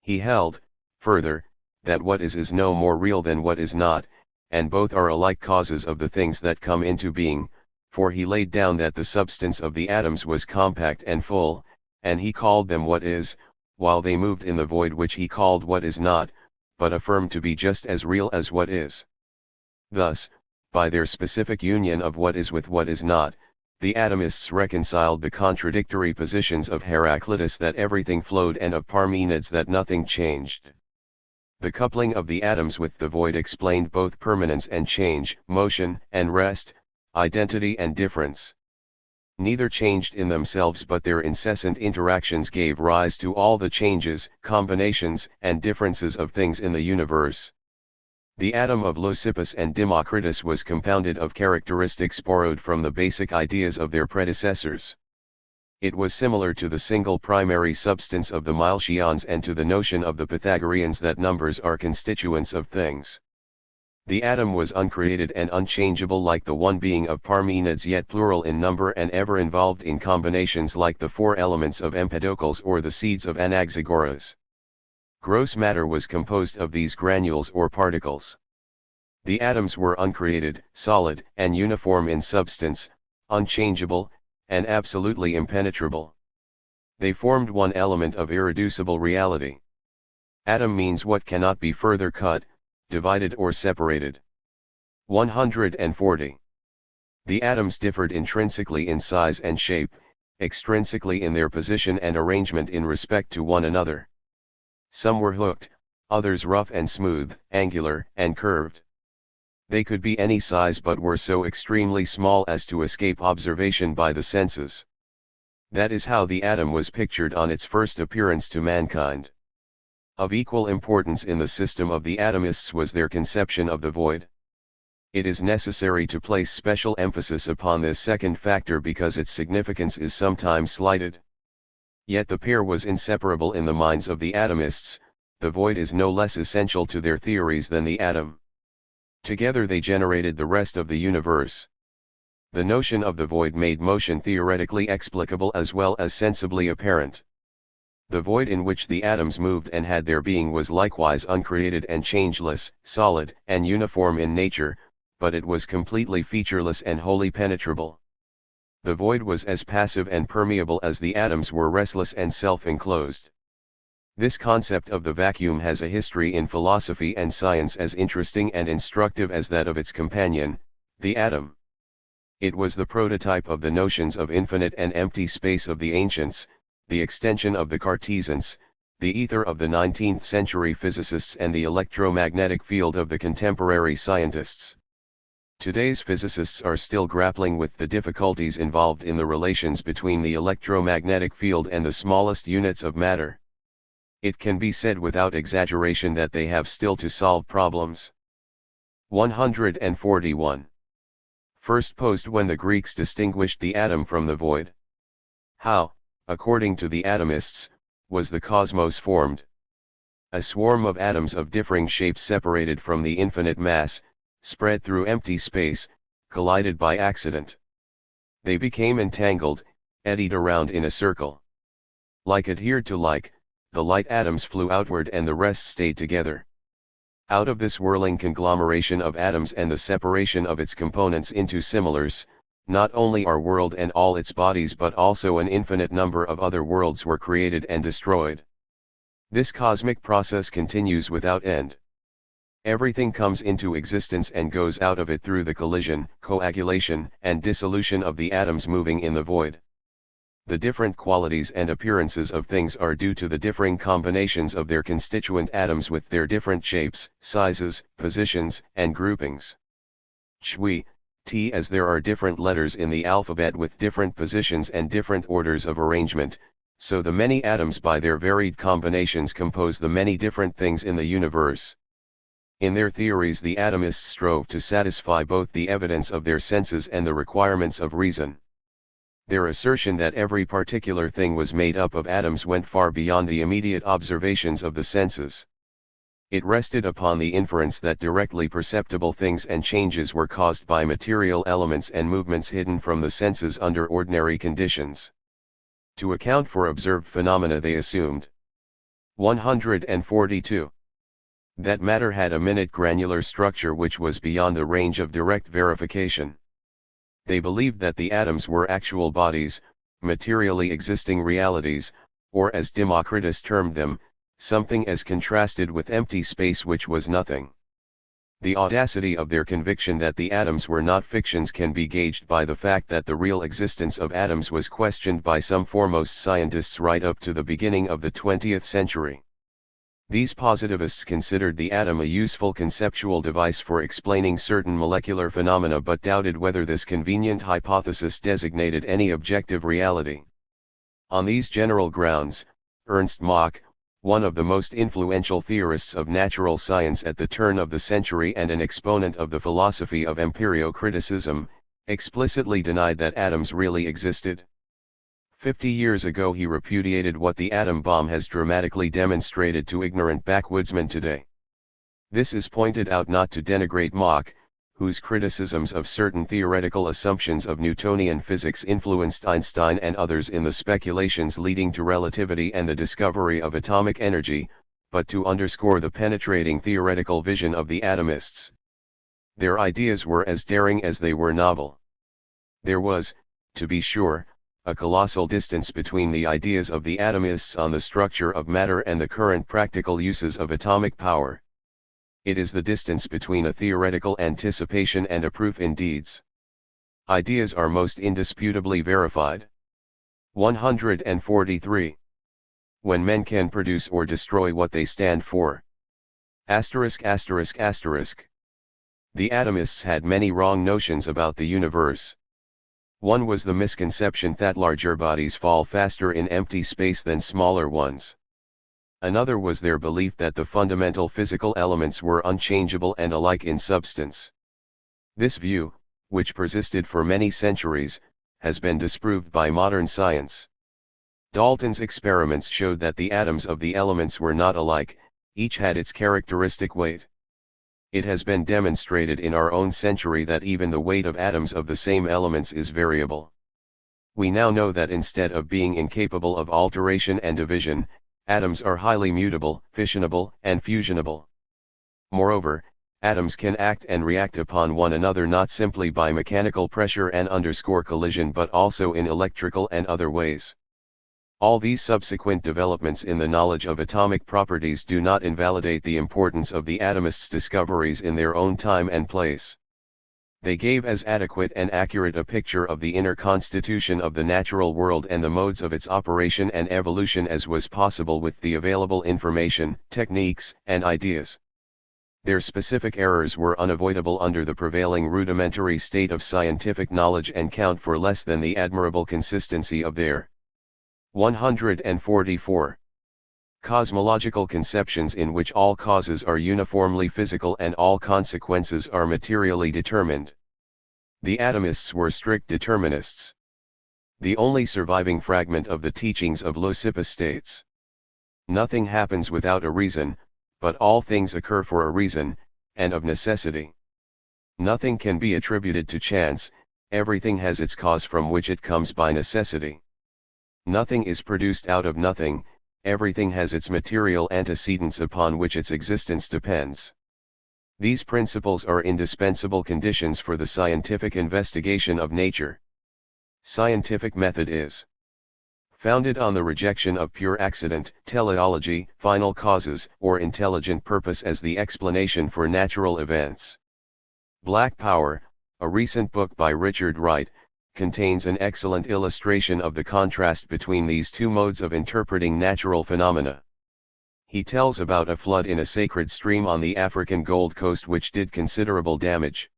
He held, further, that what is no more real than what is not, and both are alike causes of the things that come into being, for he laid down that the substance of the atoms was compact and full, and he called them what is, while they moved in the void which he called what is not, but affirmed to be just as real as what is. Thus, by their specific union of what is with what is not, the atomists reconciled the contradictory positions of Heraclitus that everything flowed and of Parmenides that nothing changed. The coupling of the atoms with the void explained both permanence and change, motion and rest, identity and difference. Neither changed in themselves, but their incessant interactions gave rise to all the changes, combinations, and differences of things in the universe. The atom of Leucippus and Democritus was compounded of characteristics borrowed from the basic ideas of their predecessors. It was similar to the single primary substance of the Milesians and to the notion of the Pythagoreans that numbers are constituents of things. The atom was uncreated and unchangeable like the one being of Parmenides, yet plural in number and ever involved in combinations like the four elements of Empedocles or the seeds of Anaxagoras. Gross matter was composed of these granules or particles. The atoms were uncreated, solid and uniform in substance, unchangeable, and absolutely impenetrable. They formed one element of irreducible reality. Atom means what cannot be further cut, divided or separated. 140. The atoms differed intrinsically in size and shape, extrinsically in their position and arrangement in respect to one another. Some were hooked, others rough and smooth, angular and curved. They could be any size but were so extremely small as to escape observation by the senses. That is how the atom was pictured on its first appearance to mankind. Of equal importance in the system of the atomists was their conception of the void. It is necessary to place special emphasis upon this second factor because its significance is sometimes slighted. Yet the pair was inseparable in the minds of the atomists. The void is no less essential to their theories than the atom. Together they generated the rest of the universe. The notion of the void made motion theoretically explicable as well as sensibly apparent. The void in which the atoms moved and had their being was likewise uncreated and changeless, solid and uniform in nature, but it was completely featureless and wholly penetrable. The void was as passive and permeable as the atoms were restless and self-enclosed. This concept of the vacuum has a history in philosophy and science as interesting and instructive as that of its companion, the atom. It was the prototype of the notions of infinite and empty space of the ancients, the extension of the Cartesians, the ether of the 19th century physicists, and the electromagnetic field of the contemporary scientists. Today's physicists are still grappling with the difficulties involved in the relations between the electromagnetic field and the smallest units of matter. It can be said without exaggeration that they have still to solve problems. 141. First posed when the Greeks distinguished the atom from the void. How, according to the atomists, was the cosmos formed? A swarm of atoms of differing shapes separated from the infinite mass, spread through empty space, collided by accident. They became entangled, eddied around in a circle. Like adhered to like, the light atoms flew outward and the rest stayed together. Out of this whirling conglomeration of atoms and the separation of its components into similars, not only our world and all its bodies but also an infinite number of other worlds were created and destroyed. This cosmic process continues without end. Everything comes into existence and goes out of it through the collision, coagulation, and dissolution of the atoms moving in the void. The different qualities and appearances of things are due to the differing combinations of their constituent atoms with their different shapes, sizes, positions, and groupings. Chui, T, as there are different letters in the alphabet with different positions and different orders of arrangement, so the many atoms by their varied combinations compose the many different things in the universe. In their theories the atomists strove to satisfy both the evidence of their senses and the requirements of reason. Their assertion that every particular thing was made up of atoms went far beyond the immediate observations of the senses. It rested upon the inference that directly perceptible things and changes were caused by material elements and movements hidden from the senses under ordinary conditions. To account for observed phenomena they assumed 142. That matter had a minute granular structure which was beyond the range of direct verification. They believed that the atoms were actual bodies, materially existing realities, or as Democritus termed them, something as contrasted with empty space which was nothing. The audacity of their conviction that the atoms were not fictions can be gauged by the fact that the real existence of atoms was questioned by some foremost scientists right up to the beginning of the 20th century. These positivists considered the atom a useful conceptual device for explaining certain molecular phenomena but doubted whether this convenient hypothesis designated any objective reality. On these general grounds, Ernst Mach, one of the most influential theorists of natural science at the turn of the century and an exponent of the philosophy of empirio-criticism, explicitly denied that atoms really existed. 50 years ago he repudiated what the atom bomb has dramatically demonstrated to ignorant backwoodsmen today. This is pointed out not to denigrate Mach, whose criticisms of certain theoretical assumptions of Newtonian physics influenced Einstein and others in the speculations leading to relativity and the discovery of atomic energy, but to underscore the penetrating theoretical vision of the atomists. Their ideas were as daring as they were novel. There was, to be sure, a colossal distance between the ideas of the atomists on the structure of matter and the current practical uses of atomic power. It is the distance between a theoretical anticipation and a proof in deeds. Ideas are most indisputably verified. 143. When men can produce or destroy what they stand for. ******. The atomists had many wrong notions about the universe. One was the misconception that larger bodies fall faster in empty space than smaller ones. Another was their belief that the fundamental physical elements were unchangeable and alike in substance. This view, which persisted for many centuries, has been disproved by modern science. Dalton's experiments showed that the atoms of the elements were not alike, each had its characteristic weight. It has been demonstrated in our own century that even the weight of atoms of the same elements is variable. We now know that instead of being incapable of alteration and division, atoms are highly mutable, fissionable, and fusionable. Moreover, atoms can act and react upon one another not simply by mechanical pressure and collision but also in electrical and other ways. All these subsequent developments in the knowledge of atomic properties do not invalidate the importance of the atomists' discoveries in their own time and place. They gave as adequate and accurate a picture of the inner constitution of the natural world and the modes of its operation and evolution as was possible with the available information, techniques, and ideas. Their specific errors were unavoidable under the prevailing rudimentary state of scientific knowledge and count for less than the admirable consistency of their 144. Cosmological conceptions in which all causes are uniformly physical and all consequences are materially determined. The atomists were strict determinists. The only surviving fragment of the teachings of Leucippus states: nothing happens without a reason, but all things occur for a reason, and of necessity. Nothing can be attributed to chance, everything has its cause from which it comes by necessity. Nothing is produced out of nothing, everything has its material antecedents upon which its existence depends. These principles are indispensable conditions for the scientific investigation of nature. Scientific method is founded on the rejection of pure accident, teleology, final causes, or intelligent purpose as the explanation for natural events. Black Power, a recent book by Richard Wright, contains an excellent illustration of the contrast between these two modes of interpreting natural phenomena. He tells about a flood in a sacred stream on the African Gold Coast which did considerable damage.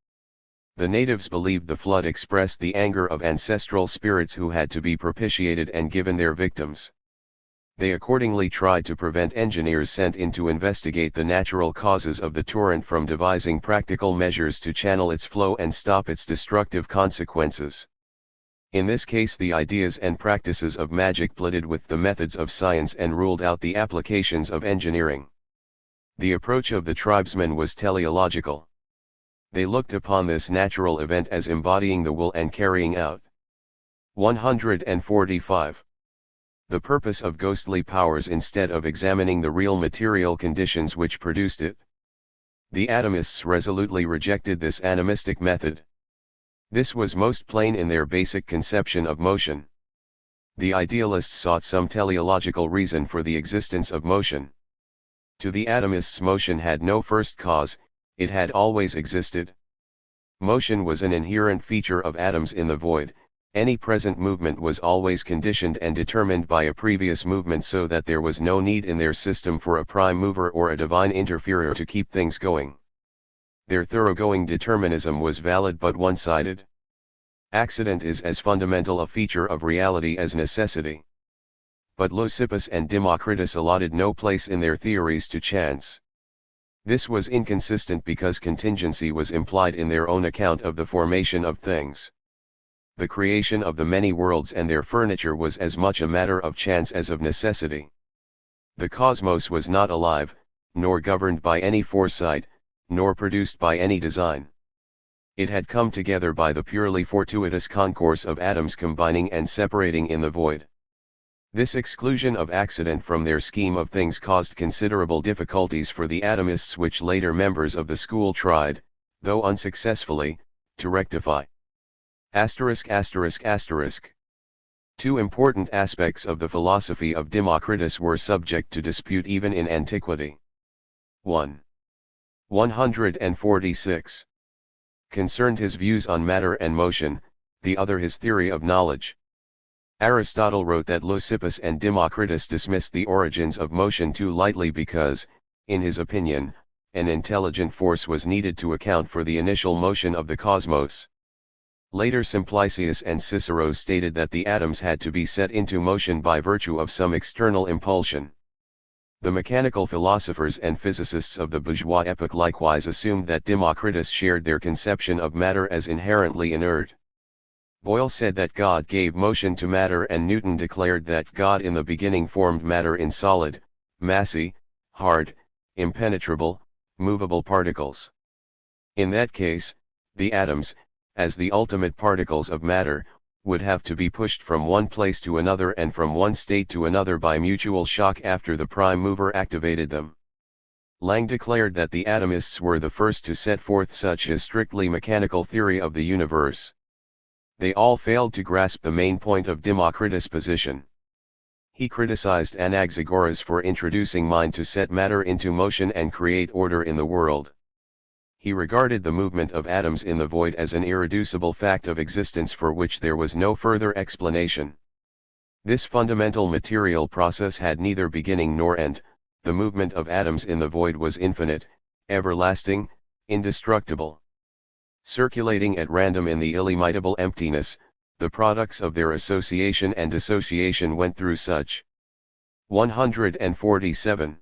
The natives believed the flood expressed the anger of ancestral spirits who had to be propitiated and given their victims. They accordingly tried to prevent engineers sent in to investigate the natural causes of the torrent from devising practical measures to channel its flow and stop its destructive consequences. In this case, the ideas and practices of magic blended with the methods of science and ruled out the applications of engineering. The approach of the tribesmen was teleological. They looked upon this natural event as embodying the will and carrying out. 145. The purpose of ghostly powers instead of examining the real material conditions which produced it. The atomists resolutely rejected this animistic method. This was most plain in their basic conception of motion. The idealists sought some teleological reason for the existence of motion. To the atomists, motion had no first cause, it had always existed. Motion was an inherent feature of atoms in the void. Any present movement was always conditioned and determined by a previous movement, so that there was no need in their system for a prime mover or a divine interferer to keep things going. Their thoroughgoing determinism was valid but one-sided. Accident is as fundamental a feature of reality as necessity. But Leucippus and Democritus allotted no place in their theories to chance. This was inconsistent because contingency was implied in their own account of the formation of things. The creation of the many worlds and their furniture was as much a matter of chance as of necessity. The cosmos was not alive, nor governed by any foresight, nor produced by any design. It had come together by the purely fortuitous concourse of atoms combining and separating in the void. This exclusion of accident from their scheme of things caused considerable difficulties for the atomists, which later members of the school tried, though unsuccessfully, to rectify. Two important aspects of the philosophy of Democritus were subject to dispute even in antiquity. 1. 146. Concerned his views on matter and motion, the other his theory of knowledge. Aristotle wrote that Leucippus and Democritus dismissed the origins of motion too lightly because, in his opinion, an intelligent force was needed to account for the initial motion of the cosmos. Later Simplicius and Cicero stated that the atoms had to be set into motion by virtue of some external impulsion. The mechanical philosophers and physicists of the bourgeois epoch likewise assumed that Democritus shared their conception of matter as inherently inert. Boyle said that God gave motion to matter, and Newton declared that God in the beginning formed matter in solid, massy, hard, impenetrable, movable particles. In that case, the atoms, as the ultimate particles of matter, would have to be pushed from one place to another and from one state to another by mutual shock after the prime mover activated them. Lang declared that the atomists were the first to set forth such a strictly mechanical theory of the universe. They all failed to grasp the main point of Democritus' position. He criticized Anaxagoras for introducing mind to set matter into motion and create order in the world. He regarded the movement of atoms in the void as an irreducible fact of existence for which there was no further explanation. This fundamental material process had neither beginning nor end. The movement of atoms in the void was infinite, everlasting, indestructible. Circulating at random in the illimitable emptiness, the products of their association and dissociation went through such 147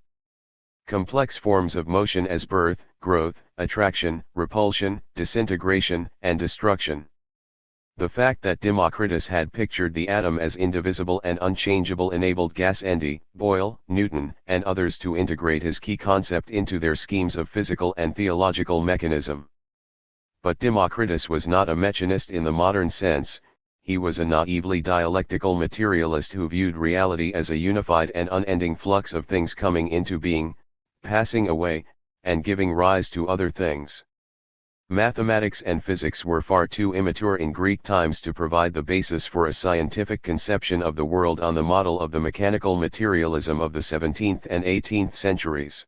complex forms of motion as birth, growth, attraction, repulsion, disintegration, and destruction. The fact that Democritus had pictured the atom as indivisible and unchangeable enabled Gassendi, Boyle, Newton, and others to integrate his key concept into their schemes of physical and theological mechanism. But Democritus was not a mechanist in the modern sense. He was a naively dialectical materialist who viewed reality as a unified and unending flux of things coming into being, passing away, and giving rise to other things. Mathematics and physics were far too immature in Greek times to provide the basis for a scientific conception of the world on the model of the mechanical materialism of the 17th and 18th centuries.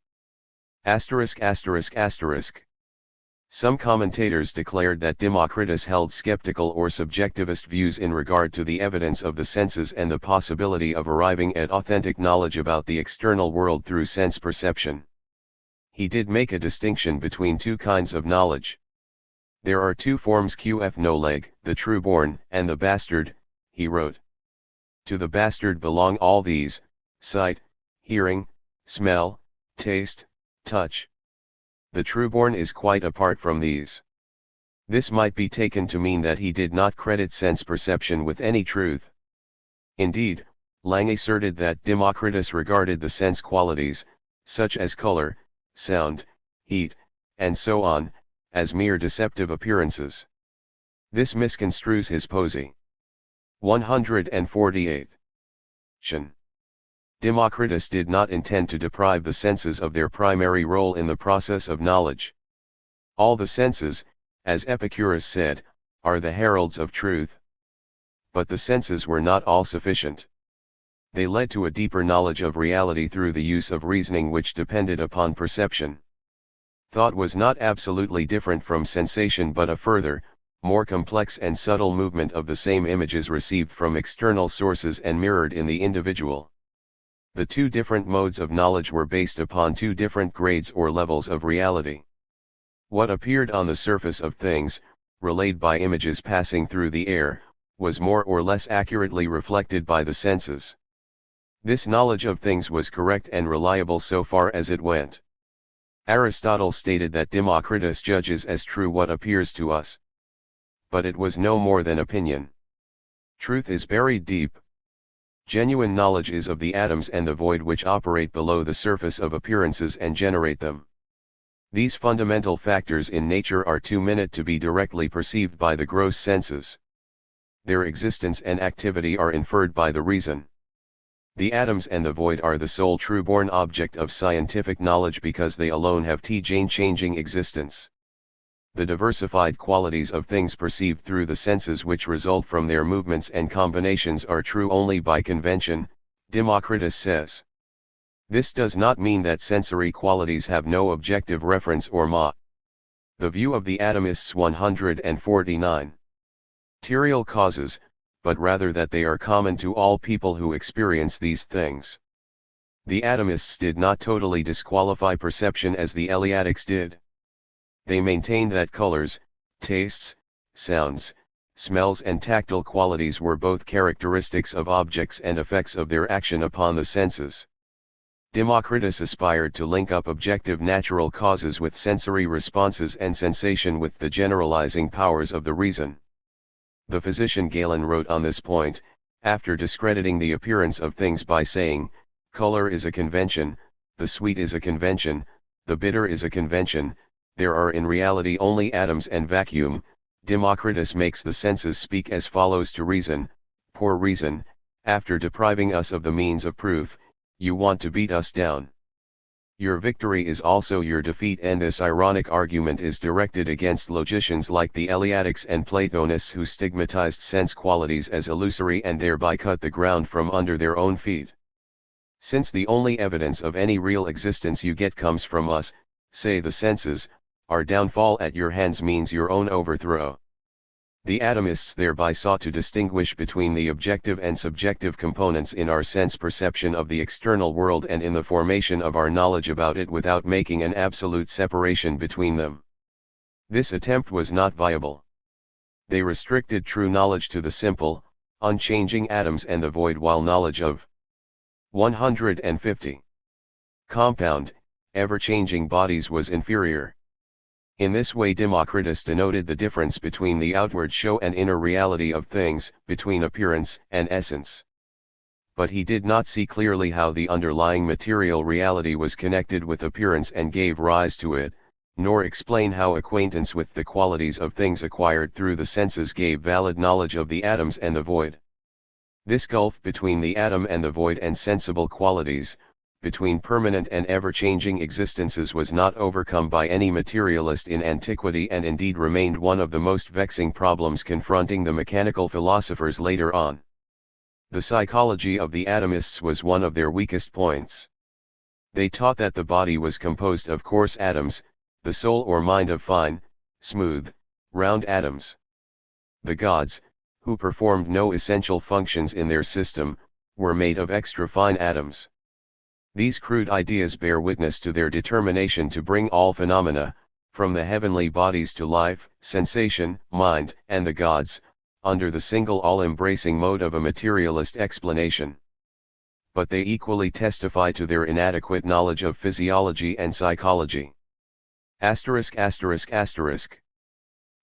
Some commentators declared that Democritus held skeptical or subjectivist views in regard to the evidence of the senses and the possibility of arriving at authentic knowledge about the external world through sense perception. He did make a distinction between two kinds of knowledge. There are two forms qf no leg, the true-born, and the bastard, he wrote. To the bastard belong all these, sight, hearing, smell, taste, touch. The true-born is quite apart from these. This might be taken to mean that he did not credit sense perception with any truth. Indeed, Lang asserted that Democritus regarded the sense qualities, such as color, sound, heat, and so on, as mere deceptive appearances. This misconstrues his posy. 148. Democritus did not intend to deprive the senses of their primary role in the process of knowledge. All the senses, as Epicurus said, are the heralds of truth. But the senses were not all sufficient. They led to a deeper knowledge of reality through the use of reasoning which depended upon perception. Thought was not absolutely different from sensation but a further, more complex and subtle movement of the same images received from external sources and mirrored in the individual. The two different modes of knowledge were based upon two different grades or levels of reality. What appeared on the surface of things, relayed by images passing through the air, was more or less accurately reflected by the senses. This knowledge of things was correct and reliable so far as it went. Aristotle stated that Democritus judges as true what appears to us. But it was no more than opinion. Truth is buried deep. Genuine knowledge is of the atoms and the void which operate below the surface of appearances and generate them. These fundamental factors in nature are too minute to be directly perceived by the gross senses. Their existence and activity are inferred by the reason. The atoms and the void are the sole true-born object of scientific knowledge because they alone have changing existence. The diversified qualities of things perceived through the senses which result from their movements and combinations are true only by convention, Democritus says. This does not mean that sensory qualities have no objective reference or the view of the atomists 149. Material causes, but rather that they are common to all people who experience these things. The atomists did not totally disqualify perception as the Eleatics did. They maintained that colors, tastes, sounds, smells and tactile qualities were both characteristics of objects and effects of their action upon the senses. Democritus aspired to link up objective natural causes with sensory responses and sensation with the generalizing powers of the reason. The physician Galen wrote on this point, after discrediting the appearance of things by saying, color is a convention, the sweet is a convention, the bitter is a convention, there are in reality only atoms and vacuum. Democritus makes the senses speak as follows to reason: poor reason, after depriving us of the means of proof, you want to beat us down. Your victory is also your defeat, and this ironic argument is directed against logicians like the Eleatics and Platonists who stigmatized sense qualities as illusory and thereby cut the ground from under their own feet. Since the only evidence of any real existence you get comes from us, say the senses, our downfall at your hands means your own overthrow. The atomists thereby sought to distinguish between the objective and subjective components in our sense perception of the external world and in the formation of our knowledge about it without making an absolute separation between them. This attempt was not viable. They restricted true knowledge to the simple, unchanging atoms and the void, while knowledge of 150 compound, ever-changing bodies was inferior. In this way Democritus denoted the difference between the outward show and inner reality of things, between appearance and essence. But he did not see clearly how the underlying material reality was connected with appearance and gave rise to it, nor explain how acquaintance with the qualities of things acquired through the senses gave valid knowledge of the atoms and the void. This gulf between the atom and the void and sensible qualities, between permanent and ever-changing existences, was not overcome by any materialist in antiquity, and indeed remained one of the most vexing problems confronting the mechanical philosophers later on. The psychology of the atomists was one of their weakest points. They taught that the body was composed of coarse atoms, the soul or mind of fine, smooth, round atoms. The gods, who performed no essential functions in their system, were made of extra-fine atoms. These crude ideas bear witness to their determination to bring all phenomena, from the heavenly bodies to life, sensation, mind, and the gods, under the single all-embracing mode of a materialist explanation. But they equally testify to their inadequate knowledge of physiology and psychology.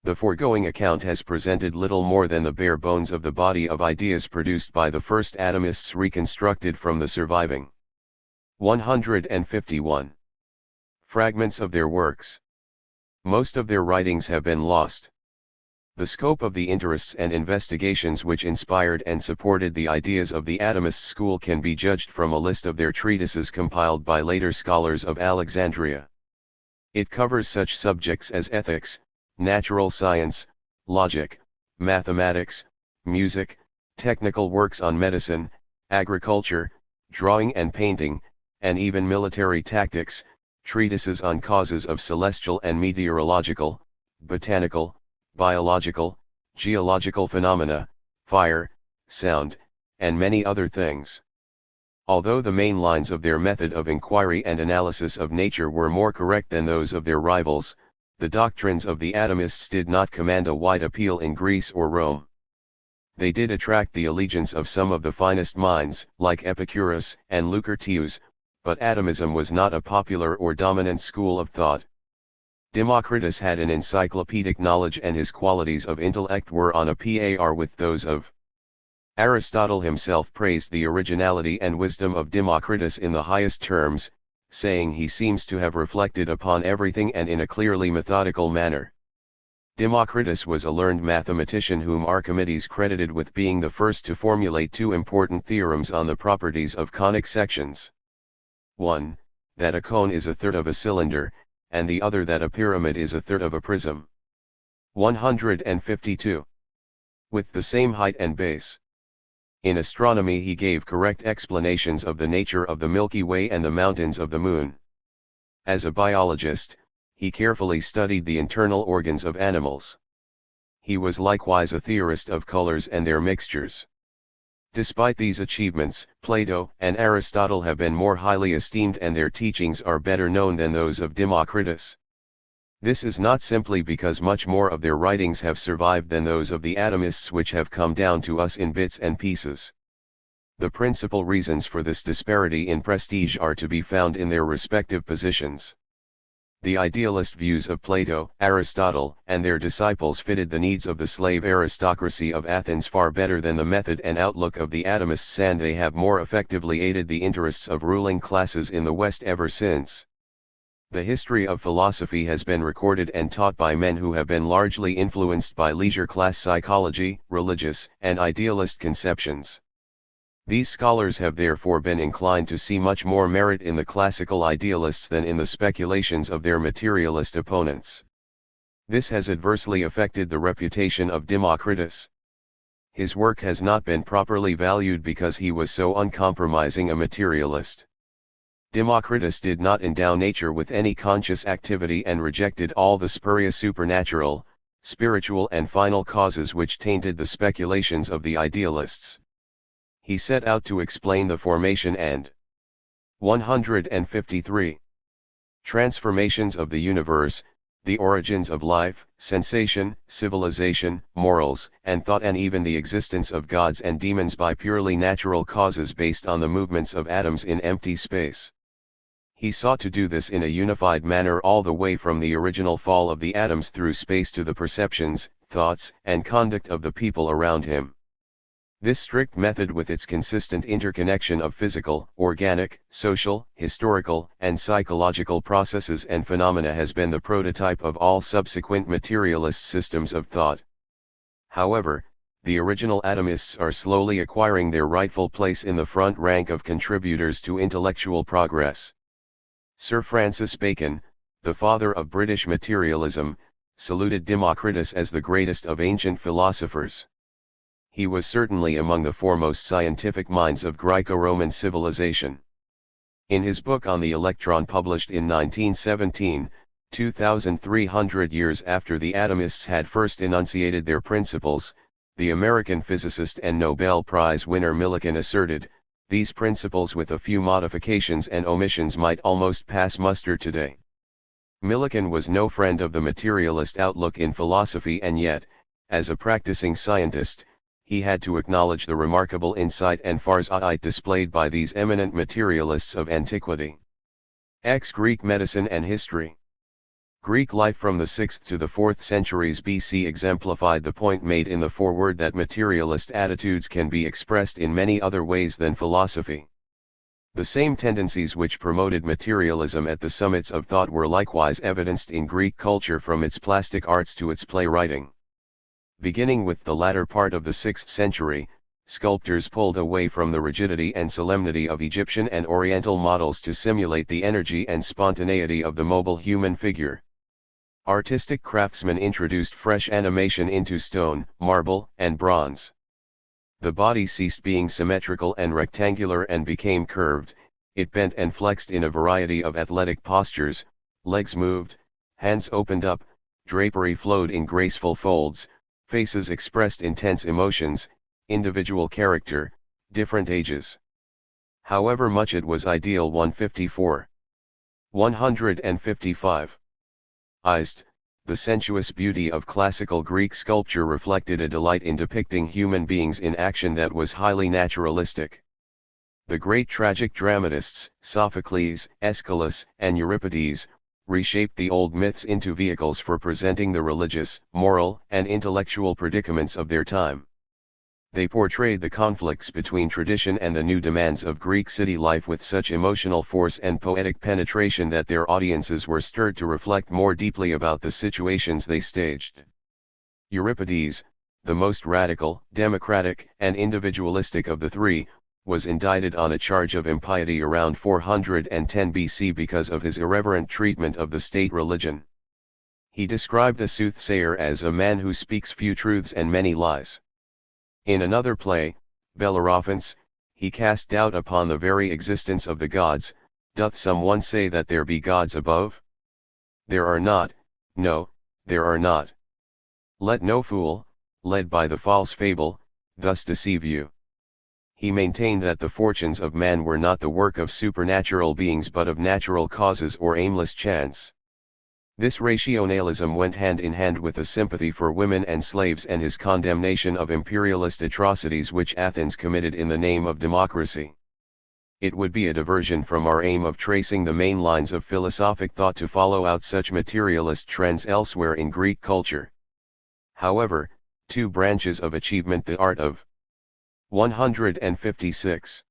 The foregoing account has presented little more than the bare bones of the body of ideas produced by the first atomists reconstructed from the surviving 151 fragments of their works. Most of their writings have been lost. The scope of the interests and investigations which inspired and supported the ideas of the atomist school can be judged from a list of their treatises compiled by later scholars of Alexandria. It covers such subjects as ethics, natural science, logic, mathematics, music, technical works on medicine, agriculture, drawing and painting, and even military tactics, treatises on causes of celestial and meteorological, botanical, biological, geological phenomena, fire, sound, and many other things. Although the main lines of their method of inquiry and analysis of nature were more correct than those of their rivals, the doctrines of the atomists did not command a wide appeal in Greece or Rome. They did attract the allegiance of some of the finest minds, like Epicurus and Lucretius, but atomism was not a popular or dominant school of thought. Democritus had an encyclopedic knowledge and his qualities of intellect were on a par with those of Aristotle himself praised the originality and wisdom of Democritus in the highest terms, saying he seems to have reflected upon everything and in a clearly methodical manner. Democritus was a learned mathematician whom Archimedes credited with being the first to formulate two important theorems on the properties of conic sections. One, that a cone is a third of a cylinder, and the other that a pyramid is a third of a prism. 152. With the same height and base. In astronomy he gave correct explanations of the nature of the Milky Way and the mountains of the Moon. As a biologist, he carefully studied the internal organs of animals. He was likewise a theorist of colors and their mixtures. Despite these achievements, Plato and Aristotle have been more highly esteemed and their teachings are better known than those of Democritus. This is not simply because much more of their writings have survived than those of the atomists which have come down to us in bits and pieces. The principal reasons for this disparity in prestige are to be found in their respective positions. The idealist views of Plato, Aristotle, and their disciples fitted the needs of the slave aristocracy of Athens far better than the method and outlook of the atomists, and they have more effectively aided the interests of ruling classes in the West ever since. The history of philosophy has been recorded and taught by men who have been largely influenced by leisure class psychology, religious, and idealist conceptions. These scholars have therefore been inclined to see much more merit in the classical idealists than in the speculations of their materialist opponents. This has adversely affected the reputation of Democritus. His work has not been properly valued because he was so uncompromising a materialist. Democritus did not endow nature with any conscious activity and rejected all the spurious supernatural, spiritual and final causes which tainted the speculations of the idealists. He set out to explain the formation and 153 transformations of the universe, the origins of life, sensation, civilization, morals, and thought, and even the existence of gods and demons by purely natural causes based on the movements of atoms in empty space. He sought to do this in a unified manner all the way from the original fall of the atoms through space to the perceptions, thoughts, and conduct of the people around him. This strict method, with its consistent interconnection of physical, organic, social, historical, and psychological processes and phenomena, has been the prototype of all subsequent materialist systems of thought. However, the original atomists are slowly acquiring their rightful place in the front rank of contributors to intellectual progress. Sir Francis Bacon, the father of British materialism, saluted Democritus as the greatest of ancient philosophers. He was certainly among the foremost scientific minds of Greco-Roman civilization. In his book on the electron, published in 1917, 2,300 years after the atomists had first enunciated their principles, the American physicist and Nobel Prize winner Millikan asserted, "These principles with a few modifications and omissions might almost pass muster today." Millikan was no friend of the materialist outlook in philosophy, and yet, as a practicing scientist, he had to acknowledge the remarkable insight and farsight displayed by these eminent materialists of antiquity. Greek medicine and history. Greek life from the 6th to the 4th centuries BC exemplified the point made in the foreword that materialist attitudes can be expressed in many other ways than philosophy. The same tendencies which promoted materialism at the summits of thought were likewise evidenced in Greek culture, from its plastic arts to its playwriting. Beginning with the latter part of the 6th century, sculptors pulled away from the rigidity and solemnity of Egyptian and Oriental models to simulate the energy and spontaneity of the mobile human figure. Artistic craftsmen introduced fresh animation into stone, marble, and bronze. The body ceased being symmetrical and rectangular and became curved, it bent and flexed in a variety of athletic postures, legs moved, hands opened up, drapery flowed in graceful folds, faces expressed intense emotions, individual character, different ages. However much it was ideal. 154. 155. The sensuous beauty of classical Greek sculpture reflected a delight in depicting human beings in action that was highly naturalistic. The great tragic dramatists, Sophocles, Aeschylus, and Euripides, reshaped the old myths into vehicles for presenting the religious, moral, and intellectual predicaments of their time. They portrayed the conflicts between tradition and the new demands of Greek city life with such emotional force and poetic penetration that their audiences were stirred to reflect more deeply about the situations they staged. Euripides, the most radical, democratic, and individualistic of the three, was indicted on a charge of impiety around 410 BC because of his irreverent treatment of the state religion. He described a soothsayer as a man who speaks few truths and many lies. In another play, Bellerophon's, he cast doubt upon the very existence of the gods. Doth someone say that there be gods above? There are not, no, there are not. Let no fool, led by the false fable, thus deceive you. He maintained that the fortunes of man were not the work of supernatural beings but of natural causes or aimless chance. This rationalism went hand in hand with a sympathy for women and slaves and his condemnation of imperialist atrocities which Athens committed in the name of democracy. It would be a diversion from our aim of tracing the main lines of philosophic thought to follow out such materialist trends elsewhere in Greek culture. However, two branches of achievement, the art of 156.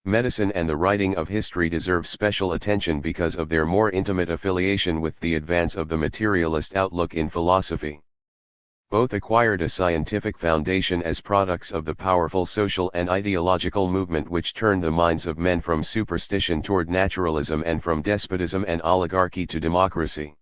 Medicine and the writing of history deserve special attention because of their more intimate affiliation with the advance of the materialist outlook in philosophy. Both acquired a scientific foundation as products of the powerful social and ideological movement which turned the minds of men from superstition toward naturalism and from despotism and oligarchy to democracy.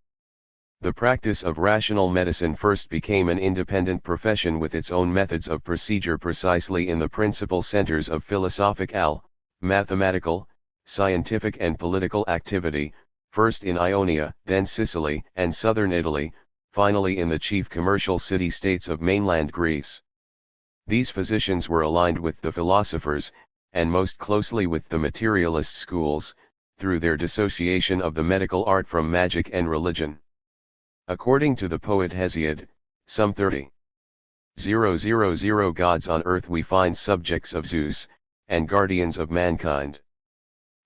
The practice of rational medicine first became an independent profession with its own methods of procedure precisely in the principal centers of philosophical, mathematical, scientific and political activity, first in Ionia, then Sicily and southern Italy, finally in the chief commercial city-states of mainland Greece. These physicians were aligned with the philosophers, and most closely with the materialist schools, through their dissociation of the medical art from magic and religion. According to the poet Hesiod, some 30,000 gods on earth we find subjects of Zeus, and guardians of mankind.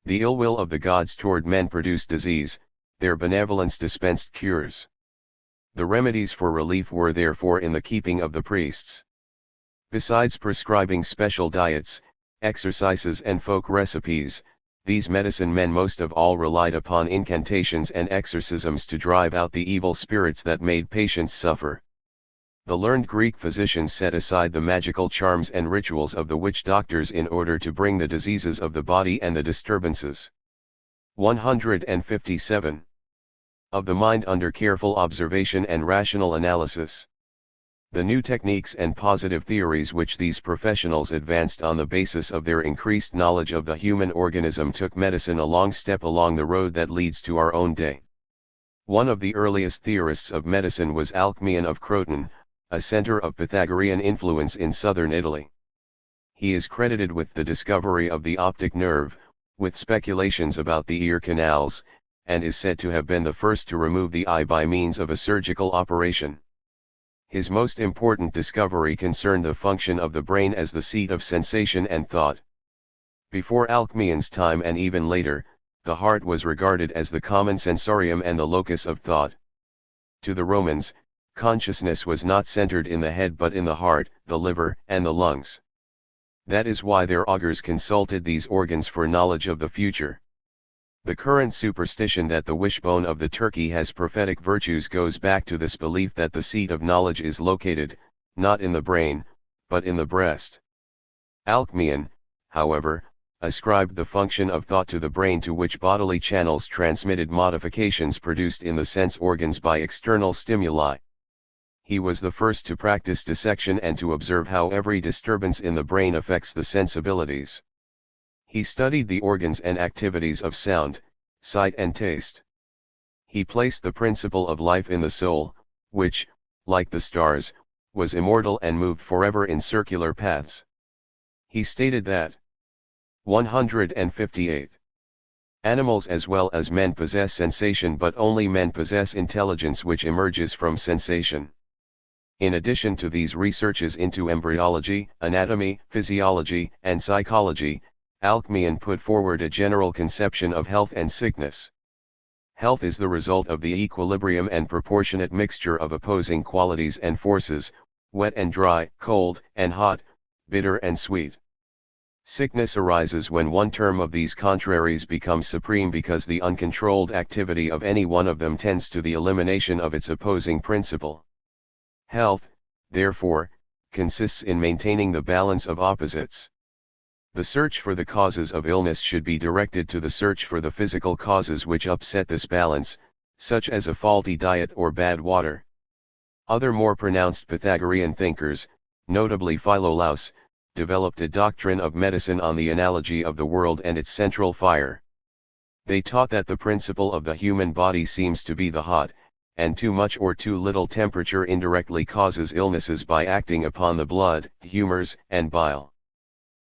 The ill will of the gods toward men produced disease, their benevolence dispensed cures. The remedies for relief were therefore in the keeping of the priests. Besides prescribing special diets, exercises and folk recipes, these medicine men most of all relied upon incantations and exorcisms to drive out the evil spirits that made patients suffer. The learned Greek physicians set aside the magical charms and rituals of the witch doctors in order to bring the diseases of the body and the disturbances 157 of the mind under careful observation and rational analysis. The new techniques and positive theories which these professionals advanced on the basis of their increased knowledge of the human organism took medicine a long step along the road that leads to our own day. One of the earliest theorists of medicine was Alcmaeon of Croton, a center of Pythagorean influence in southern Italy. He is credited with the discovery of the optic nerve, with speculations about the ear canals, and is said to have been the first to remove the eye by means of a surgical operation. His most important discovery concerned the function of the brain as the seat of sensation and thought. Before Alcmaeon's time and even later, the heart was regarded as the common sensorium and the locus of thought. To the Romans, consciousness was not centered in the head but in the heart, the liver, and the lungs. That is why their augurs consulted these organs for knowledge of the future. The current superstition that the wishbone of the turkey has prophetic virtues goes back to this belief that the seat of knowledge is located, not in the brain, but in the breast. Alcmaeon, however, ascribed the function of thought to the brain, to which bodily channels transmitted modifications produced in the sense organs by external stimuli. He was the first to practice dissection and to observe how every disturbance in the brain affects the sensibilities. He studied the organs and activities of sound, sight and taste. He placed the principle of life in the soul, which, like the stars, was immortal and moved forever in circular paths. He stated that 158. Animals as well as men possess sensation, but only men possess intelligence which emerges from sensation. In addition to these researches into embryology, anatomy, physiology, and psychology, Alcmaeon put forward a general conception of health and sickness. Health is the result of the equilibrium and proportionate mixture of opposing qualities and forces, wet and dry, cold and hot, bitter and sweet. Sickness arises when one term of these contraries becomes supreme, because the uncontrolled activity of any one of them tends to the elimination of its opposing principle. Health, therefore, consists in maintaining the balance of opposites. The search for the causes of illness should be directed to the search for the physical causes which upset this balance, such as a faulty diet or bad water. Other more pronounced Pythagorean thinkers, notably Philolaus, developed a doctrine of medicine on the analogy of the world and its central fire. They taught that the principle of the human body seems to be the hot, and too much or too little temperature indirectly causes illnesses by acting upon the blood, humors, and bile.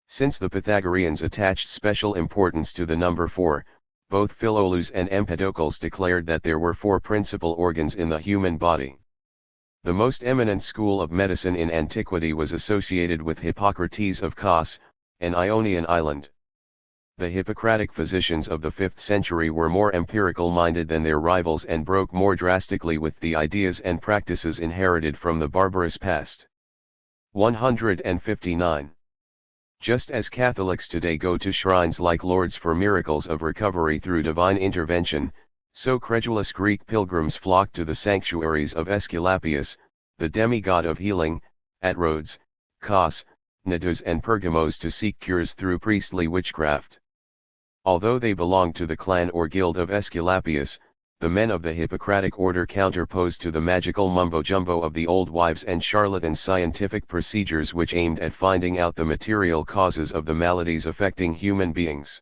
Since the Pythagoreans attached special importance to the number 4, both Philolaus and Empedocles declared that there were 4 principal organs in the human body. The most eminent school of medicine in antiquity was associated with Hippocrates of Kos, an Ionian island. The Hippocratic physicians of the 5th century were more empirical-minded than their rivals and broke more drastically with the ideas and practices inherited from the barbarous past. 159. Just as Catholics today go to shrines like Lourdes for miracles of recovery through divine intervention, so credulous Greek pilgrims flocked to the sanctuaries of Aesculapius, the demigod of healing, at Rhodes, Kos, Cnidus and Pergamos to seek cures through priestly witchcraft. Although they belonged to the clan or guild of Aesculapius, the men of the Hippocratic order counterposed to the magical mumbo-jumbo of the old wives and charlatan scientific procedures which aimed at finding out the material causes of the maladies affecting human beings.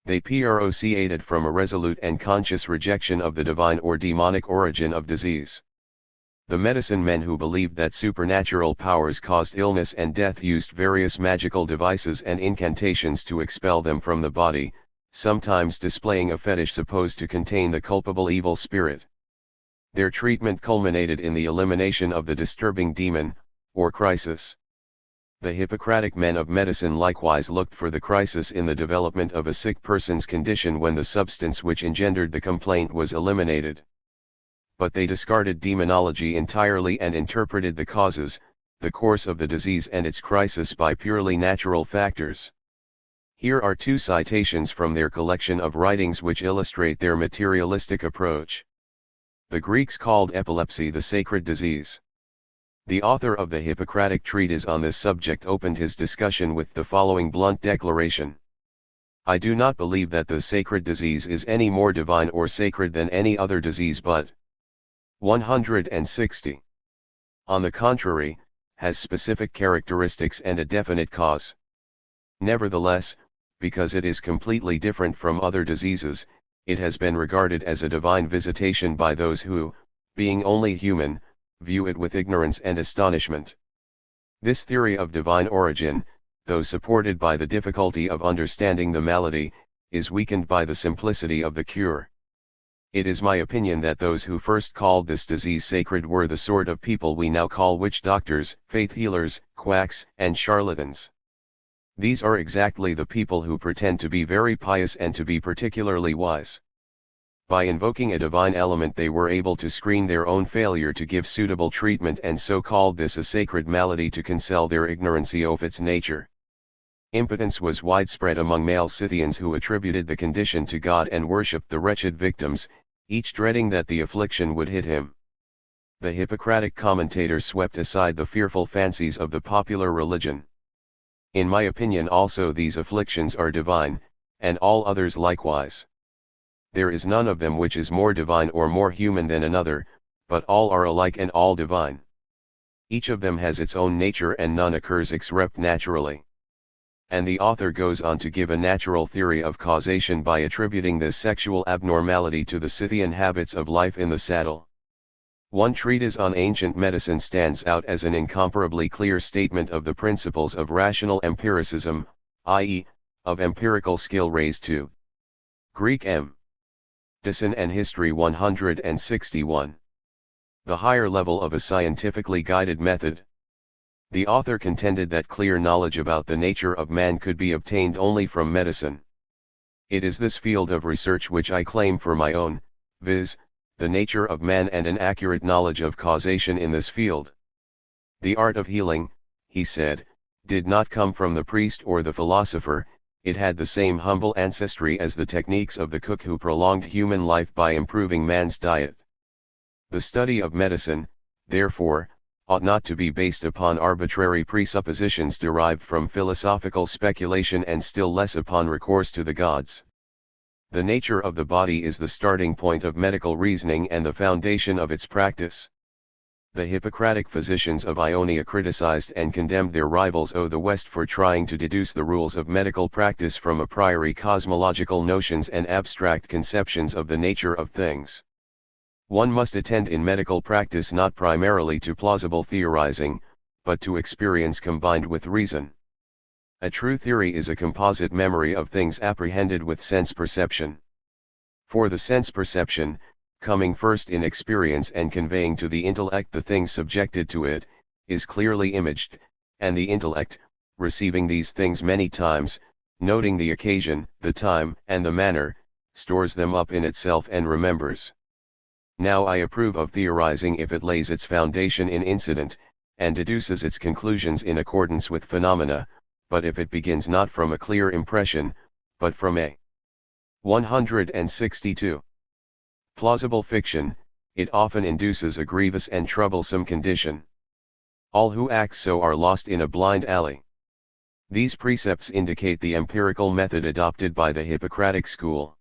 They proceeded from a resolute and conscious rejection of the divine or demonic origin of disease. The medicine men who believed that supernatural powers caused illness and death used various magical devices and incantations to expel them from the body, sometimes displaying a fetish supposed to contain the culpable evil spirit. Their treatment culminated in the elimination of the disturbing demon, or crisis. The Hippocratic men of medicine likewise looked for the crisis in the development of a sick person's condition when the substance which engendered the complaint was eliminated. But they discarded demonology entirely and interpreted the causes, the course of the disease and its crisis by purely natural factors. Here are 2 citations from their collection of writings which illustrate their materialistic approach. The Greeks called epilepsy the sacred disease. The author of the Hippocratic treatise on this subject opened his discussion with the following blunt declaration: I do not believe that the sacred disease is any more divine or sacred than any other disease, but 160. On the contrary, has specific characteristics and a definite cause. Nevertheless, because it is completely different from other diseases, it has been regarded as a divine visitation by those who, being only human, view it with ignorance and astonishment. This theory of divine origin, though supported by the difficulty of understanding the malady, is weakened by the simplicity of the cure. It is my opinion that those who first called this disease sacred were the sort of people we now call witch doctors, faith healers, quacks, and charlatans. These are exactly the people who pretend to be very pious and to be particularly wise. By invoking a divine element they were able to screen their own failure to give suitable treatment and so called this a sacred malady to conceal their ignorancy of its nature. Impotence was widespread among male Scythians who attributed the condition to God and worshipped the wretched victims, each dreading that the affliction would hit him. The Hippocratic commentators swept aside the fearful fancies of the popular religion. In my opinion also these afflictions are divine, and all others likewise. There is none of them which is more divine or more human than another, but all are alike and all divine. Each of them has its own nature and none occurs except naturally. And the author goes on to give a natural theory of causation by attributing this sexual abnormality to the Scythian habits of life in the saddle. One treatise on ancient medicine stands out as an incomparably clear statement of the principles of rational empiricism, i.e., of empirical skill raised to Greek M. Medicine and History 161. The higher level of a scientifically guided method. The author contended that clear knowledge about the nature of man could be obtained only from medicine. It is this field of research which I claim for my own, viz., the nature of man and an accurate knowledge of causation in this field. The art of healing, he said, did not come from the priest or the philosopher, it had the same humble ancestry as the techniques of the cook who prolonged human life by improving man's diet. The study of medicine, therefore, ought not to be based upon arbitrary presuppositions derived from philosophical speculation and still less upon recourse to the gods. The nature of the body is the starting point of medical reasoning and the foundation of its practice. The Hippocratic physicians of Ionia criticized and condemned their rivals of the West for trying to deduce the rules of medical practice from a priori cosmological notions and abstract conceptions of the nature of things. One must attend in medical practice not primarily to plausible theorizing, but to experience combined with reason. A true theory is a composite memory of things apprehended with sense perception. For the sense perception, coming first in experience and conveying to the intellect the things subjected to it, is clearly imaged, and the intellect, receiving these things many times, noting the occasion, the time, and the manner, stores them up in itself and remembers. Now I approve of theorizing if it lays its foundation in incident, and deduces its conclusions in accordance with phenomena, but if it begins not from a clear impression, but from a 162. Plausible fiction, it often induces a grievous and troublesome condition. All who act so are lost in a blind alley. These precepts indicate the empirical method adopted by the Hippocratic school.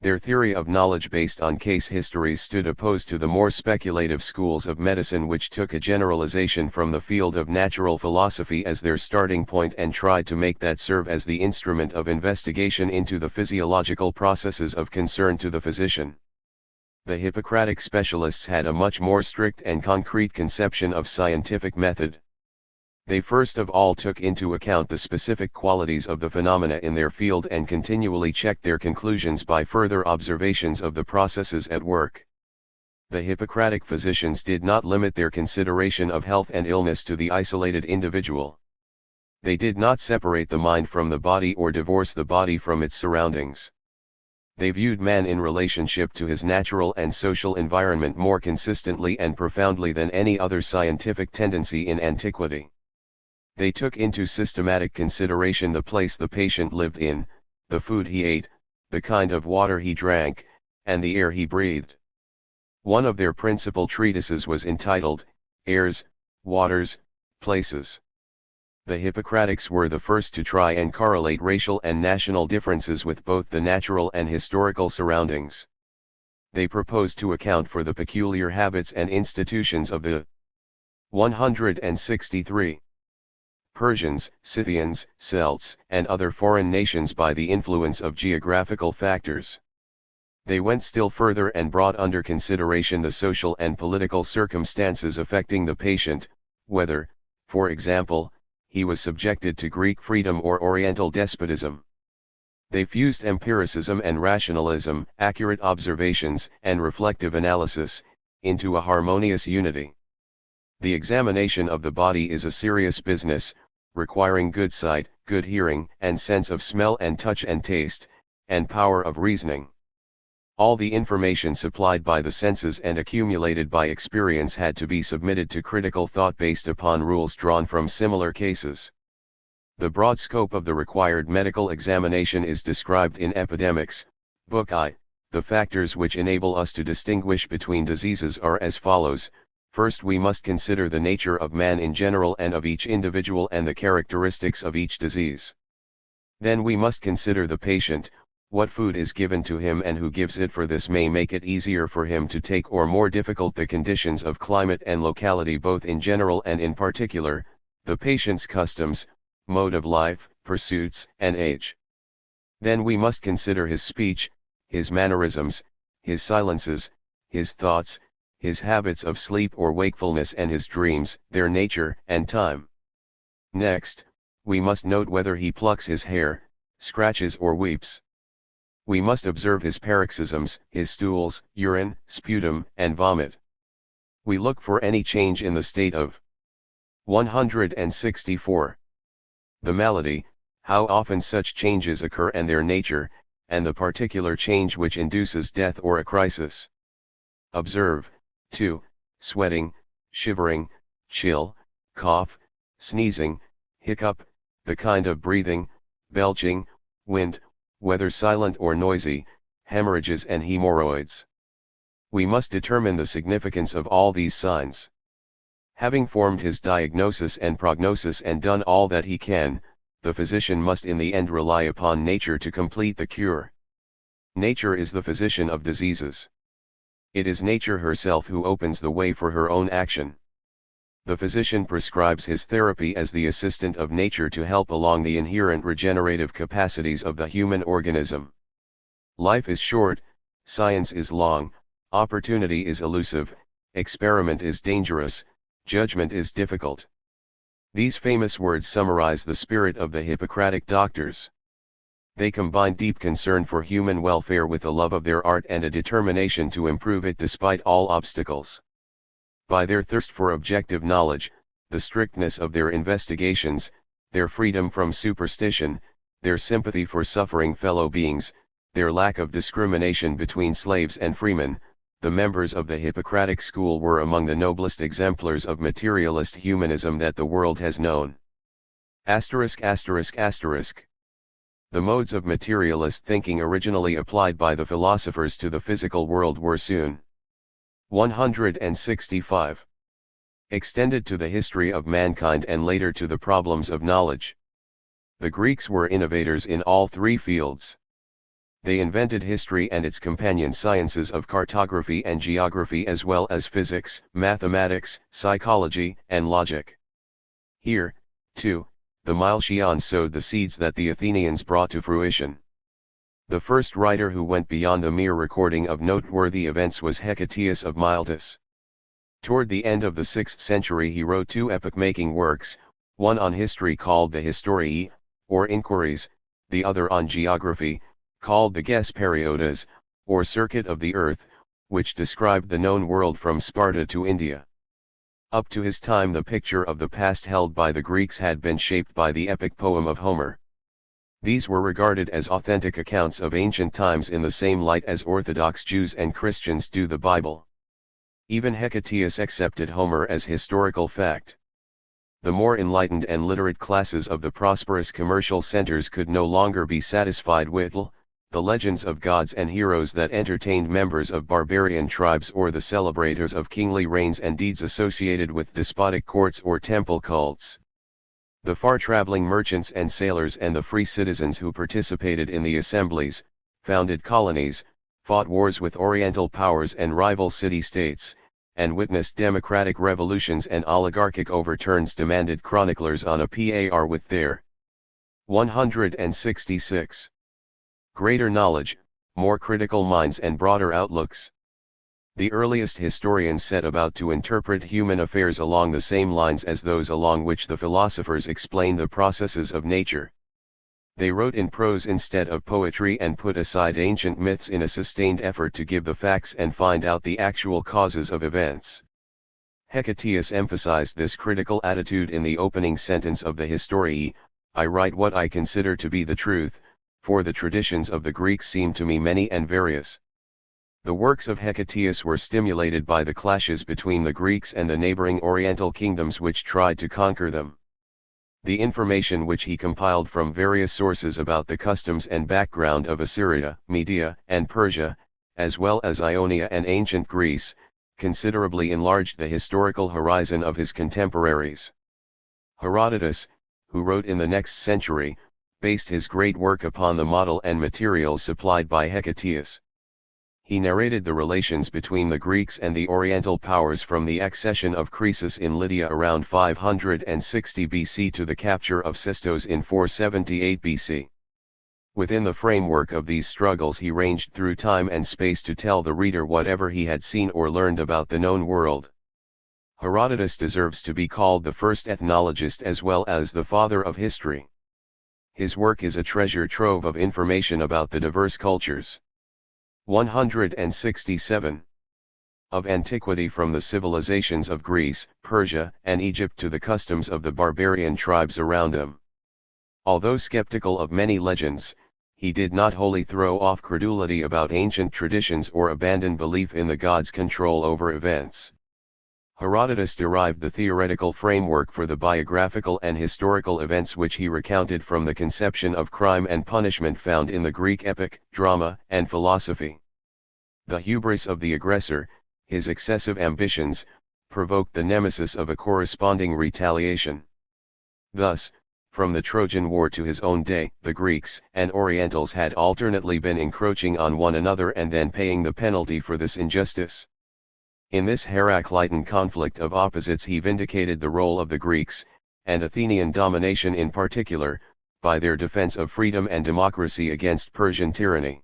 Their theory of knowledge based on case histories stood opposed to the more speculative schools of medicine which took a generalization from the field of natural philosophy as their starting point and tried to make that serve as the instrument of investigation into the physiological processes of concern to the physician. The Hippocratic specialists had a much more strict and concrete conception of scientific method. They first of all took into account the specific qualities of the phenomena in their field and continually checked their conclusions by further observations of the processes at work. The Hippocratic physicians did not limit their consideration of health and illness to the isolated individual. They did not separate the mind from the body or divorce the body from its surroundings. They viewed man in relationship to his natural and social environment more consistently and profoundly than any other scientific tendency in antiquity. They took into systematic consideration the place the patient lived in, the food he ate, the kind of water he drank, and the air he breathed. One of their principal treatises was entitled, Airs, Waters, Places. The Hippocratics were the first to try and correlate racial and national differences with both the natural and historical surroundings. They proposed to account for the peculiar habits and institutions of the 163 Persians, Scythians, Celts, and other foreign nations by the influence of geographical factors. They went still further and brought under consideration the social and political circumstances affecting the patient, whether, for example, he was subjected to Greek freedom or Oriental despotism. They fused empiricism and rationalism, accurate observations, and reflective analysis, into a harmonious unity. The examination of the body is a serious business, requiring good sight, good hearing, and sense of smell and touch and taste, and power of reasoning. All the information supplied by the senses and accumulated by experience had to be submitted to critical thought based upon rules drawn from similar cases. The broad scope of the required medical examination is described in Epidemics, Book I. The factors which enable us to distinguish between diseases are as follows. First, we must consider the nature of man in general and of each individual and the characteristics of each disease. Then we must consider the patient, what food is given to him and who gives it, for this may make it easier for him to take or more difficult the conditions of climate and locality both in general and in particular, the patient's customs, mode of life, pursuits, and age. Then we must consider his speech, his mannerisms, his silences, his thoughts, his habits of sleep or wakefulness and his dreams, their nature and time. Next, we must note whether he plucks his hair, scratches or weeps. We must observe his paroxysms, his stools, urine, sputum, and vomit. We look for any change in the state of 164. The malady, how often such changes occur and their nature, and the particular change which induces death or a crisis. Observe, 2. Sweating, shivering, chill, cough, sneezing, hiccup, the kind of breathing, belching, wind, whether silent or noisy, hemorrhages and hemorrhoids. We must determine the significance of all these signs. Having formed his diagnosis and prognosis and done all that he can, the physician must in the end rely upon nature to complete the cure. Nature is the physician of diseases. It is nature herself who opens the way for her own action. The physician prescribes his therapy as the assistant of nature to help along the inherent regenerative capacities of the human organism. Life is short, science is long, opportunity is elusive, experiment is dangerous, judgment is difficult. These famous words summarize the spirit of the Hippocratic doctors. They combine deep concern for human welfare with a love of their art and a determination to improve it despite all obstacles. By their thirst for objective knowledge, the strictness of their investigations, their freedom from superstition, their sympathy for suffering fellow beings, their lack of discrimination between slaves and freemen, the members of the Hippocratic school were among the noblest exemplars of materialist humanism that the world has known. ******. The modes of materialist thinking originally applied by the philosophers to the physical world were soon 165. Extended to the history of mankind and later to the problems of knowledge. The Greeks were innovators in all three fields. They invented history and its companion sciences of cartography and geography as well as physics, mathematics, psychology, and logic. Here, too, the Milesians sowed the seeds that the Athenians brought to fruition. The first writer who went beyond the mere recording of noteworthy events was Hecataeus of Miletus. Toward the end of the 6th century he wrote two epoch-making works, one on history called the Historiae, or Inquiries, the other on geography, called the Ges Periodas, or Circuit of the Earth, which described the known world from Sparta to India. Up to his time the picture of the past held by the Greeks had been shaped by the epic poem of Homer. These were regarded as authentic accounts of ancient times in the same light as Orthodox Jews and Christians do the Bible. Even Hecataeus accepted Homer as historical fact. The more enlightened and literate classes of the prosperous commercial centers could no longer be satisfied with the legends of gods and heroes that entertained members of barbarian tribes or the celebrators of kingly reigns and deeds associated with despotic courts or temple cults. The far-traveling merchants and sailors and the free citizens who participated in the assemblies, founded colonies, fought wars with Oriental powers and rival city-states, and witnessed democratic revolutions and oligarchic overturns demanded chroniclers on a par with their 166. Greater knowledge, more critical minds and broader outlooks. The earliest historians set about to interpret human affairs along the same lines as those along which the philosophers explain the processes of nature. They wrote in prose instead of poetry and put aside ancient myths in a sustained effort to give the facts and find out the actual causes of events. Hecataeus emphasized this critical attitude in the opening sentence of the Historiae: I write what I consider to be the truth, for the traditions of the Greeks seem to me many and various. The works of Hecataeus were stimulated by the clashes between the Greeks and the neighboring Oriental kingdoms which tried to conquer them. The information which he compiled from various sources about the customs and background of Assyria, Media, and Persia, as well as Ionia and ancient Greece, considerably enlarged the historical horizon of his contemporaries. Herodotus, who wrote in the next century, based his great work upon the model and materials supplied by Hecataeus. He narrated the relations between the Greeks and the Oriental powers from the accession of Croesus in Lydia around 560 BC to the capture of Sestos in 478 BC. Within the framework of these struggles he ranged through time and space to tell the reader whatever he had seen or learned about the known world. Herodotus deserves to be called the first ethnologist as well as the father of history. His work is a treasure trove of information about the diverse cultures. 167. Of antiquity, from the civilizations of Greece, Persia, and Egypt to the customs of the barbarian tribes around them. Although skeptical of many legends, he did not wholly throw off credulity about ancient traditions or abandon belief in the gods' control over events. Herodotus derived the theoretical framework for the biographical and historical events which he recounted from the conception of crime and punishment found in the Greek epic, drama, and philosophy. The hubris of the aggressor, his excessive ambitions, provoked the nemesis of a corresponding retaliation. Thus, from the Trojan War to his own day, the Greeks and Orientals had alternately been encroaching on one another and then paying the penalty for this injustice. In this Heraclitean conflict of opposites he vindicated the role of the Greeks, and Athenian domination in particular, by their defense of freedom and democracy against Persian tyranny.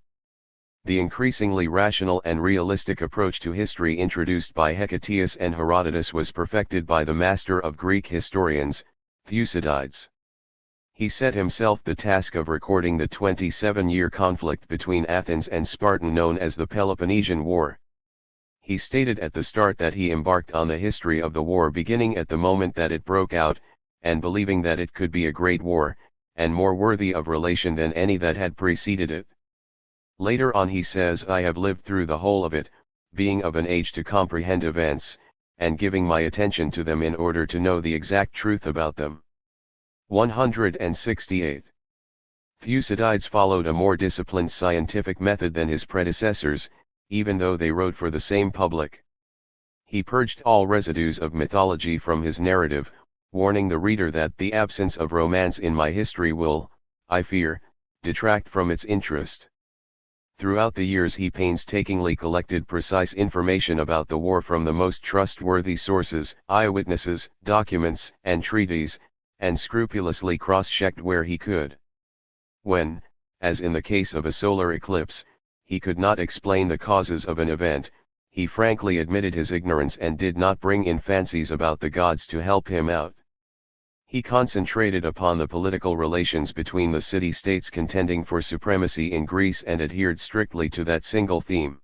The increasingly rational and realistic approach to history introduced by Hecataeus and Herodotus was perfected by the master of Greek historians, Thucydides. He set himself the task of recording the 27-year conflict between Athens and Sparta known as the Peloponnesian War. He stated at the start that he embarked on the history of the war beginning at the moment that it broke out, and believing that it could be a great war, and more worthy of relation than any that had preceded it. Later on he says, I have lived through the whole of it, being of an age to comprehend events, and giving my attention to them in order to know the exact truth about them. 168. Thucydides followed a more disciplined scientific method than his predecessors, even though they wrote for the same public. He purged all residues of mythology from his narrative, warning the reader that the absence of romance in my history will, I fear, detract from its interest. Throughout the years he painstakingly collected precise information about the war from the most trustworthy sources, eyewitnesses, documents, and treaties, and scrupulously cross-checked where he could. When, as in the case of a solar eclipse, he could not explain the causes of an event, he frankly admitted his ignorance and did not bring in fancies about the gods to help him out. He concentrated upon the political relations between the city-states contending for supremacy in Greece and adhered strictly to that single theme.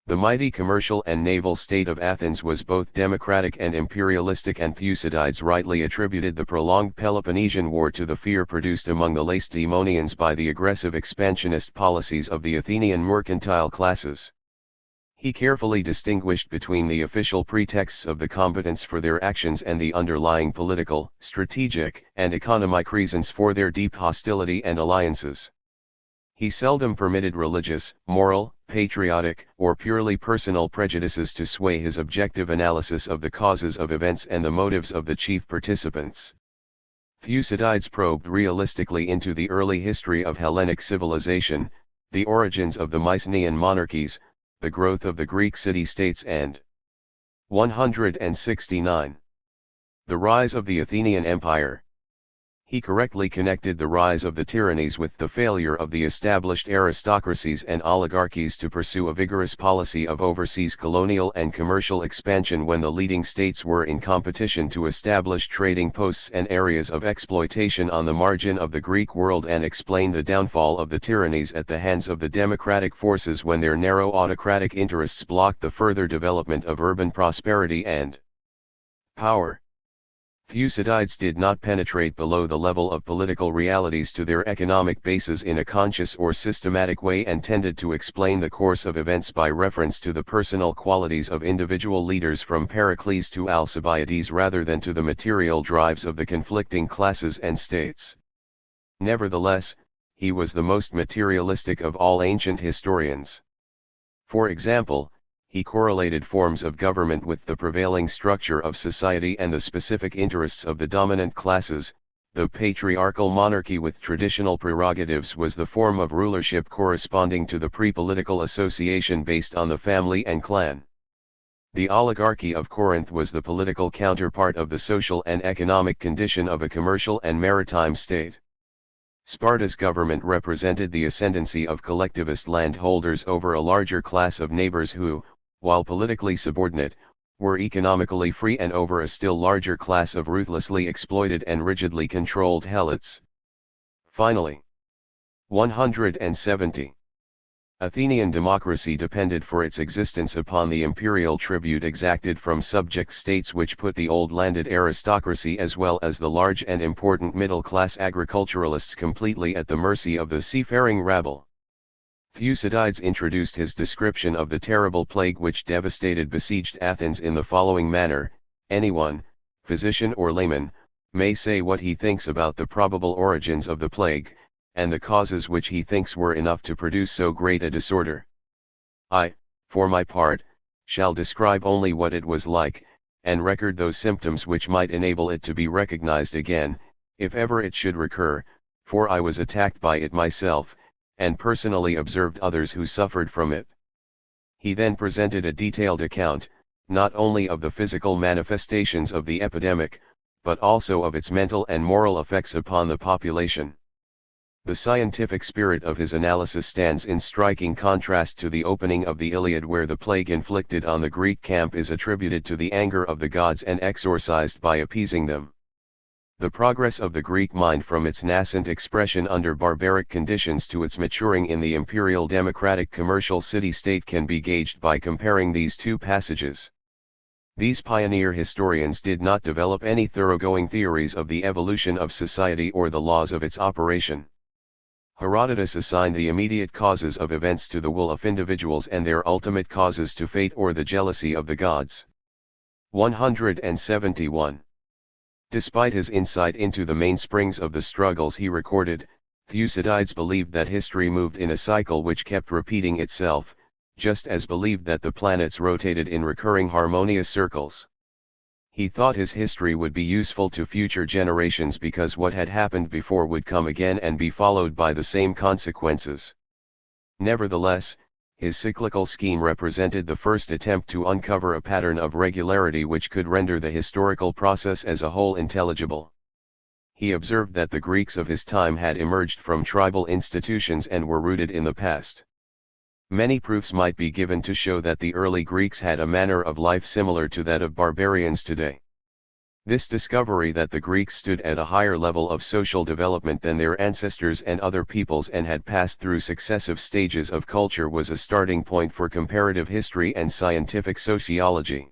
The mighty commercial and naval state of Athens was both democratic and imperialistic, and Thucydides rightly attributed the prolonged Peloponnesian War to the fear produced among the Lacedaemonians by the aggressive expansionist policies of the Athenian mercantile classes. He carefully distinguished between the official pretexts of the combatants for their actions and the underlying political, strategic, and economic reasons for their deep hostility and alliances. He seldom permitted religious, moral, patriotic, or purely personal prejudices to sway his objective analysis of the causes of events and the motives of the chief participants. Thucydides probed realistically into the early history of Hellenic civilization, the origins of the Mycenaean monarchies, the growth of the Greek city-states, and 169. The rise of the Athenian Empire. He correctly connected the rise of the tyrannies with the failure of the established aristocracies and oligarchies to pursue a vigorous policy of overseas colonial and commercial expansion when the leading states were in competition to establish trading posts and areas of exploitation on the margin of the Greek world, and explain the downfall of the tyrannies at the hands of the democratic forces when their narrow autocratic interests blocked the further development of urban prosperity and power. Thucydides did not penetrate below the level of political realities to their economic bases in a conscious or systematic way, and tended to explain the course of events by reference to the personal qualities of individual leaders from Pericles to Alcibiades rather than to the material drives of the conflicting classes and states. Nevertheless, he was the most materialistic of all ancient historians. For example, he correlated forms of government with the prevailing structure of society and the specific interests of the dominant classes. The patriarchal monarchy with traditional prerogatives was the form of rulership corresponding to the pre-political association based on the family and clan. The oligarchy of Corinth was the political counterpart of the social and economic condition of a commercial and maritime state. Sparta's government represented the ascendancy of collectivist landholders over a larger class of neighbors who, while politically subordinate, were economically free, and over a still larger class of ruthlessly exploited and rigidly controlled helots. Finally, 170. Athenian democracy depended for its existence upon the imperial tribute exacted from subject states, which put the old landed aristocracy as well as the large and important middle-class agriculturalists completely at the mercy of the seafaring rabble. Thucydides introduced his description of the terrible plague which devastated besieged Athens in the following manner: anyone, physician or layman, may say what he thinks about the probable origins of the plague, and the causes which he thinks were enough to produce so great a disorder. I, for my part, shall describe only what it was like, and record those symptoms which might enable it to be recognized again, if ever it should recur, for I was attacked by it myself, and personally observed others who suffered from it. He then presented a detailed account, not only of the physical manifestations of the epidemic, but also of its mental and moral effects upon the population. The scientific spirit of his analysis stands in striking contrast to the opening of the Iliad, where the plague inflicted on the Greek camp is attributed to the anger of the gods and exorcised by appeasing them. The progress of the Greek mind from its nascent expression under barbaric conditions to its maturing in the imperial democratic commercial city-state can be gauged by comparing these two passages. These pioneer historians did not develop any thoroughgoing theories of the evolution of society or the laws of its operation. Herodotus assigned the immediate causes of events to the will of individuals and their ultimate causes to fate or the jealousy of the gods. 171. Despite his insight into the mainsprings of the struggles he recorded, Thucydides believed that history moved in a cycle which kept repeating itself, just as believed that the planets rotated in recurring harmonious circles. He thought his history would be useful to future generations because what had happened before would come again and be followed by the same consequences. Nevertheless, his cyclical scheme represented the first attempt to uncover a pattern of regularity which could render the historical process as a whole intelligible. He observed that the Greeks of his time had emerged from tribal institutions and were rooted in the past. Many proofs might be given to show that the early Greeks had a manner of life similar to that of barbarians today. This discovery that the Greeks stood at a higher level of social development than their ancestors and other peoples and had passed through successive stages of culture was a starting point for comparative history and scientific sociology.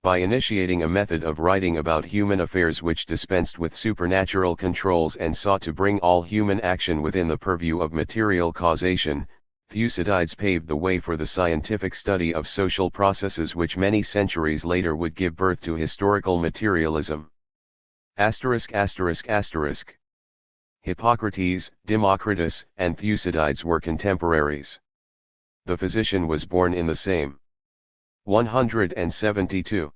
By initiating a method of writing about human affairs which dispensed with supernatural controls and sought to bring all human action within the purview of material causation, Thucydides paved the way for the scientific study of social processes which many centuries later would give birth to historical materialism. Hippocrates, Democritus, and Thucydides were contemporaries. The physician was born in the same 172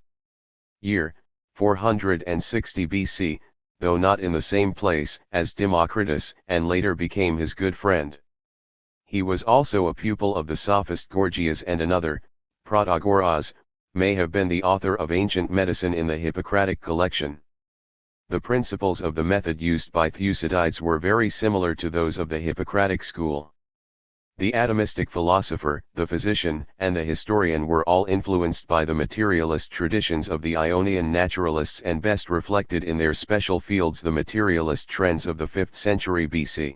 year, 460 BC, though not in the same place as Democritus, and later became his good friend. He was also a pupil of the sophist Gorgias, and another, Protagoras, may have been the author of ancient medicine in the Hippocratic collection. The principles of the method used by Thucydides were very similar to those of the Hippocratic school. The atomistic philosopher, the physician, and the historian were all influenced by the materialist traditions of the Ionian naturalists and best reflected in their special fields the materialist trends of the 5th century BC.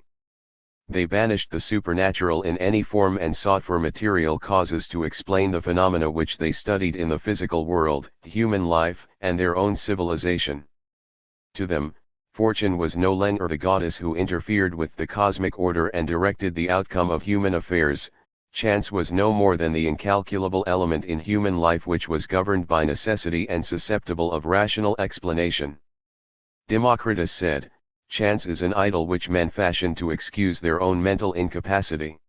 They banished the supernatural in any form and sought for material causes to explain the phenomena which they studied in the physical world, human life, and their own civilization. To them, fortune was no longer the goddess who interfered with the cosmic order and directed the outcome of human affairs. Chance was no more than the incalculable element in human life which was governed by necessity and susceptible of rational explanation. Democritus said, "Chance is an idol which men fashion to excuse their own mental incapacity."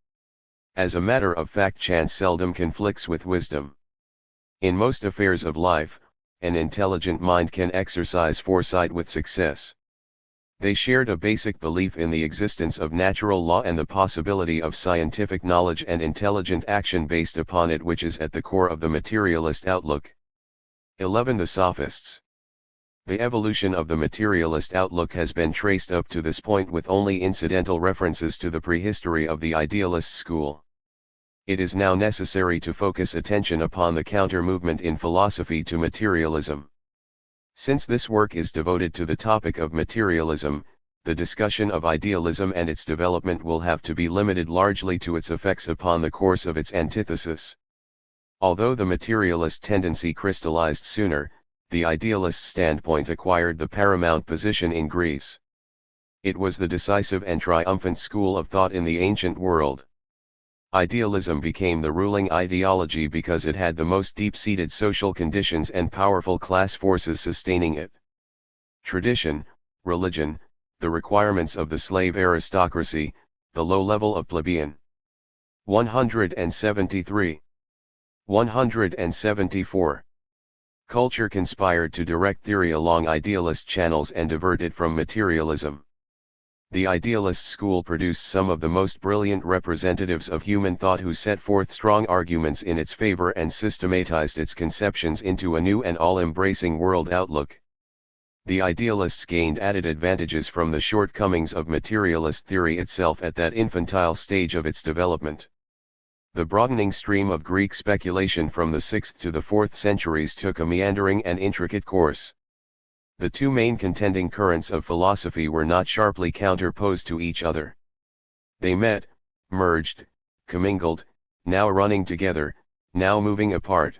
As a matter of fact, chance seldom conflicts with wisdom. In most affairs of life, an intelligent mind can exercise foresight with success. They shared a basic belief in the existence of natural law and the possibility of scientific knowledge and intelligent action based upon it, which is at the core of the materialist outlook. 11. The Sophists. The evolution of the materialist outlook has been traced up to this point with only incidental references to the prehistory of the idealist school. It is now necessary to focus attention upon the counter-movement in philosophy to materialism. Since this work is devoted to the topic of materialism, the discussion of idealism and its development will have to be limited largely to its effects upon the course of its antithesis. Although the materialist tendency crystallized sooner, the idealist standpoint acquired the paramount position in Greece. It was the decisive and triumphant school of thought in the ancient world. Idealism became the ruling ideology because it had the most deep-seated social conditions and powerful class forces sustaining it. Tradition, religion, the requirements of the slave aristocracy, the low level of plebeian. 173. 174. Culture conspired to direct theory along idealist channels and divert it from materialism. The idealist school produced some of the most brilliant representatives of human thought who set forth strong arguments in its favor and systematized its conceptions into a new and all-embracing world outlook. The idealists gained added advantages from the shortcomings of materialist theory itself at that infantile stage of its development. The broadening stream of Greek speculation from the 6th to the 4th centuries took a meandering and intricate course. The two main contending currents of philosophy were not sharply counterposed to each other. They met, merged, commingled, now running together, now moving apart.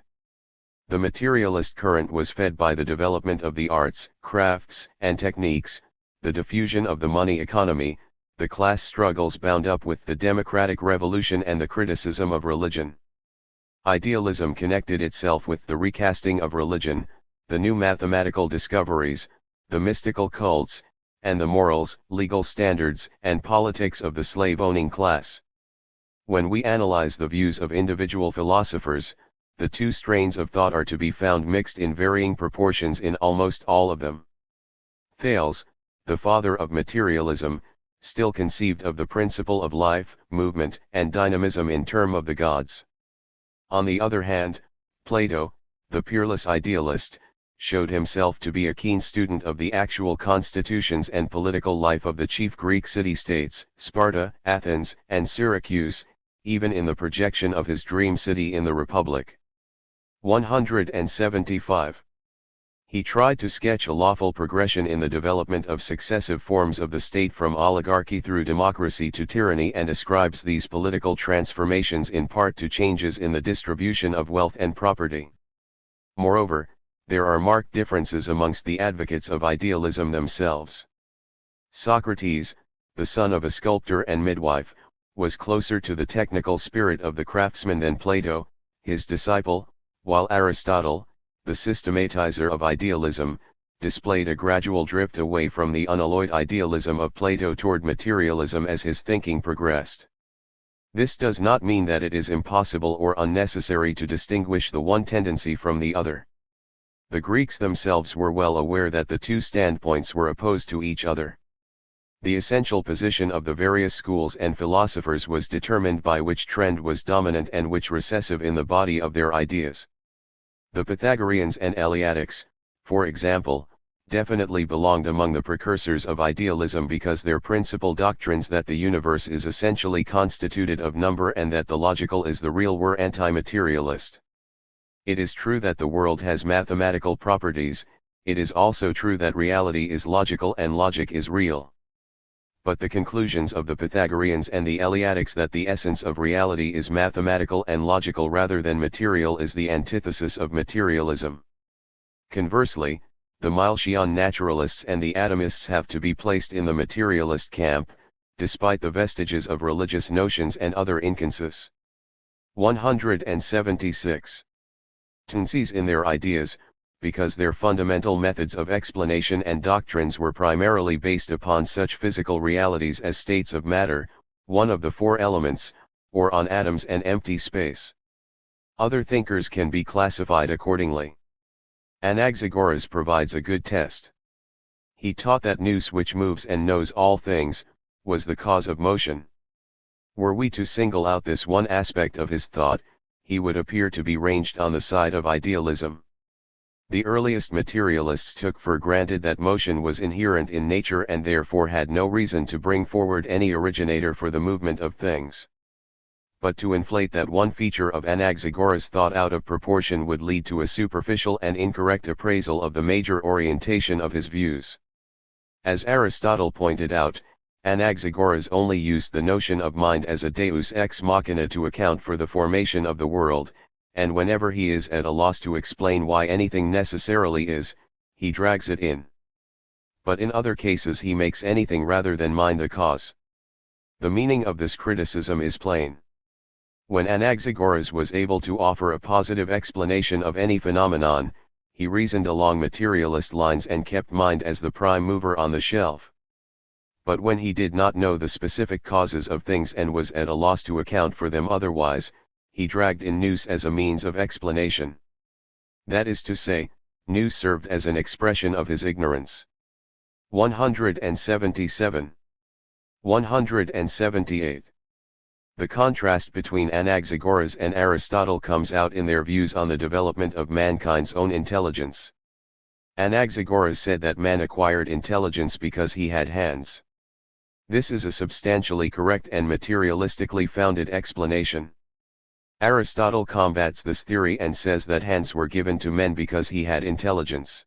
The materialist current was fed by the development of the arts, crafts, and techniques, the diffusion of the money economy, the class struggles bound up with the democratic revolution, and the criticism of religion. Idealism connected itself with the recasting of religion, the new mathematical discoveries, the mystical cults, and the morals, legal standards, and politics of the slave-owning class. When we analyze the views of individual philosophers, the two strains of thought are to be found mixed in varying proportions in almost all of them. Thales, the father of materialism, still conceived of the principle of life, movement, and dynamism in terms of the gods. On the other hand, Plato, the peerless idealist, showed himself to be a keen student of the actual constitutions and political life of the chief Greek city-states, Sparta, Athens, and Syracuse, even in the projection of his dream city in the Republic. 175. He tried to sketch a lawful progression in the development of successive forms of the state from oligarchy through democracy to tyranny, and ascribes these political transformations in part to changes in the distribution of wealth and property. Moreover, there are marked differences amongst the advocates of idealism themselves. Socrates, the son of a sculptor and midwife, was closer to the technical spirit of the craftsman than Plato, his disciple, while Aristotle, the systematizer of idealism, displayed a gradual drift away from the unalloyed idealism of Plato toward materialism as his thinking progressed. This does not mean that it is impossible or unnecessary to distinguish the one tendency from the other. The Greeks themselves were well aware that the two standpoints were opposed to each other. The essential position of the various schools and philosophers was determined by which trend was dominant and which recessive in the body of their ideas. The Pythagoreans and Eleatics, for example, definitely belonged among the precursors of idealism because their principal doctrines that the universe is essentially constituted of number and that the logical is the real were anti-materialist. It is true that the world has mathematical properties, it is also true that reality is logical and logic is real. But the conclusions of the Pythagoreans and the Eleatics that the essence of reality is mathematical and logical rather than material is the antithesis of materialism. Conversely, the Milesian naturalists and the atomists have to be placed in the materialist camp, despite the vestiges of religious notions and other inconsistencies. 176. Tendencies in their ideas, because their fundamental methods of explanation and doctrines were primarily based upon such physical realities as states of matter, one of the four elements, or on atoms and empty space. Other thinkers can be classified accordingly. Anaxagoras provides a good test. He taught that nous which moves and knows all things, was the cause of motion. Were we to single out this one aspect of his thought, he would appear to be ranged on the side of idealism. The earliest materialists took for granted that motion was inherent in nature and therefore had no reason to bring forward any originator for the movement of things. But to inflate that one feature of Anaxagoras' thought out of proportion would lead to a superficial and incorrect appraisal of the major orientation of his views. As Aristotle pointed out, Anaxagoras only used the notion of mind as a deus ex machina to account for the formation of the world, and whenever he is at a loss to explain why anything necessarily is, he drags it in. But in other cases he makes anything rather than mind the cause. The meaning of this criticism is plain. When Anaxagoras was able to offer a positive explanation of any phenomenon, he reasoned along materialist lines and kept mind as the prime mover on the shelf. But when he did not know the specific causes of things and was at a loss to account for them otherwise, he dragged in nous as a means of explanation. That is to say, nous served as an expression of his ignorance. 177. 178. The contrast between Anaxagoras and Aristotle comes out in their views on the development of mankind's own intelligence. Anaxagoras said that man acquired intelligence because he had hands. This is a substantially correct and materialistically founded explanation. Aristotle combats this theory and says that hands were given to men because he had intelligence.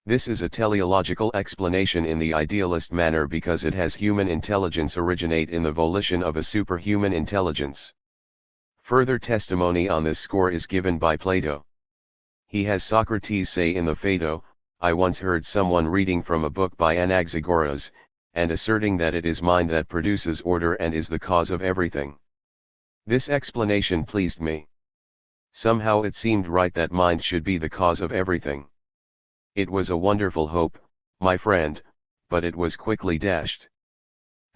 This is a teleological explanation in the idealist manner because it has human intelligence originate in the volition of a superhuman intelligence. Further testimony on this score is given by Plato. He has Socrates say in the Phaedo, "I once heard someone reading from a book by Anaxagoras, and asserting that it is mind that produces order and is the cause of everything. This explanation pleased me. Somehow it seemed right that mind should be the cause of everything. It was a wonderful hope, my friend, but it was quickly dashed.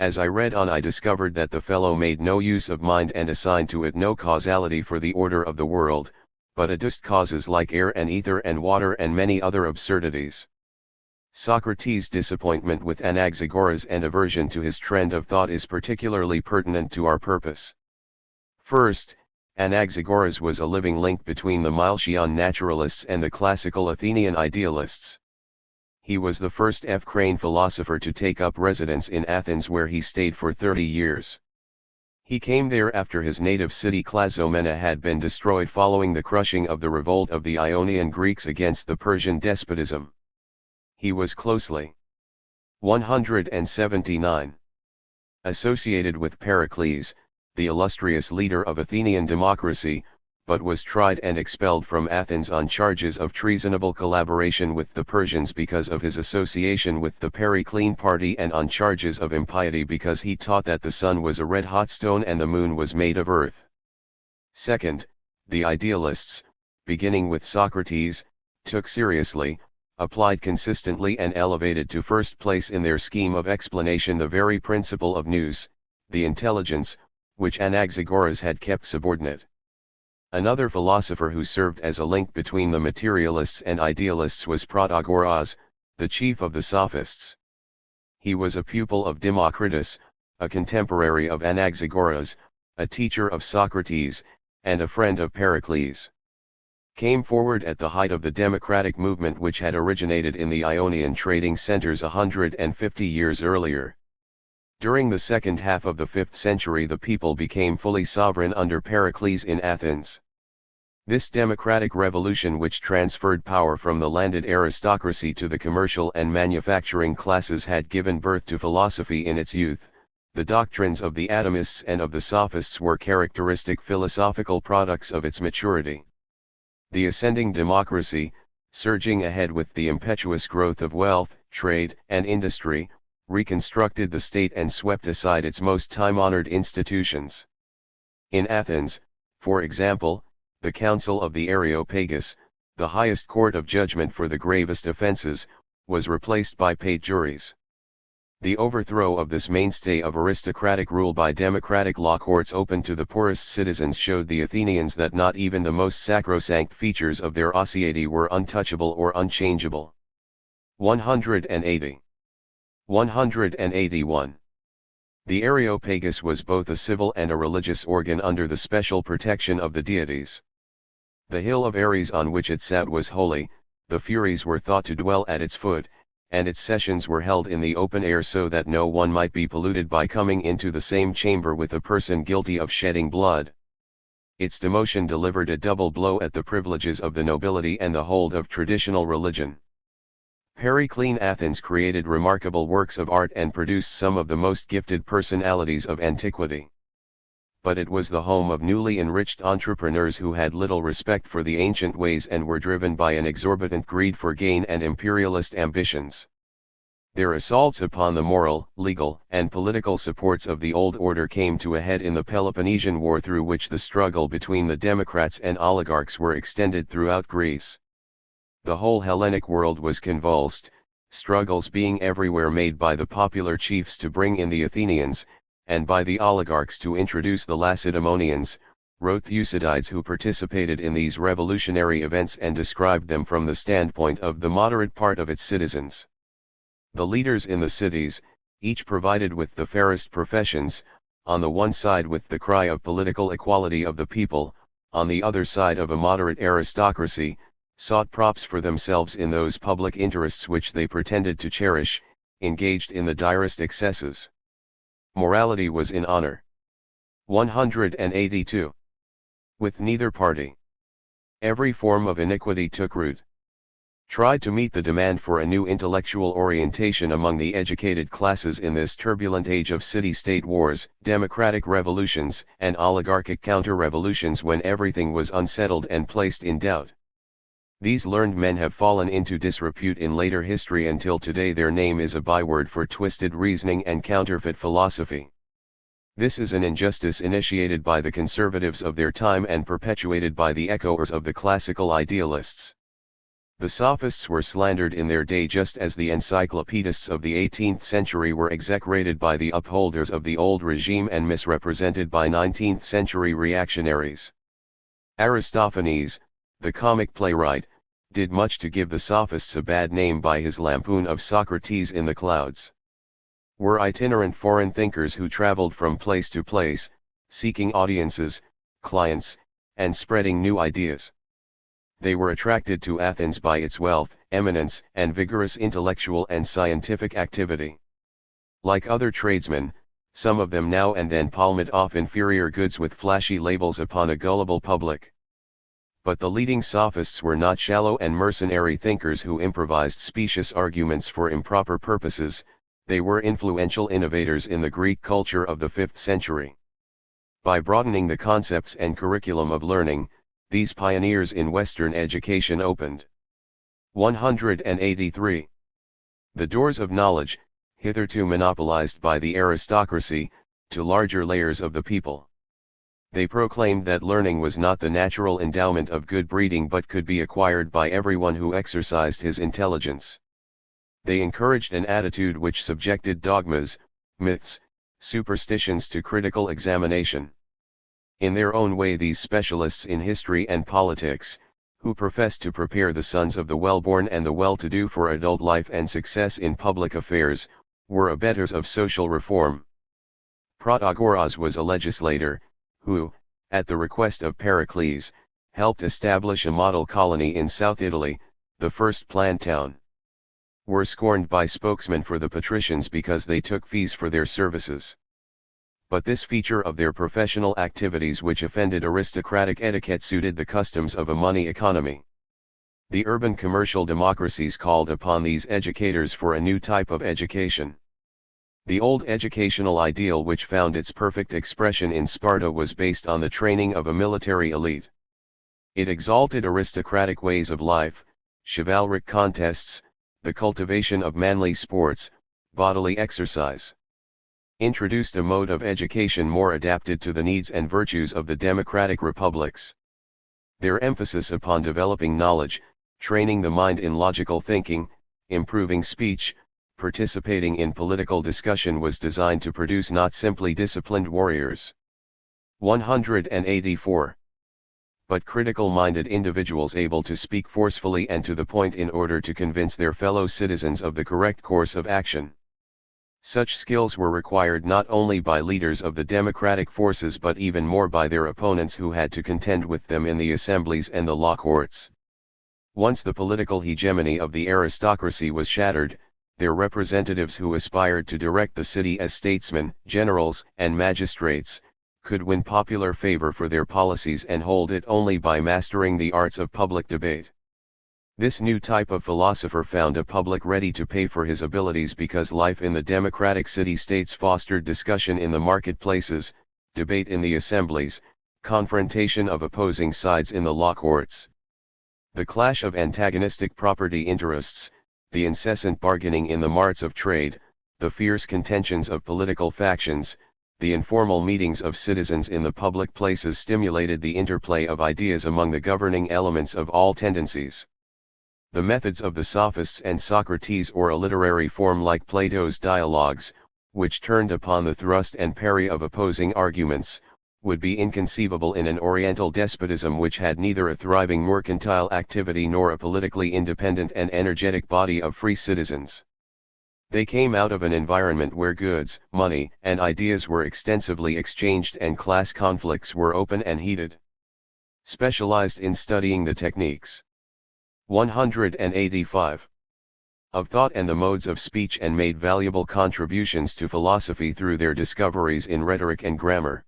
As I read on I discovered that the fellow made no use of mind and assigned to it no causality for the order of the world, but adduced causes like air and ether and water and many other absurdities." Socrates' disappointment with Anaxagoras and aversion to his trend of thought is particularly pertinent to our purpose. First, Anaxagoras was a living link between the Milesian naturalists and the classical Athenian idealists. He was the first Crane philosopher to take up residence in Athens where he stayed for 30 years. He came there after his native city Clazomena had been destroyed following the crushing of the revolt of the Ionian Greeks against the Persian despotism. He was closely 179. Associated with Pericles, the illustrious leader of Athenian democracy, but was tried and expelled from Athens on charges of treasonable collaboration with the Persians because of his association with the Periclean party and on charges of impiety because he taught that the sun was a red-hot stone and the moon was made of earth. Second, the idealists, beginning with Socrates, took seriously, applied consistently and elevated to first place in their scheme of explanation the very principle of nous, the intelligence, which Anaxagoras had kept subordinate. Another philosopher who served as a link between the materialists and idealists was Protagoras, the chief of the sophists. He was a pupil of Democritus, a contemporary of Anaxagoras, a teacher of Socrates, and a friend of Pericles. came forward at the height of the democratic movement which had originated in the Ionian trading centers 150 years earlier. During the second half of the 5th century the people became fully sovereign under Pericles in Athens. This democratic revolution, which transferred power from the landed aristocracy to the commercial and manufacturing classes, had given birth to philosophy in its youth. The doctrines of the atomists and of the sophists were characteristic philosophical products of its maturity. The ascending democracy, surging ahead with the impetuous growth of wealth, trade, and industry, reconstructed the state and swept aside its most time-honored institutions. In Athens, for example, the Council of the Areopagus, the highest court of judgment for the gravest offenses, was replaced by paid juries. The overthrow of this mainstay of aristocratic rule by democratic law courts open to the poorest citizens showed the Athenians that not even the most sacrosanct features of their society were untouchable or unchangeable. 180. 181. The Areopagus was both a civil and a religious organ under the special protection of the deities. The hill of Ares on which it sat was holy, the Furies were thought to dwell at its foot, and its sessions were held in the open air so that no one might be polluted by coming into the same chamber with a person guilty of shedding blood. Its demotion delivered a double blow at the privileges of the nobility and the hold of traditional religion. Periclean Athens created remarkable works of art and produced some of the most gifted personalities of antiquity. But it was the home of newly enriched entrepreneurs who had little respect for the ancient ways and were driven by an exorbitant greed for gain and imperialist ambitions. Their assaults upon the moral, legal, and political supports of the old order came to a head in the Peloponnesian War, through which the struggle between the democrats and oligarchs were extended throughout Greece. The whole Hellenic world was convulsed, struggles being everywhere made by the popular chiefs to bring in the Athenians, and by the oligarchs to introduce the Lacedaemonians, wrote Thucydides, who participated in these revolutionary events and described them from the standpoint of the moderate part of its citizens. The leaders in the cities, each provided with the fairest professions, on the one side with the cry of political equality of the people, on the other side of a moderate aristocracy, sought props for themselves in those public interests which they pretended to cherish, engaged in the direst excesses. Morality was in honor. 182. With neither party. Every form of iniquity took root. Tried to meet the demand for a new intellectual orientation among the educated classes in this turbulent age of city-state wars, democratic revolutions, and oligarchic counter-revolutions, when everything was unsettled and placed in doubt. These learned men have fallen into disrepute in later history until today their name is a byword for twisted reasoning and counterfeit philosophy. This is an injustice initiated by the conservatives of their time and perpetuated by the echoers of the classical idealists. The sophists were slandered in their day just as the encyclopedists of the 18th century were execrated by the upholders of the old regime and misrepresented by 19th century reactionaries. Aristophanes, the comic playwright, did much to give the sophists a bad name by his lampoon of Socrates in the clouds. Were itinerant foreign thinkers who traveled from place to place, seeking audiences, clients, and spreading new ideas. They were attracted to Athens by its wealth, eminence, and vigorous intellectual and scientific activity. Like other tradesmen, some of them now and then palmed off inferior goods with flashy labels upon a gullible public. But the leading sophists were not shallow and mercenary thinkers who improvised specious arguments for improper purposes. They were influential innovators in the Greek culture of the 5th century. By broadening the concepts and curriculum of learning, these pioneers in Western education opened. 183. The doors of knowledge, hitherto monopolized by the aristocracy, to larger layers of the people. They proclaimed that learning was not the natural endowment of good breeding but could be acquired by everyone who exercised his intelligence. They encouraged an attitude which subjected dogmas, myths, superstitions to critical examination. In their own way, these specialists in history and politics, who professed to prepare the sons of the well-born and the well-to-do for adult life and success in public affairs, were abettors of social reform. Protagoras was a legislator, who, at the request of Pericles, helped establish a model colony in South Italy, the first planned town. Were scorned by spokesmen for the patricians because they took fees for their services. But this feature of their professional activities which offended aristocratic etiquette suited the customs of a money economy. The urban commercial democracies called upon these educators for a new type of education. The old educational ideal which found its perfect expression in Sparta was based on the training of a military elite. It exalted aristocratic ways of life, chivalric contests, the cultivation of manly sports, bodily exercise. Introduced a mode of education more adapted to the needs and virtues of the democratic republics. Their emphasis upon developing knowledge, training the mind in logical thinking, improving speech, participating in political discussion was designed to produce not simply disciplined warriors. 184. But critical-minded individuals able to speak forcefully and to the point in order to convince their fellow citizens of the correct course of action. Such skills were required not only by leaders of the democratic forces but even more by their opponents who had to contend with them in the assemblies and the law courts. Once the political hegemony of the aristocracy was shattered, their representatives who aspired to direct the city as statesmen, generals, and magistrates, could win popular favor for their policies and hold it only by mastering the arts of public debate. This new type of philosopher found a public ready to pay for his abilities because life in the democratic city-states fostered discussion in the marketplaces, debate in the assemblies, confrontation of opposing sides in the law courts. The clash of antagonistic property interests, the incessant bargaining in the marts of trade, the fierce contentions of political factions, the informal meetings of citizens in the public places stimulated the interplay of ideas among the governing elements of all tendencies. The methods of the sophists and Socrates or a literary form like Plato's dialogues, which turned upon the thrust and parry of opposing arguments, would be inconceivable in an Oriental despotism which had neither a thriving mercantile activity nor a politically independent and energetic body of free citizens. They came out of an environment where goods, money, and ideas were extensively exchanged and class conflicts were open and heated. Specialized in studying the techniques. 185. Of thought and the modes of speech and made valuable contributions to philosophy through their discoveries in rhetoric and grammar.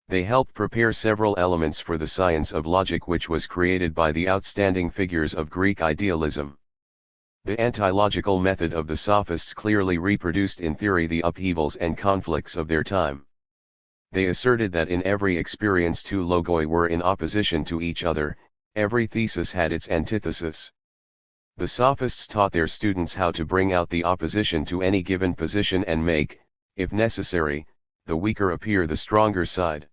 They helped prepare several elements for the science of logic which was created by the outstanding figures of Greek idealism. The anti-logical method of the sophists clearly reproduced in theory the upheavals and conflicts of their time. They asserted that in every experience two logoi were in opposition to each other, every thesis had its antithesis. The sophists taught their students how to bring out the opposition to any given position and make, if necessary, the weaker appear the stronger side.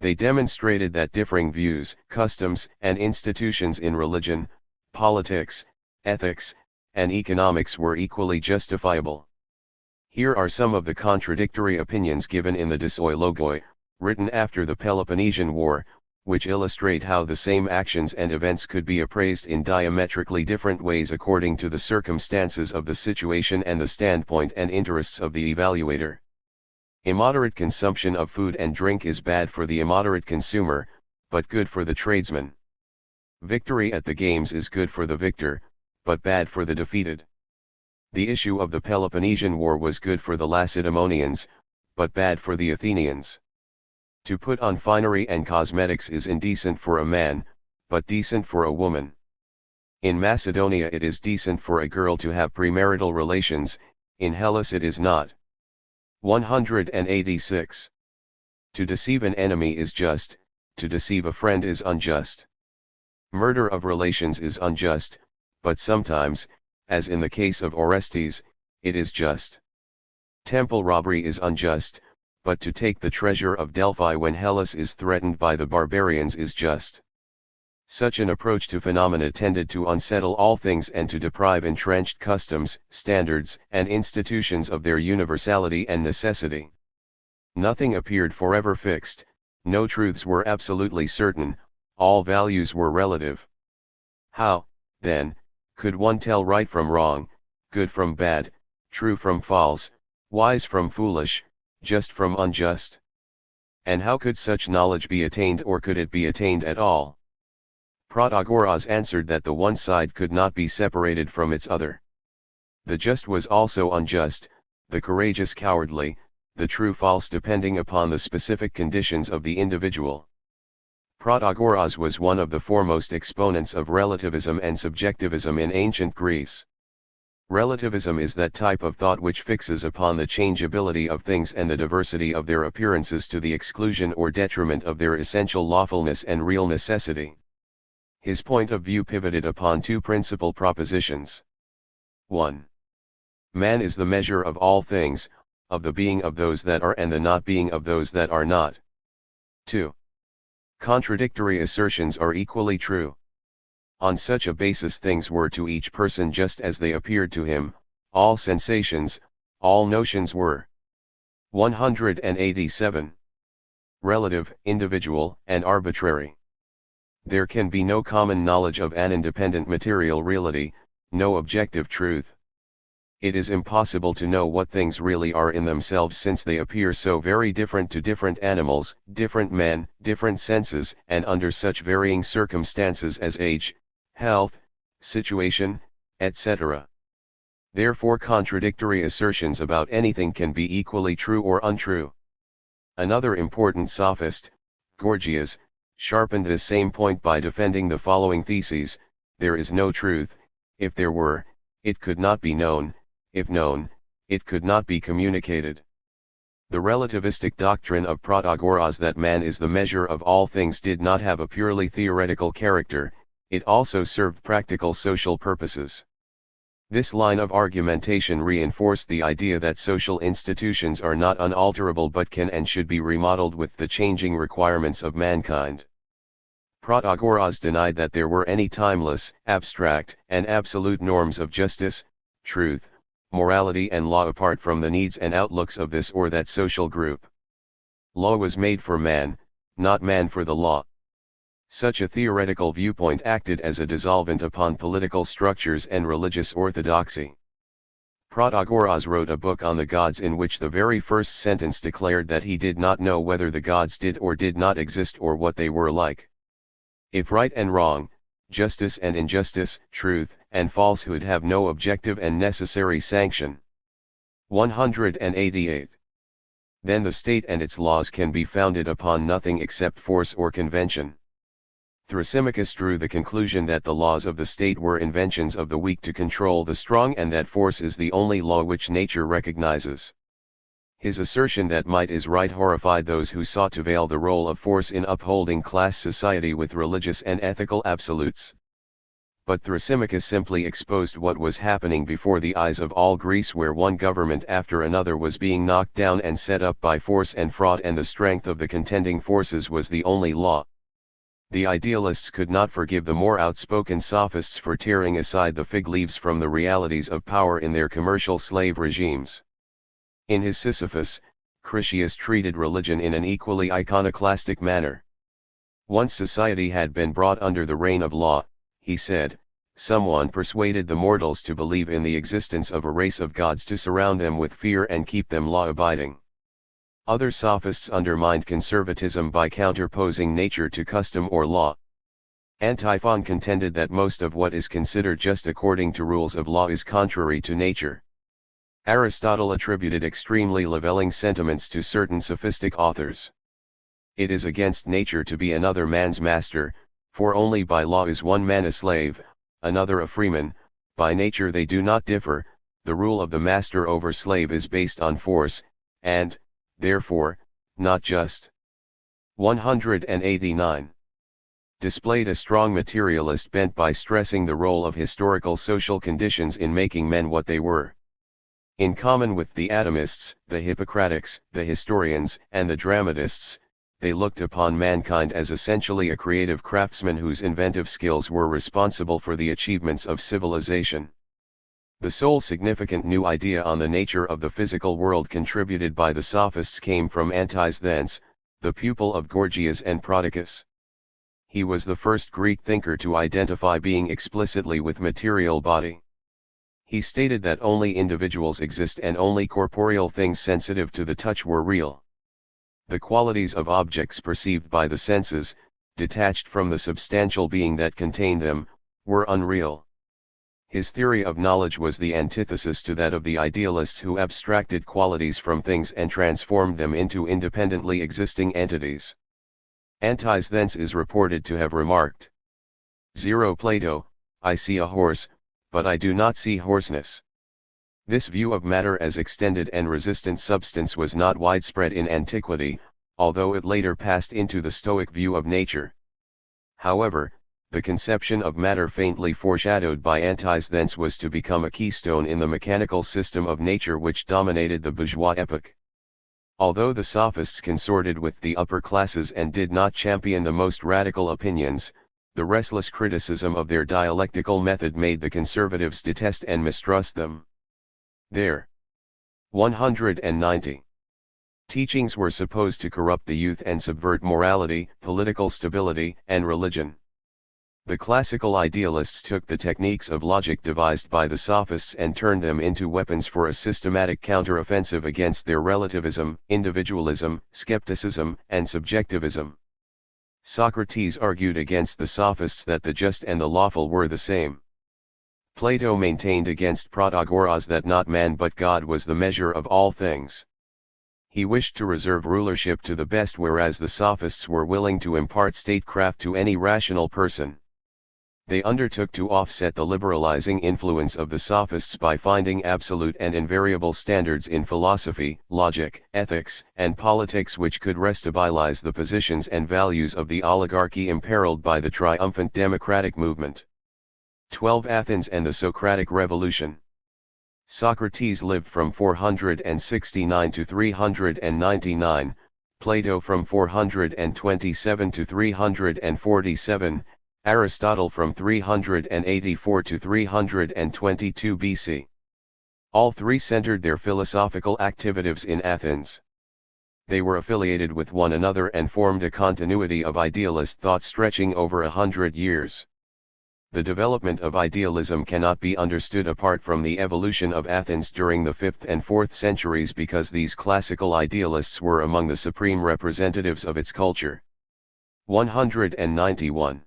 They demonstrated that differing views, customs, and institutions in religion, politics, ethics, and economics were equally justifiable. Here are some of the contradictory opinions given in the Dissoi Logoi, written after the Peloponnesian War, which illustrate how the same actions and events could be appraised in diametrically different ways according to the circumstances of the situation and the standpoint and interests of the evaluator. Immoderate consumption of food and drink is bad for the immoderate consumer, but good for the tradesman. Victory at the games is good for the victor, but bad for the defeated. The issue of the Peloponnesian War was good for the Lacedaemonians, but bad for the Athenians. To put on finery and cosmetics is indecent for a man, but decent for a woman. In Macedonia it is decent for a girl to have premarital relations, in Hellas it is not. 186. To deceive an enemy is just, to deceive a friend is unjust. Murder of relations is unjust, but sometimes, as in the case of Orestes, it is just. Temple robbery is unjust, but to take the treasure of Delphi when Hellas is threatened by the barbarians is just. Such an approach to phenomena tended to unsettle all things and to deprive entrenched customs, standards, and institutions of their universality and necessity. Nothing appeared forever fixed, no truths were absolutely certain, all values were relative. How, then, could one tell right from wrong, good from bad, true from false, wise from foolish, just from unjust? And how could such knowledge be attained, or could it be attained at all? Protagoras answered that the one side could not be separated from its other. The just was also unjust, the courageous cowardly, the true false depending upon the specific conditions of the individual. Protagoras was one of the foremost exponents of relativism and subjectivism in ancient Greece. Relativism is that type of thought which fixes upon the changeability of things and the diversity of their appearances to the exclusion or detriment of their essential lawfulness and real necessity. His point of view pivoted upon two principal propositions. 1. Man is the measure of all things, of the being of those that are and the not being of those that are not. 2. Contradictory assertions are equally true. On such a basis things were to each person just as they appeared to him, all sensations, all notions were. 187. Relative, individual, and arbitrary. There can be no common knowledge of an independent material reality, no objective truth. It is impossible to know what things really are in themselves since they appear so very different to different animals, different men, different senses, and under such varying circumstances as age, health, situation, etc. Therefore contradictory assertions about anything can be equally true or untrue. Another important sophist, Gorgias, sharpened this same point by defending the following theses: there is no truth; if there were, it could not be known; if known, it could not be communicated. The relativistic doctrine of Protagoras that man is the measure of all things did not have a purely theoretical character, it also served practical social purposes. This line of argumentation reinforced the idea that social institutions are not unalterable but can and should be remodeled with the changing requirements of mankind. Protagoras denied that there were any timeless, abstract, and absolute norms of justice, truth, morality and law apart from the needs and outlooks of this or that social group. Law was made for man, not man for the law. Such a theoretical viewpoint acted as a dissolvent upon political structures and religious orthodoxy. Protagoras wrote a book on the gods in which the very first sentence declared that he did not know whether the gods did or did not exist or what they were like. If right and wrong, justice and injustice, truth and falsehood have no objective and necessary sanction. 188. Then the state and its laws can be founded upon nothing except force or convention. Thrasymachus drew the conclusion that the laws of the state were inventions of the weak to control the strong and that force is the only law which nature recognizes. His assertion that might is right horrified those who sought to veil the role of force in upholding class society with religious and ethical absolutes. But Thrasymachus simply exposed what was happening before the eyes of all Greece, where one government after another was being knocked down and set up by force and fraud, and the strength of the contending forces was the only law. The idealists could not forgive the more outspoken sophists for tearing aside the fig leaves from the realities of power in their commercial slave regimes. In his Sisyphus, Critias treated religion in an equally iconoclastic manner. Once society had been brought under the reign of law, he said, someone persuaded the mortals to believe in the existence of a race of gods to surround them with fear and keep them law-abiding. Other sophists undermined conservatism by counterposing nature to custom or law. Antiphon contended that most of what is considered just according to rules of law is contrary to nature. Aristotle attributed extremely leveling sentiments to certain sophistic authors. It is against nature to be another man's master, for only by law is one man a slave, another a freeman. By nature they do not differ, the rule of the master over slave is based on force, and, therefore, not just. 189. Displayed a strong materialist bent by stressing the role of historical social conditions in making men what they were. In common with the atomists, the Hippocratics, the historians, and the dramatists, they looked upon mankind as essentially a creative craftsman whose inventive skills were responsible for the achievements of civilization. The sole significant new idea on the nature of the physical world contributed by the sophists came from Antisthenes, the pupil of Gorgias and Prodicus. He was the first Greek thinker to identify being explicitly with material body. He stated that only individuals exist and only corporeal things sensitive to the touch were real. The qualities of objects perceived by the senses, detached from the substantial being that contained them, were unreal. His theory of knowledge was the antithesis to that of the idealists who abstracted qualities from things and transformed them into independently existing entities. Antis thence is reported to have remarked, 0 Plato, I see a horse, but I do not see horseness. This view of matter as extended and resistant substance was not widespread in antiquity, although it later passed into the Stoic view of nature. However, the conception of matter faintly foreshadowed by Antis thence was to become a keystone in the mechanical system of nature which dominated the bourgeois epoch. Although the sophists consorted with the upper classes and did not champion the most radical opinions, the restless criticism of their dialectical method made the conservatives detest and mistrust them. Their 190 teachings were supposed to corrupt the youth and subvert morality, political stability, and religion. The classical idealists took the techniques of logic devised by the sophists and turned them into weapons for a systematic counter-offensive against their relativism, individualism, skepticism, and subjectivism. Socrates argued against the sophists that the just and the lawful were the same. Plato maintained against Protagoras that not man but God was the measure of all things. He wished to reserve rulership to the best, whereas the sophists were willing to impart statecraft to any rational person. They undertook to offset the liberalizing influence of the sophists by finding absolute and invariable standards in philosophy, logic, ethics, and politics which could restabilize the positions and values of the oligarchy imperiled by the triumphant democratic movement. 12 Athens and the Socratic Revolution. Socrates lived from 469 to 399, Plato from 427 to 347, Aristotle from 384 to 322 BC. All three centered their philosophical activities in Athens. They were affiliated with one another and formed a continuity of idealist thought stretching over 100 years. The development of idealism cannot be understood apart from the evolution of Athens during the 5th and 4th centuries, because these classical idealists were among the supreme representatives of its culture. 191.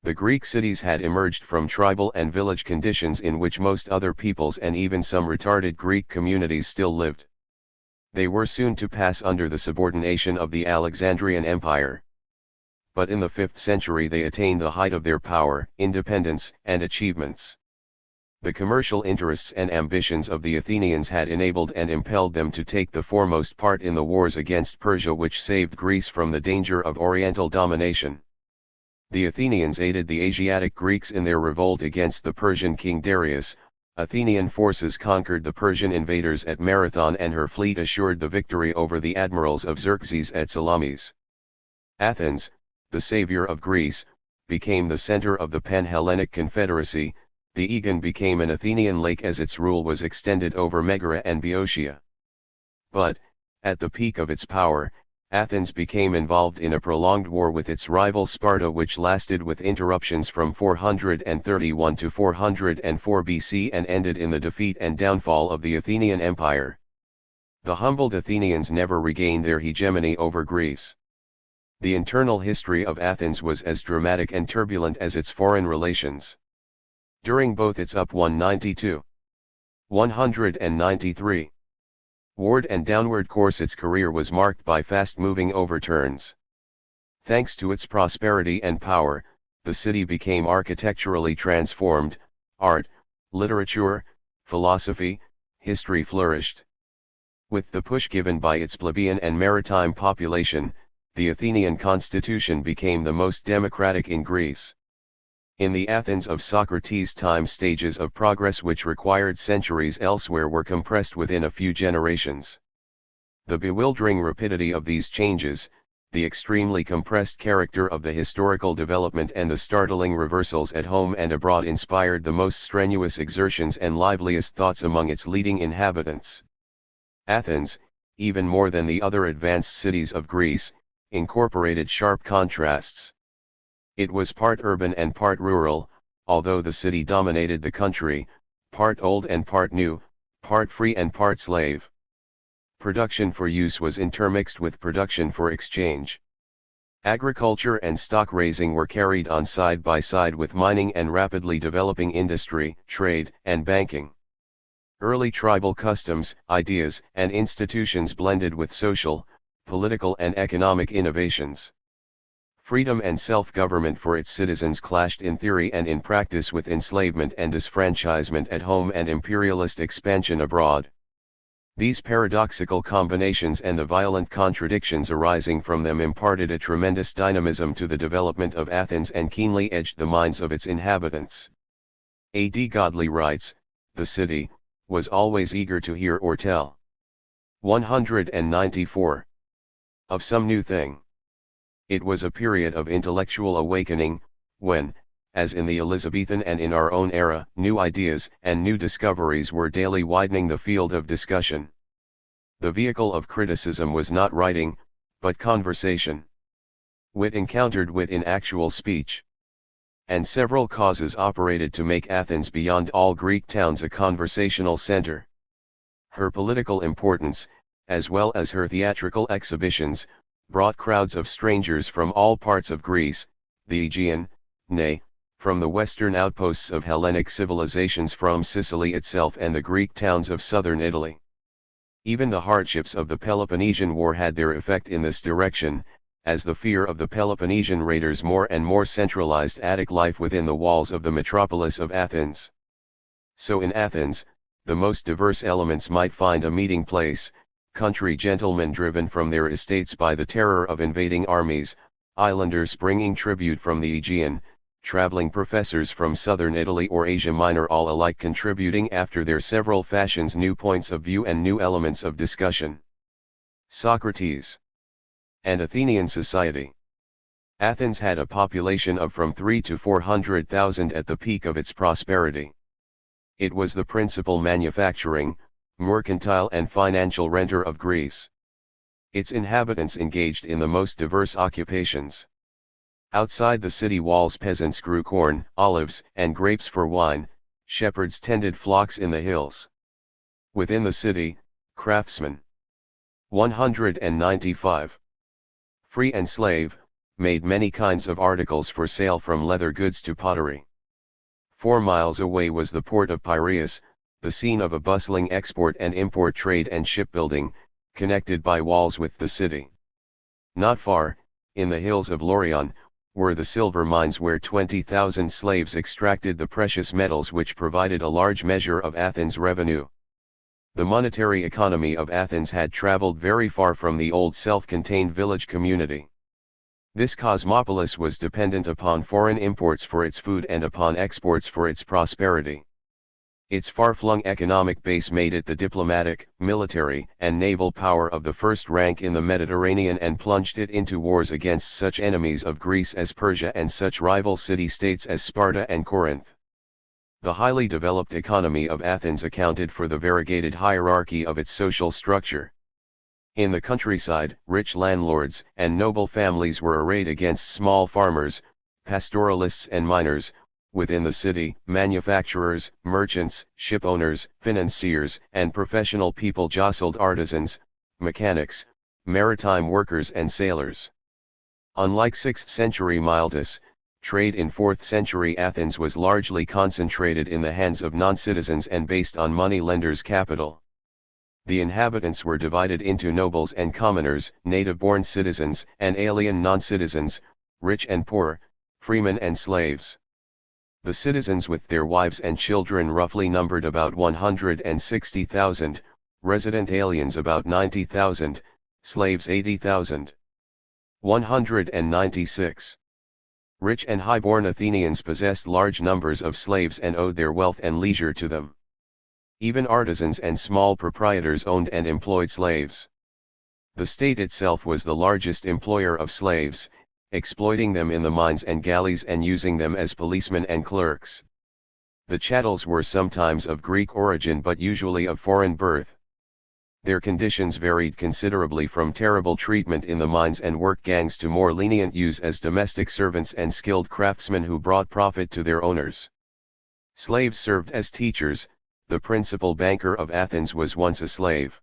The Greek cities had emerged from tribal and village conditions in which most other peoples and even some retarded Greek communities still lived. They were soon to pass under the subordination of the Alexandrian Empire. But in the 5th century they attained the height of their power, independence, and achievements. The commercial interests and ambitions of the Athenians had enabled and impelled them to take the foremost part in the wars against Persia, which saved Greece from the danger of Oriental domination. The Athenians aided the Asiatic Greeks in their revolt against the Persian king Darius. Athenian forces conquered the Persian invaders at Marathon, and her fleet assured the victory over the admirals of Xerxes at Salamis. Athens, the savior of Greece, became the center of the Pan-Hellenic Confederacy. The Aegean became an Athenian lake as its rule was extended over Megara and Boeotia. But, at the peak of its power, Athens became involved in a prolonged war with its rival Sparta, which lasted with interruptions from 431 to 404 BC and ended in the defeat and downfall of the Athenian Empire. The humbled Athenians never regained their hegemony over Greece. The internal history of Athens was as dramatic and turbulent as its foreign relations. During both its up 192, 193 ward and downward course, its career was marked by fast-moving overturns. Thanks to its prosperity and power, the city became architecturally transformed. Art, literature, philosophy, history flourished. With the push given by its plebeian and maritime population, the Athenian constitution became the most democratic in Greece. In the Athens of Socrates' time, stages of progress which required centuries elsewhere were compressed within a few generations. The bewildering rapidity of these changes, the extremely compressed character of the historical development, and the startling reversals at home and abroad inspired the most strenuous exertions and liveliest thoughts among its leading inhabitants. Athens, even more than the other advanced cities of Greece, incorporated sharp contrasts. It was part urban and part rural, although the city dominated the country, part old and part new, part free and part slave. Production for use was intermixed with production for exchange. Agriculture and stock raising were carried on side by side with mining and rapidly developing industry, trade, and banking. Early tribal customs, ideas, and institutions blended with social, political and economic innovations. Freedom and self-government for its citizens clashed in theory and in practice with enslavement and disfranchisement at home and imperialist expansion abroad. These paradoxical combinations and the violent contradictions arising from them imparted a tremendous dynamism to the development of Athens and keenly edged the minds of its inhabitants. A.D. Godley writes, "The city was always eager to hear or tell." 194. Of some new thing. It was a period of intellectual awakening, when, as in the Elizabethan and in our own era, new ideas and new discoveries were daily widening the field of discussion. The vehicle of criticism was not writing, but conversation. Wit encountered wit in actual speech. And several causes operated to make Athens beyond all Greek towns a conversational center. Her political importance, as well as her theatrical exhibitions, brought crowds of strangers from all parts of Greece, the Aegean, nay, from the western outposts of Hellenic civilizations, from Sicily itself and the Greek towns of southern Italy. Even the hardships of the Peloponnesian War had their effect in this direction, as the fear of the Peloponnesian raiders more and more centralized Attic life within the walls of the metropolis of Athens. So in Athens, the most diverse elements might find a meeting place: country gentlemen driven from their estates by the terror of invading armies, islanders bringing tribute from the Aegean, traveling professors from southern Italy or Asia Minor, all alike contributing after their several fashions new points of view and new elements of discussion. Socrates and Athenian society. Athens had a population of from 300,000 to 400,000 at the peak of its prosperity. It was the principal manufacturing, mercantile and financial center of Greece. Its inhabitants engaged in the most diverse occupations. Outside the city walls peasants grew corn, olives, and grapes for wine, shepherds tended flocks in the hills. Within the city, craftsmen. 195. Free and slave, made many kinds of articles for sale, from leather goods to pottery. 4 miles away was the port of Piraeus, the scene of a bustling export and import trade and shipbuilding, connected by walls with the city. Not far, in the hills of Laurion, were the silver mines where 20,000 slaves extracted the precious metals which provided a large measure of Athens' revenue. The monetary economy of Athens had traveled very far from the old self-contained village community. This cosmopolis was dependent upon foreign imports for its food and upon exports for its prosperity. Its far-flung economic base made it the diplomatic, military, and naval power of the first rank in the Mediterranean and plunged it into wars against such enemies of Greece as Persia and such rival city-states as Sparta and Corinth. The highly developed economy of Athens accounted for the variegated hierarchy of its social structure. In the countryside, rich landlords and noble families were arrayed against small farmers, pastoralists and miners. Within the city, manufacturers, merchants, shipowners, financiers, and professional people jostled artisans, mechanics, maritime workers and sailors. Unlike 6th century Miletus, trade in 4th century Athens was largely concentrated in the hands of non-citizens and based on money lenders' capital. The inhabitants were divided into nobles and commoners, native-born citizens and alien non-citizens, rich and poor, freemen and slaves. The citizens with their wives and children roughly numbered about 160,000, resident aliens about 90,000, slaves 80,000. 196. Rich and high-born Athenians possessed large numbers of slaves and owed their wealth and leisure to them. Even artisans and small proprietors owned and employed slaves. The state itself was the largest employer of slaves, exploiting them in the mines and galleys and using them as policemen and clerks. The chattels were sometimes of Greek origin but usually of foreign birth. Their conditions varied considerably, from terrible treatment in the mines and work gangs to more lenient use as domestic servants and skilled craftsmen who brought profit to their owners. Slaves served as teachers. The principal banker of Athens was once a slave.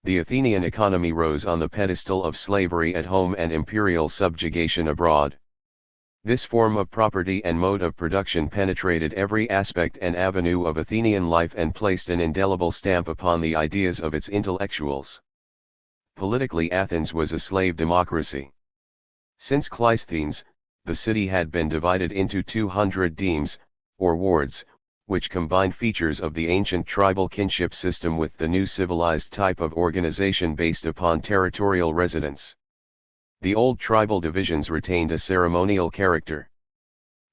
The Athenian economy rose on the pedestal of slavery at home and imperial subjugation abroad. This form of property and mode of production penetrated every aspect and avenue of Athenian life and placed an indelible stamp upon the ideas of its intellectuals. Politically, Athens was a slave democracy. Since Cleisthenes, the city had been divided into 200 demes, or wards, which combined features of the ancient tribal kinship system with the new civilized type of organization based upon territorial residence. The old tribal divisions retained a ceremonial character.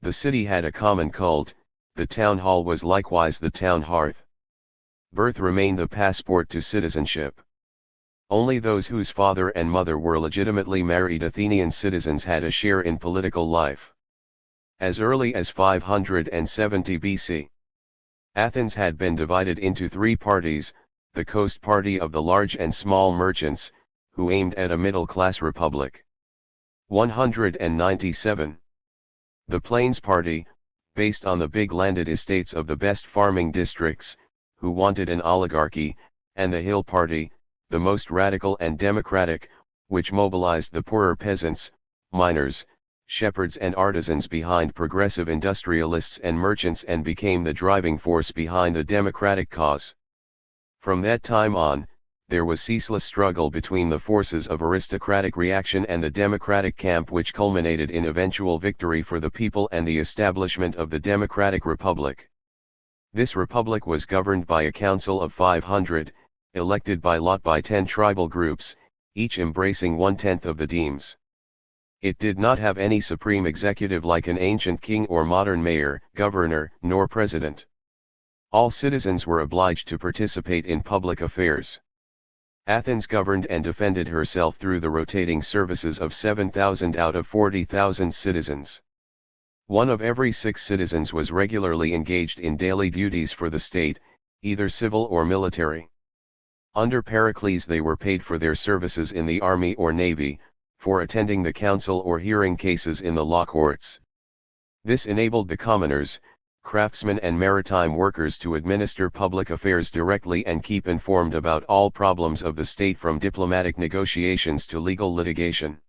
The city had a common cult, the town hall was likewise the town hearth. Birth remained the passport to citizenship. Only those whose father and mother were legitimately married Athenian citizens had a share in political life. As early as 570 BC, Athens had been divided into three parties: the coast party of the large and small merchants, who aimed at a middle-class republic. 197. The Plains party, based on the big landed estates of the best farming districts, who wanted an oligarchy, and the Hill party, the most radical and democratic, which mobilized the poorer peasants, miners, shepherds and artisans behind progressive industrialists and merchants and became the driving force behind the democratic cause. From that time on, there was ceaseless struggle between the forces of aristocratic reaction and the democratic camp, which culminated in eventual victory for the people and the establishment of the democratic republic. This republic was governed by a council of 500, elected by lot by 10 tribal groups, each embracing 1/10 of the demes. It did not have any supreme executive like an ancient king or modern mayor, governor, nor president. All citizens were obliged to participate in public affairs. Athens governed and defended herself through the rotating services of 7,000 out of 40,000 citizens. One of every 6 citizens was regularly engaged in daily duties for the state, either civil or military. Under Pericles they were paid for their services in the army or navy, for attending the council or hearing cases in the law courts. This enabled the commoners, craftsmen and maritime workers to administer public affairs directly and keep informed about all problems of the state, from diplomatic negotiations to legal litigation.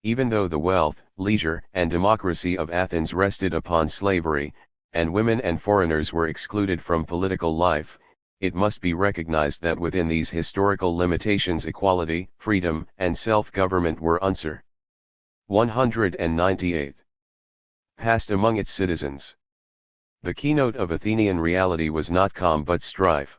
Even though the wealth, leisure, and democracy of Athens rested upon slavery, and women and foreigners were excluded from political life, it must be recognized that within these historical limitations equality, freedom, and self-government were unsure. 198. Passed among its citizens. The keynote of Athenian reality was not calm but strife.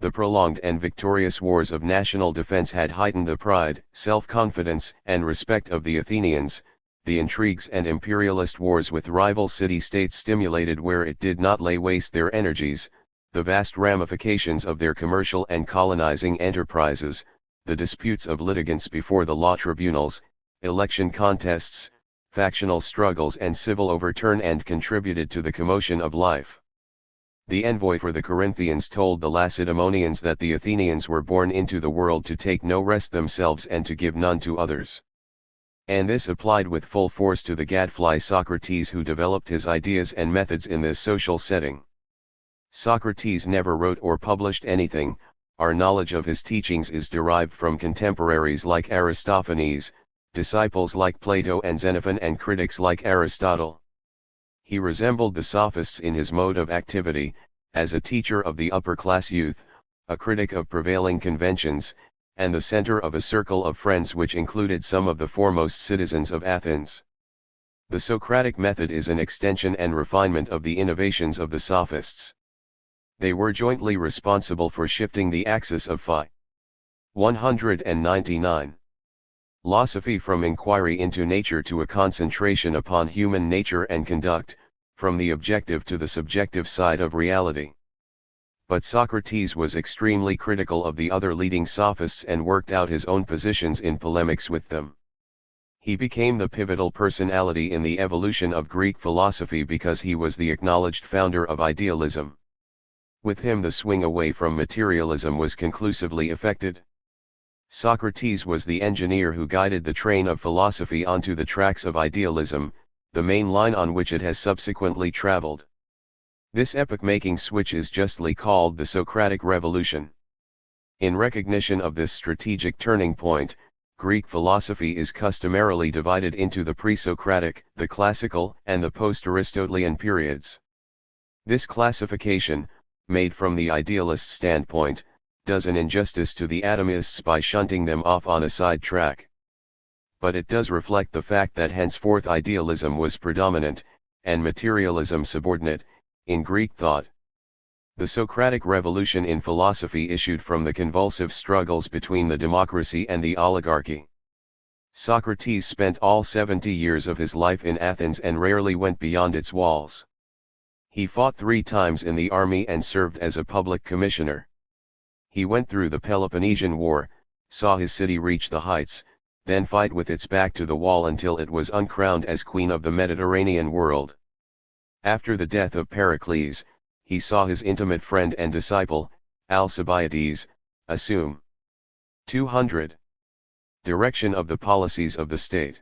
The prolonged and victorious wars of national defense had heightened the pride, self-confidence, and respect of the Athenians. The intrigues and imperialist wars with rival city-states stimulated where it did not lay waste their energies, the vast ramifications of their commercial and colonizing enterprises, the disputes of litigants before the law tribunals, election contests, factional struggles and civil overturn, and contributed to the commotion of life. The envoy for the Corinthians told the Lacedaemonians that the Athenians were born into the world to take no rest themselves and to give none to others. And this applied with full force to the gadfly Socrates, who developed his ideas and methods in this social setting. Socrates never wrote or published anything. Our knowledge of his teachings is derived from contemporaries like Aristophanes, disciples like Plato and Xenophon, and critics like Aristotle. He resembled the sophists in his mode of activity, as a teacher of the upper-class youth, a critic of prevailing conventions, and the center of a circle of friends which included some of the foremost citizens of Athens. The Socratic method is an extension and refinement of the innovations of the sophists. They were jointly responsible for shifting the axis of phi. 199. Philosophy from inquiry into nature to a concentration upon human nature and conduct, from the objective to the subjective side of reality. But Socrates was extremely critical of the other leading sophists and worked out his own positions in polemics with them. He became the pivotal personality in the evolution of Greek philosophy because he was the acknowledged founder of idealism. With him the swing away from materialism was conclusively effected. Socrates was the engineer who guided the train of philosophy onto the tracks of idealism, the main line on which it has subsequently traveled. This epoch-making switch is justly called the Socratic Revolution. In recognition of this strategic turning point, Greek philosophy is customarily divided into the pre-Socratic, the classical, and the post-Aristotelian periods. This classification, made from the idealist standpoint, does an injustice to the atomists by shunting them off on a side track. But it does reflect the fact that henceforth idealism was predominant, and materialism subordinate, in Greek thought. The Socratic revolution in philosophy issued from the convulsive struggles between the democracy and the oligarchy. Socrates spent all 70 years of his life in Athens and rarely went beyond its walls. He fought 3 times in the army and served as a public commissioner. He went through the Peloponnesian War, saw his city reach the heights, then fight with its back to the wall until it was uncrowned as queen of the Mediterranean world. After the death of Pericles, he saw his intimate friend and disciple, Alcibiades, assume 200. Direction of the policies of the state.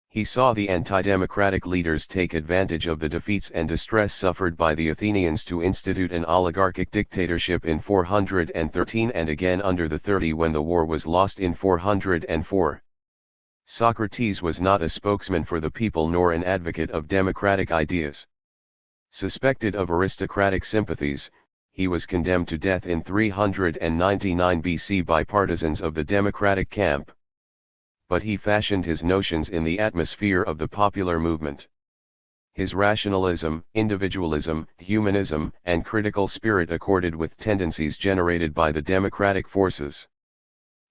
He saw the anti-democratic leaders take advantage of the defeats and distress suffered by the Athenians to institute an oligarchic dictatorship in 413 and again under the 30 when the war was lost in 404. Socrates was not a spokesman for the people nor an advocate of democratic ideas. Suspected of aristocratic sympathies, he was condemned to death in 399 BC by partisans of the democratic camp. But he fashioned his notions in the atmosphere of the popular movement. His rationalism, individualism, humanism, and critical spirit accorded with tendencies generated by the democratic forces.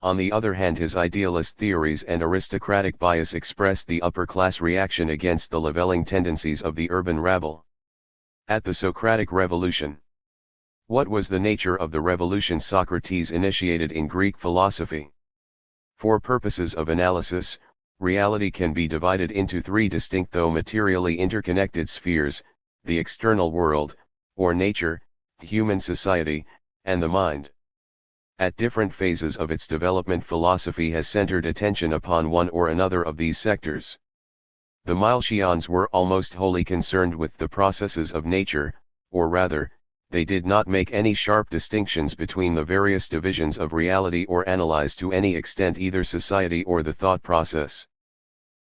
On the other hand, his idealist theories and aristocratic bias expressed the upper-class reaction against the leveling tendencies of the urban rabble. At the Socratic Revolution. What was the nature of the revolution Socrates initiated in Greek philosophy? For purposes of analysis, reality can be divided into 3 distinct though materially interconnected spheres: the external world, or nature, human society, and the mind. At different phases of its development, philosophy has centered attention upon one or another of these sectors. The Milesians were almost wholly concerned with the processes of nature, or rather, they did not make any sharp distinctions between the various divisions of reality or analyze to any extent either society or the thought process.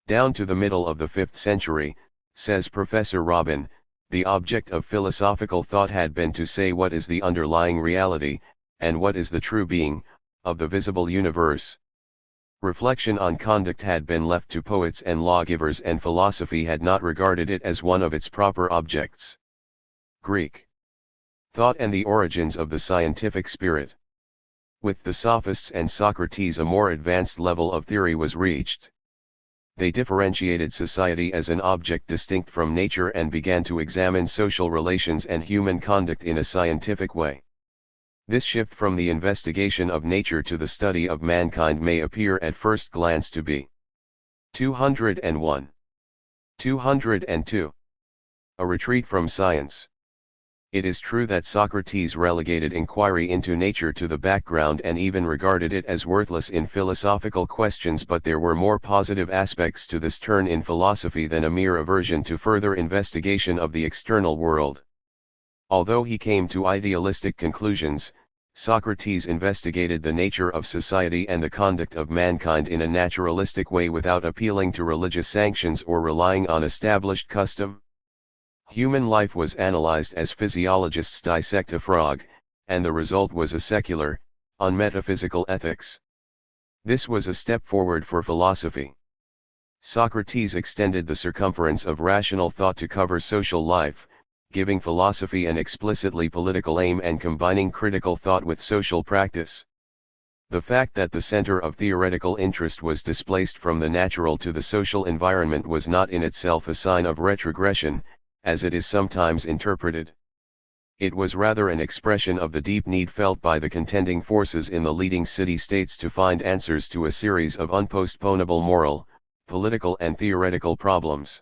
Down to the middle of the 5th century, says Professor Robin, the object of philosophical thought had been to say what is the underlying reality, and what is the true being, of the visible universe. Reflection on conduct had been left to poets and lawgivers, and philosophy had not regarded it as one of its proper objects. Greek thought and the origins of the scientific spirit. With the Sophists and Socrates, a more advanced level of theory was reached. They differentiated society as an object distinct from nature and began to examine social relations and human conduct in a scientific way. This shift from the investigation of nature to the study of mankind may appear at first glance to be 201. 202. A retreat from science. It is true that Socrates relegated inquiry into nature to the background and even regarded it as worthless in philosophical questions, but there were more positive aspects to this turn in philosophy than a mere aversion to further investigation of the external world. Although he came to idealistic conclusions, Socrates investigated the nature of society and the conduct of mankind in a naturalistic way without appealing to religious sanctions or relying on established custom. Human life was analyzed as physiologists dissect a frog, and the result was a secular, unmetaphysical ethics. This was a step forward for philosophy. Socrates extended the circumference of rational thought to cover social life, giving philosophy an explicitly political aim and combining critical thought with social practice. The fact that the center of theoretical interest was displaced from the natural to the social environment was not in itself a sign of retrogression, as it is sometimes interpreted. It was rather an expression of the deep need felt by the contending forces in the leading city-states to find answers to a series of unpostponable moral, political and theoretical problems.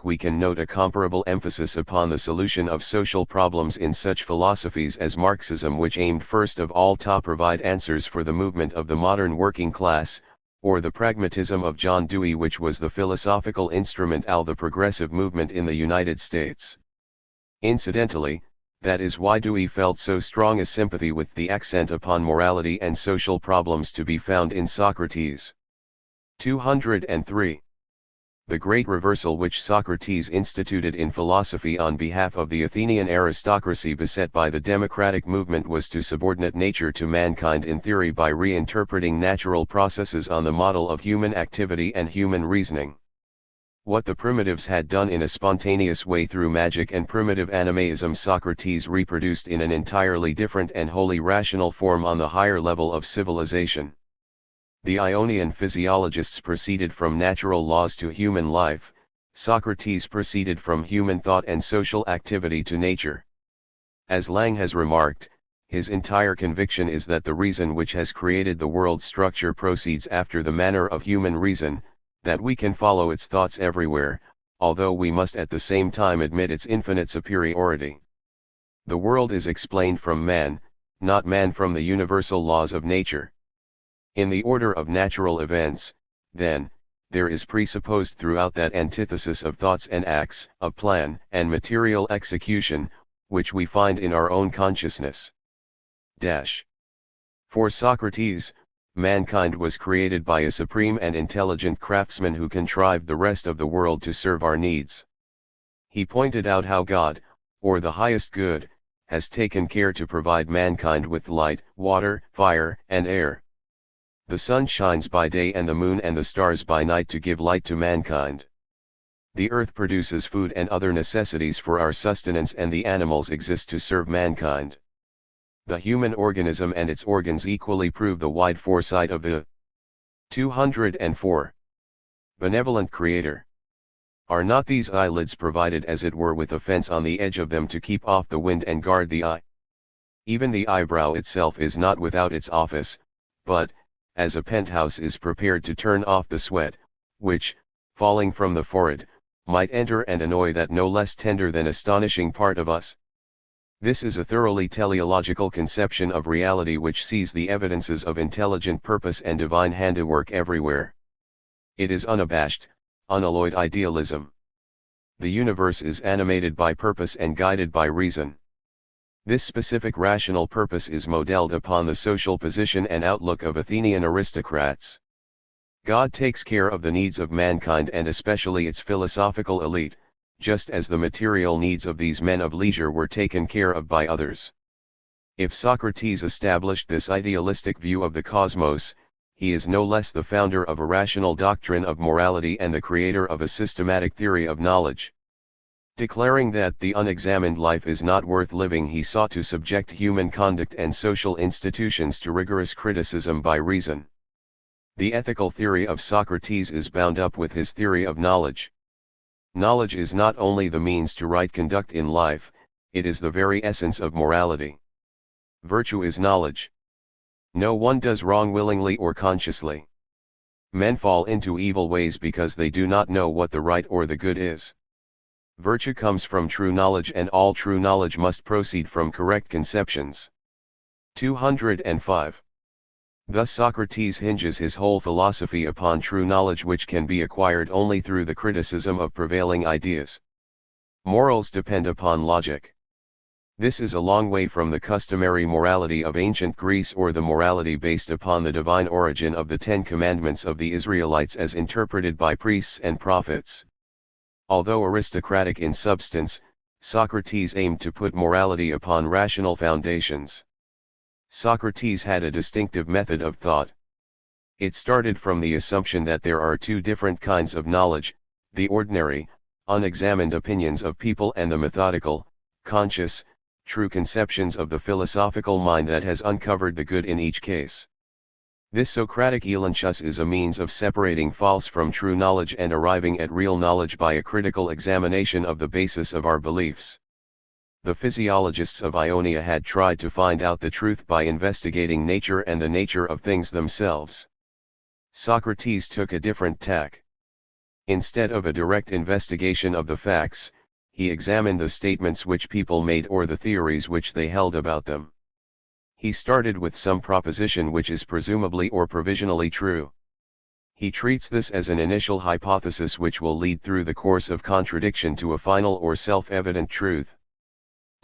We can note a comparable emphasis upon the solution of social problems in such philosophies as Marxism, which aimed first of all to provide answers for the movement of the modern working class, or the pragmatism of John Dewey, which was the philosophical instrument of the progressive movement in the United States. Incidentally, That is why Dewey felt so strong a sympathy with the accent upon morality and social problems to be found in Socrates. 203. The great reversal which Socrates instituted in philosophy on behalf of the Athenian aristocracy beset by the democratic movement was to subordinate nature to mankind in theory by reinterpreting natural processes on the model of human activity and human reasoning. What the primitives had done in a spontaneous way through magic and primitive animism, Socrates reproduced in an entirely different and wholly rational form on the higher level of civilization. The Ionian physiologists proceeded from natural laws to human life, Socrates proceeded from human thought and social activity to nature. As Lang has remarked, his entire conviction is that the reason which has created the world's structure proceeds after the manner of human reason, that we can follow its thoughts everywhere, although we must at the same time admit its infinite superiority. The world is explained from man, not man from the universal laws of nature. In the order of natural events, then, there is presupposed throughout that antithesis of thoughts and acts, of plan and material execution, which we find in our own consciousness. For Socrates, mankind was created by a supreme and intelligent craftsman who contrived the rest of the world to serve our needs. He pointed out how God, or the highest good, has taken care to provide mankind with light, water, fire, and air. The sun shines by day and the moon and the stars by night to give light to mankind. The earth produces food and other necessities for our sustenance, and the animals exist to serve mankind. The human organism and its organs equally prove the wide foresight of the 204. Benevolent Creator. Are not these eyelids provided as it were with a fence on the edge of them to keep off the wind and guard the eye? Even the eyebrow itself is not without its office, but, as a penthouse is prepared to turn off the sweat, which, falling from the forehead, might enter and annoy that no less tender than astonishing part of us. This is a thoroughly teleological conception of reality which sees the evidences of intelligent purpose and divine handiwork everywhere. It is unabashed, unalloyed idealism. The universe is animated by purpose and guided by reason. This specific rational purpose is modeled upon the social position and outlook of Athenian aristocrats. God takes care of the needs of mankind and especially its philosophical elite, just as the material needs of these men of leisure were taken care of by others. If Socrates established this idealistic view of the cosmos, he is no less the founder of a rational doctrine of morality and the creator of a systematic theory of knowledge. Declaring that the unexamined life is not worth living, he sought to subject human conduct and social institutions to rigorous criticism by reason. The ethical theory of Socrates is bound up with his theory of knowledge. Knowledge is not only the means to right conduct in life, it is the very essence of morality. Virtue is knowledge. No one does wrong willingly or consciously. Men fall into evil ways because they do not know what the right or the good is. Virtue comes from true knowledge, and all true knowledge must proceed from correct conceptions. 205. Thus Socrates hinges his whole philosophy upon true knowledge, which can be acquired only through the criticism of prevailing ideas. Morals depend upon logic. This is a long way from the customary morality of ancient Greece or the morality based upon the divine origin of the Ten Commandments of the Israelites as interpreted by priests and prophets. Although aristocratic in substance, Socrates aimed to put morality upon rational foundations. Socrates had a distinctive method of thought. It started from the assumption that there are two different kinds of knowledge, the ordinary, unexamined opinions of people and the methodical, conscious, true conceptions of the philosophical mind that has uncovered the good in each case. This Socratic elenchus is a means of separating false from true knowledge and arriving at real knowledge by a critical examination of the basis of our beliefs. The physiologists of Ionia had tried to find out the truth by investigating nature and the nature of things themselves. Socrates took a different tack. Instead of a direct investigation of the facts, he examined the statements which people made or the theories which they held about them. He started with some proposition which is presumably or provisionally true. He treats this as an initial hypothesis which will lead through the course of contradiction to a final or self-evident truth.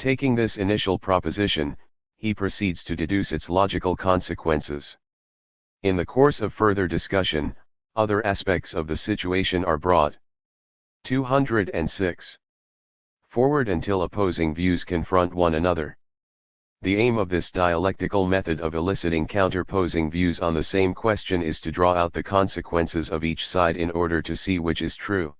Taking this initial proposition, he proceeds to deduce its logical consequences. In the course of further discussion, other aspects of the situation are brought. 206. Forward until opposing views confront one another. The aim of this dialectical method of eliciting counterposing views on the same question is to draw out the consequences of each side in order to see which is true.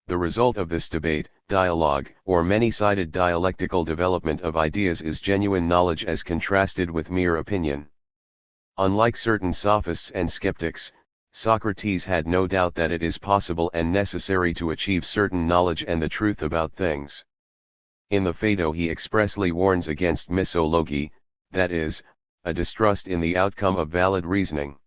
The result of this debate, dialogue, or many-sided dialectical development of ideas is genuine knowledge as contrasted with mere opinion. Unlike certain sophists and skeptics, Socrates had no doubt that it is possible and necessary to achieve certain knowledge and the truth about things. In the Phaedo he expressly warns against misology, that is, a distrust in the outcome of valid reasoning.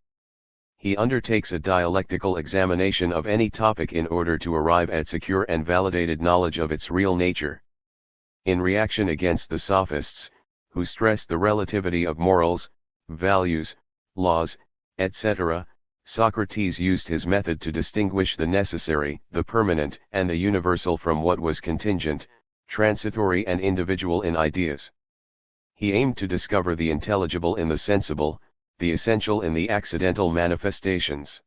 He undertakes a dialectical examination of any topic in order to arrive at secure and validated knowledge of its real nature. In reaction against the sophists, who stressed the relativity of morals, values, laws, etc., Socrates used his method to distinguish the necessary, the permanent, and the universal from what was contingent, transitory and individual in ideas. He aimed to discover the intelligible in the sensible, the essential in the accidental manifestations.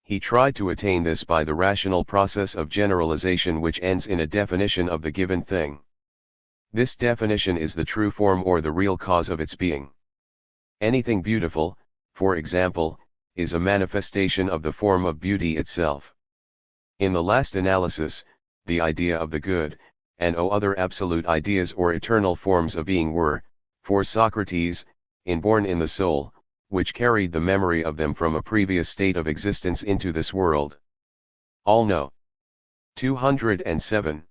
He tried to attain this by the rational process of generalization which ends in a definition of the given thing. This definition is the true form or the real cause of its being. Anything beautiful, for example, is a manifestation of the form of beauty itself. In the last analysis, the idea of the good, and other absolute ideas or eternal forms of being were, for Socrates, inborn in the soul, which carried the memory of them from a previous state of existence into this world. All know. 207.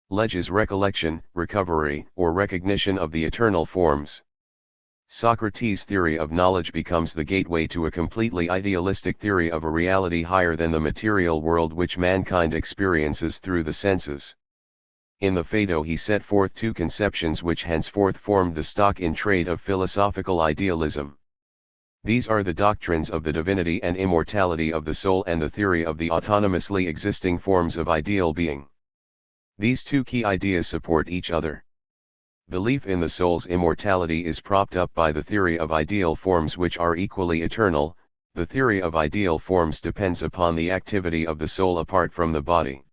Lege's recollection, recovery, or recognition of the eternal forms. Socrates' theory of knowledge becomes the gateway to a completely idealistic theory of a reality higher than the material world which mankind experiences through the senses. In the Phaedo he set forth two conceptions which henceforth formed the stock in trade of philosophical idealism. These are the doctrines of the divinity and immortality of the soul and the theory of the autonomously existing forms of ideal being. These two key ideas support each other. Belief in the soul's immortality is propped up by the theory of ideal forms which are equally eternal. The theory of ideal forms depends upon the activity of the soul apart from the body.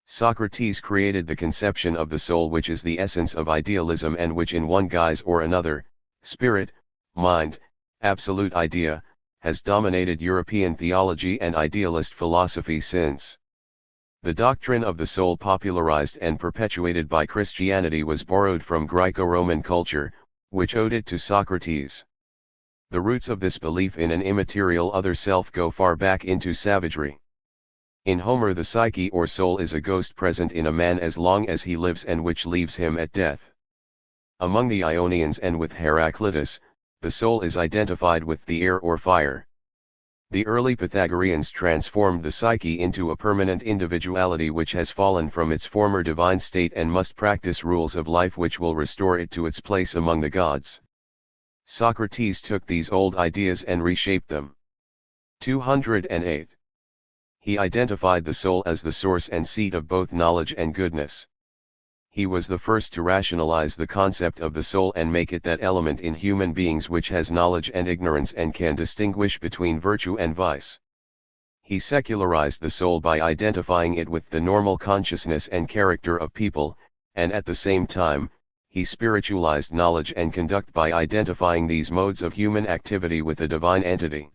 Socrates created the conception of the soul which is the essence of idealism and which in one guise or another, spirit, mind, absolute idea, has dominated European theology and idealist philosophy since. The doctrine of the soul popularized and perpetuated by Christianity was borrowed from Greco-Roman culture, which owed it to Socrates. The roots of this belief in an immaterial other self go far back into savagery. In Homer the psyche or soul is a ghost present in a man as long as he lives and which leaves him at death. Among the Ionians and with Heraclitus, the soul is identified with the air or fire. The early Pythagoreans transformed the psyche into a permanent individuality which has fallen from its former divine state and must practice rules of life which will restore it to its place among the gods. Socrates took these old ideas and reshaped them. 208. He identified the soul as the source and seat of both knowledge and goodness. He was the first to rationalize the concept of the soul and make it that element in human beings which has knowledge and ignorance and can distinguish between virtue and vice. He secularized the soul by identifying it with the normal consciousness and character of people, and at the same time, he spiritualized knowledge and conduct by identifying these modes of human activity with a divine entity.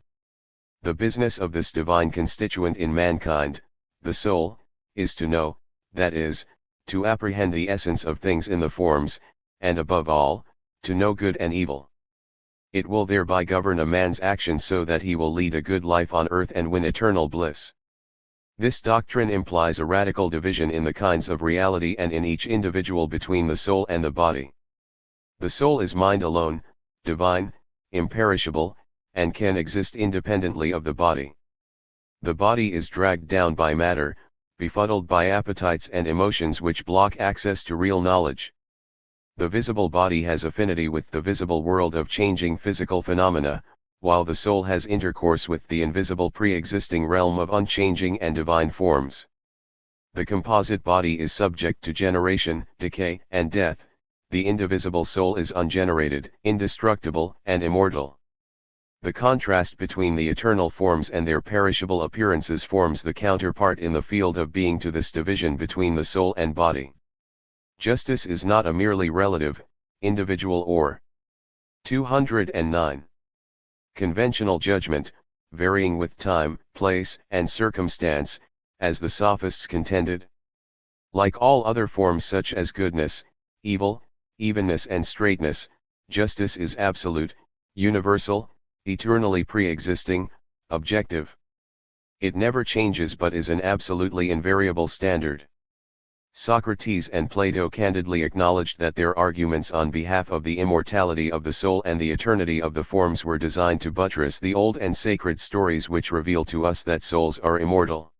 The business of this divine constituent in mankind, the soul, is to know, that is, to apprehend the essence of things in the forms, and above all, to know good and evil. It will thereby govern a man's actions so that he will lead a good life on earth and win eternal bliss. This doctrine implies a radical division in the kinds of reality and in each individual between the soul and the body. The soul is mind alone, divine, imperishable, and can exist independently of the body. The body is dragged down by matter, befuddled by appetites and emotions which block access to real knowledge. The visible body has affinity with the visible world of changing physical phenomena, while the soul has intercourse with the invisible pre-existing realm of unchanging and divine forms. The composite body is subject to generation, decay, and death. The indivisible soul is ungenerated, indestructible, and immortal. The contrast between the eternal forms and their perishable appearances forms the counterpart in the field of being to this division between the soul and body. Justice is not a merely relative, individual or 209. Conventional judgment, varying with time, place, and circumstance, as the sophists contended. Like all other forms such as goodness, evil, evenness and straightness, justice is absolute, universal, eternally pre-existing, objective. It never changes but is an absolutely invariable standard. Socrates and Plato candidly acknowledged that their arguments on behalf of the immortality of the soul and the eternity of the forms were designed to buttress the old and sacred stories which reveal to us that souls are immortal.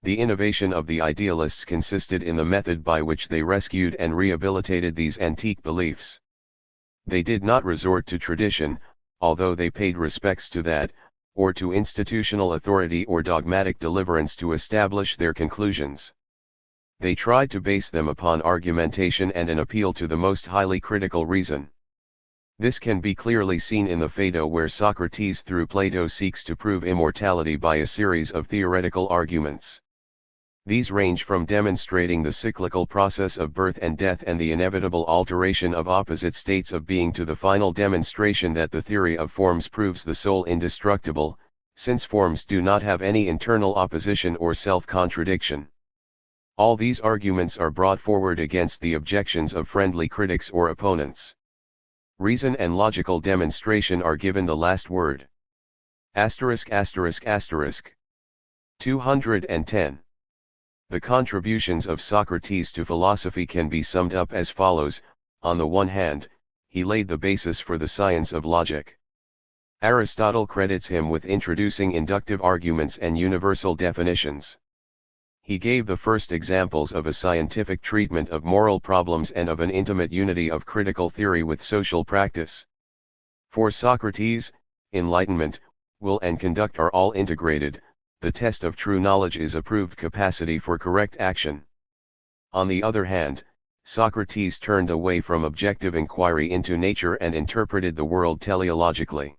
The innovation of the idealists consisted in the method by which they rescued and rehabilitated these antique beliefs. They did not resort to tradition, although they paid respects to that, or to institutional authority or dogmatic deliverance to establish their conclusions. They tried to base them upon argumentation and an appeal to the most highly critical reason. This can be clearly seen in the Phaedo, where Socrates through Plato seeks to prove immortality by a series of theoretical arguments. These range from demonstrating the cyclical process of birth and death and the inevitable alteration of opposite states of being to the final demonstration that the theory of forms proves the soul indestructible, since forms do not have any internal opposition or self-contradiction. All these arguments are brought forward against the objections of friendly critics or opponents. Reason and logical demonstration are given the last word. ******. 210. The contributions of Socrates to philosophy can be summed up as follows. On the one hand, he laid the basis for the science of logic. Aristotle credits him with introducing inductive arguments and universal definitions. He gave the first examples of a scientific treatment of moral problems and of an intimate unity of critical theory with social practice. For Socrates, enlightenment, will and conduct are all integrated. The test of true knowledge is a proved capacity for correct action. On the other hand, Socrates turned away from objective inquiry into nature and interpreted the world teleologically.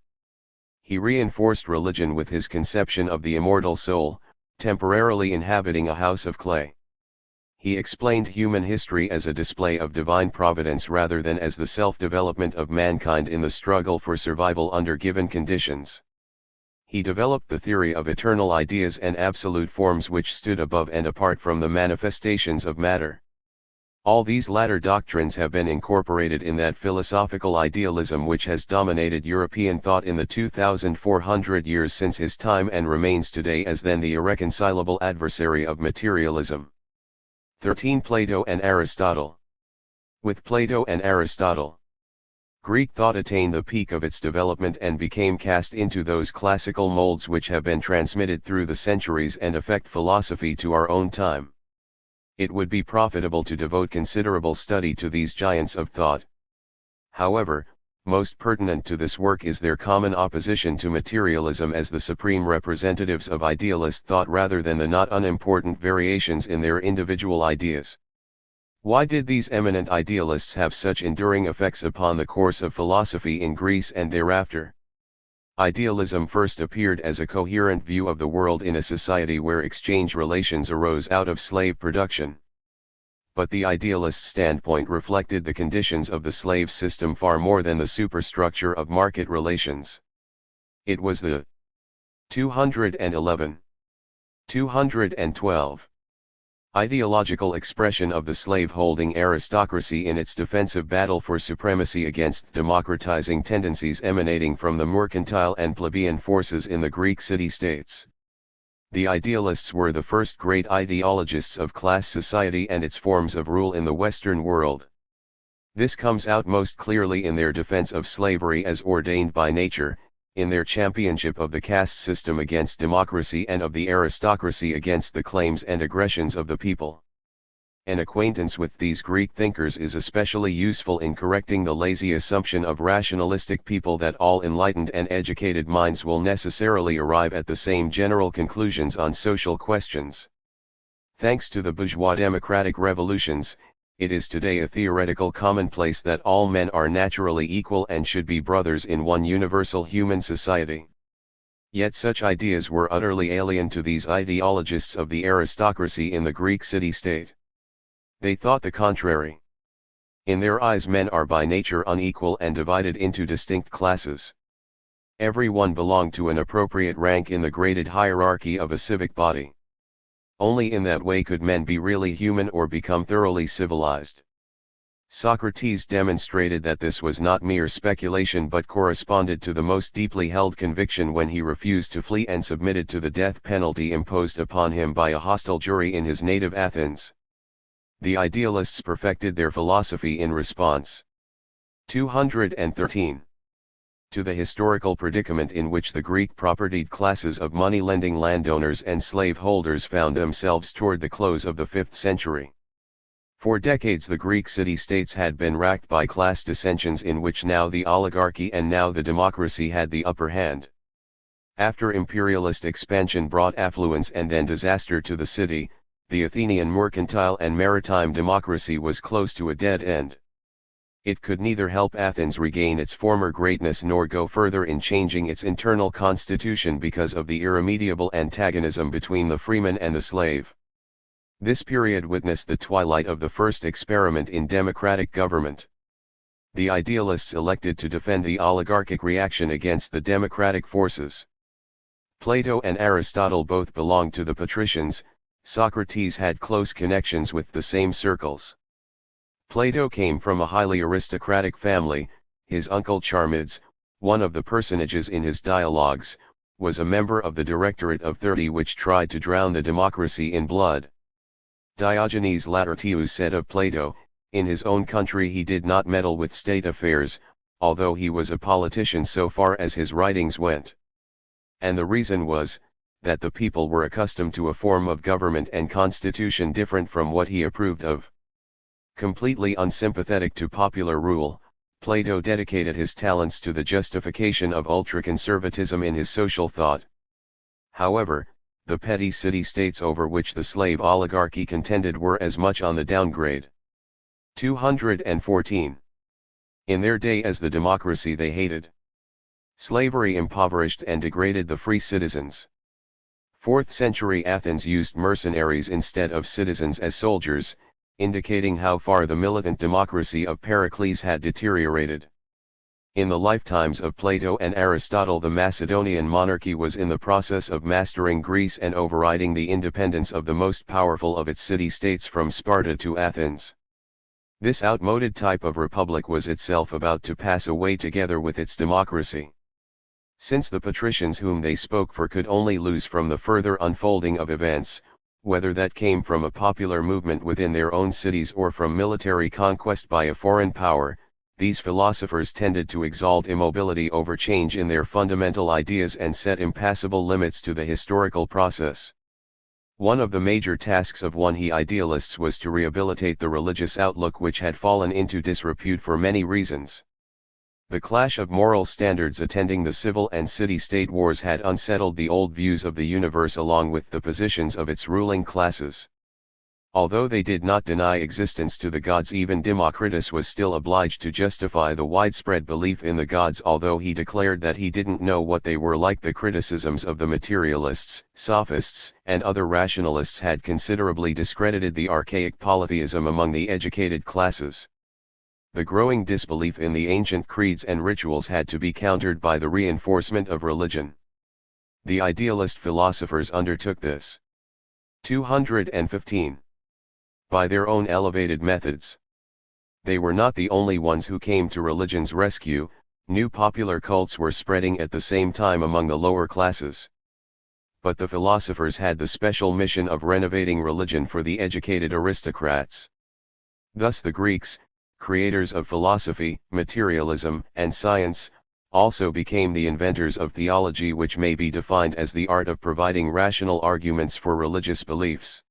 He reinforced religion with his conception of the immortal soul, temporarily inhabiting a house of clay. He explained human history as a display of divine providence rather than as the self-development of mankind in the struggle for survival under given conditions. He developed the theory of eternal ideas and absolute forms which stood above and apart from the manifestations of matter. All these latter doctrines have been incorporated in that philosophical idealism which has dominated European thought in the 2,400 years since his time and remains today as then the irreconcilable adversary of materialism. 13. Plato and Aristotle. With Plato and Aristotle, Greek thought attained the peak of its development and became cast into those classical molds which have been transmitted through the centuries and affect philosophy to our own time. It would be profitable to devote considerable study to these giants of thought. However, most pertinent to this work is their common opposition to materialism as the supreme representatives of idealist thought rather than the not unimportant variations in their individual ideas. Why did these eminent idealists have such enduring effects upon the course of philosophy in Greece and thereafter? Idealism first appeared as a coherent view of the world in a society where exchange relations arose out of slave production. But the idealist standpoint reflected the conditions of the slave system far more than the superstructure of market relations. It was the 211. 212. Ideological expression of the slave-holding aristocracy in its defensive battle for supremacy against democratizing tendencies emanating from the mercantile and plebeian forces in the Greek city-states. The idealists were the first great ideologists of class society and its forms of rule in the Western world. This comes out most clearly in their defense of slavery as ordained by nature, in their championship of the caste system against democracy and of the aristocracy against the claims and aggressions of the people. An acquaintance with these Greek thinkers is especially useful in correcting the lazy assumption of rationalistic people that all enlightened and educated minds will necessarily arrive at the same general conclusions on social questions. Thanks to the bourgeois democratic revolutions, it is today a theoretical commonplace that all men are naturally equal and should be brothers in one universal human society. Yet such ideas were utterly alien to these ideologists of the aristocracy in the Greek city-state. They thought the contrary. In their eyes men are by nature unequal and divided into distinct classes. Everyone belonged to an appropriate rank in the graded hierarchy of a civic body. Only in that way could men be really human or become thoroughly civilized. Socrates demonstrated that this was not mere speculation but corresponded to the most deeply held conviction when he refused to flee and submitted to the death penalty imposed upon him by a hostile jury in his native Athens. The idealists perfected their philosophy in response. 213. To the historical predicament in which the Greek propertied classes of money-lending landowners and slave-holders found themselves toward the close of the 5th century. For decades the Greek city-states had been racked by class dissensions in which now the oligarchy and now the democracy had the upper hand. After imperialist expansion brought affluence and then disaster to the city, the Athenian mercantile and maritime democracy was close to a dead end. It could neither help Athens regain its former greatness nor go further in changing its internal constitution because of the irremediable antagonism between the freeman and the slave. This period witnessed the twilight of the first experiment in democratic government. The idealists elected to defend the oligarchic reaction against the democratic forces. Plato and Aristotle both belonged to the patricians. Socrates had close connections with the same circles. Plato came from a highly aristocratic family. His uncle Charmides, one of the personages in his dialogues, was a member of the Directorate of 30 which tried to drown the democracy in blood. Diogenes Laertius said of Plato, in his own country he did not meddle with state affairs, although he was a politician so far as his writings went. And the reason was, that the people were accustomed to a form of government and constitution different from what he approved of. Completely unsympathetic to popular rule, Plato dedicated his talents to the justification of ultra-conservatism in his social thought. However, the petty city-states over which the slave oligarchy contended were as much on the downgrade. 214. In their day as the democracy they hated. Slavery impoverished and degraded the free citizens. 4th century Athens used mercenaries instead of citizens as soldiers, indicating how far the militant democracy of Pericles had deteriorated. In the lifetimes of Plato and Aristotle the Macedonian monarchy was in the process of mastering Greece and overriding the independence of the most powerful of its city-states from Sparta to Athens. This outmoded type of republic was itself about to pass away together with its democracy. Since the patricians whom they spoke for could only lose from the further unfolding of events, whether that came from a popular movement within their own cities or from military conquest by a foreign power, these philosophers tended to exalt immobility over change in their fundamental ideas and set impassable limits to the historical process. One of the major tasks of one-he idealists was to rehabilitate the religious outlook which had fallen into disrepute for many reasons. The clash of moral standards attending the civil and city-state wars had unsettled the old views of the universe along with the positions of its ruling classes. Although they did not deny existence to the gods, even Democritus was still obliged to justify the widespread belief in the gods, although he declared that he didn't know what they were like. The criticisms of the materialists, sophists, and other rationalists had considerably discredited the archaic polytheism among the educated classes. The growing disbelief in the ancient creeds and rituals had to be countered by the reinforcement of religion. The idealist philosophers undertook this. 215. By their own elevated methods. They were not the only ones who came to religion's rescue. New popular cults were spreading at the same time among the lower classes. But the philosophers had the special mission of renovating religion for the educated aristocrats. Thus the Greeks, creators of philosophy, materialism, and science, also became the inventors of theology, which may be defined as the art of providing rational arguments for religious beliefs.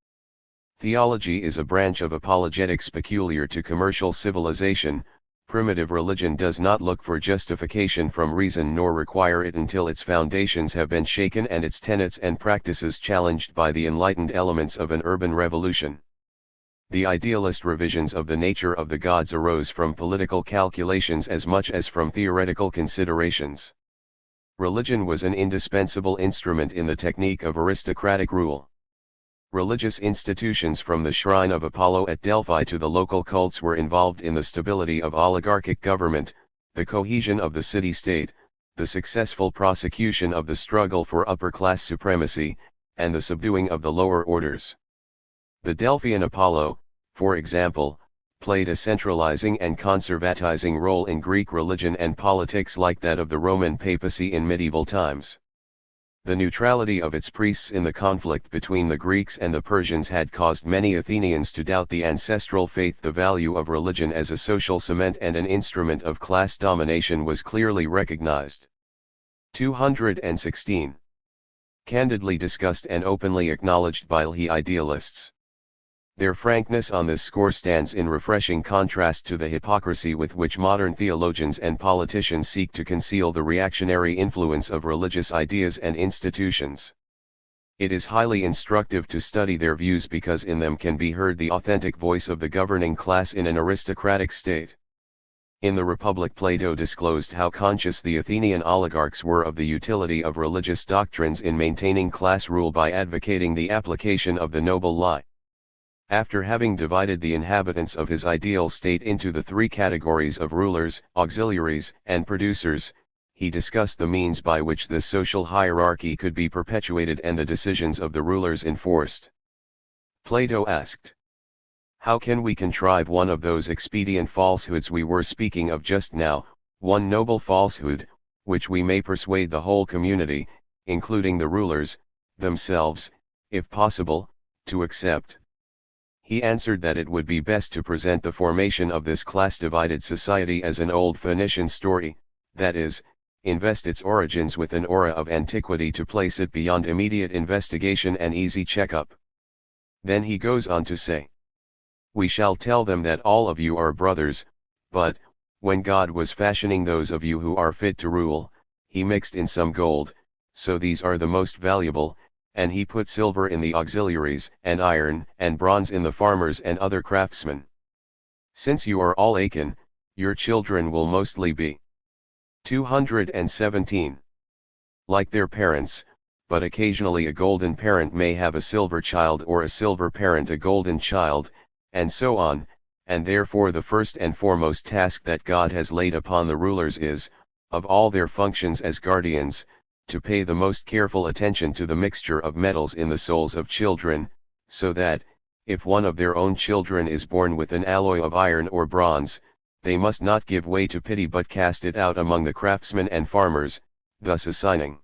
Theology is a branch of apologetics peculiar to commercial civilization, Primitive religion does not look for justification from reason nor require it until its foundations have been shaken and its tenets and practices challenged by the enlightened elements of an urban revolution. The idealist revisions of the nature of the gods arose from political calculations as much as from theoretical considerations. Religion was an indispensable instrument in the technique of aristocratic rule. Religious institutions from the shrine of Apollo at Delphi to the local cults were involved in the stability of oligarchic government, the cohesion of the city-state, the successful prosecution of the struggle for upper-class supremacy, and the subduing of the lower orders. The Delphian Apollo, for example, played a centralizing and conservatizing role in Greek religion and politics like that of the Roman papacy in medieval times. The neutrality of its priests in the conflict between the Greeks and the Persians had caused many Athenians to doubt the ancestral faith. The value of religion as a social cement and an instrument of class domination was clearly recognized. 216. Candidly discussed and openly acknowledged by the idealists. Their frankness on this score stands in refreshing contrast to the hypocrisy with which modern theologians and politicians seek to conceal the reactionary influence of religious ideas and institutions. It is highly instructive to study their views because in them can be heard the authentic voice of the governing class in an aristocratic state. In the Republic, Plato disclosed how conscious the Athenian oligarchs were of the utility of religious doctrines in maintaining class rule by advocating the application of the noble lie. After having divided the inhabitants of his ideal state into the three categories of rulers, auxiliaries, and producers, he discussed the means by which this social hierarchy could be perpetuated and the decisions of the rulers enforced. Plato asked, "How can we contrive one of those expedient falsehoods we were speaking of just now, one noble falsehood, which we may persuade the whole community, including the rulers, themselves, if possible, to accept?" He answered that it would be best to present the formation of this class-divided society as an old Phoenician story, that is, invest its origins with an aura of antiquity to place it beyond immediate investigation and easy checkup. Then he goes on to say, "We shall tell them that all of you are brothers, but, when God was fashioning those of you who are fit to rule, he mixed in some gold, so these are the most valuable, and he put silver in the auxiliaries, and iron and bronze in the farmers and other craftsmen. Since you are all Achan, your children will mostly be 217. Like their parents, but occasionally a golden parent may have a silver child or a silver parent a golden child, and so on, and therefore the first and foremost task that God has laid upon the rulers is, of all their functions as guardians, to pay the most careful attention to the mixture of metals in the souls of children, so that, if one of their own children is born with an alloy of iron or bronze, they must not give way to pity but cast it out among the craftsmen and farmers, thus assigning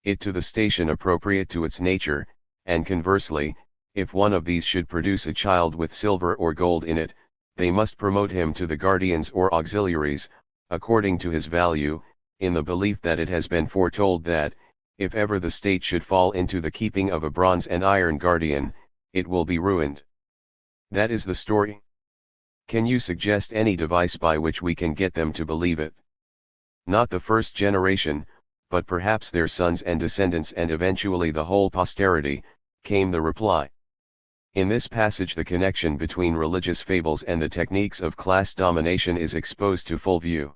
it to the station appropriate to its nature, and conversely, if one of these should produce a child with silver or gold in it, they must promote him to the guardians or auxiliaries, according to his value, in the belief that it has been foretold that, if ever the state should fall into the keeping of a bronze and iron guardian, it will be ruined. That is the story. Can you suggest any device by which we can get them to believe it? Not the first generation, but perhaps their sons and descendants and eventually the whole posterity, came the reply. In this passage the connection between religious fables and the techniques of class domination is exposed to full view.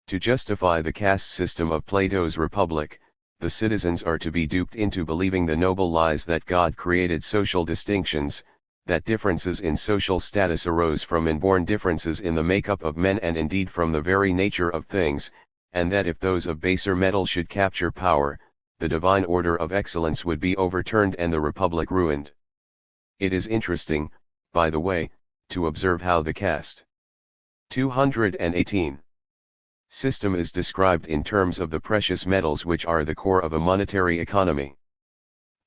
To justify the caste system of Plato's Republic, the citizens are to be duped into believing the noble lies that God created social distinctions, that differences in social status arose from inborn differences in the makeup of men and indeed from the very nature of things, and that if those of baser metal should capture power, the divine order of excellence would be overturned and the Republic ruined. It is interesting, by the way, to observe how the caste 218 system is described in terms of the precious metals which are the core of a monetary economy.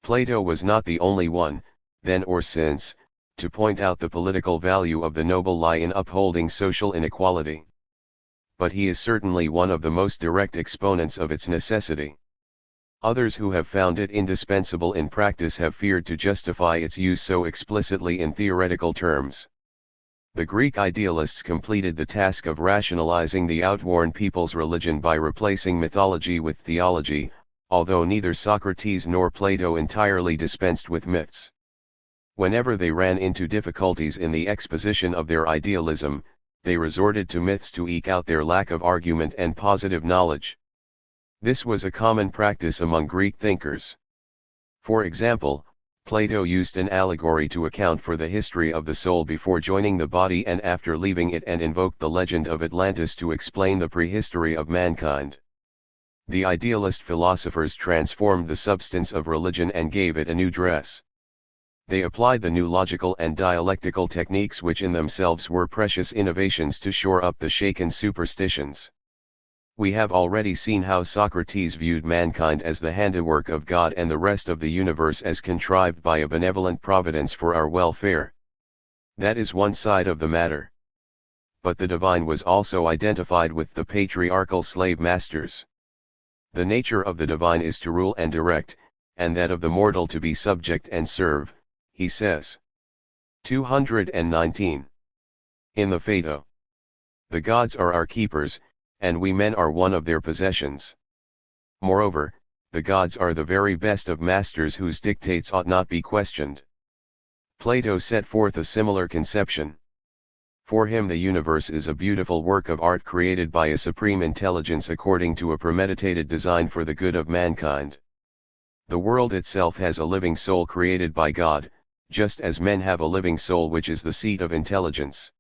Plato was not the only one, then or since, to point out the political value of the noble lie in upholding social inequality. But he is certainly one of the most direct exponents of its necessity. Others who have found it indispensable in practice have feared to justify its use so explicitly in theoretical terms. The Greek idealists completed the task of rationalizing the outworn people's religion by replacing mythology with theology, although neither Socrates nor Plato entirely dispensed with myths. Whenever they ran into difficulties in the exposition of their idealism, they resorted to myths to eke out their lack of argument and positive knowledge. This was a common practice among Greek thinkers. For example, Plato used an allegory to account for the history of the soul before joining the body and after leaving it, and invoked the legend of Atlantis to explain the prehistory of mankind. The idealist philosophers transformed the substance of religion and gave it a new dress. They applied the new logical and dialectical techniques which in themselves were precious innovations to shore up the shaken superstitions. We have already seen how Socrates viewed mankind as the handiwork of God and the rest of the universe as contrived by a benevolent providence for our welfare. That is one side of the matter. But the divine was also identified with the patriarchal slave masters. The nature of the divine is to rule and direct, and that of the mortal to be subject and serve, he says. 219. In the Phaedo. The gods are our keepers, and we men are one of their possessions. Moreover, the gods are the very best of masters whose dictates ought not be questioned. Plato set forth a similar conception. For him the universe is a beautiful work of art created by a supreme intelligence according to a premeditated design for the good of mankind. The world itself has a living soul created by God, just as men have a living soul which is the seat of intelligence.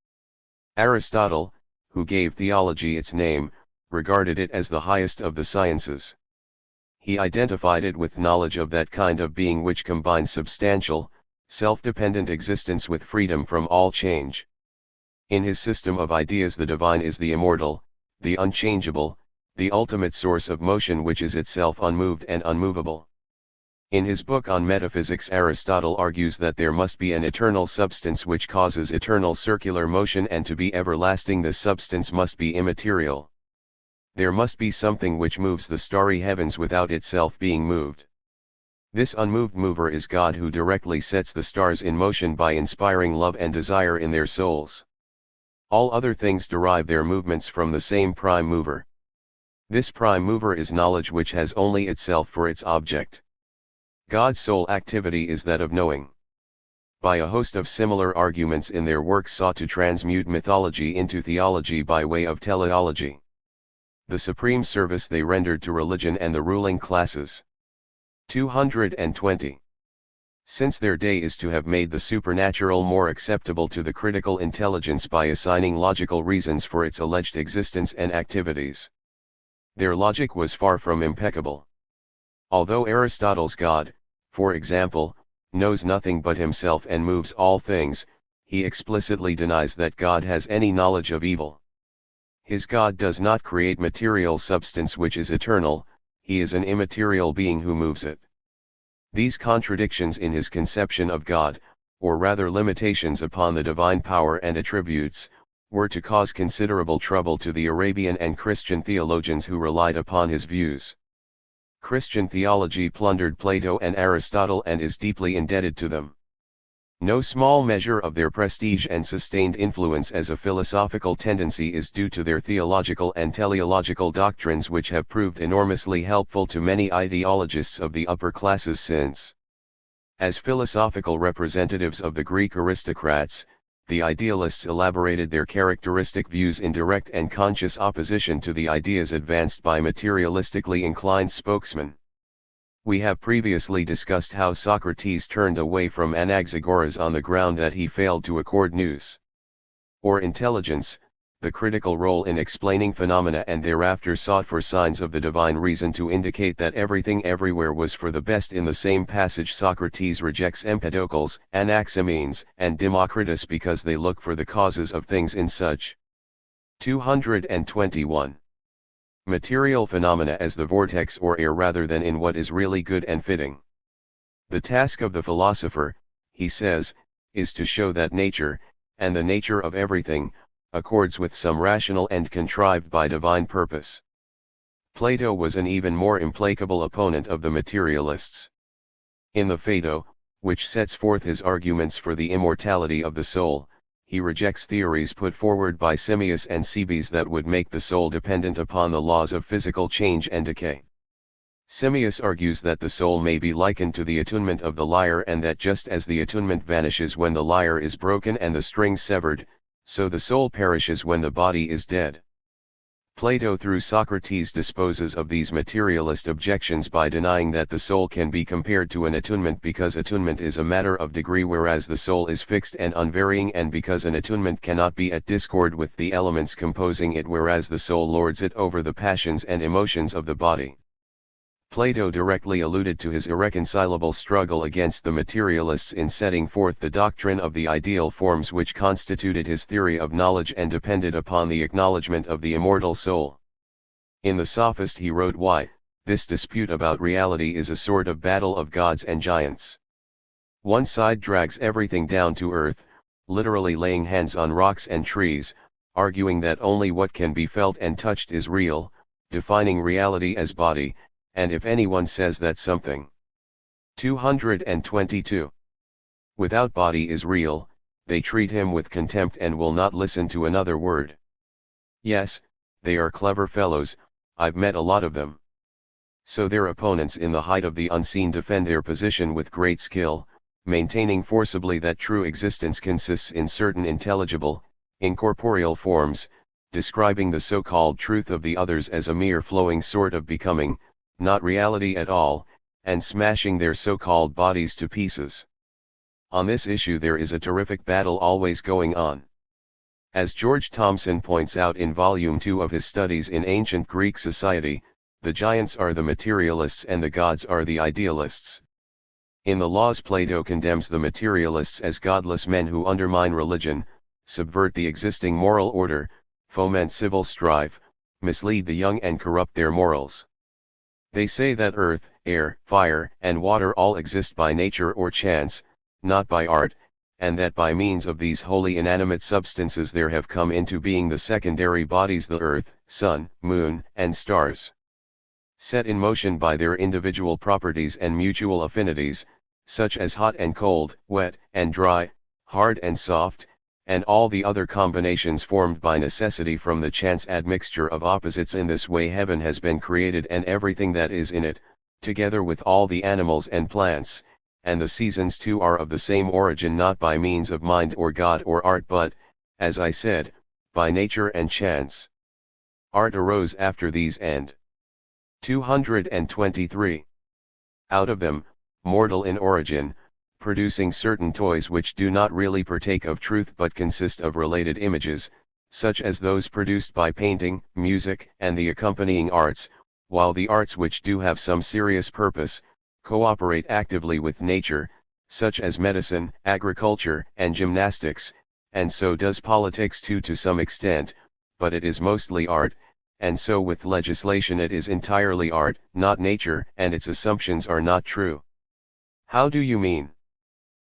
Aristotle, who gave theology its name, regarded it as the highest of the sciences. He identified it with knowledge of that kind of being which combines substantial, self-dependent existence with freedom from all change. In his system of ideas the divine is the immortal, the unchangeable, the ultimate source of motion which is itself unmoved and unmovable. In his book on metaphysics Aristotle argues that there must be an eternal substance which causes eternal circular motion, and to be everlasting this substance must be immaterial. There must be something which moves the starry heavens without itself being moved. This unmoved mover is God, who directly sets the stars in motion by inspiring love and desire in their souls. All other things derive their movements from the same prime mover. This prime mover is knowledge, which has only itself for its object. God's sole activity is that of knowing. By a host of similar arguments in their works sought to transmute mythology into theology by way of teleology. The supreme service they rendered to religion and the ruling classes. 220. Since their day is to have made the supernatural more acceptable to the critical intelligence by assigning logical reasons for its alleged existence and activities. Their logic was far from impeccable. Although Aristotle's God, for example, knows nothing but himself and moves all things, he explicitly denies that God has any knowledge of evil. His God does not create material substance which is eternal, he is an immaterial being who moves it. These contradictions in his conception of God, or rather limitations upon the divine power and attributes, were to cause considerable trouble to the Arabian and Christian theologians who relied upon his views. Christian theology plundered Plato and Aristotle and is deeply indebted to them. No small measure of their prestige and sustained influence as a philosophical tendency is due to their theological and teleological doctrines, which have proved enormously helpful to many ideologists of the upper classes since. As philosophical representatives of the Greek aristocrats, the idealists elaborated their characteristic views in direct and conscious opposition to the ideas advanced by materialistically inclined spokesmen. We have previously discussed how Socrates turned away from Anaxagoras on the ground that he failed to accord nous, or intelligence, the critical role in explaining phenomena, and thereafter sought for signs of the divine reason to indicate that everything everywhere was for the best. In the same passage Socrates rejects Empedocles, Anaximenes, and Democritus because they look for the causes of things in such. 221. Material phenomena as the vortex or air rather than in what is really good and fitting. The task of the philosopher, he says, is to show that nature, and the nature of everything, accords with some rational and contrived by divine purpose. Plato was an even more implacable opponent of the materialists. In the Phaedo, which sets forth his arguments for the immortality of the soul, he rejects theories put forward by Simmias and Cebes that would make the soul dependent upon the laws of physical change and decay. Simmias argues that the soul may be likened to the attunement of the lyre, and that just as the attunement vanishes when the lyre is broken and the strings severed, so the soul perishes when the body is dead. Plato through Socrates disposes of these materialist objections by denying that the soul can be compared to an attunement because attunement is a matter of degree whereas the soul is fixed and unvarying, and because an attunement cannot be at discord with the elements composing it whereas the soul lords it over the passions and emotions of the body. Plato directly alluded to his irreconcilable struggle against the materialists in setting forth the doctrine of the ideal forms which constituted his theory of knowledge and depended upon the acknowledgement of the immortal soul. In the Sophist he wrote, "Why, this dispute about reality is a sort of battle of gods and giants. One side drags everything down to earth, literally laying hands on rocks and trees, arguing that only what can be felt and touched is real, defining reality as body, and if anyone says that something 222 without body is real, they treat him with contempt and will not listen to another word. Yes, they are clever fellows, I've met a lot of them." So their opponents in the height of the unseen defend their position with great skill, maintaining forcibly that true existence consists in certain intelligible, incorporeal forms, describing the so-called truth of the others as a mere flowing sort of becoming, not reality at all, and smashing their so-called bodies to pieces. On this issue there is a terrific battle always going on. As George Thomson points out in Volume 2 of his Studies in Ancient Greek Society, the giants are the materialists and the gods are the idealists. In the Laws Plato condemns the materialists as godless men who undermine religion, subvert the existing moral order, foment civil strife, mislead the young and corrupt their morals. They say that earth, air, fire, and water all exist by nature or chance, not by art, and that by means of these wholly inanimate substances there have come into being the secondary bodies, the earth, sun, moon, and stars. Set in motion by their individual properties and mutual affinities, such as hot and cold, wet and dry, hard and soft, and all the other combinations formed by necessity from the chance admixture of opposites. In this way heaven has been created and everything that is in it, together with all the animals and plants, and the seasons too are of the same origin, not by means of mind or God or art but, as I said, by nature and chance. Art arose after these and 223. Out of them, mortal in origin, producing certain toys which do not really partake of truth but consist of related images, such as those produced by painting, music, and the accompanying arts, while the arts which do have some serious purpose, cooperate actively with nature, such as medicine, agriculture, and gymnastics, and so does politics too to some extent, but it is mostly art, and so with legislation it is entirely art, not nature, and its assumptions are not true. How do you mean?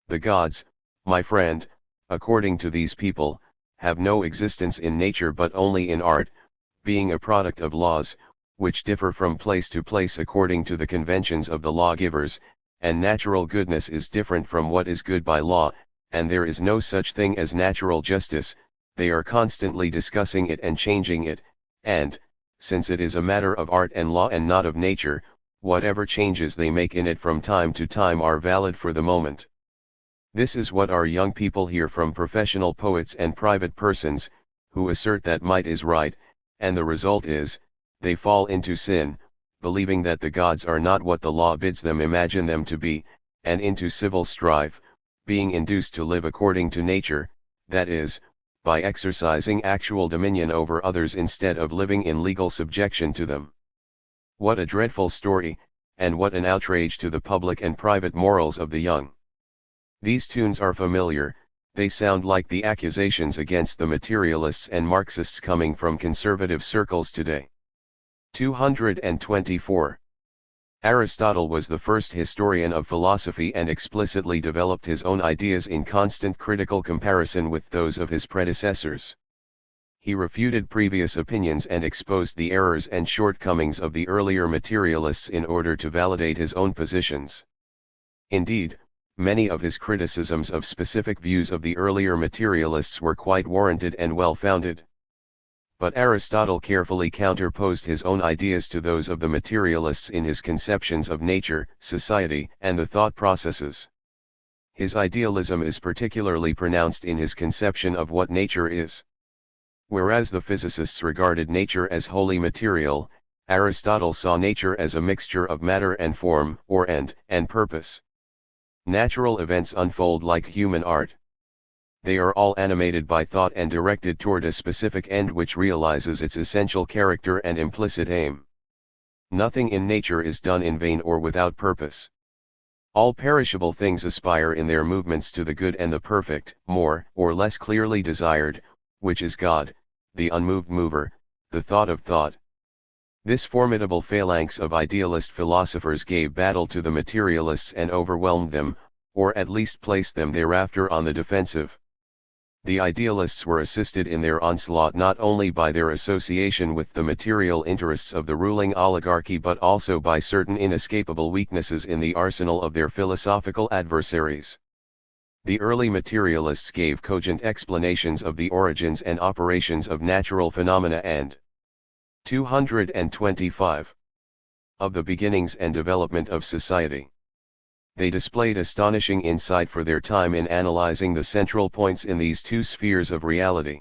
The gods, my friend, according to these people, have no existence in nature but only in art, being a product of laws, which differ from place to place according to the conventions of the lawgivers, and natural goodness is different from what is good by law, and there is no such thing as natural justice. They are constantly discussing it and changing it, and, since it is a matter of art and law and not of nature, whatever changes they make in it from time to time are valid for the moment. This is what our young people hear from professional poets and private persons, who assert that might is right, and the result is, they fall into sin, believing that the gods are not what the law bids them imagine them to be, and into civil strife, being induced to live according to nature, that is, by exercising actual dominion over others instead of living in legal subjection to them. What a dreadful story, and what an outrage to the public and private morals of the young. These tunes are familiar, they sound like the accusations against the materialists and Marxists coming from conservative circles today. 224. Aristotle was the first historian of philosophy and explicitly developed his own ideas in constant critical comparison with those of his predecessors. He refuted previous opinions and exposed the errors and shortcomings of the earlier materialists in order to validate his own positions. Indeed, many of his criticisms of specific views of the earlier materialists were quite warranted and well-founded. But Aristotle carefully counterposed his own ideas to those of the materialists in his conceptions of nature, society, and the thought processes. His idealism is particularly pronounced in his conception of what nature is. Whereas the physicists regarded nature as wholly material, Aristotle saw nature as a mixture of matter and form, or end and purpose. Natural events unfold like human art. They are all animated by thought and directed toward a specific end which realizes its essential character and implicit aim. Nothing in nature is done in vain or without purpose. All perishable things aspire in their movements to the good and the perfect, more or less clearly desired, which is God, the unmoved mover, the thought of thought. This formidable phalanx of idealist philosophers gave battle to the materialists and overwhelmed them, or at least placed them thereafter on the defensive. The idealists were assisted in their onslaught not only by their association with the material interests of the ruling oligarchy but also by certain inescapable weaknesses in the arsenal of their philosophical adversaries. The early materialists gave cogent explanations of the origins and operations of natural phenomena and 225 of the beginnings and development of society. They displayed astonishing insight for their time in analyzing the central points in these two spheres of reality.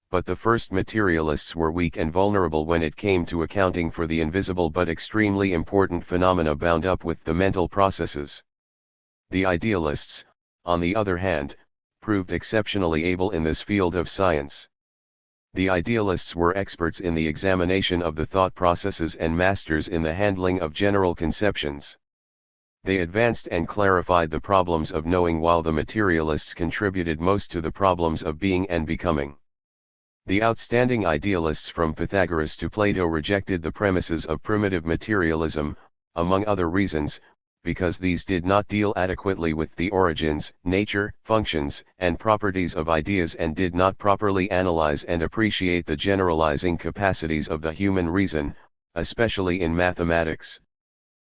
But the first materialists were weak and vulnerable when it came to accounting for the invisible but extremely important phenomena bound up with the mental processes. The idealists, on the other hand, proved exceptionally able in this field of science. The idealists were experts in the examination of the thought processes and masters in the handling of general conceptions. They advanced and clarified the problems of knowing while the materialists contributed most to the problems of being and becoming. The outstanding idealists from Pythagoras to Plato rejected the premises of primitive materialism, among other reasons, because these did not deal adequately with the origins, nature, functions, and properties of ideas and did not properly analyze and appreciate the generalizing capacities of the human reason, especially in mathematics.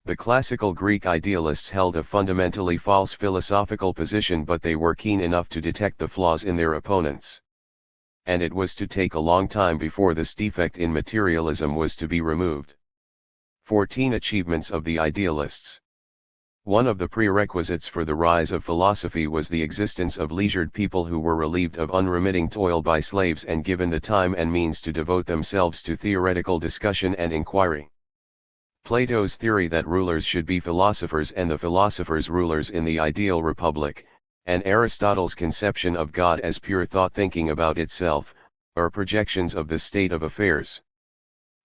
The classical Greek idealists held a fundamentally false philosophical position, but they were keen enough to detect the flaws in their opponents. And it was to take a long time before this defect in materialism was to be removed. 14 Achievements of the Idealists. One of the prerequisites for the rise of philosophy was the existence of leisured people who were relieved of unremitting toil by slaves and given the time and means to devote themselves to theoretical discussion and inquiry. Plato's theory that rulers should be philosophers and the philosophers rulers in the ideal republic, and Aristotle's conception of God as pure thought thinking about itself, are projections of this state of affairs.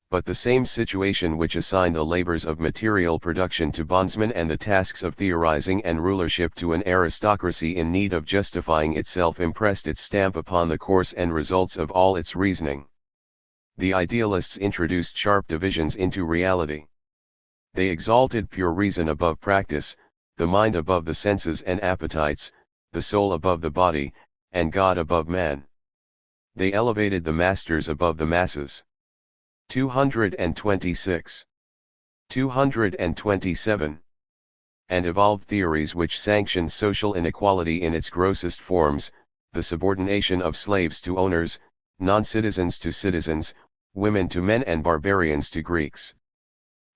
But the same situation which assigned the labors of material production to bondsmen and the tasks of theorizing and rulership to an aristocracy in need of justifying itself impressed its stamp upon the course and results of all its reasoning. The idealists introduced sharp divisions into reality. They exalted pure reason above practice, the mind above the senses and appetites, the soul above the body, and God above man. They elevated the masters above the masses. 226. 227. And evolved theories which sanctioned social inequality in its grossest forms, the subordination of slaves to owners, non-citizens to citizens, women to men and barbarians to Greeks.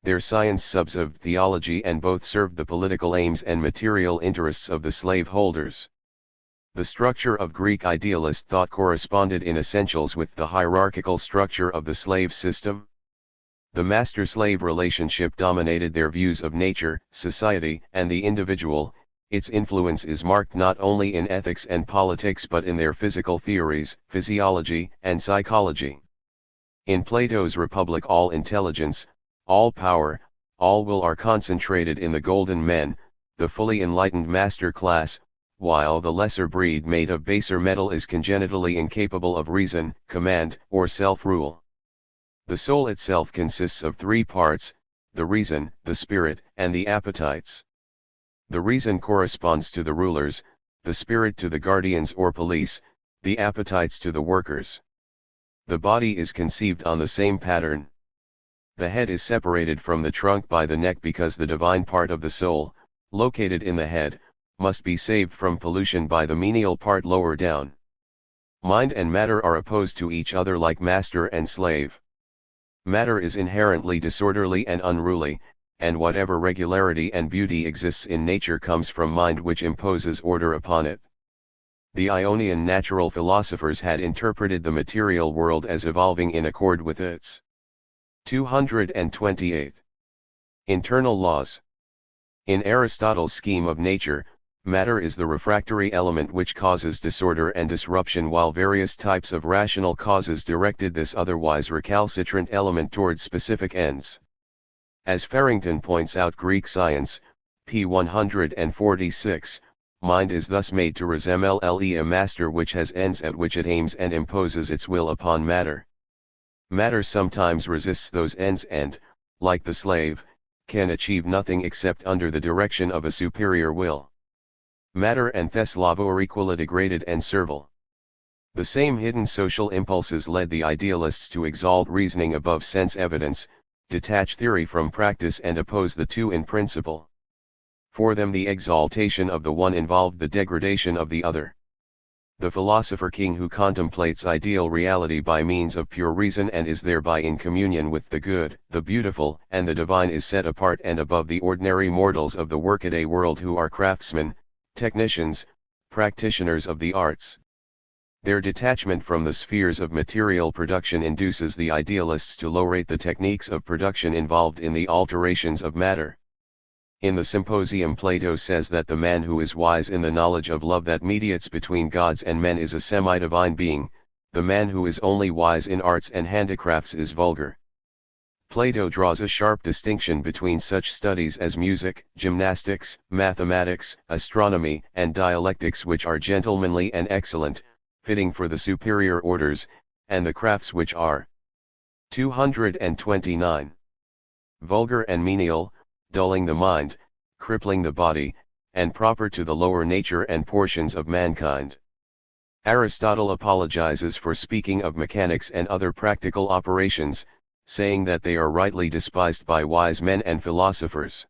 Their science subserved theology and both served the political aims and material interests of the slaveholders. The structure of Greek idealist thought corresponded in essentials with the hierarchical structure of the slave system. The master-slave relationship dominated their views of nature, society, and the individual. Its influence is marked not only in ethics and politics but in their physical theories, physiology, and psychology. In Plato's Republic, all intelligence, all power, all will are concentrated in the golden men, the fully enlightened master class, while the lesser breed made of baser metal is congenitally incapable of reason, command, or self-rule. The soul itself consists of three parts, the reason, the spirit, and the appetites. The reason corresponds to the rulers, the spirit to the guardians or police, the appetites to the workers. The body is conceived on the same pattern. The head is separated from the trunk by the neck because the divine part of the soul, located in the head, must be saved from pollution by the menial part lower down. Mind and matter are opposed to each other like master and slave. Matter is inherently disorderly and unruly, and whatever regularity and beauty exists in nature comes from mind, which imposes order upon it. The Ionian natural philosophers had interpreted the material world as evolving in accord with its 228 internal laws. In Aristotle's scheme of nature, matter is the refractory element which causes disorder and disruption, while various types of rational causes directed this otherwise recalcitrant element towards specific ends. As Farrington points out, Greek science, p. 146, mind is thus made to resemble a master which has ends at which it aims and imposes its will upon matter. Matter sometimes resists those ends and, like the slave, can achieve nothing except under the direction of a superior will. Matter and Theslavo are equally degraded and servile. The same hidden social impulses led the idealists to exalt reasoning above sense evidence, detach theory from practice, and oppose the two in principle. For them the exaltation of the one involved the degradation of the other. The philosopher king who contemplates ideal reality by means of pure reason and is thereby in communion with the good, the beautiful, and the divine is set apart and above the ordinary mortals of the workaday world who are craftsmen, technicians, practitioners of the arts. Their detachment from the spheres of material production induces the idealists to low-rate the techniques of production involved in the alterations of matter. In the Symposium, Plato says that the man who is wise in the knowledge of love that mediates between gods and men is a semi-divine being, the man who is only wise in arts and handicrafts is vulgar. Plato draws a sharp distinction between such studies as music, gymnastics, mathematics, astronomy, and dialectics, which are gentlemanly and excellent, fitting for the superior orders, and the crafts which are 229 vulgar and menial, dulling the mind, crippling the body, and proper to the lower nature and portions of mankind. Aristotle apologizes for speaking of mechanics and other practical operations, saying that they are rightly despised by wise men and philosophers.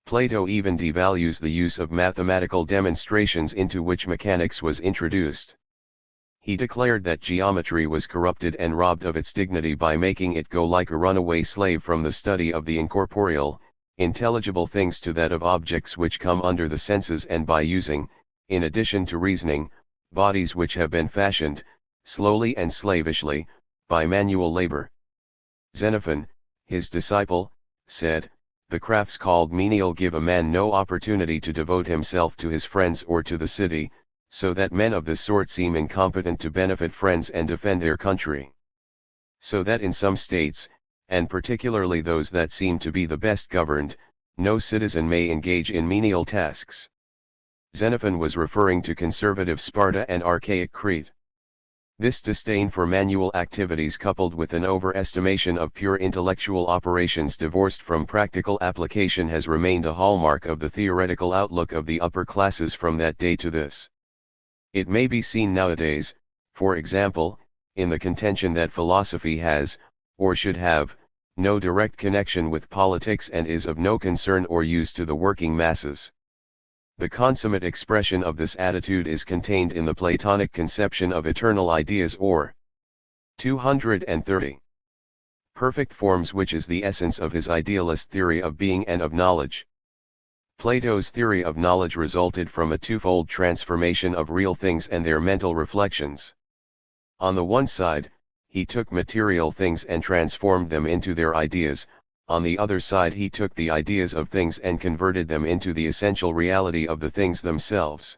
Plato even devalues the use of mathematical demonstrations into which mechanics was introduced. He declared that geometry was corrupted and robbed of its dignity by making it go like a runaway slave from the study of the incorporeal, intelligible things to that of objects which come under the senses, and by using, in addition to reasoning, bodies which have been fashioned, slowly and slavishly, by manual labor. Xenophon, his disciple, said, "The crafts called menial give a man no opportunity to devote himself to his friends or to the city, so that men of this sort seem incompetent to benefit friends and defend their country. So that in some states, and particularly those that seem to be the best governed, no citizen may engage in menial tasks." Xenophon was referring to conservative Sparta and archaic Crete. This disdain for manual activities, coupled with an overestimation of pure intellectual operations divorced from practical application, has remained a hallmark of the theoretical outlook of the upper classes from that day to this. It may be seen nowadays, for example, in the contention that philosophy has, or should have, no direct connection with politics and is of no concern or use to the working masses. The consummate expression of this attitude is contained in the Platonic conception of eternal ideas, or 230 perfect forms, which is the essence of his idealist theory of being and of knowledge. Plato's theory of knowledge resulted from a twofold transformation of real things and their mental reflections. On the one side, he took material things and transformed them into their ideas. On the other side, he took the ideas of things and converted them into the essential reality of the things themselves.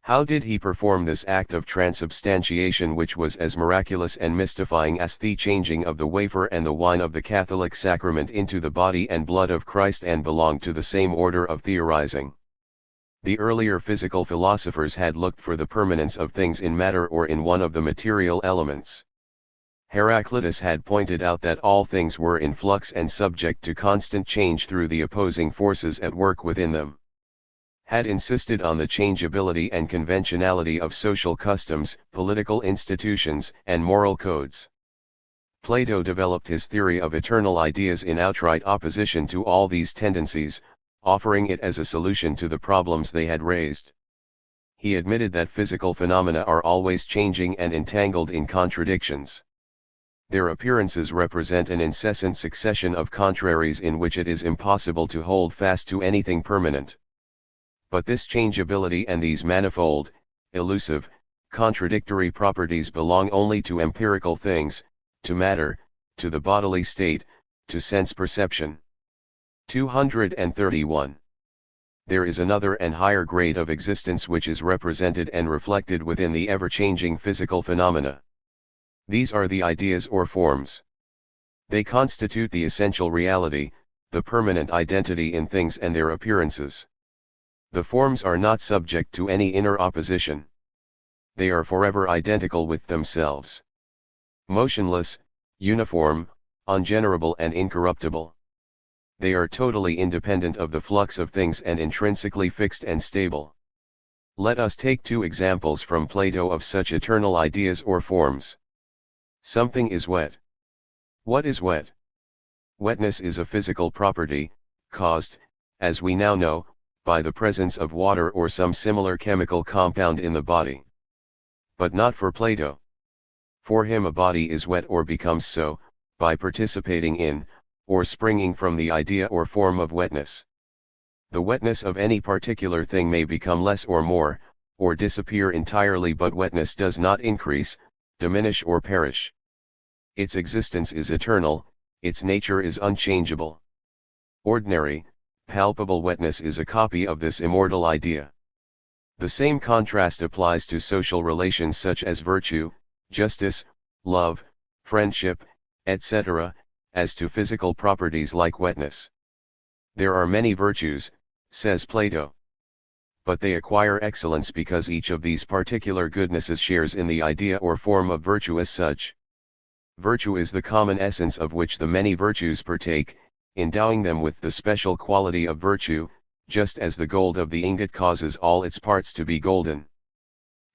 How did he perform this act of transubstantiation, which was as miraculous and mystifying as the changing of the wafer and the wine of the Catholic sacrament into the body and blood of Christ, and belonged to the same order of theorizing? The earlier physical philosophers had looked for the permanence of things in matter or in one of the material elements. Heraclitus had pointed out that all things were in flux and subject to constant change through the opposing forces at work within them. Had insisted on the changeability and conventionality of social customs, political institutions, and moral codes. Plato developed his theory of eternal ideas in outright opposition to all these tendencies, offering it as a solution to the problems they had raised. He admitted that physical phenomena are always changing and entangled in contradictions. Their appearances represent an incessant succession of contraries in which it is impossible to hold fast to anything permanent. But this changeability and these manifold, elusive, contradictory properties belong only to empirical things, to matter, to the bodily state, to sense perception. 231. There is another and higher grade of existence which is represented and reflected within the ever-changing physical phenomena. These are the ideas or forms. They constitute the essential reality, the permanent identity in things and their appearances. The forms are not subject to any inner opposition. They are forever identical with themselves. Motionless, uniform, ungenerable and incorruptible. They are totally independent of the flux of things and intrinsically fixed and stable. Let us take two examples from Plato of such eternal ideas or forms. Something is wet. What is wet? Wetness is a physical property, caused, as we now know, by the presence of water or some similar chemical compound in the body. But not for Plato. For him a body is wet or becomes so, by participating in, or springing from the idea or form of wetness. The wetness of any particular thing may become less or more, or disappear entirely, but wetness does not increase, diminish or perish. Its existence is eternal, its nature is unchangeable. Ordinary, palpable wetness is a copy of this immortal idea. The same contrast applies to social relations such as virtue, justice, love, friendship, etc., as to physical properties like wetness. There are many virtues, says Plato. But they acquire excellence because each of these particular goodnesses shares in the idea or form of virtue as such. Virtue is the common essence of which the many virtues partake, endowing them with the special quality of virtue, just as the gold of the ingot causes all its parts to be golden.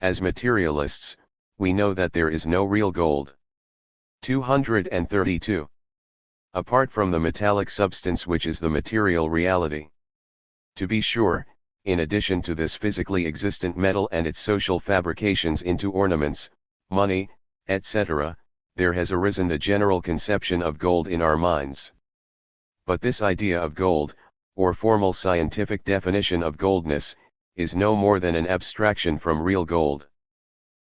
As materialists, we know that there is no real gold. 232. Apart from the metallic substance which is the material reality. To be sure, in addition to this physically existent metal and its social fabrications into ornaments, money, etc., there has arisen the general conception of gold in our minds. But this idea of gold, or formal scientific definition of goldness, is no more than an abstraction from real gold.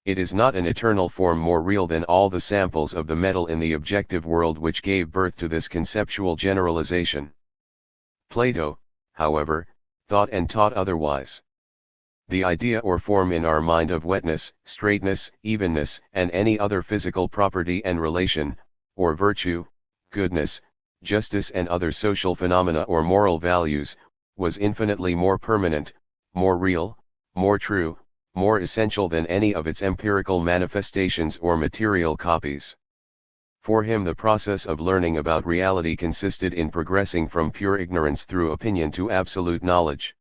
It is not an eternal form more real than all the samples of the metal in the objective world which gave birth to this conceptual generalization. Plato, however, thought and taught otherwise. The idea or form in our mind of wetness, straightness, evenness, and any other physical property and relation, or virtue, goodness, justice and other social phenomena or moral values, was infinitely more permanent, more real, more true, more essential than any of its empirical manifestations or material copies. For him the process of learning about reality consisted in progressing from pure ignorance through opinion to absolute knowledge.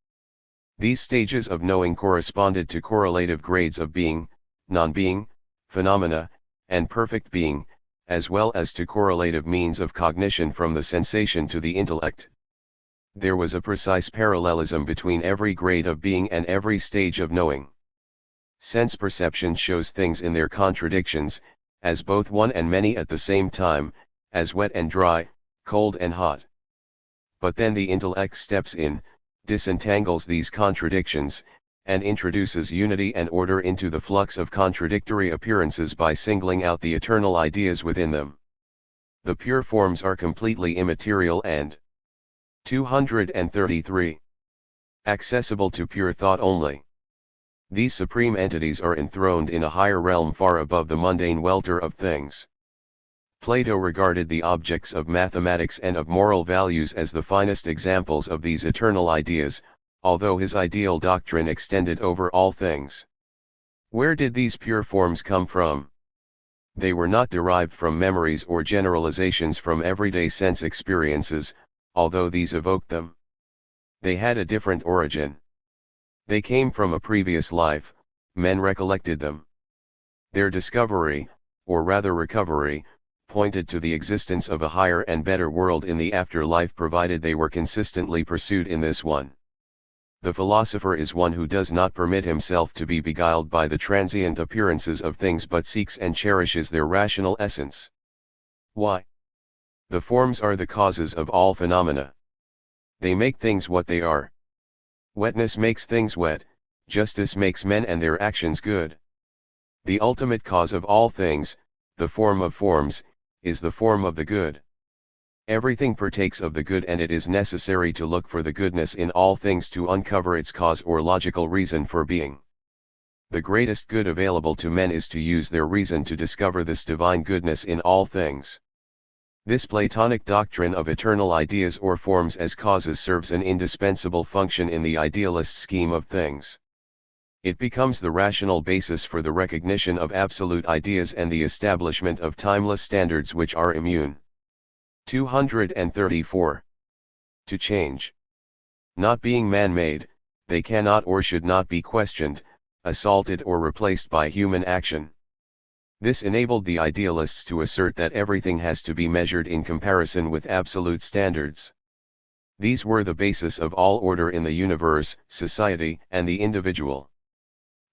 These stages of knowing corresponded to correlative grades of being, non-being, phenomena, and perfect being, as well as to correlative means of cognition from the sensation to the intellect. There was a precise parallelism between every grade of being and every stage of knowing. Sense perception shows things in their contradictions, as both one and many at the same time, as wet and dry, cold and hot. But then the intellect steps in, disentangles these contradictions, and introduces unity and order into the flux of contradictory appearances by singling out the eternal ideas within them. The pure forms are completely immaterial and 233. Accessible to pure thought only. These supreme entities are enthroned in a higher realm far above the mundane welter of things. Plato regarded the objects of mathematics and of moral values as the finest examples of these eternal ideas, although his ideal doctrine extended over all things. Where did these pure forms come from? They were not derived from memories or generalizations from everyday sense experiences, although these evoked them. They had a different origin. They came from a previous life, men recollected them. Their discovery, or rather recovery, pointed to the existence of a higher and better world in the afterlife provided they were consistently pursued in this one. The philosopher is one who does not permit himself to be beguiled by the transient appearances of things but seeks and cherishes their rational essence. Why? The forms are the causes of all phenomena. They make things what they are. Wetness makes things wet, justice makes men and their actions good. The ultimate cause of all things, the form of forms, is the form of the good. Everything partakes of the good, and it is necessary to look for the goodness in all things to uncover its cause or logical reason for being. The greatest good available to men is to use their reason to discover this divine goodness in all things. This Platonic doctrine of eternal ideas or forms as causes serves an indispensable function in the idealist scheme of things. It becomes the rational basis for the recognition of absolute ideas and the establishment of timeless standards which are immune. 234. To change. Not being man-made, they cannot or should not be questioned, assaulted or replaced by human action. This enabled the idealists to assert that everything has to be measured in comparison with absolute standards. These were the basis of all order in the universe, society, and the individual.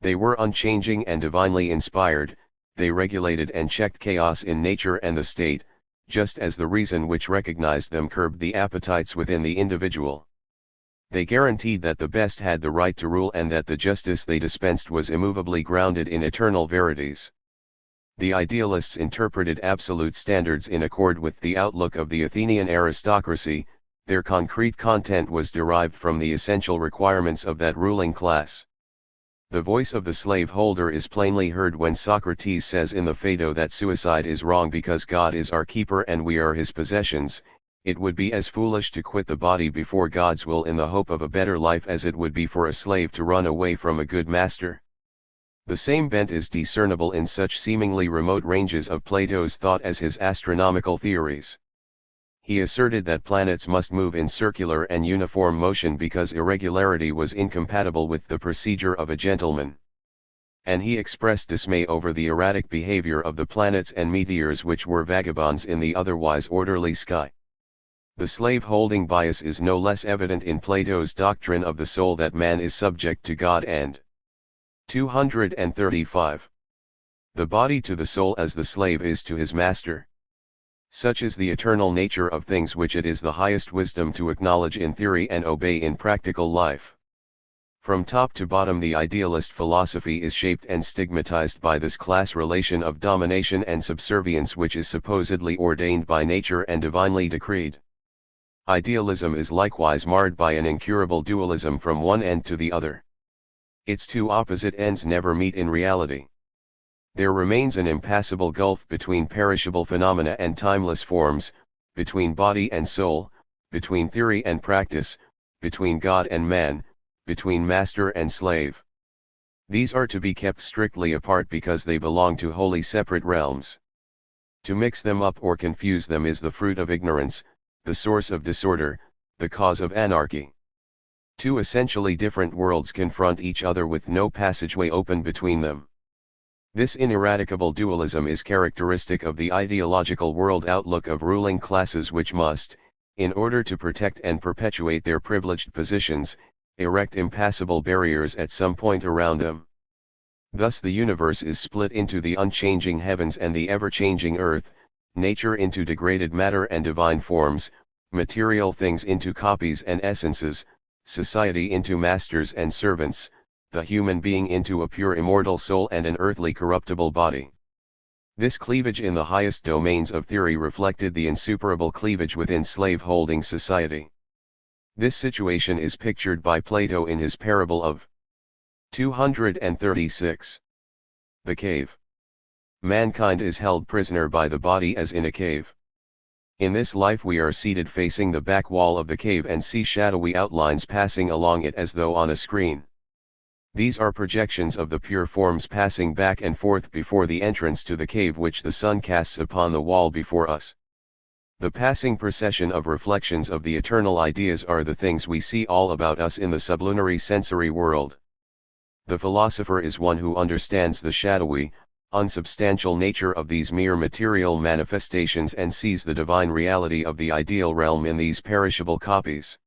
They were unchanging and divinely inspired, they regulated and checked chaos in nature and the state, just as the reason which recognized them curbed the appetites within the individual. They guaranteed that the best had the right to rule and that the justice they dispensed was immovably grounded in eternal verities. The idealists interpreted absolute standards in accord with the outlook of the Athenian aristocracy. Their concrete content was derived from the essential requirements of that ruling class. The voice of the slaveholder is plainly heard when Socrates says in the Phaedo that suicide is wrong because God is our keeper and we are his possessions. It would be as foolish to quit the body before God's will in the hope of a better life as it would be for a slave to run away from a good master. The same bent is discernible in such seemingly remote ranges of Plato's thought as his astronomical theories. He asserted that planets must move in circular and uniform motion because irregularity was incompatible with the procedure of a gentleman. And he expressed dismay over the erratic behavior of the planets and meteors which were vagabonds in the otherwise orderly sky. The slave-holding bias is no less evident in Plato's doctrine of the soul that man is subject to God and 235. The body to the soul as the slave is to his master. Such is the eternal nature of things which it is the highest wisdom to acknowledge in theory and obey in practical life. From top to bottom the idealist philosophy is shaped and stigmatized by this class relation of domination and subservience which is supposedly ordained by nature and divinely decreed. Idealism is likewise marred by an incurable dualism from one end to the other. Its two opposite ends never meet in reality. There remains an impassable gulf between perishable phenomena and timeless forms, between body and soul, between theory and practice, between God and man, between master and slave. These are to be kept strictly apart because they belong to wholly separate realms. To mix them up or confuse them is the fruit of ignorance, the source of disorder, the cause of anarchy. Two essentially different worlds confront each other with no passageway open between them. This ineradicable dualism is characteristic of the ideological world outlook of ruling classes which must, in order to protect and perpetuate their privileged positions, erect impassable barriers at some point around them. Thus the universe is split into the unchanging heavens and the ever-changing earth, nature into degraded matter and divine forms, material things into copies and essences, society into masters and servants, the human being into a pure immortal soul and an earthly corruptible body. This cleavage in the highest domains of theory reflected the insuperable cleavage within slave-holding society. This situation is pictured by Plato in his parable of 236. The cave. Mankind is held prisoner by the body as in a cave. In this life we are seated facing the back wall of the cave and see shadowy outlines passing along it as though on a screen. These are projections of the pure forms passing back and forth before the entrance to the cave which the sun casts upon the wall before us. The passing procession of reflections of the eternal ideas are the things we see all about us in the sublunary sensory world. The philosopher is one who understands the shadowy, unsubstantial nature of these mere material manifestations and sees the divine reality of the ideal realm in these perishable copies.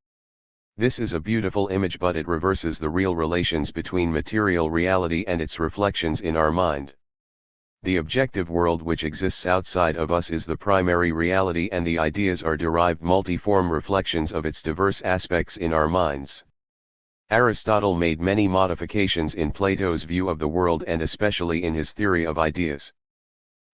This is a beautiful image, but it reverses the real relations between material reality and its reflections in our mind. The objective world which exists outside of us is the primary reality, and the ideas are derived multiform reflections of its diverse aspects in our minds. Aristotle made many modifications in Plato's view of the world, and especially in his theory of ideas.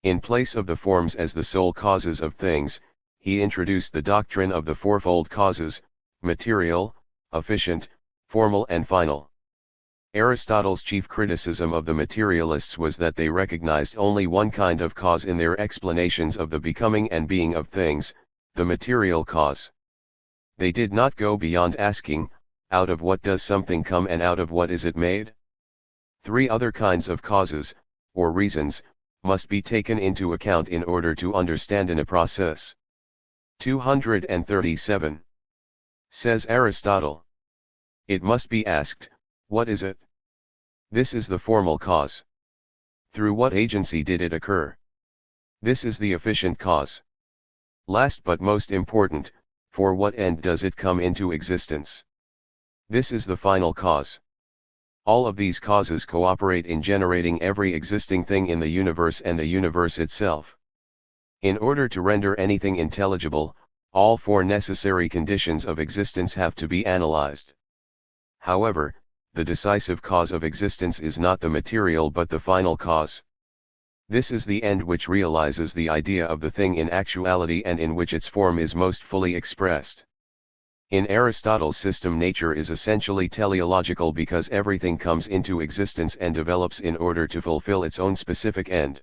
In place of the forms as the sole causes of things, he introduced the doctrine of the fourfold causes: material, efficient, formal and final. Aristotle's chief criticism of the materialists was that they recognized only one kind of cause in their explanations of the becoming and being of things, the material cause. They did not go beyond asking, out of what does something come and out of what is it made? Three other kinds of causes, or reasons, must be taken into account in order to understand a process. 237. Says Aristotle. It must be asked, what is it? This is the formal cause. Through what agency did it occur? This is the efficient cause. Last but most important, for what end does it come into existence? This is the final cause. All of these causes cooperate in generating every existing thing in the universe and the universe itself. In order to render anything intelligible, all four necessary conditions of existence have to be analyzed. However, the decisive cause of existence is not the material but the final cause. This is the end which realizes the idea of the thing in actuality and in which its form is most fully expressed. In Aristotle's system, nature is essentially teleological because everything comes into existence and develops in order to fulfill its own specific end.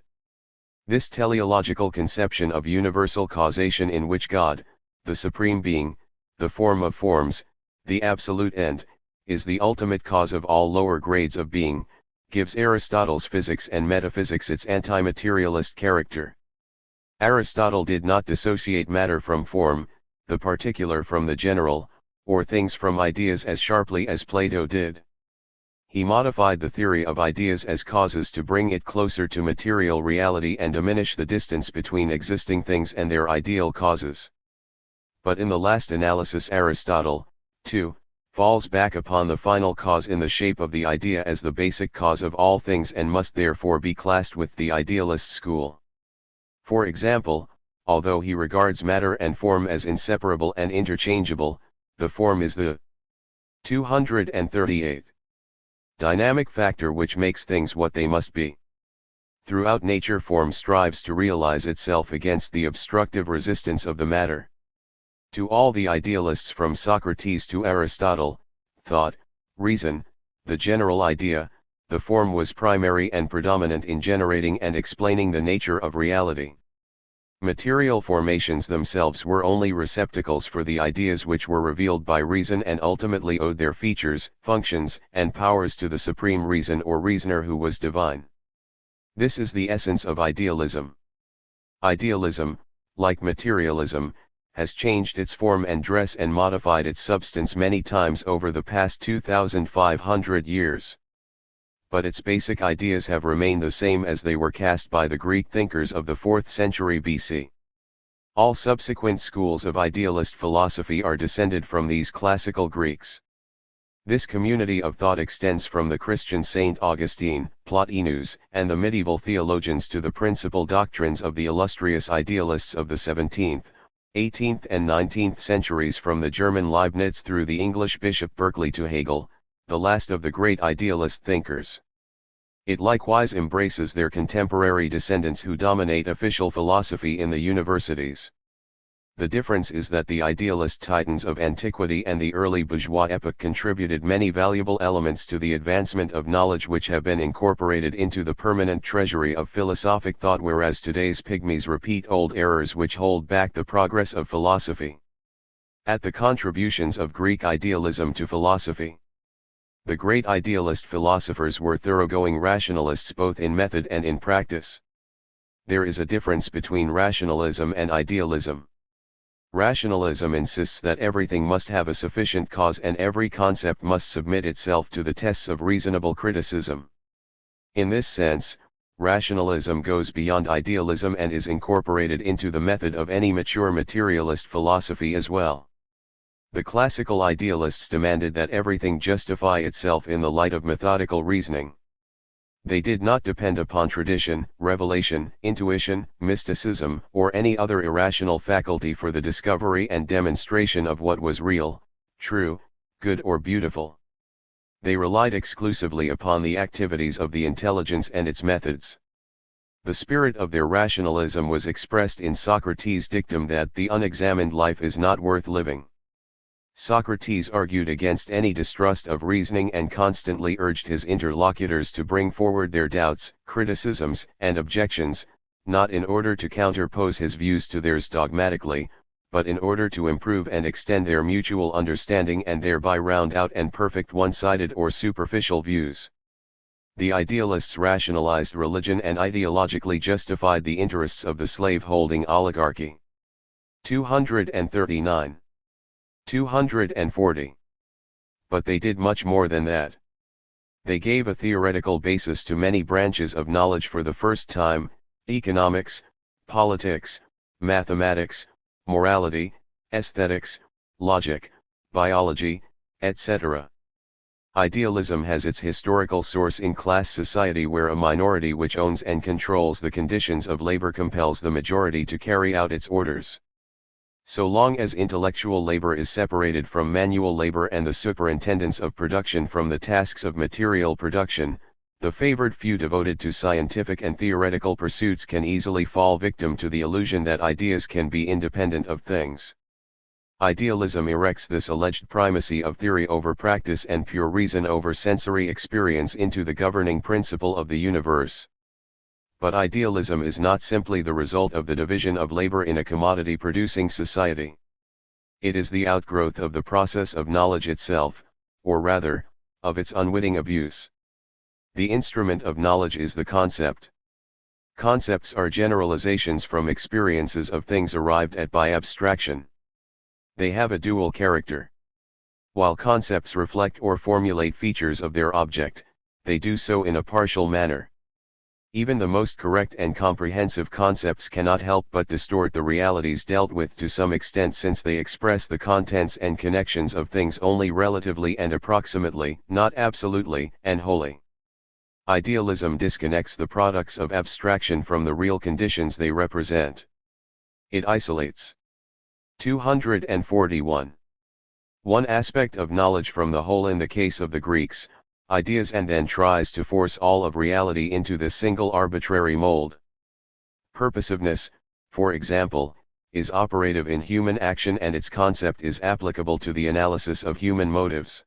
This teleological conception of universal causation, in which God, the supreme being, the form of forms, the absolute end, is the ultimate cause of all lower grades of being, gives Aristotle's physics and metaphysics its anti-materialist character. Aristotle did not dissociate matter from form, the particular from the general, or things from ideas as sharply as Plato did. He modified the theory of ideas as causes to bring it closer to material reality and diminish the distance between existing things and their ideal causes. But in the last analysis, Aristotle, too, falls back upon the final cause in the shape of the idea as the basic cause of all things, and must therefore be classed with the idealist school. For example, although he regards matter and form as inseparable and interchangeable, the form is the 238 dynamic factor which makes things what they must be. Throughout nature, form strives to realize itself against the obstructive resistance of the matter. To all the idealists from Socrates to Aristotle, thought, reason, the general idea, the form was primary and predominant in generating and explaining the nature of reality. Material formations themselves were only receptacles for the ideas which were revealed by reason, and ultimately owed their features, functions, and powers to the supreme reason or reasoner who was divine. This is the essence of idealism. Idealism, like materialism, has changed its form and dress and modified its substance many times over the past 2,500 years. But its basic ideas have remained the same as they were cast by the Greek thinkers of the 4th century BC. All subsequent schools of idealist philosophy are descended from these classical Greeks. This community of thought extends from the Christian Saint Augustine, Plotinus, and the medieval theologians to the principal doctrines of the illustrious idealists of the 17th, 18th and 19th centuries, from the German Leibniz through the English Bishop Berkeley to Hegel, the last of the great idealist thinkers. It likewise embraces their contemporary descendants who dominate official philosophy in the universities. The difference is that the idealist titans of antiquity and the early bourgeois epoch contributed many valuable elements to the advancement of knowledge which have been incorporated into the permanent treasury of philosophic thought, whereas today's pygmies repeat old errors which hold back the progress of philosophy. At the contributions of Greek idealism to philosophy. The great idealist philosophers were thoroughgoing rationalists both in method and in practice. There is a difference between rationalism and idealism. Rationalism insists that everything must have a sufficient cause and every concept must submit itself to the tests of reasonable criticism. In this sense, rationalism goes beyond idealism and is incorporated into the method of any mature materialist philosophy as well. The classical idealists demanded that everything justify itself in the light of methodical reasoning. They did not depend upon tradition, revelation, intuition, mysticism, or any other irrational faculty for the discovery and demonstration of what was real, true, good or beautiful. They relied exclusively upon the activities of the intelligence and its methods. The spirit of their rationalism was expressed in Socrates' dictum that the unexamined life is not worth living. Socrates argued against any distrust of reasoning and constantly urged his interlocutors to bring forward their doubts, criticisms, and objections, not in order to counterpose his views to theirs dogmatically, but in order to improve and extend their mutual understanding and thereby round out and perfect one-sided or superficial views. The idealists rationalized religion and ideologically justified the interests of the slave-holding oligarchy. 239. 240. But they did much more than that. They gave a theoretical basis to many branches of knowledge for the first time: economics, politics, mathematics, morality, aesthetics, logic, biology, etc. Idealism has its historical source in class society, where a minority which owns and controls the conditions of labor compels the majority to carry out its orders. So long as intellectual labor is separated from manual labor and the superintendence of production from the tasks of material production, the favored few devoted to scientific and theoretical pursuits can easily fall victim to the illusion that ideas can be independent of things. Idealism erects this alleged primacy of theory over practice and pure reason over sensory experience into the governing principle of the universe. But idealism is not simply the result of the division of labor in a commodity-producing society. It is the outgrowth of the process of knowledge itself, or rather, of its unwitting abuse. The instrument of knowledge is the concept. Concepts are generalizations from experiences of things arrived at by abstraction. They have a dual character. While concepts reflect or formulate features of their object, they do so in a partial manner. Even the most correct and comprehensive concepts cannot help but distort the realities dealt with to some extent, since they express the contents and connections of things only relatively and approximately, not absolutely and wholly. Idealism disconnects the products of abstraction from the real conditions they represent. It isolates. 241. One aspect of knowledge from the whole in the case of the Greeks, ideas, and then tries to force all of reality into this single arbitrary mold. Purposiveness, for example, is operative in human action and its concept is applicable to the analysis of human motives.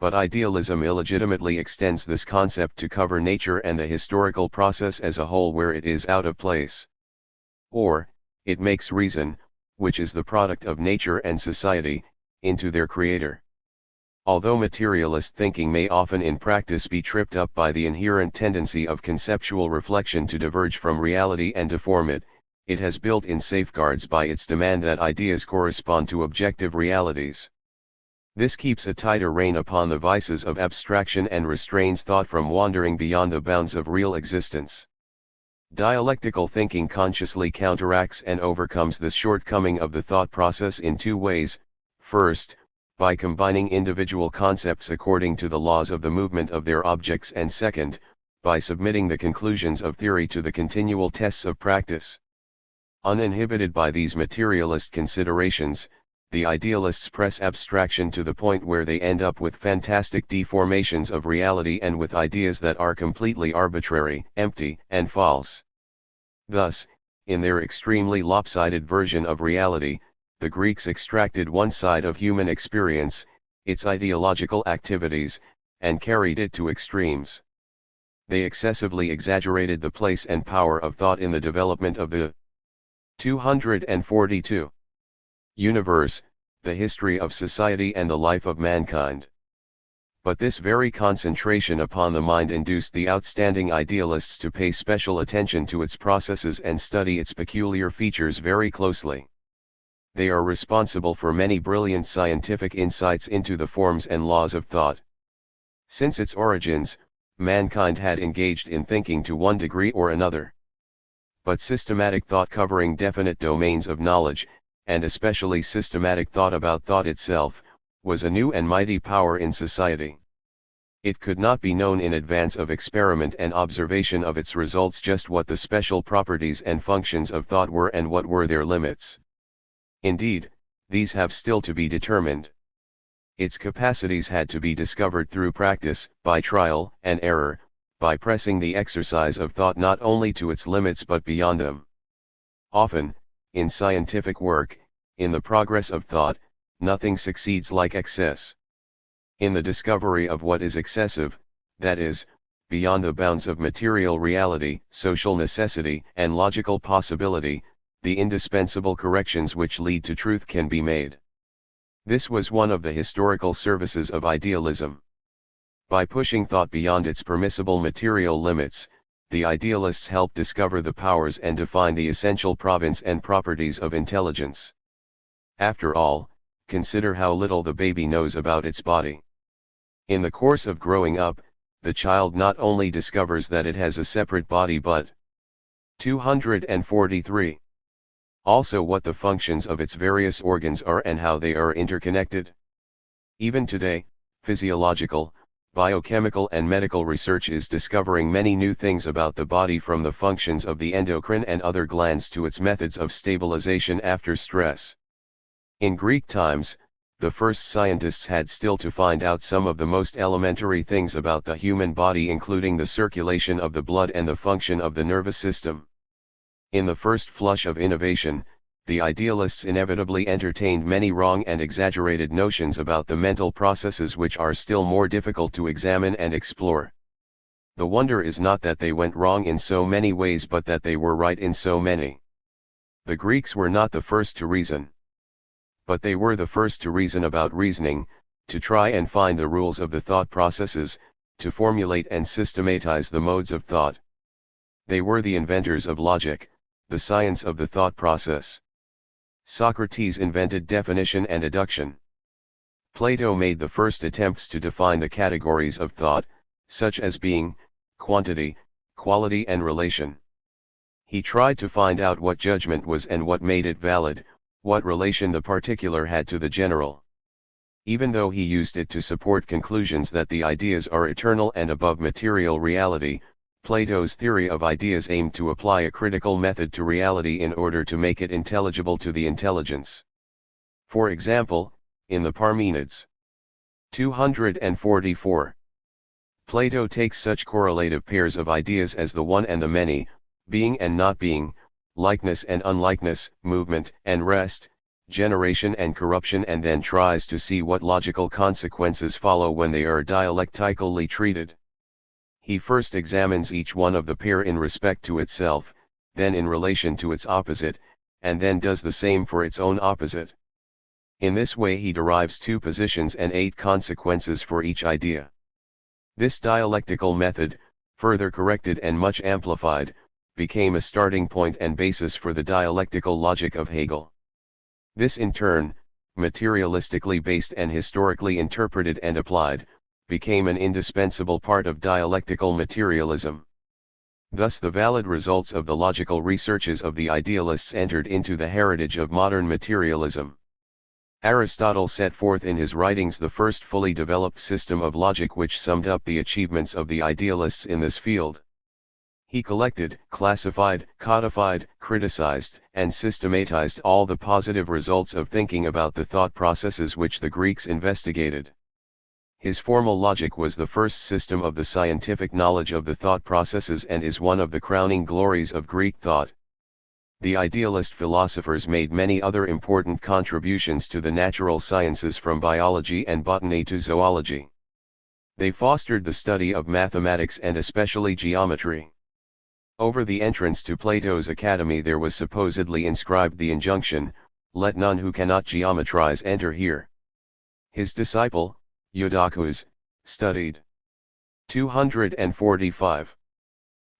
But idealism illegitimately extends this concept to cover nature and the historical process as a whole, where it is out of place. Or, it makes reason, which is the product of nature and society, into their creator. Although materialist thinking may often in practice be tripped up by the inherent tendency of conceptual reflection to diverge from reality and deform it, it has built-in safeguards by its demand that ideas correspond to objective realities. This keeps a tighter rein upon the vices of abstraction and restrains thought from wandering beyond the bounds of real existence. Dialectical thinking consciously counteracts and overcomes this shortcoming of the thought process in two ways: first, by combining individual concepts according to the laws of the movement of their objects, and second, by submitting the conclusions of theory to the continual tests of practice. Uninhibited by these materialist considerations, the idealists press abstraction to the point where they end up with fantastic deformations of reality and with ideas that are completely arbitrary, empty, and false. Thus, in their extremely lopsided version of reality, the Greeks extracted one side of human experience, its ideological activities, and carried it to extremes. They excessively exaggerated the place and power of thought in the development of the 242 universe, the history of society and the life of mankind. But this very concentration upon the mind induced the outstanding idealists to pay special attention to its processes and study its peculiar features very closely. They are responsible for many brilliant scientific insights into the forms and laws of thought. Since its origins, mankind had engaged in thinking to one degree or another. But systematic thought covering definite domains of knowledge, and especially systematic thought about thought itself, was a new and mighty power in society. It could not be known in advance of experiment and observation of its results just what the special properties and functions of thought were and what were their limits. Indeed, these have still to be determined. Its capacities had to be discovered through practice, by trial and error, by pressing the exercise of thought not only to its limits but beyond them. Often, in scientific work, in the progress of thought, nothing succeeds like excess. In the discovery of what is excessive, that is, beyond the bounds of material reality, social necessity, and logical possibility, the indispensable corrections which lead to truth can be made. This was one of the historical services of idealism. By pushing thought beyond its permissible material limits, the idealists helped discover the powers and define the essential province and properties of intelligence. After all, consider how little the baby knows about its body. In the course of growing up, the child not only discovers that it has a separate body but 243. Also what the functions of its various organs are and how they are interconnected. Even today, physiological, biochemical and medical research is discovering many new things about the body, from the functions of the endocrine and other glands to its methods of stabilization after stress. In Greek times, the first scientists had still to find out some of the most elementary things about the human body, including the circulation of the blood and the function of the nervous system. In the first flush of innovation, the idealists inevitably entertained many wrong and exaggerated notions about the mental processes which are still more difficult to examine and explore. The wonder is not that they went wrong in so many ways but that they were right in so many. The Greeks were not the first to reason. But they were the first to reason about reasoning, to try and find the rules of the thought processes, to formulate and systematize the modes of thought. They were the inventors of logic, the science of the thought process. Socrates invented definition and deduction. Plato made the first attempts to define the categories of thought, such as being, quantity, quality and relation. He tried to find out what judgment was and what made it valid, what relation the particular had to the general. Even though he used it to support conclusions that the ideas are eternal and above material reality, Plato's theory of ideas aimed to apply a critical method to reality in order to make it intelligible to the intelligence. For example, in the Parmenides 244, Plato takes such correlative pairs of ideas as the one and the many, being and not being, likeness and unlikeness, movement and rest, generation and corruption, and then tries to see what logical consequences follow when they are dialectically treated. He first examines each one of the pair in respect to itself, then in relation to its opposite, and then does the same for its own opposite. In this way he derives 2 positions and 8 consequences for each idea. This dialectical method, further corrected and much amplified, became a starting point and basis for the dialectical logic of Hegel. This in turn, materialistically based and historically interpreted and applied, became an indispensable part of dialectical materialism. Thus the valid results of the logical researches of the idealists entered into the heritage of modern materialism. Aristotle set forth in his writings the first fully developed system of logic which summed up the achievements of the idealists in this field. He collected, classified, codified, criticized, and systematized all the positive results of thinking about the thought processes which the Greeks investigated. His formal logic was the first system of the scientific knowledge of the thought processes and is one of the crowning glories of Greek thought. The idealist philosophers made many other important contributions to the natural sciences, from biology and botany to zoology. They fostered the study of mathematics and especially geometry. Over the entrance to Plato's academy there was supposedly inscribed the injunction, "Let none who cannot geometrize enter here." His disciple, Eudoxus, studied 245.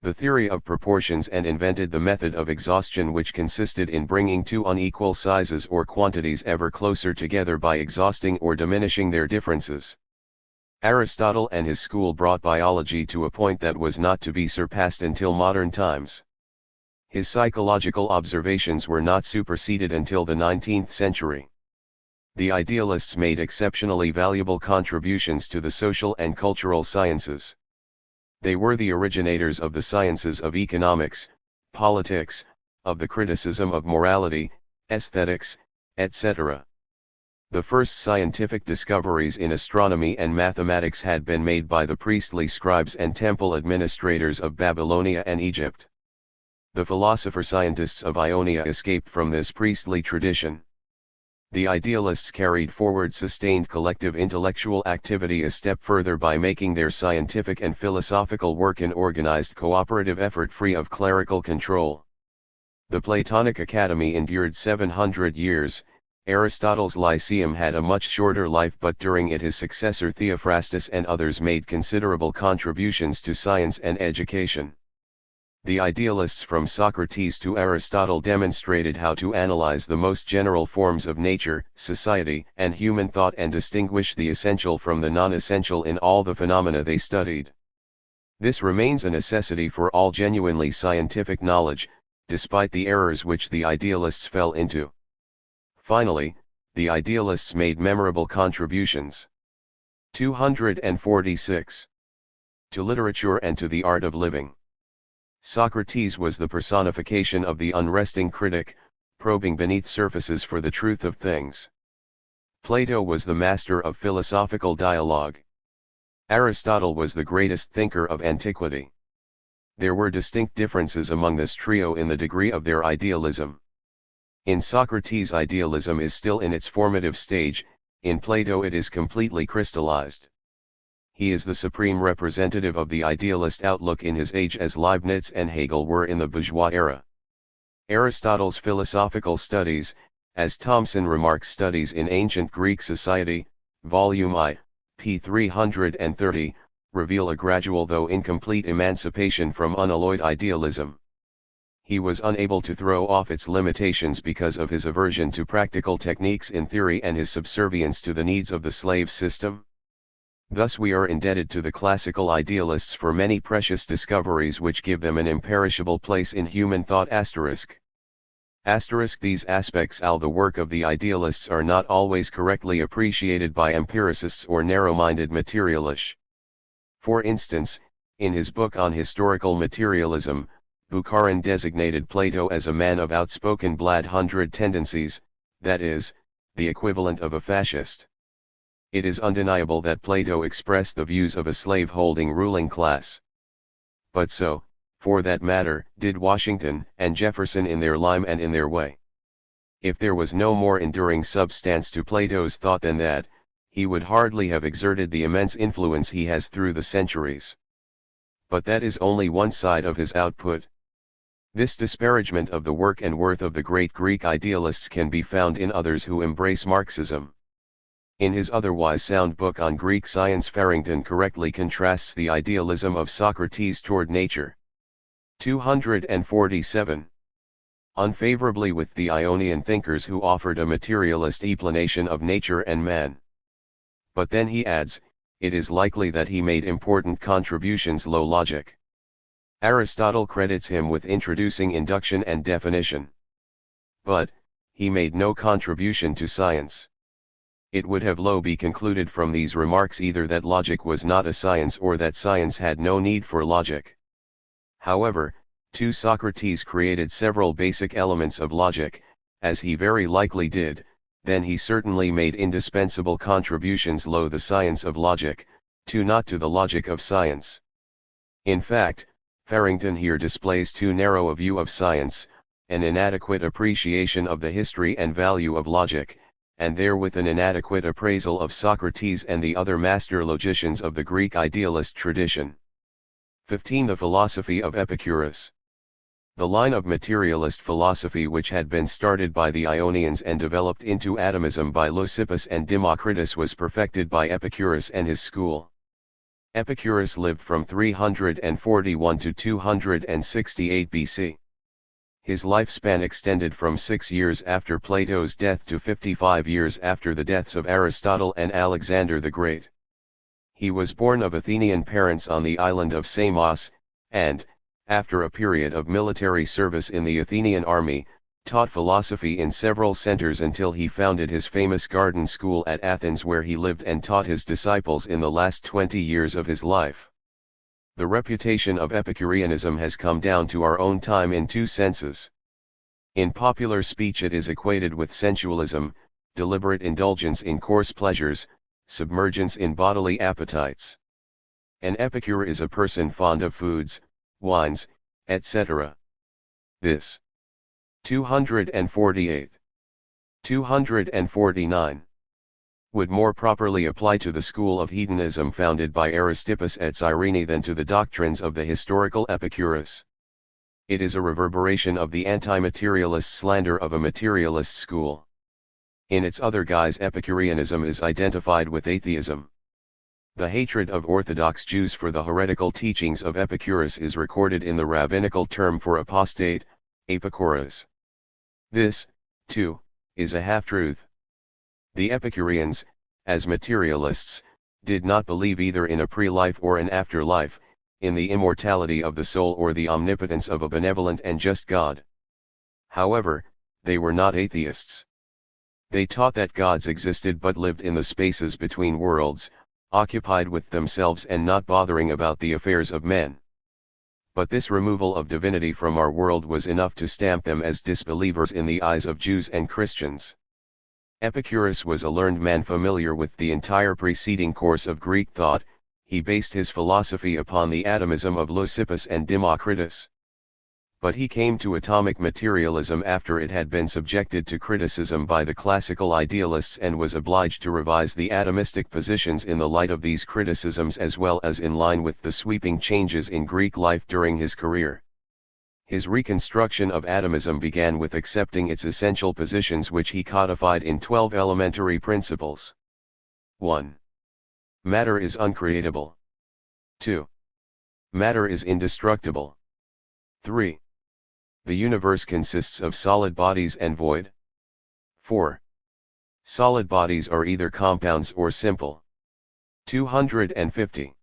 The theory of proportions and invented the method of exhaustion, which consisted in bringing 2 unequal sizes or quantities ever closer together by exhausting or diminishing their differences. Aristotle and his school brought biology to a point that was not to be surpassed until modern times. His psychological observations were not superseded until the 19th century. The idealists made exceptionally valuable contributions to the social and cultural sciences. They were the originators of the sciences of economics, politics, of the criticism of morality, aesthetics, etc. The first scientific discoveries in astronomy and mathematics had been made by the priestly scribes and temple administrators of Babylonia and Egypt. The philosopher-scientists of Ionia escaped from this priestly tradition. The idealists carried forward sustained collective intellectual activity a step further by making their scientific and philosophical work an organized cooperative effort free of clerical control. The Platonic Academy endured 700 years. Aristotle's Lyceum had a much shorter life, but during it his successor Theophrastus and others made considerable contributions to science and education. The idealists from Socrates to Aristotle demonstrated how to analyze the most general forms of nature, society, and human thought and distinguish the essential from the non-essential in all the phenomena they studied. This remains a necessity for all genuinely scientific knowledge, despite the errors which the idealists fell into. Finally, the idealists made memorable contributions. 246. To literature and to the art of living. Socrates was the personification of the unresting critic, probing beneath surfaces for the truth of things. Plato was the master of philosophical dialogue. Aristotle was the greatest thinker of antiquity. There were distinct differences among this trio in the degree of their idealism. In Socrates, idealism is still in its formative stage, in Plato it is completely crystallized. He is the supreme representative of the idealist outlook in his age, as Leibniz and Hegel were in the bourgeois era. Aristotle's philosophical studies, as Thomson remarks, Studies in Ancient Greek Society, Volume I, p. 330, reveal a gradual though incomplete emancipation from unalloyed idealism. He was unable to throw off its limitations because of his aversion to practical techniques in theory and his subservience to the needs of the slave system. Thus we are indebted to the classical idealists for many precious discoveries which give them an imperishable place in human thought. These aspects of the work of the idealists are not always correctly appreciated by empiricists or narrow-minded materialists. For instance, in his book on historical materialism, Bukharin designated Plato as a man of outspoken bloodhundred tendencies, that is, the equivalent of a fascist. It is undeniable that Plato expressed the views of a slave-holding ruling class. But so, for that matter, did Washington and Jefferson in their line and in their way. If there was no more enduring substance to Plato's thought than that, he would hardly have exerted the immense influence he has through the centuries. But that is only one side of his output. This disparagement of the work and worth of the great Greek idealists can be found in others who embrace Marxism. In his otherwise sound book on Greek science, Farrington correctly contrasts the idealism of Socrates toward nature. 247. Unfavorably with the Ionian thinkers who offered a materialist explanation of nature and man. But then he adds, it is likely that he made important contributions low logic. Aristotle credits him with introducing induction and definition. But, he made no contribution to science. It would have low be concluded from these remarks either that logic was not a science or that science had no need for logic. However, too, Socrates created several basic elements of logic, as he very likely did, then he certainly made indispensable contributions low the science of logic, too not to the logic of science. In fact, Farrington here displays too narrow a view of science, an inadequate appreciation of the history and value of logic, and therewith an inadequate appraisal of Socrates and the other master logicians of the Greek idealist tradition. 15. The philosophy of Epicurus. The line of materialist philosophy which had been started by the Ionians and developed into atomism by Leucippus and Democritus was perfected by Epicurus and his school. Epicurus lived from 341 to 268 BC. His lifespan extended from 6 years after Plato's death to 55 years after the deaths of Aristotle and Alexander the Great. He was born of Athenian parents on the island of Samos, and, after a period of military service in the Athenian army, taught philosophy in several centers until he founded his famous garden school at Athens, where he lived and taught his disciples in the last 20 years of his life. The reputation of Epicureanism has come down to our own time in two senses. In popular speech it is equated with sensualism, deliberate indulgence in coarse pleasures, submergence in bodily appetites. An epicure is a person fond of foods, wines, etc. This 248. 249. Would more properly apply to the school of hedonism founded by Aristippus at Cyrene than to the doctrines of the historical Epicurus. It is a reverberation of the anti-materialist slander of a materialist school. In its other guise, Epicureanism is identified with atheism. The hatred of Orthodox Jews for the heretical teachings of Epicurus is recorded in the rabbinical term for apostate, apikoros. This, too, is a half-truth. The Epicureans, as materialists, did not believe either in a pre-life or an afterlife, in the immortality of the soul or the omnipotence of a benevolent and just God. However, they were not atheists. They taught that gods existed but lived in the spaces between worlds, occupied with themselves and not bothering about the affairs of men. But this removal of divinity from our world was enough to stamp them as disbelievers in the eyes of Jews and Christians. Epicurus was a learned man familiar with the entire preceding course of Greek thought. He based his philosophy upon the atomism of Leucippus and Democritus. But he came to atomic materialism after it had been subjected to criticism by the classical idealists and was obliged to revise the atomistic positions in the light of these criticisms as well as in line with the sweeping changes in Greek life during his career. His reconstruction of atomism began with accepting its essential positions, which he codified in 12 elementary principles. 1. Matter is uncreatable. 2. Matter is indestructible. 3. The universe consists of solid bodies and void. 4. Solid bodies are either compounds or simple. 250.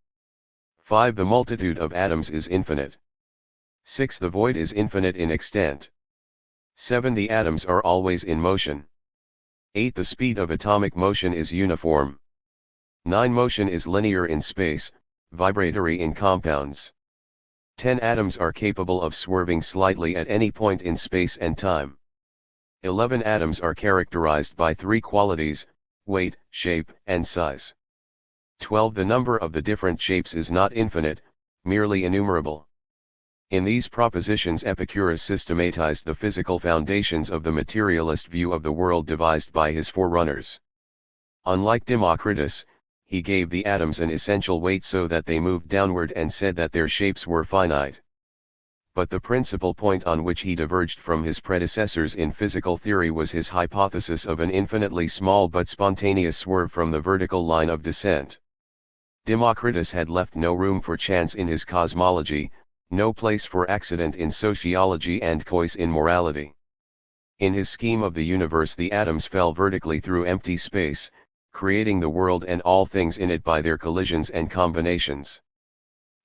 5. The multitude of atoms is infinite. 6. The void is infinite in extent. 7. The atoms are always in motion. 8. The speed of atomic motion is uniform. 9. Motion is linear in space, vibratory in compounds. 10. Atoms are capable of swerving slightly at any point in space and time. 11. Atoms are characterized by three qualities: weight, shape, and size. 12. The number of the different shapes is not infinite, merely innumerable. In these propositions Epicurus systematized the physical foundations of the materialist view of the world devised by his forerunners. Unlike Democritus, he gave the atoms an essential weight so that they moved downward and said that their shapes were finite. But the principal point on which he diverged from his predecessors in physical theory was his hypothesis of an infinitely small but spontaneous swerve from the vertical line of descent. Democritus had left no room for chance in his cosmology, no place for accident in sociology and choice in morality. In his scheme of the universe the atoms fell vertically through empty space, creating the world and all things in it by their collisions and combinations.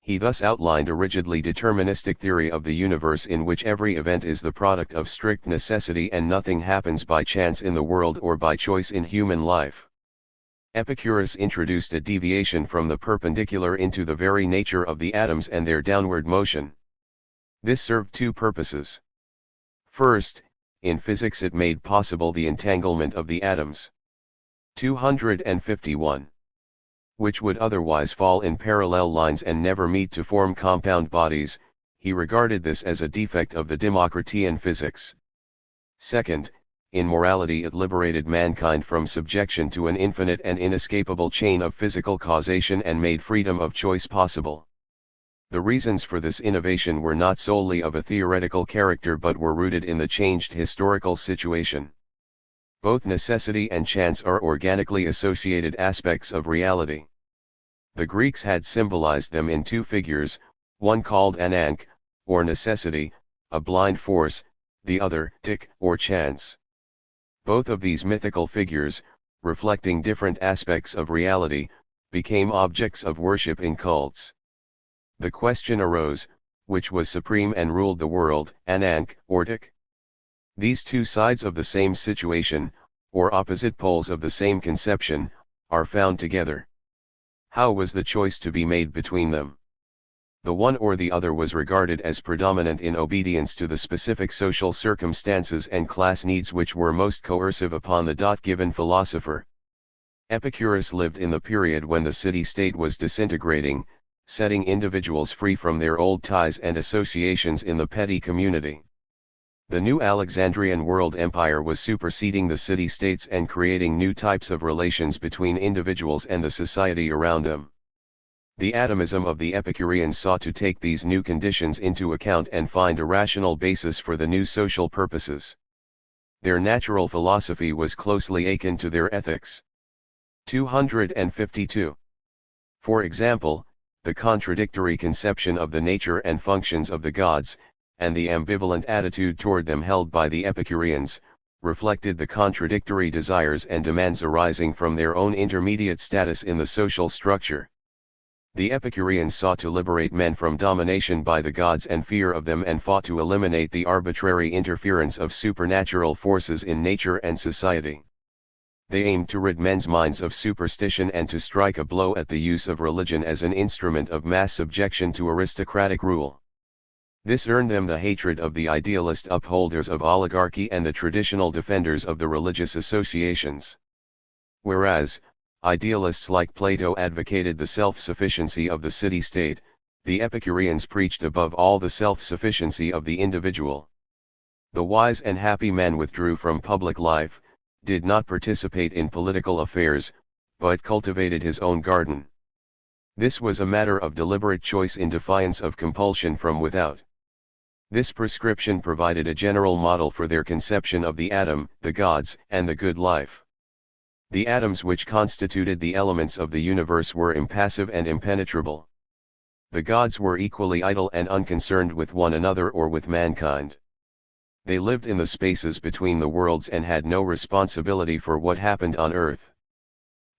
He thus outlined a rigidly deterministic theory of the universe in which every event is the product of strict necessity and nothing happens by chance in the world or by choice in human life. Epicurus introduced a deviation from the perpendicular into the very nature of the atoms and their downward motion. This served two purposes. First, in physics it made possible the entanglement of the atoms. 251. Which would otherwise fall in parallel lines and never meet to form compound bodies. He regarded this as a defect of the Democritean physics. Second, in morality it liberated mankind from subjection to an infinite and inescapable chain of physical causation and made freedom of choice possible. The reasons for this innovation were not solely of a theoretical character but were rooted in the changed historical situation. Both necessity and chance are organically associated aspects of reality. The Greeks had symbolized them in two figures, one called anank, or necessity, a blind force, the other tik, or chance. Both of these mythical figures, reflecting different aspects of reality, became objects of worship in cults. The question arose, which was supreme and ruled the world, Ankh or Tuk? These two sides of the same situation, or opposite poles of the same conception, are found together. How was the choice to be made between them? The one or the other was regarded as predominant in obedience to the specific social circumstances and class needs which were most coercive upon the given philosopher. Epicurus lived in the period when the city-state was disintegrating, setting individuals free from their old ties and associations in the petty community. The new Alexandrian world empire was superseding the city-states and creating new types of relations between individuals and the society around them. The atomism of the Epicureans sought to take these new conditions into account and find a rational basis for the new social purposes. Their natural philosophy was closely akin to their ethics. 252. For example, the contradictory conception of the nature and functions of the gods, and the ambivalent attitude toward them held by the Epicureans, reflected the contradictory desires and demands arising from their own intermediate status in the social structure. The Epicureans sought to liberate men from domination by the gods and fear of them, and fought to eliminate the arbitrary interference of supernatural forces in nature and society. They aimed to rid men's minds of superstition and to strike a blow at the use of religion as an instrument of mass subjection to aristocratic rule. This earned them the hatred of the idealist upholders of oligarchy and the traditional defenders of the religious associations. Whereas, idealists like Plato advocated the self-sufficiency of the city-state, the Epicureans preached above all the self-sufficiency of the individual. The wise and happy man withdrew from public life, did not participate in political affairs, but cultivated his own garden. This was a matter of deliberate choice in defiance of compulsion from without. This prescription provided a general model for their conception of the atom, the gods, and the good life. The atoms which constituted the elements of the universe were impassive and impenetrable. The gods were equally idle and unconcerned with one another or with mankind. They lived in the spaces between the worlds and had no responsibility for what happened on earth.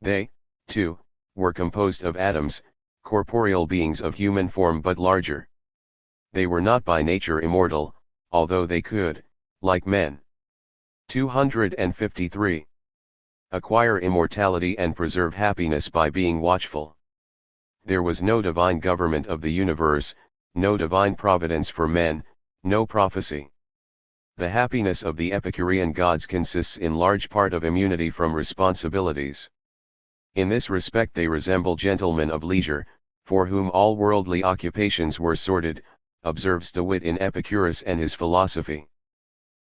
They, too, were composed of atoms, corporeal beings of human form but larger. They were not by nature immortal, although they could, like men. 253. Acquire immortality and preserve happiness by being watchful. There was no divine government of the universe, no divine providence for men, no prophecy. The happiness of the Epicurean gods consists in large part of immunity from responsibilities. In this respect they resemble gentlemen of leisure, for whom all worldly occupations were sordid, observes de Witt in Epicurus and his philosophy.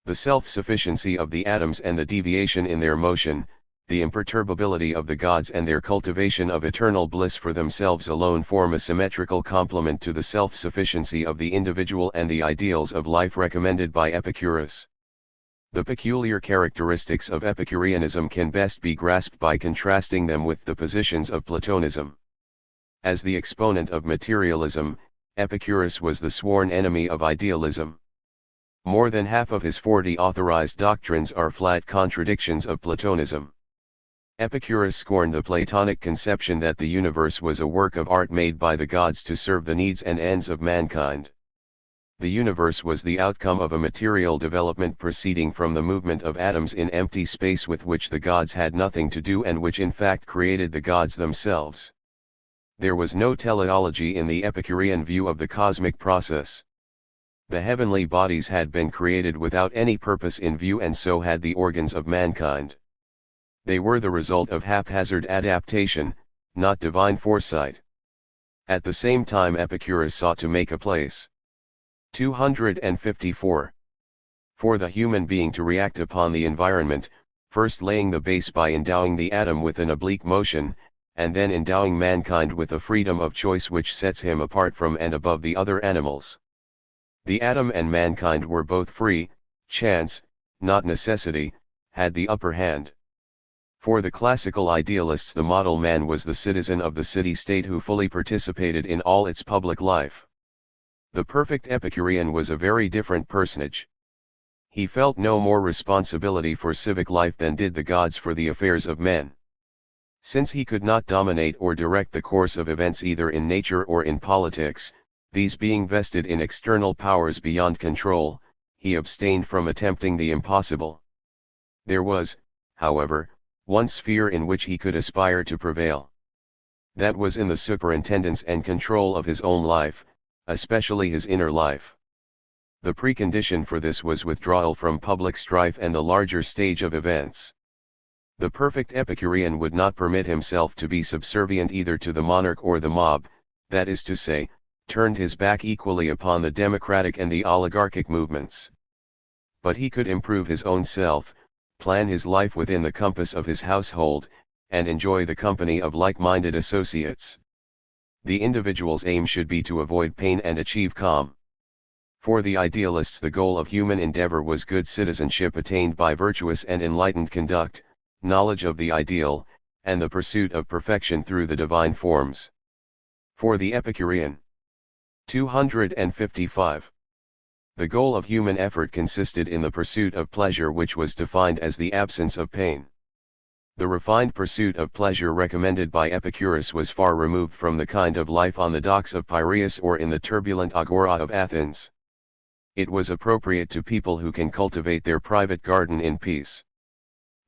The self-sufficiency of the atoms and the deviation in their motion, the imperturbability of the gods and their cultivation of eternal bliss for themselves alone form a symmetrical complement to the self-sufficiency of the individual and the ideals of life recommended by Epicurus. The peculiar characteristics of Epicureanism can best be grasped by contrasting them with the positions of Platonism. As the exponent of materialism, Epicurus was the sworn enemy of idealism. More than half of his 40 authorized doctrines are flat contradictions of Platonism. Epicurus scorned the Platonic conception that the universe was a work of art made by the gods to serve the needs and ends of mankind. The universe was the outcome of a material development proceeding from the movement of atoms in empty space with which the gods had nothing to do and which in fact created the gods themselves. There was no teleology in the Epicurean view of the cosmic process. The heavenly bodies had been created without any purpose in view, and so had the organs of mankind. They were the result of haphazard adaptation, not divine foresight. At the same time Epicurus sought to make a place. 254. For the human being to react upon the environment, first laying the base by endowing the atom with an oblique motion, and then endowing mankind with a freedom of choice which sets him apart from and above the other animals. The atom and mankind were both free, chance, not necessity, had the upper hand. For the classical idealists the model man was the citizen of the city-state who fully participated in all its public life. The perfect Epicurean was a very different personage. He felt no more responsibility for civic life than did the gods for the affairs of men. Since he could not dominate or direct the course of events either in nature or in politics, these being vested in external powers beyond control, he abstained from attempting the impossible. There was, however, one sphere in which he could aspire to prevail. That was in the superintendence and control of his own life, especially his inner life. The precondition for this was withdrawal from public strife and the larger stage of events. The perfect Epicurean would not permit himself to be subservient either to the monarch or the mob, that is to say, turned his back equally upon the democratic and the oligarchic movements. But he could improve his own self, plan his life within the compass of his household, and enjoy the company of like-minded associates. The individual's aim should be to avoid pain and achieve calm. For the idealists, the goal of human endeavor was good citizenship attained by virtuous and enlightened conduct, knowledge of the ideal, and the pursuit of perfection through the divine forms. For the Epicurean. 255. The goal of human effort consisted in the pursuit of pleasure, which was defined as the absence of pain. The refined pursuit of pleasure recommended by Epicurus was far removed from the kind of life on the docks of Piraeus or in the turbulent agora of Athens. It was appropriate to people who can cultivate their private garden in peace.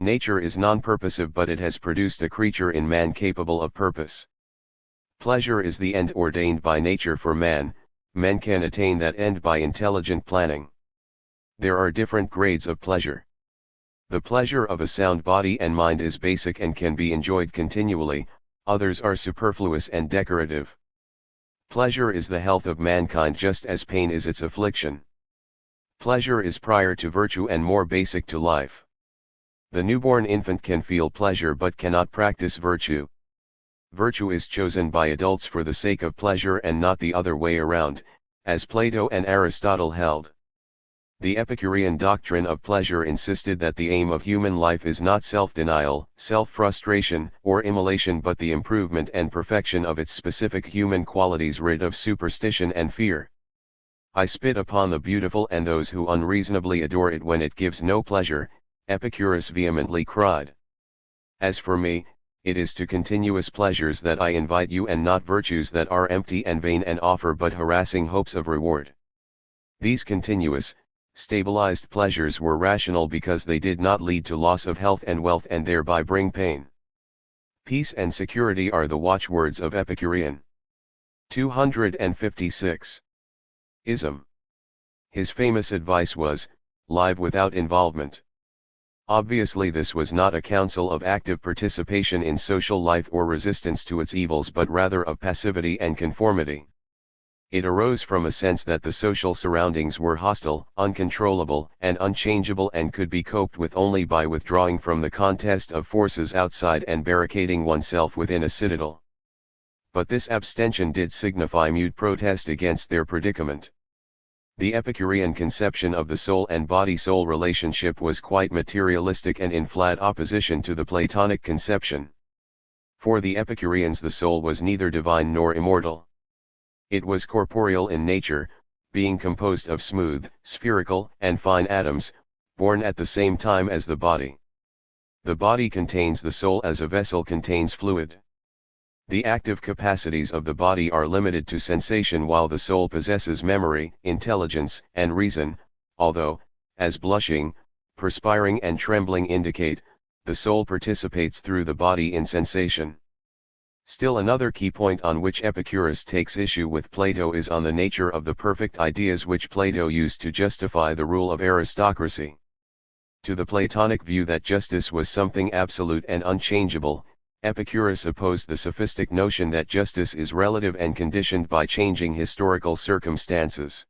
Nature is non-purposive, but it has produced a creature in man capable of purpose. Pleasure is the end ordained by nature for man. Men can attain that end by intelligent planning. There are different grades of pleasure. The pleasure of a sound body and mind is basic and can be enjoyed continually, others are superfluous and decorative. Pleasure is the health of mankind just as pain is its affliction. Pleasure is prior to virtue and more basic to life. The newborn infant can feel pleasure but cannot practice virtue. Virtue is chosen by adults for the sake of pleasure and not the other way around, as Plato and Aristotle held. The Epicurean doctrine of pleasure insisted that the aim of human life is not self-denial, self-frustration, or immolation, but the improvement and perfection of its specific human qualities, rid of superstition and fear. I spit upon the beautiful and those who unreasonably adore it when it gives no pleasure, Epicurus vehemently cried. As for me, it is to continuous pleasures that I invite you, and not virtues that are empty and vain and offer but harassing hopes of reward. These continuous, stabilized pleasures were rational because they did not lead to loss of health and wealth and thereby bring pain. Peace and security are the watchwords of Epicurean. 256. Ism. His famous advice was, live without involvement. Obviously this was not a counsel of active participation in social life or resistance to its evils, but rather of passivity and conformity. It arose from a sense that the social surroundings were hostile, uncontrollable, and unchangeable, and could be coped with only by withdrawing from the contest of forces outside and barricading oneself within a citadel. But this abstention did signify mute protest against their predicament. The Epicurean conception of the soul and body-soul relationship was quite materialistic and in flat opposition to the Platonic conception. For the Epicureans the soul was neither divine nor immortal. It was corporeal in nature, being composed of smooth, spherical, and fine atoms, born at the same time as the body. The body contains the soul as a vessel contains fluid. The active capacities of the body are limited to sensation, while the soul possesses memory, intelligence, and reason, although, as blushing, perspiring and trembling indicate, the soul participates through the body in sensation. Still another key point on which Epicurus takes issue with Plato is on the nature of the perfect ideas which Plato used to justify the rule of aristocracy. To the Platonic view that justice was something absolute and unchangeable, Epicurus opposed the sophistic notion that justice is relative and conditioned by changing historical circumstances.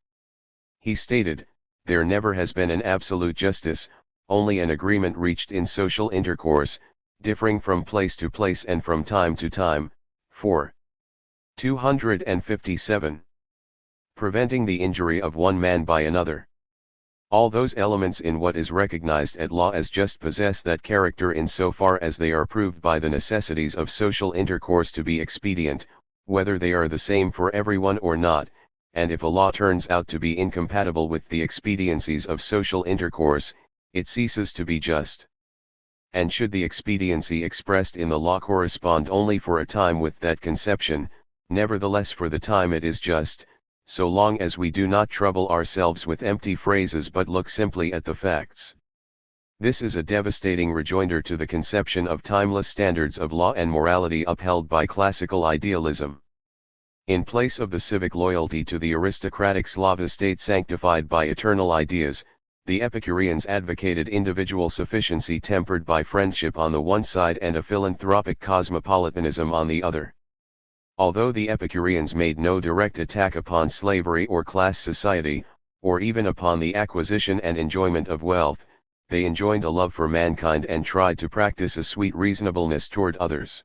He stated, there never has been an absolute justice, only an agreement reached in social intercourse, differing from place to place and from time to time. 4. 257. Preventing the injury of one man by another. All those elements in what is recognized at law as just possess that character in so far as they are proved by the necessities of social intercourse to be expedient, whether they are the same for everyone or not, and if a law turns out to be incompatible with the expediencies of social intercourse, it ceases to be just. and should the expediency expressed in the law correspond only for a time with that conception, nevertheless for the time it is just, so long as we do not trouble ourselves with empty phrases but look simply at the facts. This is a devastating rejoinder to the conception of timeless standards of law and morality upheld by classical idealism. In place of the civic loyalty to the aristocratic Slava state sanctified by eternal ideas, the Epicureans advocated individual sufficiency tempered by friendship on the one side and a philanthropic cosmopolitanism on the other. Although the Epicureans made no direct attack upon slavery or class society, or even upon the acquisition and enjoyment of wealth, they enjoined a love for mankind and tried to practice a sweet reasonableness toward others.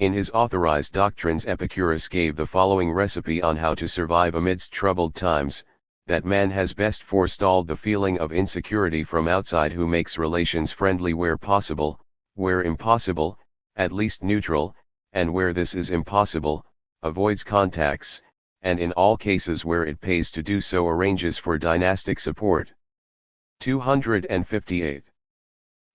In his authorized doctrines, Epicurus gave the following recipe on how to survive amidst troubled times: that man has best forestalled the feeling of insecurity from outside, who makes relations friendly where possible, where impossible, at least neutral, and where this is impossible, avoids contacts, and in all cases where it pays to do so arranges for dynastic support. 258.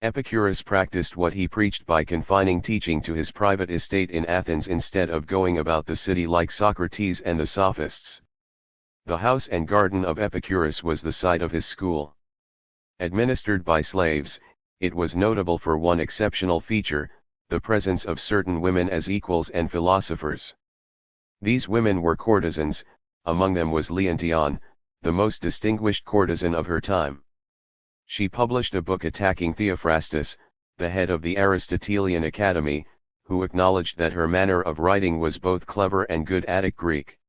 Epicurus practiced what he preached by confining teaching to his private estate in Athens instead of going about the city like Socrates and the Sophists. The house and garden of Epicurus was the site of his school. Administered by slaves, it was notable for one exceptional feature: the presence of certain women as equals and philosophers. These women were courtesans, among them was Leontione, the most distinguished courtesan of her time. She published a book attacking Theophrastus, the head of the Aristotelian Academy, who acknowledged that her manner of writing was both clever and good Attic Greek.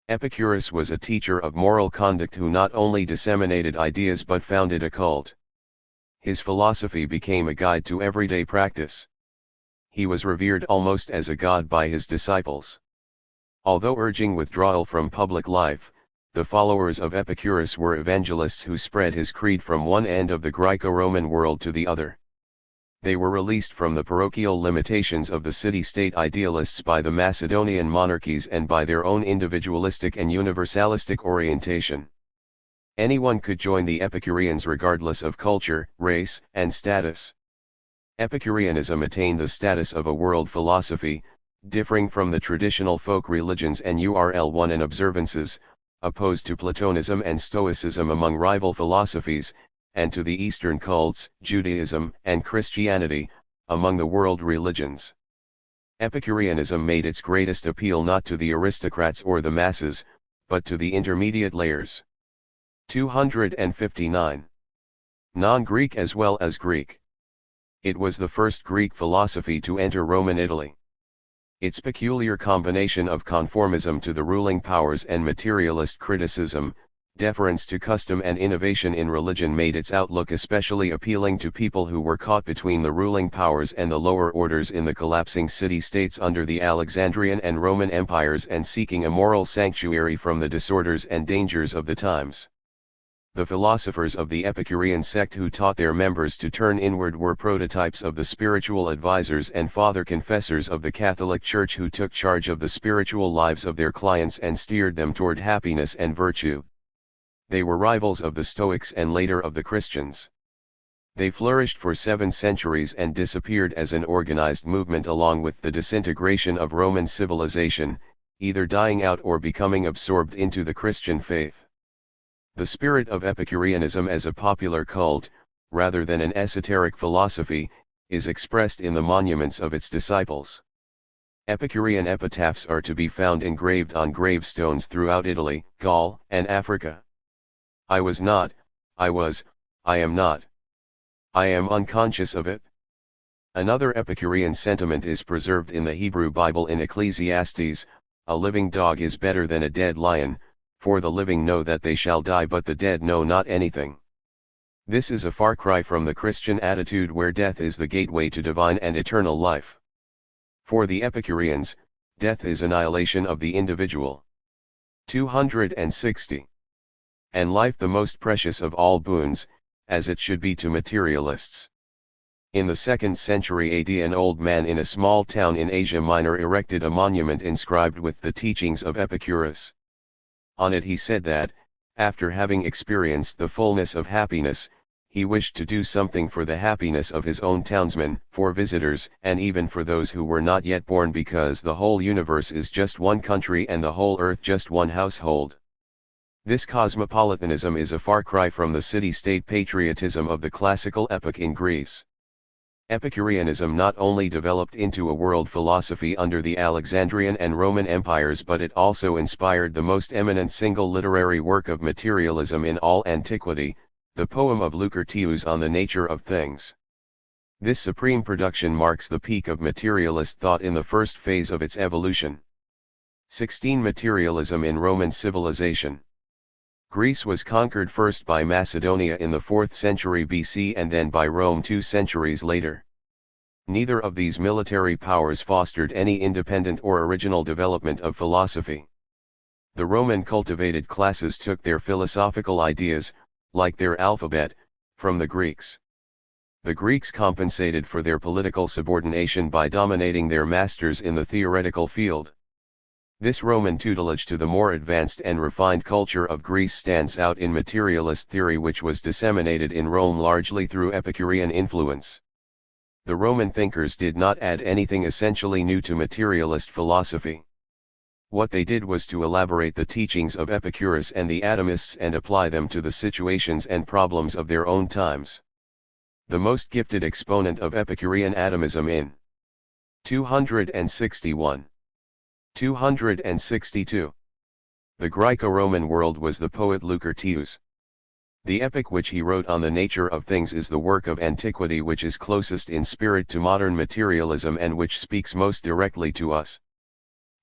Epicurus was a teacher of moral conduct who not only disseminated ideas but founded a cult. His philosophy became a guide to everyday practice. He was revered almost as a god by his disciples. Although urging withdrawal from public life, the followers of Epicurus were evangelists who spread his creed from one end of the Greco-Roman world to the other. They were released from the parochial limitations of the city-state idealists by the Macedonian monarchies and by their own individualistic and universalistic orientation. Anyone could join the Epicureans regardless of culture, race, and status. Epicureanism attained the status of a world philosophy, differing from the traditional folk religions and URL and observances, opposed to Platonism and Stoicism among rival philosophies, and to the Eastern cults, Judaism and Christianity, among the world religions. Epicureanism made its greatest appeal not to the aristocrats or the masses, but to the intermediate layers. 259. Non-Greek as well as Greek. It was the first Greek philosophy to enter Roman Italy. Its peculiar combination of conformism to the ruling powers and materialist criticism, deference to custom and innovation in religion made its outlook especially appealing to people who were caught between the ruling powers and the lower orders in the collapsing city-states under the Alexandrian and Roman empires and seeking a moral sanctuary from the disorders and dangers of the times. The philosophers of the Epicurean sect who taught their members to turn inward were prototypes of the spiritual advisors and father confessors of the Catholic Church who took charge of the spiritual lives of their clients and steered them toward happiness and virtue. They were rivals of the Stoics and later of the Christians. They flourished for 7 centuries and disappeared as an organized movement along with the disintegration of Roman civilization, either dying out or becoming absorbed into the Christian faith. The spirit of Epicureanism as a popular cult, rather than an esoteric philosophy, is expressed in the monuments of its disciples. Epicurean epitaphs are to be found engraved on gravestones throughout Italy, Gaul, and Africa. I was not, I was, I am not. I am unconscious of it. Another Epicurean sentiment is preserved in the Hebrew Bible in Ecclesiastes: a living dog is better than a dead lion, for the living know that they shall die but the dead know not anything. This is a far cry from the Christian attitude where death is the gateway to divine and eternal life. For the Epicureans, death is annihilation of the individual. 260. And life the most precious of all boons, as it should be to materialists. In the 2nd century AD, an old man in a small town in Asia Minor erected a monument inscribed with the teachings of Epicurus. On it he said that, after having experienced the fullness of happiness, he wished to do something for the happiness of his own townsmen, for visitors, and even for those who were not yet born, because the whole universe is just one country and the whole earth just one household. This cosmopolitanism is a far cry from the city-state patriotism of the classical epoch in Greece. Epicureanism not only developed into a world philosophy under the Alexandrian and Roman empires, but it also inspired the most eminent single literary work of materialism in all antiquity, the poem of Lucretius on the nature of things. This supreme production marks the peak of materialist thought in the first phase of its evolution. 16. Materialism in Roman civilization. Greece was conquered first by Macedonia in the 4th century BC and then by Rome 2 centuries later. Neither of these military powers fostered any independent or original development of philosophy. The Roman cultivated classes took their philosophical ideas, like their alphabet, from the Greeks. The Greeks compensated for their political subordination by dominating their masters in the theoretical field. This Roman tutelage to the more advanced and refined culture of Greece stands out in materialist theory, which was disseminated in Rome largely through Epicurean influence. The Roman thinkers did not add anything essentially new to materialist philosophy. What they did was to elaborate the teachings of Epicurus and the atomists and apply them to the situations and problems of their own times. The most gifted exponent of Epicurean atomism in 261. 262. The Greco-Roman world was the poet Lucretius. The epic which he wrote on the nature of things is the work of antiquity which is closest in spirit to modern materialism and which speaks most directly to us.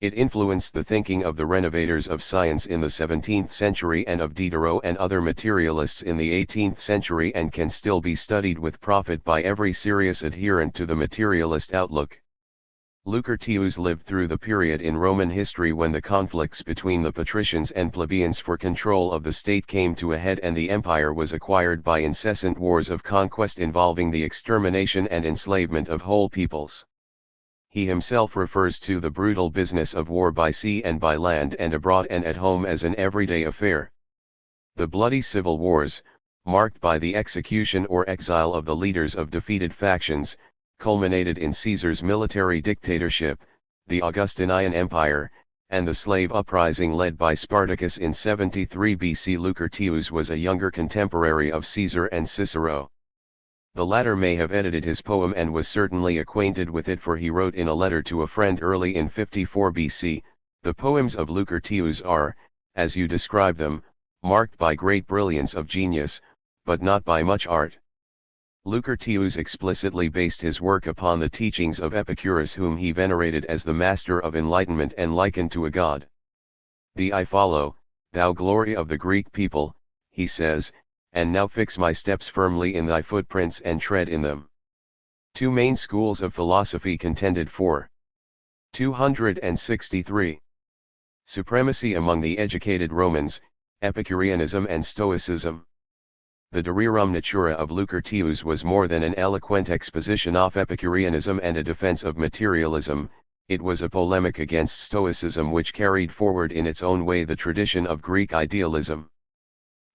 It influenced the thinking of the renovators of science in the 17th century and of Diderot and other materialists in the 18th century, and can still be studied with profit by every serious adherent to the materialist outlook. Lucretius lived through the period in Roman history when the conflicts between the patricians and plebeians for control of the state came to a head and the empire was acquired by incessant wars of conquest involving the extermination and enslavement of whole peoples. He himself refers to the brutal business of war by sea and by land and abroad and at home as an everyday affair. The bloody civil wars, marked by the execution or exile of the leaders of defeated factions, culminated in Caesar's military dictatorship, the Augustinian Empire, and the slave uprising led by Spartacus in 73 BC. Lucretius was a younger contemporary of Caesar and Cicero. The latter may have edited his poem and was certainly acquainted with it, for he wrote in a letter to a friend early in 54 BC, "The poems of Lucretius are, as you describe them, marked by great brilliance of genius, but not by much art." Lucretius explicitly based his work upon the teachings of Epicurus, whom he venerated as the master of enlightenment and likened to a god. "Thee I follow, thou glory of the Greek people," he says, "and now fix my steps firmly in thy footprints and tread in them." Two main schools of philosophy contended for 263. Supremacy among the educated Romans, Epicureanism and Stoicism. The De Rerum Natura of Lucretius was more than an eloquent exposition of Epicureanism and a defense of materialism, it was a polemic against Stoicism which carried forward in its own way the tradition of Greek idealism.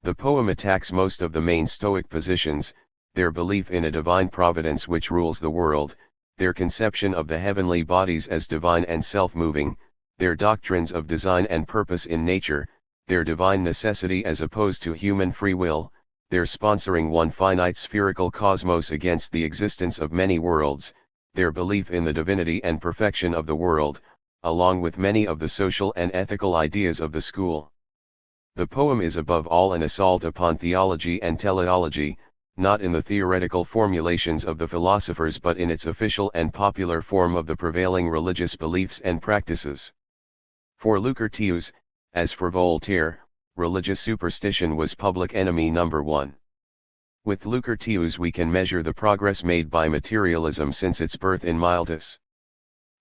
The poem attacks most of the main Stoic positions, their belief in a divine providence which rules the world, their conception of the heavenly bodies as divine and self-moving, their doctrines of design and purpose in nature, their divine necessity as opposed to human free will, their sponsoring one finite spherical cosmos against the existence of many worlds, their belief in the divinity and perfection of the world, along with many of the social and ethical ideas of the school. The poem is above all an assault upon theology and teleology, not in the theoretical formulations of the philosophers but in its official and popular form of the prevailing religious beliefs and practices. For Lucretius, as for Voltaire, religious superstition was public enemy number one. With Lucretius we can measure the progress made by materialism since its birth in Miletus.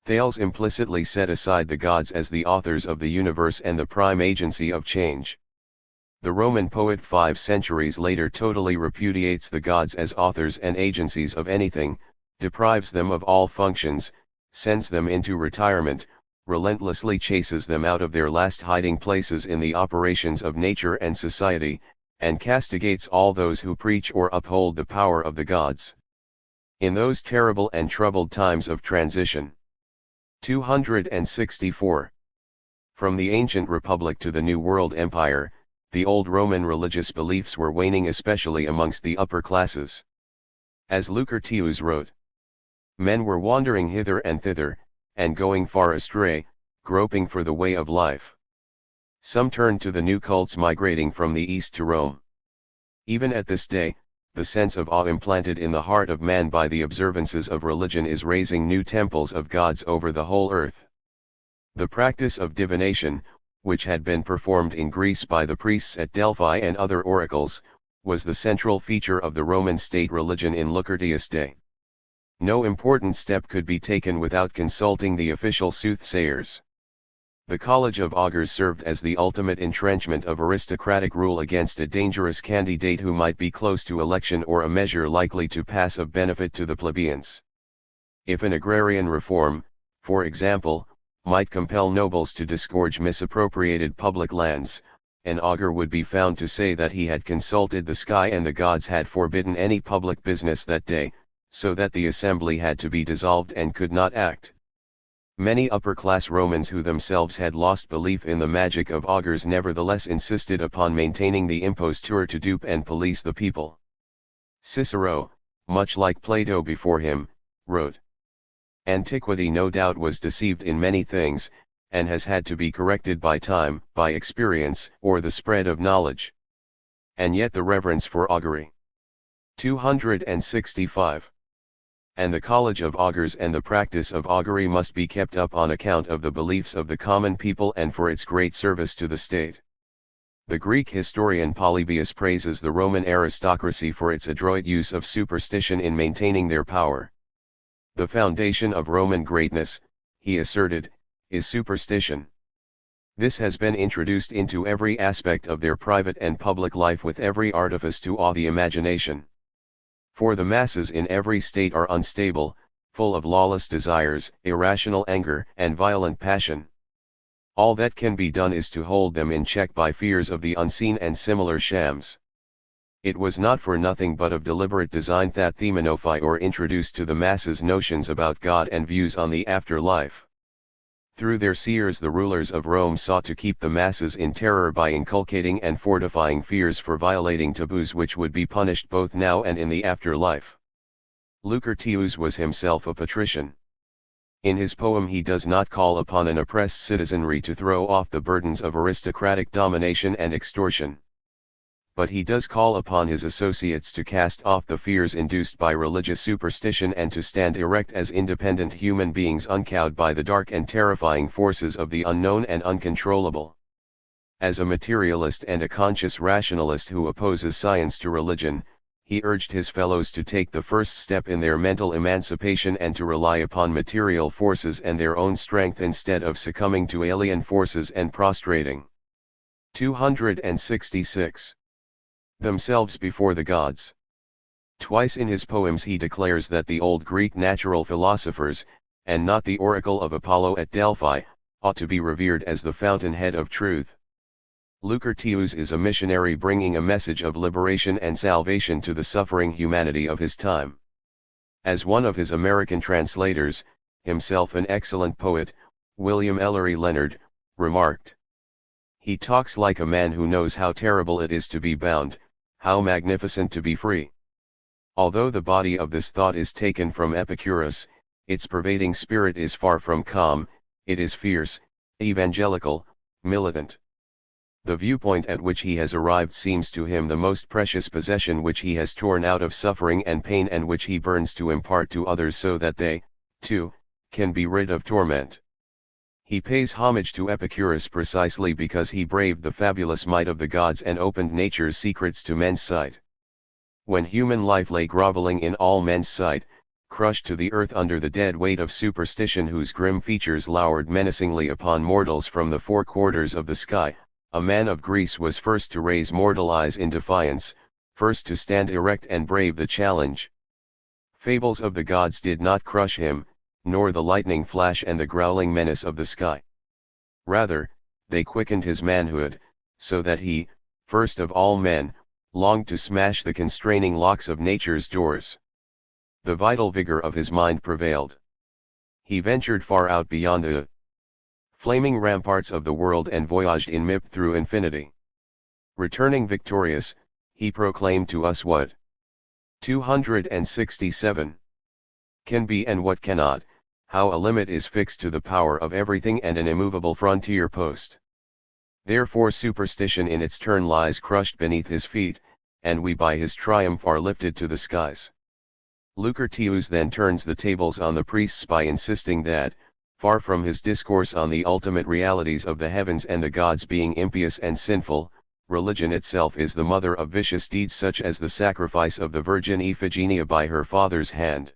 Thales implicitly set aside the gods as the authors of the universe and the prime agency of change. The Roman poet 5 centuries later totally repudiates the gods as authors and agencies of anything, deprives them of all functions, sends them into retirement, relentlessly chases them out of their last hiding places in the operations of nature and society, and castigates all those who preach or uphold the power of the gods. In those terrible and troubled times of transition. 264. From the ancient republic to the New World Empire, the old Roman religious beliefs were waning, especially amongst the upper classes. As Lucretius wrote, men were wandering hither and thither, and going far astray, groping for the way of life. Some turned to the new cults migrating from the east to Rome. Even at this day, the sense of awe implanted in the heart of man by the observances of religion is raising new temples of gods over the whole earth. The practice of divination, which had been performed in Greece by the priests at Delphi and other oracles, was the central feature of the Roman state religion in Lucretius' day. No important step could be taken without consulting the official soothsayers. The College of Augurs served as the ultimate entrenchment of aristocratic rule against a dangerous candidate who might be close to election or a measure likely to pass of benefit to the plebeians. If an agrarian reform, for example, might compel nobles to disgorge misappropriated public lands, an augur would be found to say that he had consulted the sky and the gods had forbidden any public business that day, so that the assembly had to be dissolved and could not act. Many upper-class Romans who themselves had lost belief in the magic of augurs nevertheless insisted upon maintaining the imposture to dupe and police the people. Cicero, much like Plato before him, wrote, "Antiquity no doubt was deceived in many things, and has had to be corrected by time, by experience, or the spread of knowledge. And yet the reverence for augury." 265. And the College of Augurs and the practice of augury must be kept up on account of the beliefs of the common people and for its great service to the state. The Greek historian Polybius praises the Roman aristocracy for its adroit use of superstition in maintaining their power. The foundation of Roman greatness, he asserted, is superstition. This has been introduced into every aspect of their private and public life with every artifice to awe the imagination. For the masses in every state are unstable, full of lawless desires, irrational anger, and violent passion. All that can be done is to hold them in check by fears of the unseen and similar shams. It was not for nothing but of deliberate design that Themenophi introduced to the masses notions about God and views on the afterlife. Through their seers the rulers of Rome sought to keep the masses in terror by inculcating and fortifying fears for violating taboos which would be punished both now and in the afterlife. Lucretius was himself a patrician. In his poem he does not call upon an oppressed citizenry to throw off the burdens of aristocratic domination and extortion. But he does call upon his associates to cast off the fears induced by religious superstition and to stand erect as independent human beings uncowed by the dark and terrifying forces of the unknown and uncontrollable. As a materialist and a conscious rationalist who opposes science to religion, he urged his fellows to take the first step in their mental emancipation and to rely upon material forces and their own strength instead of succumbing to alien forces and prostrating. 266. Themselves before the gods. Twice in his poems he declares that the old Greek natural philosophers, and not the oracle of Apollo at Delphi, ought to be revered as the fountainhead of truth. Lucretius is a missionary bringing a message of liberation and salvation to the suffering humanity of his time. As one of his American translators, himself an excellent poet, William Ellery Leonard, remarked, "He talks like a man who knows how terrible it is to be bound, how magnificent to be free." Although the body of this thought is taken from Epicurus, its pervading spirit is far from calm, it is fierce, evangelical, militant. The viewpoint at which he has arrived seems to him the most precious possession which he has torn out of suffering and pain and which he burns to impart to others so that they, too, can be rid of torment. He pays homage to Epicurus precisely because he braved the fabulous might of the gods and opened nature's secrets to men's sight. When human life lay groveling in all men's sight, crushed to the earth under the dead weight of superstition whose grim features lowered menacingly upon mortals from the four quarters of the sky, a man of Greece was first to raise mortal eyes in defiance, first to stand erect and brave the challenge. Fables of the gods did not crush him, nor the lightning flash and the growling menace of the sky. Rather, they quickened his manhood, so that he, first of all men, longed to smash the constraining locks of nature's doors. The vital vigor of his mind prevailed. He ventured far out beyond the flaming ramparts of the world and voyaged in mip through infinity. Returning victorious, he proclaimed to us what 267 can be and what cannot, how a limit is fixed to the power of everything and an immovable frontier post. Therefore superstition in its turn lies crushed beneath his feet, and we by his triumph are lifted to the skies. Lucretius then turns the tables on the priests by insisting that, far from his discourse on the ultimate realities of the heavens and the gods being impious and sinful, religion itself is the mother of vicious deeds such as the sacrifice of the Virgin Iphigenia by her father's hand.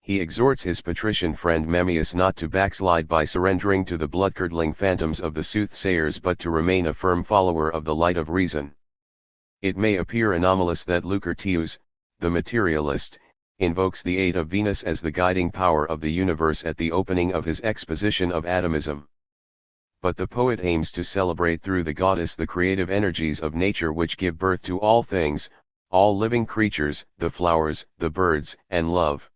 He exhorts his patrician friend Memmius not to backslide by surrendering to the blood-curdling phantoms of the soothsayers but to remain a firm follower of the light of reason. It may appear anomalous that Lucretius, the materialist, invokes the aid of Venus as the guiding power of the universe at the opening of his exposition of atomism. But the poet aims to celebrate through the goddess the creative energies of nature which give birth to all things, all living creatures, the flowers, the birds, and love.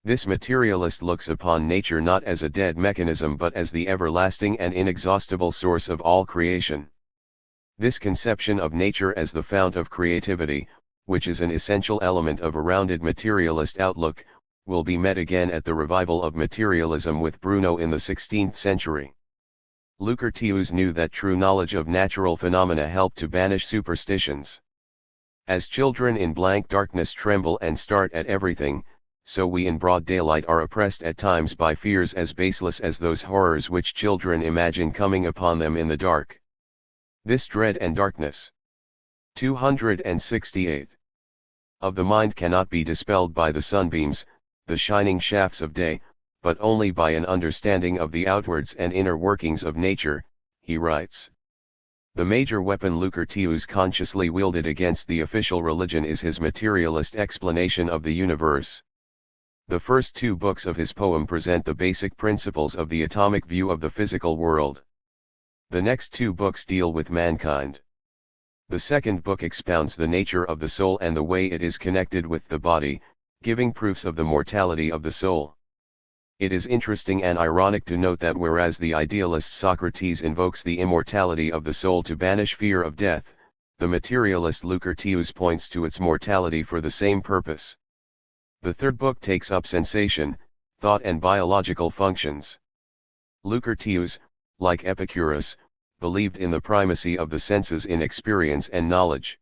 This materialist looks upon nature not as a dead mechanism but as the everlasting and inexhaustible source of all creation. This conception of nature as the fount of creativity, which is an essential element of a rounded materialist outlook, will be met again at the revival of materialism with Bruno in the 16th century. Lucretius knew that true knowledge of natural phenomena helped to banish superstitions. As children in blank darkness tremble and start at everything, so we in broad daylight are oppressed at times by fears as baseless as those horrors which children imagine coming upon them in the dark. This dread and darkness 268 of the mind cannot be dispelled by the sunbeams, the shining shafts of day, but only by an understanding of the outwards and inner workings of nature, he writes. The major weapon Lucretius consciously wielded against the official religion is his materialist explanation of the universe. The first two books of his poem present the basic principles of the atomic view of the physical world. The next two books deal with mankind. The second book expounds the nature of the soul and the way it is connected with the body, giving proofs of the mortality of the soul. It is interesting and ironic to note that whereas the idealist Socrates invokes the immortality of the soul to banish fear of death, the materialist Lucretius points to its mortality for the same purpose. The third book takes up sensation, thought and biological functions. Lucretius, like Epicurus, believed in the primacy of the senses in experience and knowledge.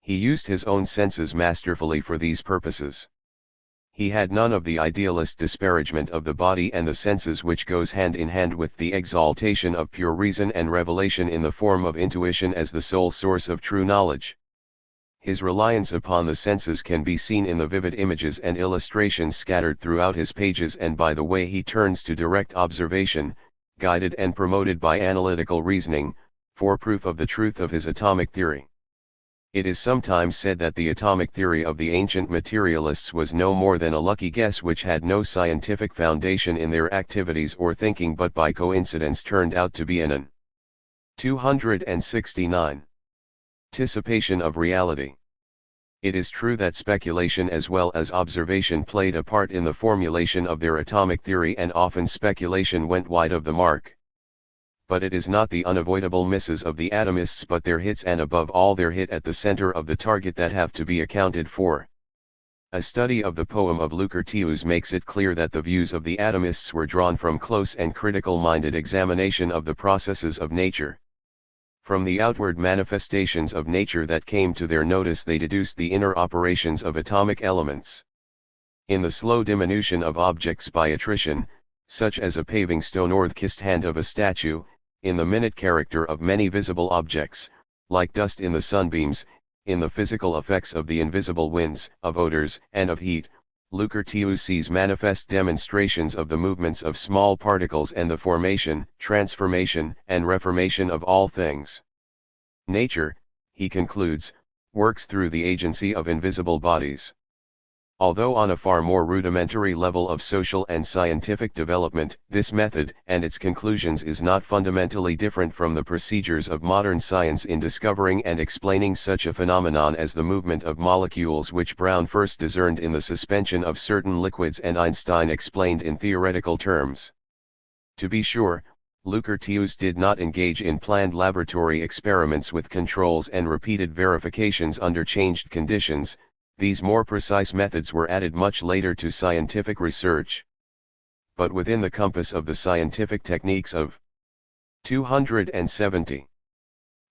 He used his own senses masterfully for these purposes. He had none of the idealist disparagement of the body and the senses which goes hand in hand with the exaltation of pure reason and revelation in the form of intuition as the sole source of true knowledge. His reliance upon the senses can be seen in the vivid images and illustrations scattered throughout his pages and by the way he turns to direct observation, guided and promoted by analytical reasoning, for proof of the truth of his atomic theory. It is sometimes said that the atomic theory of the ancient materialists was no more than a lucky guess which had no scientific foundation in their activities or thinking but by coincidence turned out to be an 269. Anticipation of reality. It is true that speculation as well as observation played a part in the formulation of their atomic theory and often speculation went wide of the mark. But it is not the unavoidable misses of the atomists but their hits and above all their hit at the center of the target that have to be accounted for. A study of the poem of Lucretius makes it clear that the views of the atomists were drawn from close and critical-minded examination of the processes of nature. From the outward manifestations of nature that came to their notice they deduced the inner operations of atomic elements. In the slow diminution of objects by attrition, such as a paving stone or the kissed hand of a statue, in the minute character of many visible objects, like dust in the sunbeams, in the physical effects of the invisible winds, of odors, and of heat, Lucretius sees manifest demonstrations of the movements of small particles and the formation, transformation, and reformation of all things. Nature, he concludes, works through the agency of invisible bodies. Although on a far more rudimentary level of social and scientific development, this method and its conclusions is not fundamentally different from the procedures of modern science in discovering and explaining such a phenomenon as the movement of molecules, which Brown first discerned in the suspension of certain liquids and Einstein explained in theoretical terms. To be sure, Lukathius did not engage in planned laboratory experiments with controls and repeated verifications under changed conditions. These more precise methods were added much later to scientific research. But within the compass of the scientific techniques of 270.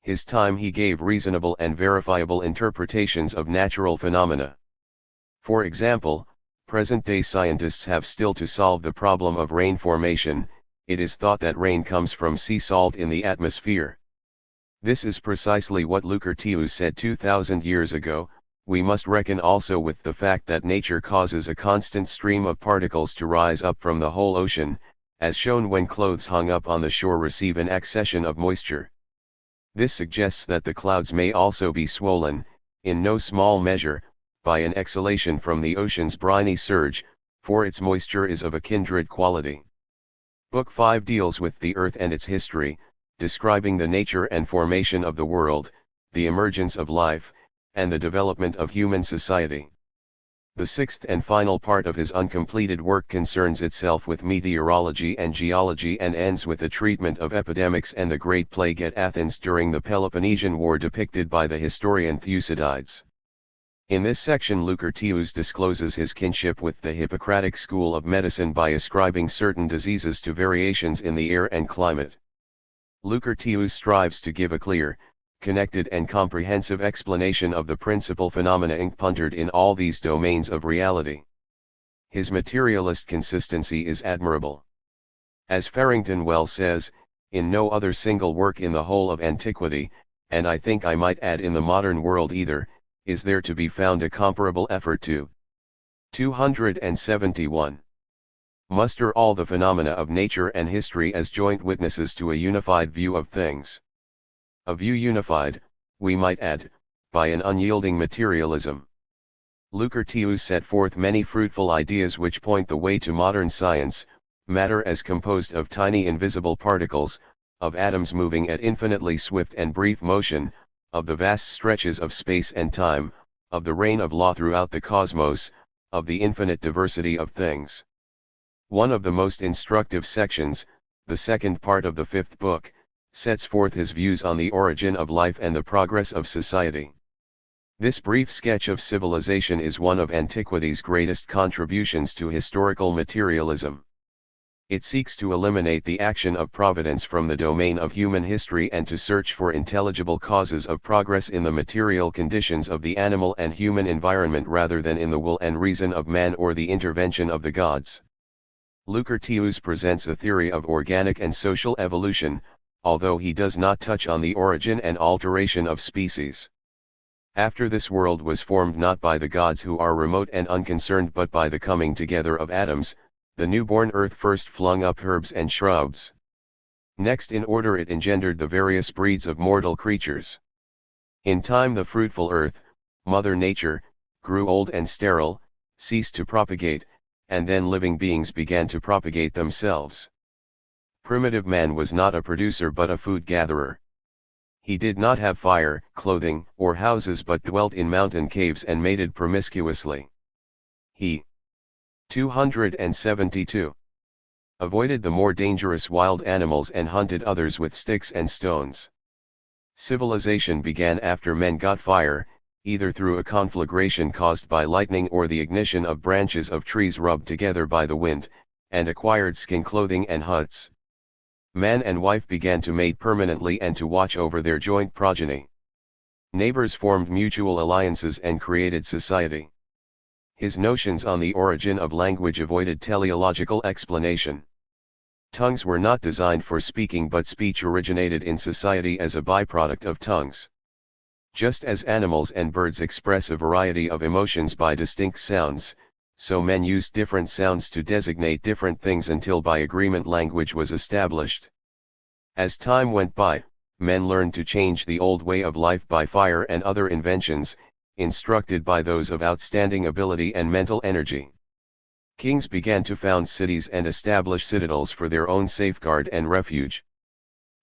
His time, he gave reasonable and verifiable interpretations of natural phenomena. For example, present-day scientists have still to solve the problem of rain formation. It is thought that rain comes from sea salt in the atmosphere. This is precisely what Lukathius said 2,000 years ago. We must reckon also with the fact that nature causes a constant stream of particles to rise up from the whole ocean, as shown when clothes hung up on the shore receive an accession of moisture. This suggests that the clouds may also be swollen, in no small measure, by an exhalation from the ocean's briny surge, for its moisture is of a kindred quality. Book 5 deals with the earth and its history, describing the nature and formation of the world, the emergence of life, and the development of human society. The sixth and final part of his uncompleted work concerns itself with meteorology and geology and ends with a treatment of epidemics and the Great Plague at Athens during the Peloponnesian War depicted by the historian Thucydides. In this section, Lukathius discloses his kinship with the Hippocratic school of medicine by ascribing certain diseases to variations in the air and climate. Lukathius strives to give a clear, connected and comprehensive explanation of the principal phenomena encountered in all these domains of reality. His materialist consistency is admirable. As Farrington well says, in no other single work in the whole of antiquity, and I think I might add in the modern world either, is there to be found a comparable effort to 271. Muster all the phenomena of nature and history as joint witnesses to a unified view of things. A view unified, we might add, by an unyielding materialism. Lukathius set forth many fruitful ideas which point the way to modern science: matter as composed of tiny invisible particles, of atoms moving at infinitely swift and brief motion, of the vast stretches of space and time, of the reign of law throughout the cosmos, of the infinite diversity of things. One of the most instructive sections, the second part of the fifth book, sets forth his views on the origin of life and the progress of society. This brief sketch of civilization is one of antiquity's greatest contributions to historical materialism. It seeks to eliminate the action of providence from the domain of human history and to search for intelligible causes of progress in the material conditions of the animal and human environment rather than in the will and reason of man or the intervention of the gods. Lukathius presents a theory of organic and social evolution, although he does not touch on the origin and alteration of species. After this world was formed not by the gods who are remote and unconcerned but by the coming together of atoms, the newborn earth first flung up herbs and shrubs. Next in order it engendered the various breeds of mortal creatures. In time the fruitful earth, Mother Nature, grew old and sterile, ceased to propagate, and then living beings began to propagate themselves. Primitive man was not a producer but a food gatherer. He did not have fire, clothing, or houses but dwelt in mountain caves and mated promiscuously. He 272. Avoided the more dangerous wild animals and hunted others with sticks and stones. Civilization began after men got fire, either through a conflagration caused by lightning or the ignition of branches of trees rubbed together by the wind, and acquired skin clothing and huts. Man and wife began to mate permanently and to watch over their joint progeny. Neighbors formed mutual alliances and created society. His notions on the origin of language avoided teleological explanation. Tongues were not designed for speaking but speech originated in society as a byproduct of tongues. Just as animals and birds express a variety of emotions by distinct sounds, so men used different sounds to designate different things until by agreement language was established. As time went by, men learned to change the old way of life by fire and other inventions, instructed by those of outstanding ability and mental energy. Kings began to found cities and establish citadels for their own safeguard and refuge.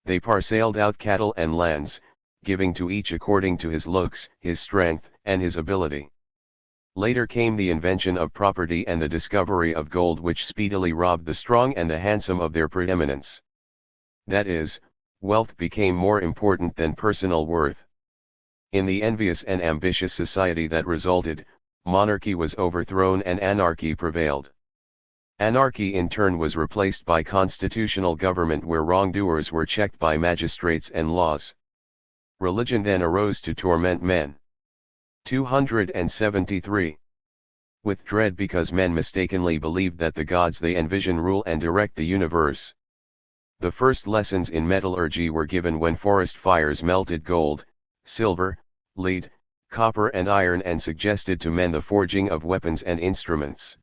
They parceled out cattle and lands, giving to each according to his looks, his strength, and his ability. Later came the invention of property and the discovery of gold, which speedily robbed the strong and the handsome of their preeminence. That is, wealth became more important than personal worth. In the envious and ambitious society that resulted, monarchy was overthrown and anarchy prevailed. Anarchy in turn was replaced by constitutional government, where wrongdoers were checked by magistrates and laws. Religion then arose to torment men. 273. With dread, because men mistakenly believed that the gods they envision rule and direct the universe. The first lessons in metallurgy were given when forest fires melted gold, silver, lead, copper and iron, and suggested to men the forging of weapons and instruments.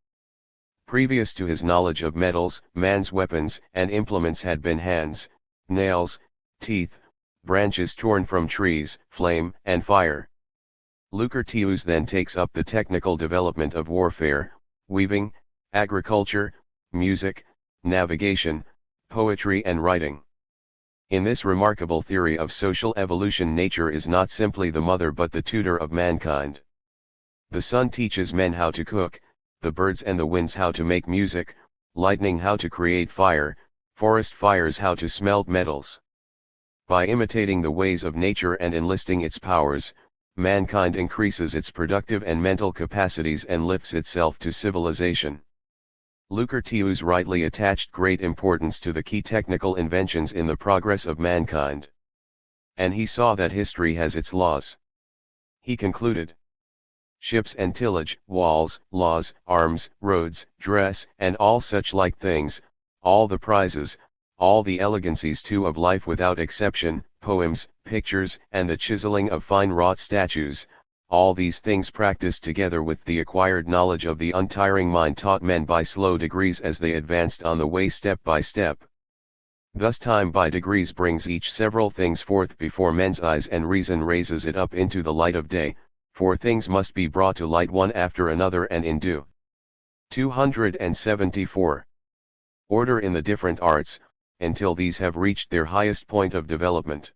Previous to his knowledge of metals, man's weapons and implements had been hands, nails, teeth, branches torn from trees, flame and fire. Lucretius then takes up the technical development of warfare, weaving, agriculture, music, navigation, poetry and writing. In this remarkable theory of social evolution, nature is not simply the mother but the tutor of mankind. The sun teaches men how to cook, the birds and the winds how to make music, lightning how to create fire, forest fires how to smelt metals. By imitating the ways of nature and enlisting its powers, mankind increases its productive and mental capacities and lifts itself to civilization. Lucretius rightly attached great importance to the key technical inventions in the progress of mankind. And he saw that history has its laws. He concluded, ships and tillage, walls, laws, arms, roads, dress, and all such like things, all the prizes, all the elegancies too of life without exception, poems, pictures, and the chiseling of fine-wrought statues, all these things practiced together with the acquired knowledge of the untiring mind taught men by slow degrees as they advanced on the way step by step. Thus time by degrees brings each several things forth before men's eyes, and reason raises it up into the light of day, for things must be brought to light one after another and in due. 274. Order in the different arts, until these have reached their highest point of development.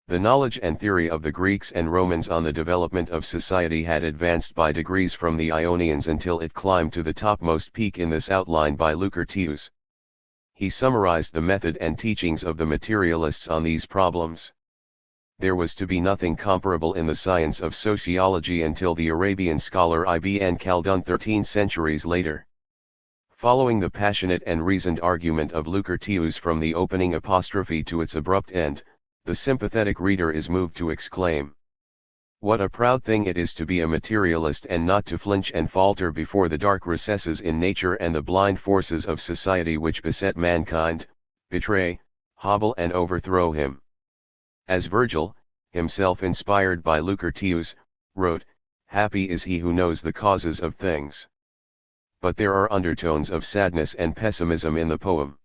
The knowledge and theory of the Greeks and Romans on the development of society had advanced by degrees from the Ionians until it climbed to the topmost peak in this outline by Lucretius. He summarized the method and teachings of the materialists on these problems. There was to be nothing comparable in the science of sociology until the Arabian scholar Ibn Khaldun 13 centuries later. Following the passionate and reasoned argument of Lucretius from the opening apostrophe to its abrupt end, the sympathetic reader is moved to exclaim, "What a proud thing it is to be a materialist and not to flinch and falter before the dark recesses in nature and the blind forces of society which beset mankind, betray, hobble and overthrow him." As Virgil, himself inspired by Lucretius, wrote, "Happy is he who knows the causes of things." But there are undertones of sadness and pessimism in the poem.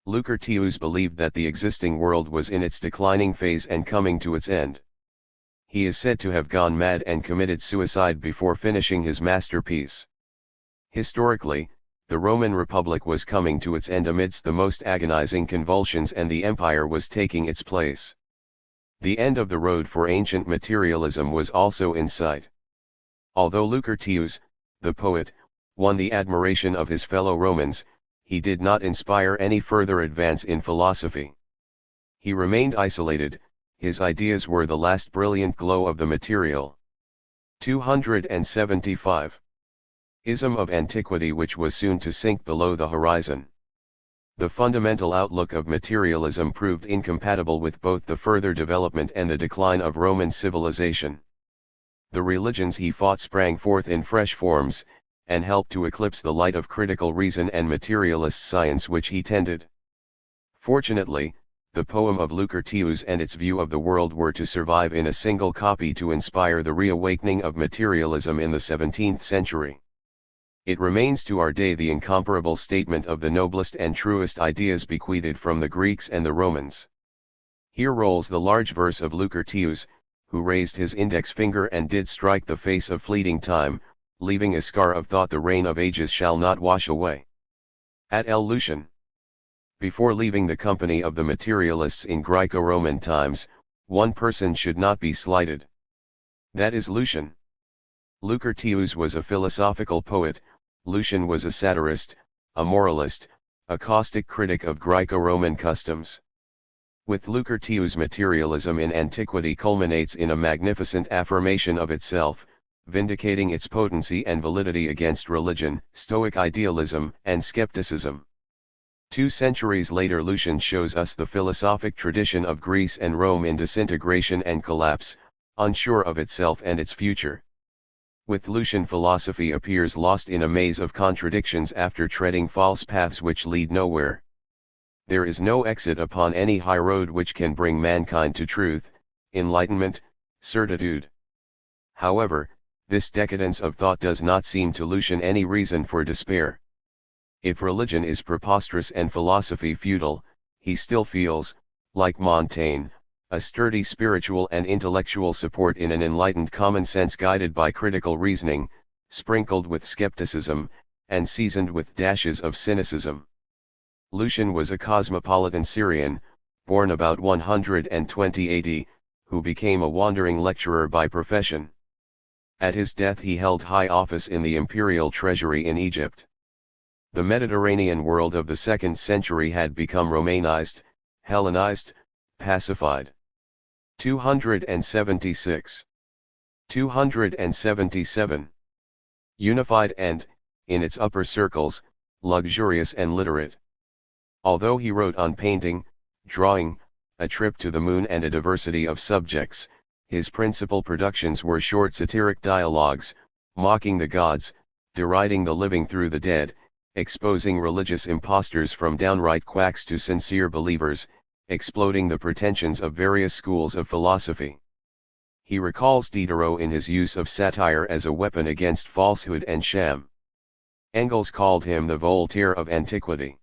Lucretius believed that the existing world was in its declining phase and coming to its end. He is said to have gone mad and committed suicide before finishing his masterpiece. Historically, the Roman Republic was coming to its end amidst the most agonizing convulsions, and the empire was taking its place. The end of the road for ancient materialism was also in sight. Although Lucretius, the poet, won the admiration of his fellow Romans, he did not inspire any further advance in philosophy. He remained isolated, his ideas were the last brilliant glow of the material. 275. Ism of antiquity, which was soon to sink below the horizon. The fundamental outlook of materialism proved incompatible with both the further development and the decline of Roman civilization. The religions he fought sprang forth in fresh forms, and helped to eclipse the light of critical reason and materialist science which he tended. Fortunately, the poem of Lucretius and its view of the world were to survive in a single copy to inspire the reawakening of materialism in the 17th century. It remains to our day the incomparable statement of the noblest and truest ideas bequeathed from the Greeks and the Romans. Here rolls the large verse of Lucretius, who raised his index finger and did strike the face of fleeting time, leaving a scar of thought the rain of ages shall not wash away. At L. Lucian. Before leaving the company of the materialists in Greco-Roman times, one person should not be slighted. That is Lucian. Lucretius was a philosophical poet, Lucian was a satirist, a moralist, a caustic critic of Greco-Roman customs. With Lucretius, materialism in antiquity culminates in a magnificent affirmation of itself, vindicating its potency and validity against religion, Stoic idealism, and skepticism. 2 centuries later, Lucian shows us the philosophic tradition of Greece and Rome in disintegration and collapse, unsure of itself and its future. With Lucian, philosophy appears lost in a maze of contradictions after treading false paths which lead nowhere. There is no exit upon any high road which can bring mankind to truth, enlightenment, certitude. However, this decadence of thought does not seem to Lucian any reason for despair. If religion is preposterous and philosophy futile, he still feels, like Montaigne, a sturdy spiritual and intellectual support in an enlightened common sense guided by critical reasoning, sprinkled with skepticism, and seasoned with dashes of cynicism. Lucian was a cosmopolitan Syrian, born about 120 AD, who became a wandering lecturer by profession. At his death he held high office in the imperial treasury in Egypt. The Mediterranean world of the 2nd century had become Romanized, Hellenized, pacified. 276. 277. Unified and, in its upper circles, luxurious and literate. Although he wrote on painting, drawing, a trip to the moon and a diversity of subjects, his principal productions were short satiric dialogues, mocking the gods, deriding the living through the dead, exposing religious impostors from downright quacks to sincere believers, exploding the pretensions of various schools of philosophy. He recalls Diderot in his use of satire as a weapon against falsehood and sham. Engels called him the Voltaire of antiquity.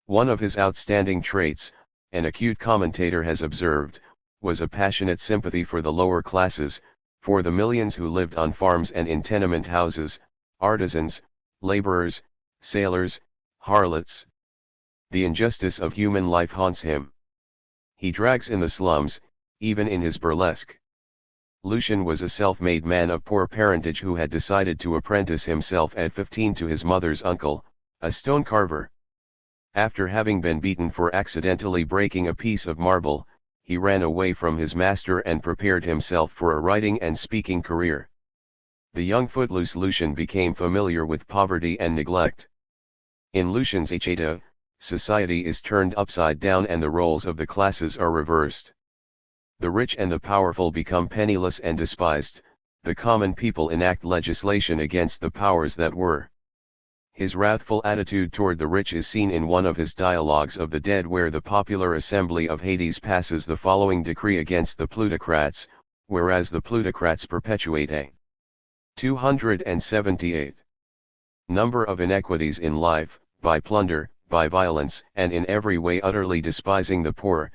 One of his outstanding traits, an acute commentator has observed, was a passionate sympathy for the lower classes, for the millions who lived on farms and in tenement houses, artisans, laborers, sailors, harlots. The injustice of human life haunts him. He drags in the slums, even in his burlesque. Lucian was a self-made man of poor parentage who had decided to apprentice himself at 15 to his mother's uncle, a stone carver. After having been beaten for accidentally breaking a piece of marble, he ran away from his master and prepared himself for a writing and speaking career. The young footloose Lucian became familiar with poverty and neglect. In Lucian's Hecata, society is turned upside down and the roles of the classes are reversed. The rich and the powerful become penniless and despised, the common people enact legislation against the powers that were. His wrathful attitude toward the rich is seen in one of his dialogues of the dead, where the popular assembly of Hades passes the following decree against the plutocrats, whereas the plutocrats perpetuate a 278 number of inequities in life, by plunder, by violence, and in every way utterly despising the poor,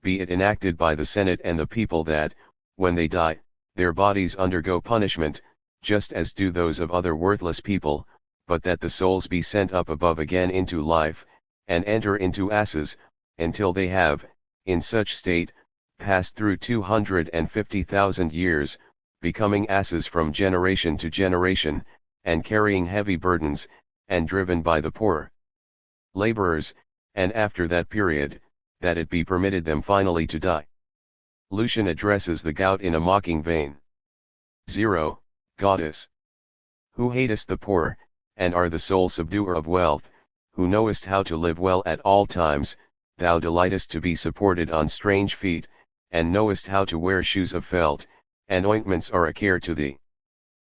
be it enacted by the Senate and the people that, when they die, their bodies undergo punishment, just as do those of other worthless people, but that the souls be sent up above again into life, and enter into asses, until they have, in such state, passed through 250,000 years, becoming asses from generation to generation, and carrying heavy burdens, and driven by the poor laborers, and after that period, that it be permitted them finally to die. Lucian addresses the gout in a mocking vein. 0. Goddess, who hatest the poor, and are the sole subduer of wealth, who knowest how to live well at all times, thou delightest to be supported on strange feet, and knowest how to wear shoes of felt, and ointments are a care to thee.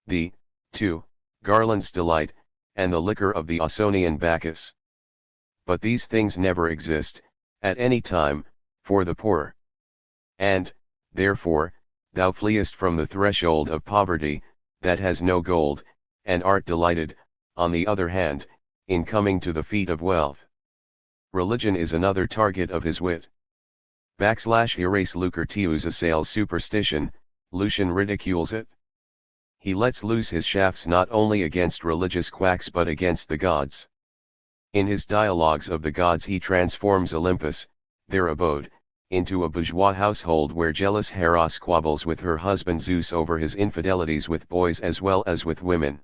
The, 2, garlands delight, and the liquor of the Ausonian Bacchus. But these things never exist, at any time, for the poor. And, therefore, thou fleest from the threshold of poverty, that has no gold, and art delighted, on the other hand, in coming to the feet of wealth. Religion is another target of his wit. / Lucretius assails superstition, Lucian ridicules it. He lets loose his shafts not only against religious quacks but against the gods. In his dialogues of the gods he transforms Olympus, their abode, into a bourgeois household where jealous Hera squabbles with her husband Zeus over his infidelities with boys as well as with women.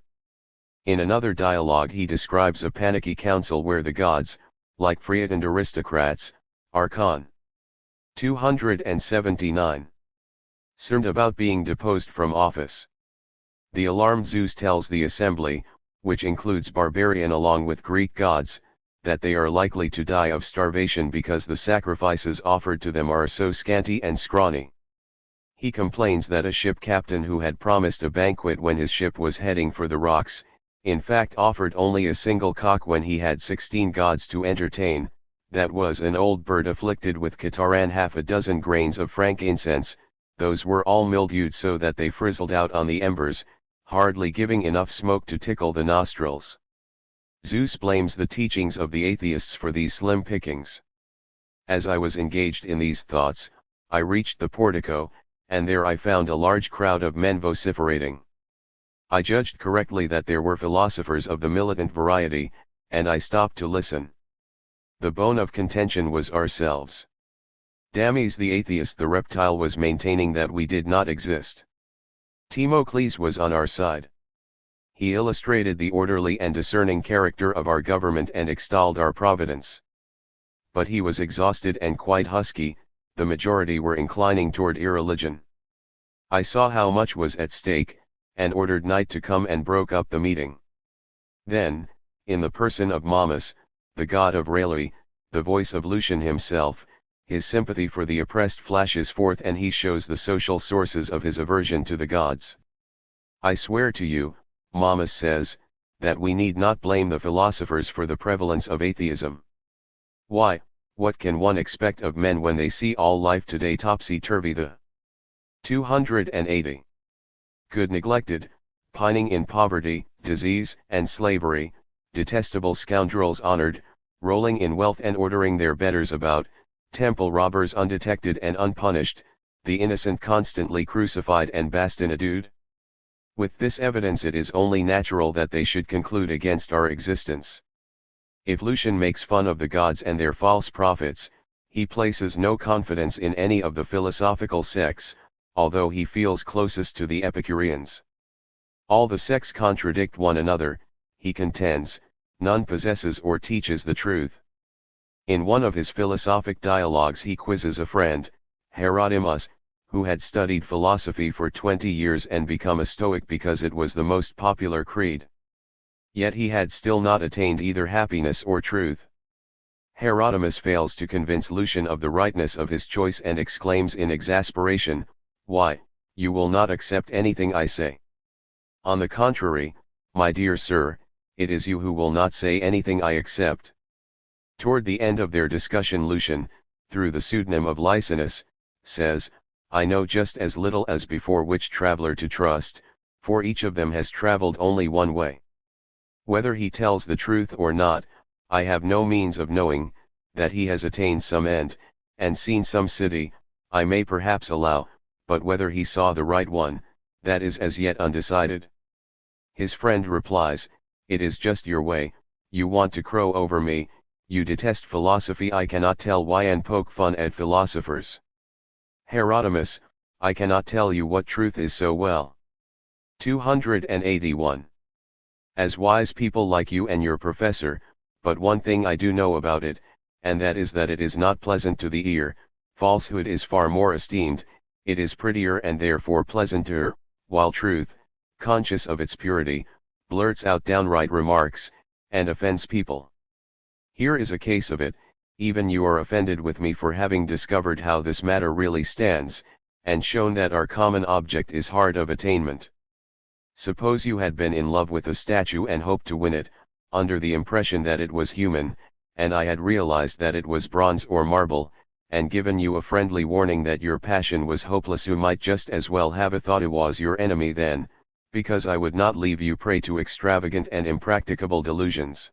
In another dialogue he describes a panicky council where the gods, like frightened aristocrats, are 279. Concerned about being deposed from office. The alarmed Zeus tells the assembly, which includes barbarian along with Greek gods, that they are likely to die of starvation because the sacrifices offered to them are so scanty and scrawny. He complains that a ship captain who had promised a banquet when his ship was heading for the rocks, in fact offered only a single cock when he had 16 gods to entertain, that was an old bird afflicted with catarrh and half a dozen grains of frankincense, those were all mildewed so that they frizzled out on the embers, hardly giving enough smoke to tickle the nostrils. Zeus blames the teachings of the atheists for these slim pickings. As I was engaged in these thoughts, I reached the portico, and there I found a large crowd of men vociferating. I judged correctly that there were philosophers of the militant variety, and I stopped to listen. The bone of contention was ourselves. Dames the atheist, the reptile, was maintaining that we did not exist. Timocles was on our side. He illustrated the orderly and discerning character of our government and extolled our providence. But he was exhausted and quite husky, the majority were inclining toward irreligion. I saw how much was at stake, and ordered night to come and broke up the meeting. Then, in the person of Momus, the god of raillery, the voice of Lucian himself, his sympathy for the oppressed flashes forth and he shows the social sources of his aversion to the gods. I swear to you, Momus says, that we need not blame the philosophers for the prevalence of atheism. Why, what can one expect of men when they see all life today topsy-turvy? The 280. Good neglected, pining in poverty, disease, and slavery, detestable scoundrels honored, rolling in wealth and ordering their betters about, temple robbers undetected and unpunished, the innocent constantly crucified and bastinaded. With this evidence it is only natural that they should conclude against our existence. If Lucian makes fun of the gods and their false prophets, he places no confidence in any of the philosophical sects, although he feels closest to the Epicureans. All the sects contradict one another, he contends, none possesses or teaches the truth. In one of his philosophic dialogues he quizzes a friend, Herodimus, who had studied philosophy for 20 years and become a Stoic because it was the most popular creed. Yet he had still not attained either happiness or truth. Herodimus fails to convince Lucian of the rightness of his choice and exclaims in exasperation, "Why, you will not accept anything I say. On the contrary, my dear sir, it is you who will not say anything I accept." Toward the end of their discussion Lucian, through the pseudonym of Licinus, says, "I know just as little as before which traveler to trust, for each of them has traveled only one way. Whether he tells the truth or not, I have no means of knowing. That he has attained some end, and seen some city, I may perhaps allow, but whether he saw the right one, that is as yet undecided." His friend replies, "It is just your way, you want to crow over me, you detest philosophy. I cannot tell why and poke fun at philosophers." Herodimus, "I cannot tell you what truth is so well." 281. As wise people like you and your professor, but one thing I do know about it, and that is that it is not pleasant to the ear. Falsehood is far more esteemed, it is prettier and therefore pleasanter, while truth, conscious of its purity, blurts out downright remarks, and offends people. Here is a case of it. Even you are offended with me for having discovered how this matter really stands, and shown that our common object is hard of attainment. Suppose you had been in love with a statue and hoped to win it, under the impression that it was human, and I had realized that it was bronze or marble, and given you a friendly warning that your passion was hopeless. You might just as well have thought I was your enemy then, because I would not leave you prey to extravagant and impracticable delusions.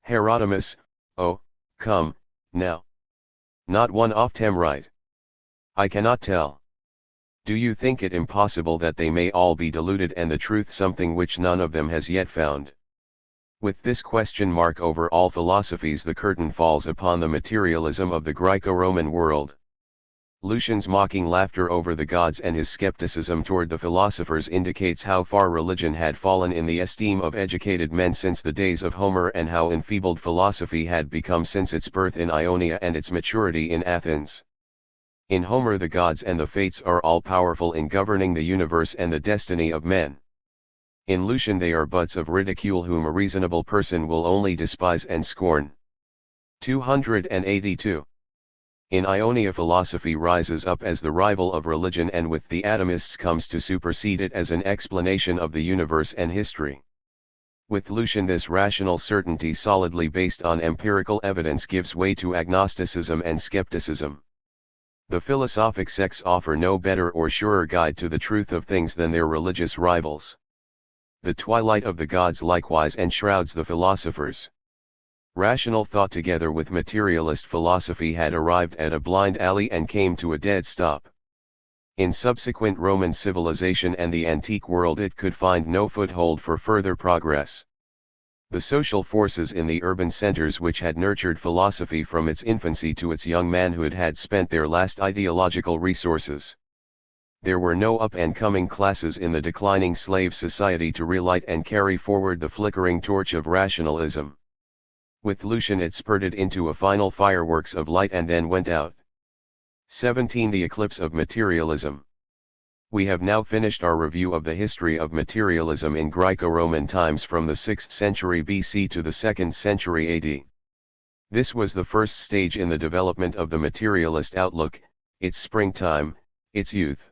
Herodimus, oh, come, now. Not one off tem right. I cannot tell. Do you think it impossible that they may all be deluded and the truth something which none of them has yet found? With this question mark over all philosophies, the curtain falls upon the materialism of the Greco-Roman world. Lucian's mocking laughter over the gods and his skepticism toward the philosophers indicates how far religion had fallen in the esteem of educated men since the days of Homer, and how enfeebled philosophy had become since its birth in Ionia and its maturity in Athens. In Homer, the gods and the fates are all-powerful in governing the universe and the destiny of men. In Lucian they are butts of ridicule whom a reasonable person will only despise and scorn. 282. In Ionia, philosophy rises up as the rival of religion, and with the atomists comes to supersede it as an explanation of the universe and history. With Lucian, this rational certainty solidly based on empirical evidence gives way to agnosticism and skepticism. The philosophic sects offer no better or surer guide to the truth of things than their religious rivals. The twilight of the gods likewise enshrouds the philosophers. Rational thought together with materialist philosophy had arrived at a blind alley and came to a dead stop. In subsequent Roman civilization and the antique world it could find no foothold for further progress. The social forces in the urban centers which had nurtured philosophy from its infancy to its young manhood had spent their last ideological resources. There were no up-and-coming classes in the declining slave society to relight and carry forward the flickering torch of rationalism. With Lucian it spurted into a final fireworks of light and then went out. 17. The eclipse of materialism. We have now finished our review of the history of materialism in Greco-Roman times from the 6th century BC to the 2nd century AD. This was the first stage in the development of the materialist outlook, its springtime, its youth.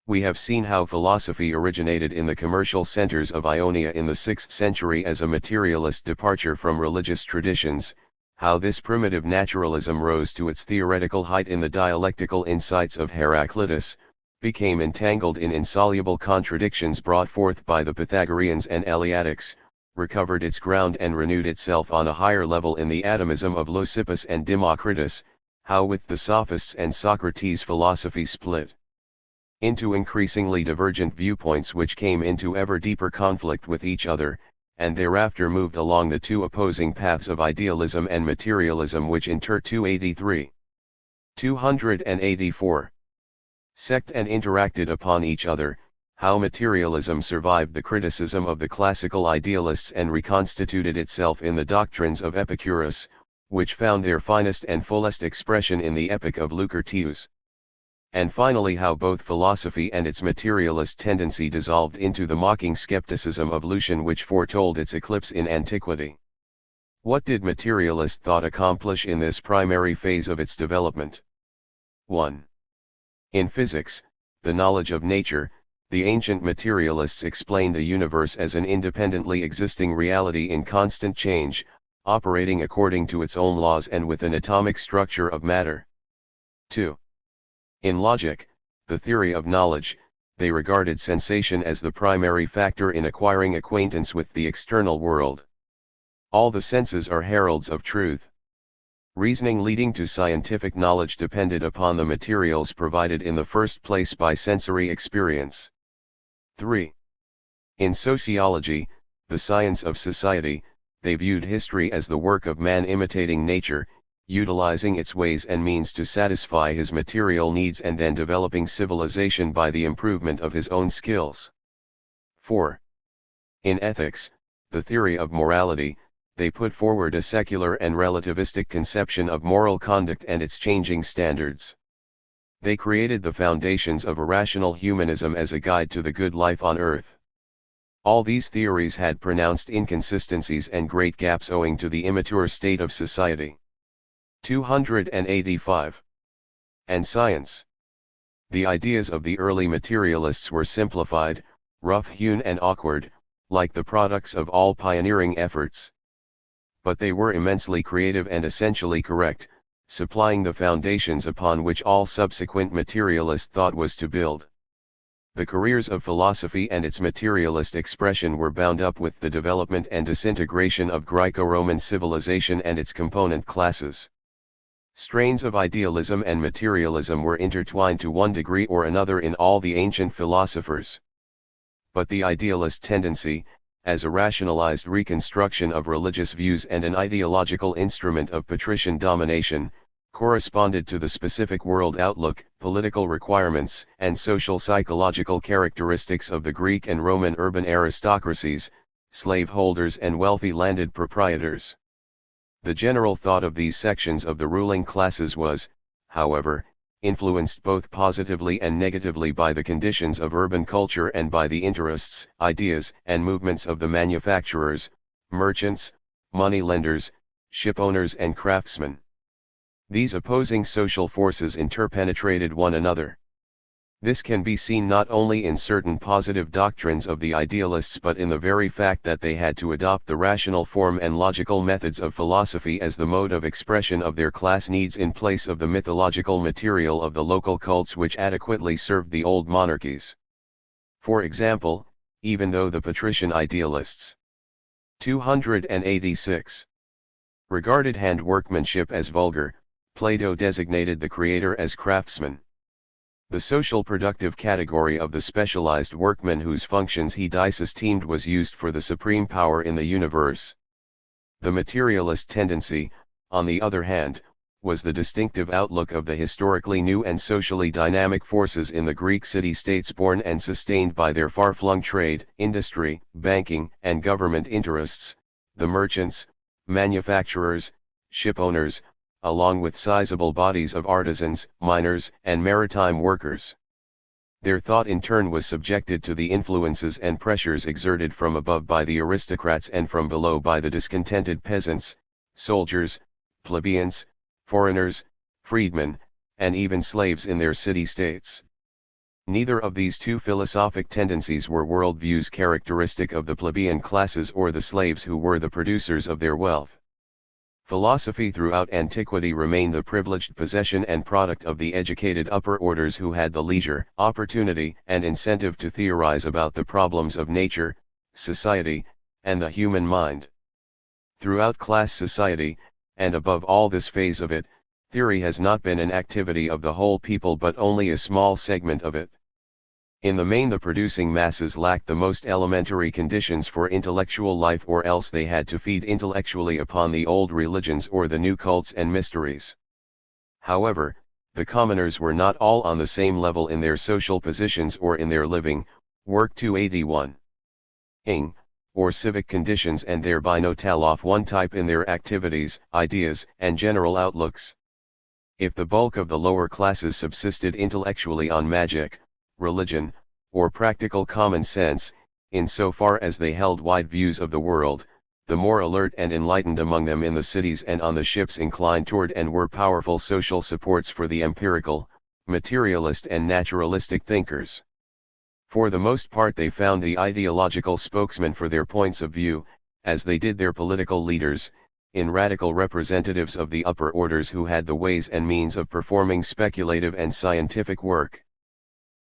We have seen how philosophy originated in the commercial centers of Ionia in the 6th century as a materialist departure from religious traditions, how this primitive naturalism rose to its theoretical height in the dialectical insights of Heraclitus, became entangled in insoluble contradictions brought forth by the Pythagoreans and Eleatics, recovered its ground and renewed itself on a higher level in the atomism of Leucippus and Democritus, how with the Sophists and Socrates philosophy split into increasingly divergent viewpoints which came into ever deeper conflict with each other, and thereafter moved along the two opposing paths of idealism and materialism which inter 283. 284. Sect and interacted upon each other, how materialism survived the criticism of the classical idealists and reconstituted itself in the doctrines of Epicurus, which found their finest and fullest expression in the Epic of Lucretius. And finally how both philosophy and its materialist tendency dissolved into the mocking skepticism of Lucian which foretold its eclipse in antiquity. What did materialist thought accomplish in this primary phase of its development? 1. In physics, the knowledge of nature, the ancient materialists explained the universe as an independently existing reality in constant change, operating according to its own laws and with an atomic structure of matter. 2. In logic, the theory of knowledge, they regarded sensation as the primary factor in acquiring acquaintance with the external world. All the senses are heralds of truth. Reasoning leading to scientific knowledge depended upon the materials provided in the first place by sensory experience. 3. In sociology, the science of society, they viewed history as the work of man imitating nature, utilizing its ways and means to satisfy his material needs and then developing civilization by the improvement of his own skills. 4. In ethics, the theory of morality, they put forward a secular and relativistic conception of moral conduct and its changing standards. They created the foundations of a rational humanism as a guide to the good life on earth. All these theories had pronounced inconsistencies and great gaps owing to the immature state of society. 285. And science. The ideas of the early materialists were simplified, rough-hewn and awkward, like the products of all pioneering efforts. But they were immensely creative and essentially correct, supplying the foundations upon which all subsequent materialist thought was to build. The careers of philosophy and its materialist expression were bound up with the development and disintegration of Greco-Roman civilization and its component classes. Strains of idealism and materialism were intertwined to one degree or another in all the ancient philosophers. But the idealist tendency, as a rationalized reconstruction of religious views and an ideological instrument of patrician domination, corresponded to the specific world outlook, political requirements, and social psychological characteristics of the Greek and Roman urban aristocracies, slaveholders and wealthy landed proprietors. The general thought of these sections of the ruling classes was, however, influenced both positively and negatively by the conditions of urban culture and by the interests, ideas, and movements of the manufacturers, merchants, moneylenders, shipowners and craftsmen. These opposing social forces interpenetrated one another. This can be seen not only in certain positive doctrines of the idealists but in the very fact that they had to adopt the rational form and logical methods of philosophy as the mode of expression of their class needs in place of the mythological material of the local cults which adequately served the old monarchies. For example, even though the patrician idealists 286 regarded hand workmanship as vulgar, Plato designated the creator as craftsman. The social productive category of the specialized workman whose functions he esteemed was used for the supreme power in the universe. The materialist tendency, on the other hand, was the distinctive outlook of the historically new and socially dynamic forces in the Greek city-states born and sustained by their far-flung trade, industry, banking, and government interests, the merchants, manufacturers, shipowners, along with sizable bodies of artisans, miners, and maritime workers. Their thought in turn was subjected to the influences and pressures exerted from above by the aristocrats and from below by the discontented peasants, soldiers, plebeians, foreigners, freedmen, and even slaves in their city-states. Neither of these two philosophic tendencies were worldviews characteristic of the plebeian classes or the slaves who were the producers of their wealth. Philosophy throughout antiquity remained the privileged possession and product of the educated upper orders who had the leisure, opportunity, and incentive to theorize about the problems of nature, society, and the human mind. Throughout class society, and above all this phase of it, theory has not been an activity of the whole people but only a small segment of it. In the main the producing masses lacked the most elementary conditions for intellectual life, or else they had to feed intellectually upon the old religions or the new cults and mysteries. However, the commoners were not all on the same level in their social positions or in their living, work 281. Or civic conditions, and thereby no tell off one type in their activities, ideas, and general outlooks. If the bulk of the lower classes subsisted intellectually on magic, religion, or practical common sense, in so far as they held wide views of the world, the more alert and enlightened among them in the cities and on the ships inclined toward and were powerful social supports for the empirical, materialist and naturalistic thinkers. For the most part they found the ideological spokesmen for their points of view, as they did their political leaders, in radical representatives of the upper orders who had the ways and means of performing speculative and scientific work.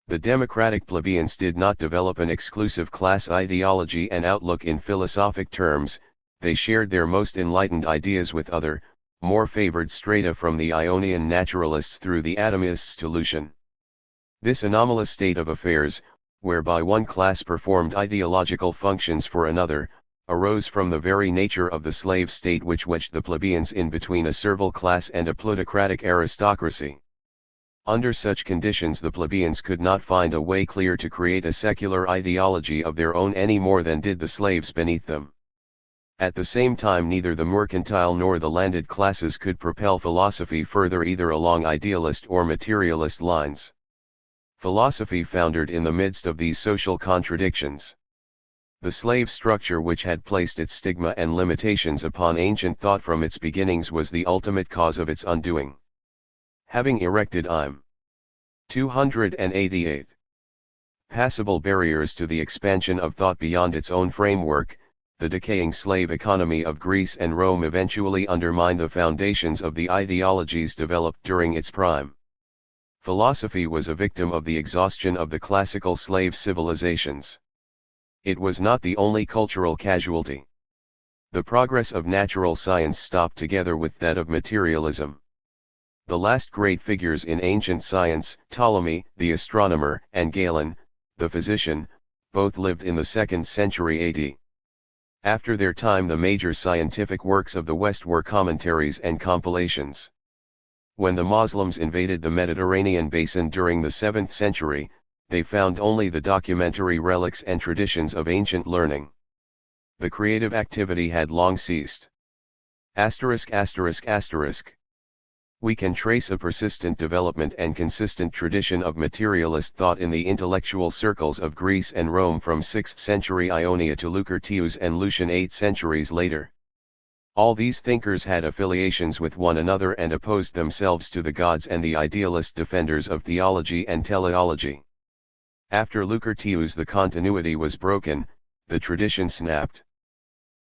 The democratic plebeians did not develop an exclusive class ideology and outlook in philosophic terms, they shared their most enlightened ideas with other, more favored strata from the Ionian naturalists through the atomists to Lucian. This anomalous state of affairs, whereby one class performed ideological functions for another, arose from the very nature of the slave state which wedged the plebeians in between a servile class and a plutocratic aristocracy. Under such conditions the plebeians could not find a way clear to create a secular ideology of their own any more than did the slaves beneath them. At the same time neither the mercantile nor the landed classes could propel philosophy further either along idealist or materialist lines. Philosophy foundered in the midst of these social contradictions. The slave structure which had placed its stigma and limitations upon ancient thought from its beginnings was the ultimate cause of its undoing. Having erected 288 passable barriers to the expansion of thought beyond its own framework, the decaying slave economy of Greece and Rome eventually undermined the foundations of the ideologies developed during its prime. Philosophy was a victim of the exhaustion of the classical slave civilizations. It was not the only cultural casualty. The progress of natural science stopped together with that of materialism. The last great figures in ancient science, Ptolemy, the astronomer, and Galen, the physician, both lived in the 2nd century AD. After their time, the major scientific works of the West were commentaries and compilations. When the Muslims invaded the Mediterranean basin during the 7th century, they found only the documentary relics and traditions of ancient learning. The creative activity had long ceased. We can trace a persistent development and consistent tradition of materialist thought in the intellectual circles of Greece and Rome from 6th century Ionia to Lucretius and Lucian 8 centuries later. All these thinkers had affiliations with one another and opposed themselves to the gods and the idealist defenders of theology and teleology. After Lucretius the continuity was broken, the tradition snapped.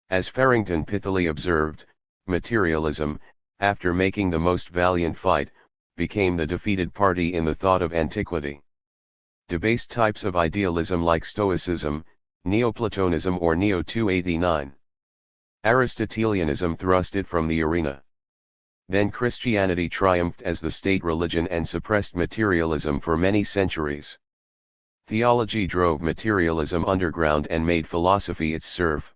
As Farrington pithily observed, materialism, after making the most valiant fight, became the defeated party in the thought of antiquity. Debased types of idealism like Stoicism, Neoplatonism or Neo-289. Aristotelianism thrust it from the arena. Then Christianity triumphed as the state religion and suppressed materialism for many centuries. Theology drove materialism underground and made philosophy its serf.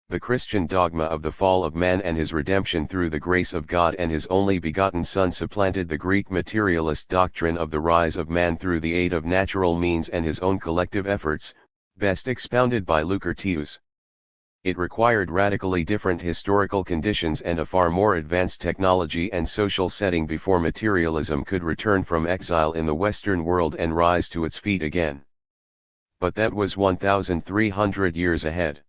The Christian dogma of the fall of man and his redemption through the grace of God and his only begotten Son supplanted the Greek materialist doctrine of the rise of man through the aid of natural means and his own collective efforts, best expounded by Lucretius. It required radically different historical conditions and a far more advanced technology and social setting before materialism could return from exile in the Western world and rise to its feet again. But that was 1,300 years ahead.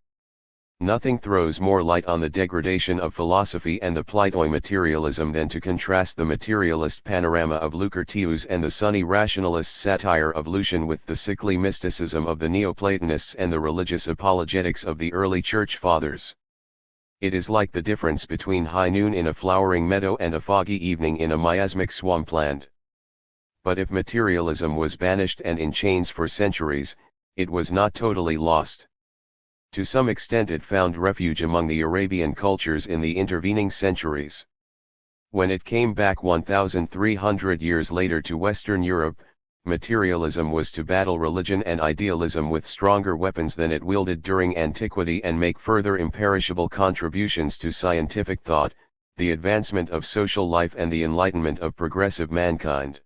Nothing throws more light on the degradation of philosophy and the Platonic materialism than to contrast the materialist panorama of Lucretius and the sunny rationalist satire of Lucian with the sickly mysticism of the Neoplatonists and the religious apologetics of the early Church Fathers. It is like the difference between high noon in a flowering meadow and a foggy evening in a miasmic swampland. But if materialism was banished and in chains for centuries, it was not totally lost. To some extent it found refuge among the Arabian cultures in the intervening centuries. When it came back 1,300 years later to Western Europe, materialism was to battle religion and idealism with stronger weapons than it wielded during antiquity and make further imperishable contributions to scientific thought, the advancement of social life and the enlightenment of progressive mankind.